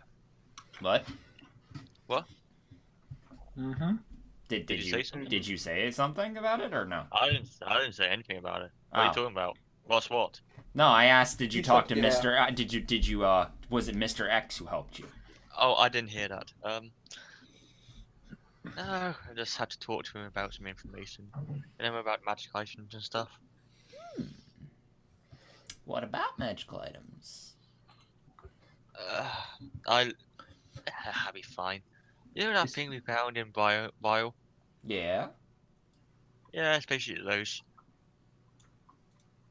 Speaker 9: What?
Speaker 4: What?
Speaker 9: Mm-hmm. Did you say something? Did you say something about it or no?
Speaker 4: I didn't say anything about it. What are you talking about? What's what?
Speaker 9: No, I asked. Did you talk to Mr. Did you? Was it Mr. X who helped you?
Speaker 4: Oh, I didn't hear that. No, I just had to talk to him about some information. And about magic items and stuff.
Speaker 9: What about magical items?
Speaker 4: I'll be fine. You know that thing we found in Bio?
Speaker 9: Yeah.
Speaker 4: Yeah, it's basically those.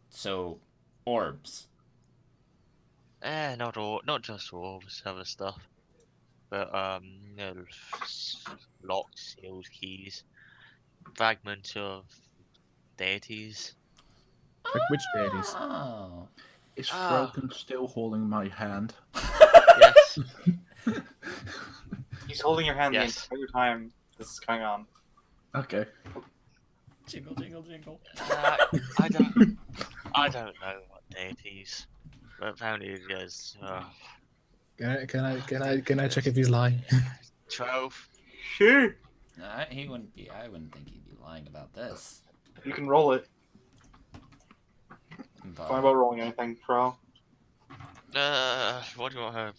Speaker 9: So, orbs.
Speaker 4: Not just orbs, other stuff. But locks, seals, keys, fragments of deities.
Speaker 12: Like which deities?
Speaker 9: Oh.
Speaker 5: Is Froken still holding my hand?
Speaker 4: Yes.
Speaker 13: He's holding your hand the entire time this is going on.
Speaker 5: Okay.
Speaker 9: Jingle, jingle, jingle.
Speaker 4: I don't know what deities. But apparently it is.
Speaker 12: Can I check if he's lying?
Speaker 4: 12.
Speaker 13: Sure.
Speaker 9: He wouldn't be. I wouldn't think he'd be lying about this.
Speaker 13: You can roll it. Talk about rolling anything, Pro.
Speaker 4: What do you want to have?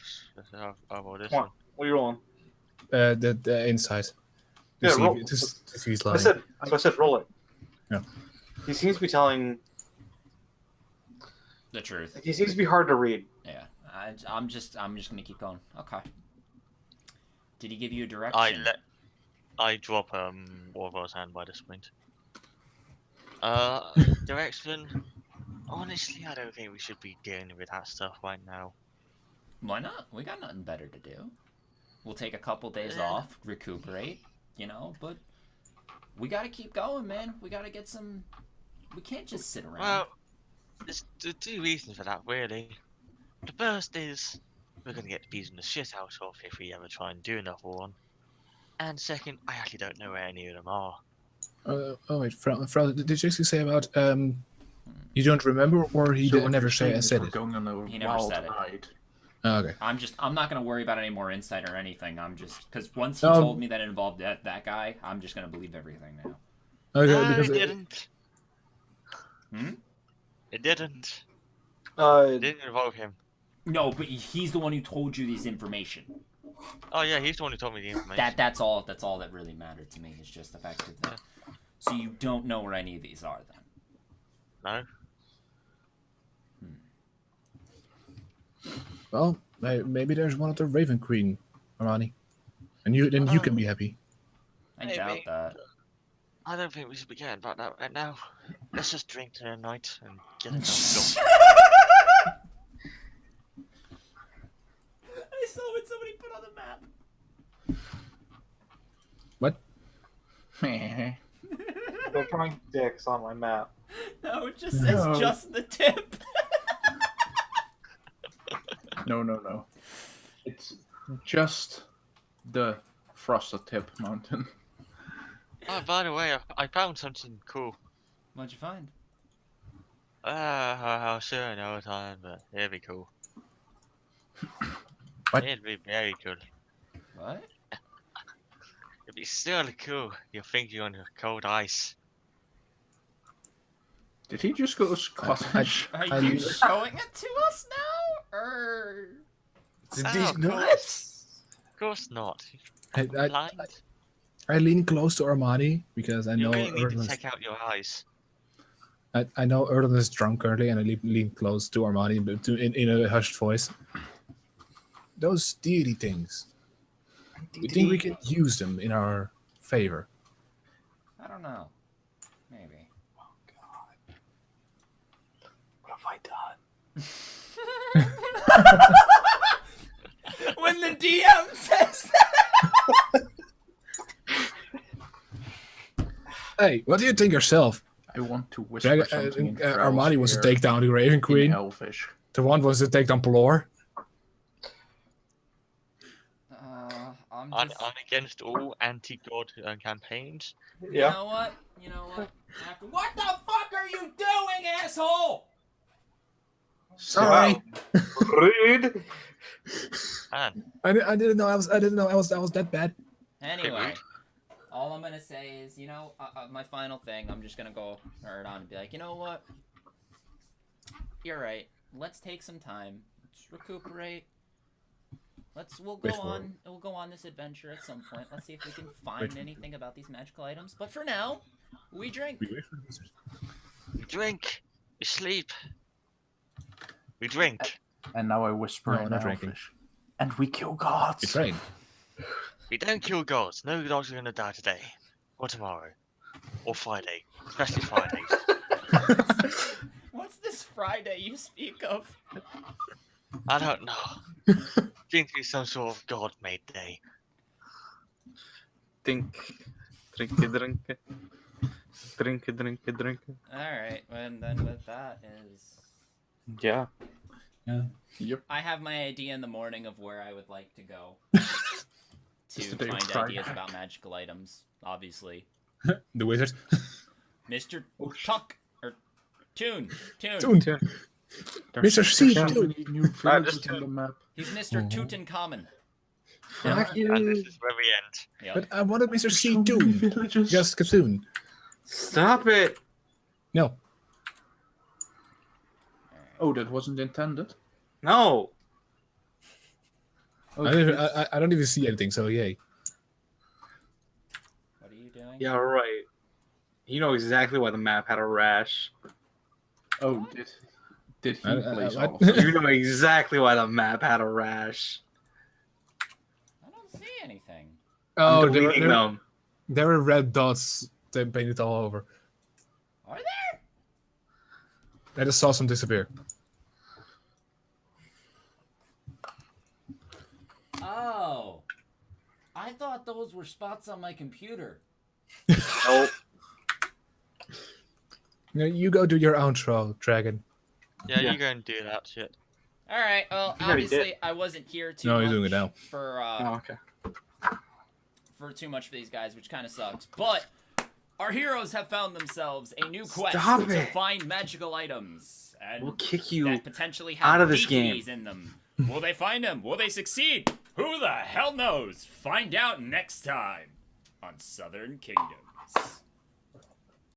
Speaker 4: About this one?
Speaker 13: What are you rolling?
Speaker 12: The inside.
Speaker 13: Yeah, roll.
Speaker 12: To see if he's lying.
Speaker 13: I said roll it.
Speaker 12: Yeah.
Speaker 13: He seems to be telling
Speaker 9: the truth.
Speaker 13: He seems to be hard to read.
Speaker 9: Yeah. I'm just gonna keep going. Okay. Did he give you a direction?
Speaker 4: I drop Orvar's hand by this point. Direction. Honestly, I don't think we should be dealing with that stuff right now.
Speaker 9: Why not? We got nothing better to do. We'll take a couple days off, recuperate, but we gotta keep going, man. We gotta get some. We can't just sit around.
Speaker 4: Well, there's two reasons for that, really. The first is we're gonna get beaten the shit out of if we ever try and do another one. And second, I actually don't know where any of them are.
Speaker 12: Wait, Frau, did you actually say about you don't remember, or he didn't never say said it?
Speaker 9: He never said it.
Speaker 12: Oh, okay.
Speaker 9: I'm not gonna worry about any more insight or anything. I'm just because once he told me that it involved that guy, I'm just gonna believe everything now.
Speaker 12: Okay,
Speaker 4: no,
Speaker 12: because
Speaker 4: it didn't. It didn't.
Speaker 13: It
Speaker 4: didn't involve him.
Speaker 9: No, but he's the one who told you this information.
Speaker 4: Oh yeah, he's the one who told me the information.
Speaker 9: That's all that really mattered to me is just the fact that. So you don't know where any of these are then?
Speaker 4: No.
Speaker 12: Well, maybe there's one of the Raven Queen, Arani, and you can be happy.
Speaker 9: I doubt that.
Speaker 4: I don't think we should be getting about that right now. Let's just drink tonight and get it done.
Speaker 9: I saw what somebody put on the map.
Speaker 12: What?
Speaker 13: They're drawing dicks on my map.
Speaker 9: No, it just says just the tip.
Speaker 5: No. It's just the frosted tip mountain.
Speaker 4: Oh, by the way, I found something cool.
Speaker 9: What'd you find?
Speaker 4: I'll share another time, but it'd be cool.
Speaker 12: What?
Speaker 4: It'd be very cool.
Speaker 9: What?
Speaker 4: It'd be still cool. You'll think you're on cold ice.
Speaker 5: Did he just go Scottish?
Speaker 9: Are you showing it to us now, or?
Speaker 13: These nuts?
Speaker 4: Of course not.
Speaker 12: I I lean close to Armani because I know
Speaker 4: You really need to
Speaker 12: Erlen's,
Speaker 4: take out your eyes.
Speaker 12: I know Erlen is drunk currently, and I lean close to Armani, but in a hushed voice. Those deity things. You think we can use them in our favor?
Speaker 9: I don't know. Maybe.
Speaker 1: Oh God. What have I done?
Speaker 9: When the DM says that.
Speaker 12: Hey, what do you think yourself?
Speaker 5: I want to whisper something in
Speaker 12: Armani wants to
Speaker 5: ear
Speaker 12: take down the Raven Queen.
Speaker 5: Elvish.
Speaker 12: The one wants to take down Pelor.
Speaker 4: I'm against all anti-god campaigns.
Speaker 9: Yeah. You know what? What the fuck are you doing, asshole?
Speaker 12: Sorry.
Speaker 1: Rude.
Speaker 4: Man.
Speaker 12: I didn't know I was that bad.
Speaker 9: Anyway, all I'm gonna say is, my final thing. I'm just gonna go nerd on and be like, you know what? You're right. Let's take some time. Let's recuperate. We'll go on this adventure at some point. Let's see if we can find anything about these magical items. But for now, we drink.
Speaker 4: We drink. We sleep. We drink.
Speaker 5: And now I whisper in Elvish. And we kill gods.
Speaker 12: We train.
Speaker 4: We don't kill gods. No gods are gonna die today. Or tomorrow. Or Friday. Especially Fridays.
Speaker 9: What's this Friday you speak of?
Speaker 4: I don't know. Seems to be some sort of god-made day.
Speaker 1: Drink.
Speaker 9: Alright, and then with that is...
Speaker 1: Yeah.
Speaker 5: Yep.
Speaker 9: I have my idea in the morning of where I would like to go. To find ideas about magical items, obviously.
Speaker 12: The wizard.
Speaker 9: Mr. Tuck. Or Toon.
Speaker 12: Mr. C.
Speaker 5: Just on the map.
Speaker 9: He's Mr. Tutankhamun.
Speaker 1: Fuck you.
Speaker 4: And this is where we end.
Speaker 9: Yep.
Speaker 12: But I wanted Mr. C. Toon. Just Katoon.
Speaker 1: Stop it.
Speaker 12: No.
Speaker 5: Oh, that wasn't intended?
Speaker 1: No.
Speaker 12: Okay. I don't even see anything, so yay.
Speaker 9: What are you doing?
Speaker 1: Yeah, right. You know exactly why the map had a rash.
Speaker 5: Oh, did he place all of
Speaker 1: You know exactly why the map had a rash.
Speaker 9: I don't see anything.
Speaker 12: Oh, there were red dots that painted all over.
Speaker 9: Are there?
Speaker 12: I just saw some disappear.
Speaker 9: Oh. I thought those were spots on my computer.
Speaker 1: Nope.
Speaker 12: You go do your outro, Dragon.
Speaker 4: Yeah, you go and do that shit.
Speaker 9: Alright, well, obviously I wasn't here too much
Speaker 12: he's doing it now.
Speaker 9: For too much for these guys, which kind of sucks. But our heroes have found themselves a new quest to find magical items. And
Speaker 1: we'll kick you
Speaker 9: that potentially have
Speaker 1: out of this game.
Speaker 9: in them. Will they find them? Will they succeed? Who the hell knows? Find out next time on Southern Kingdoms.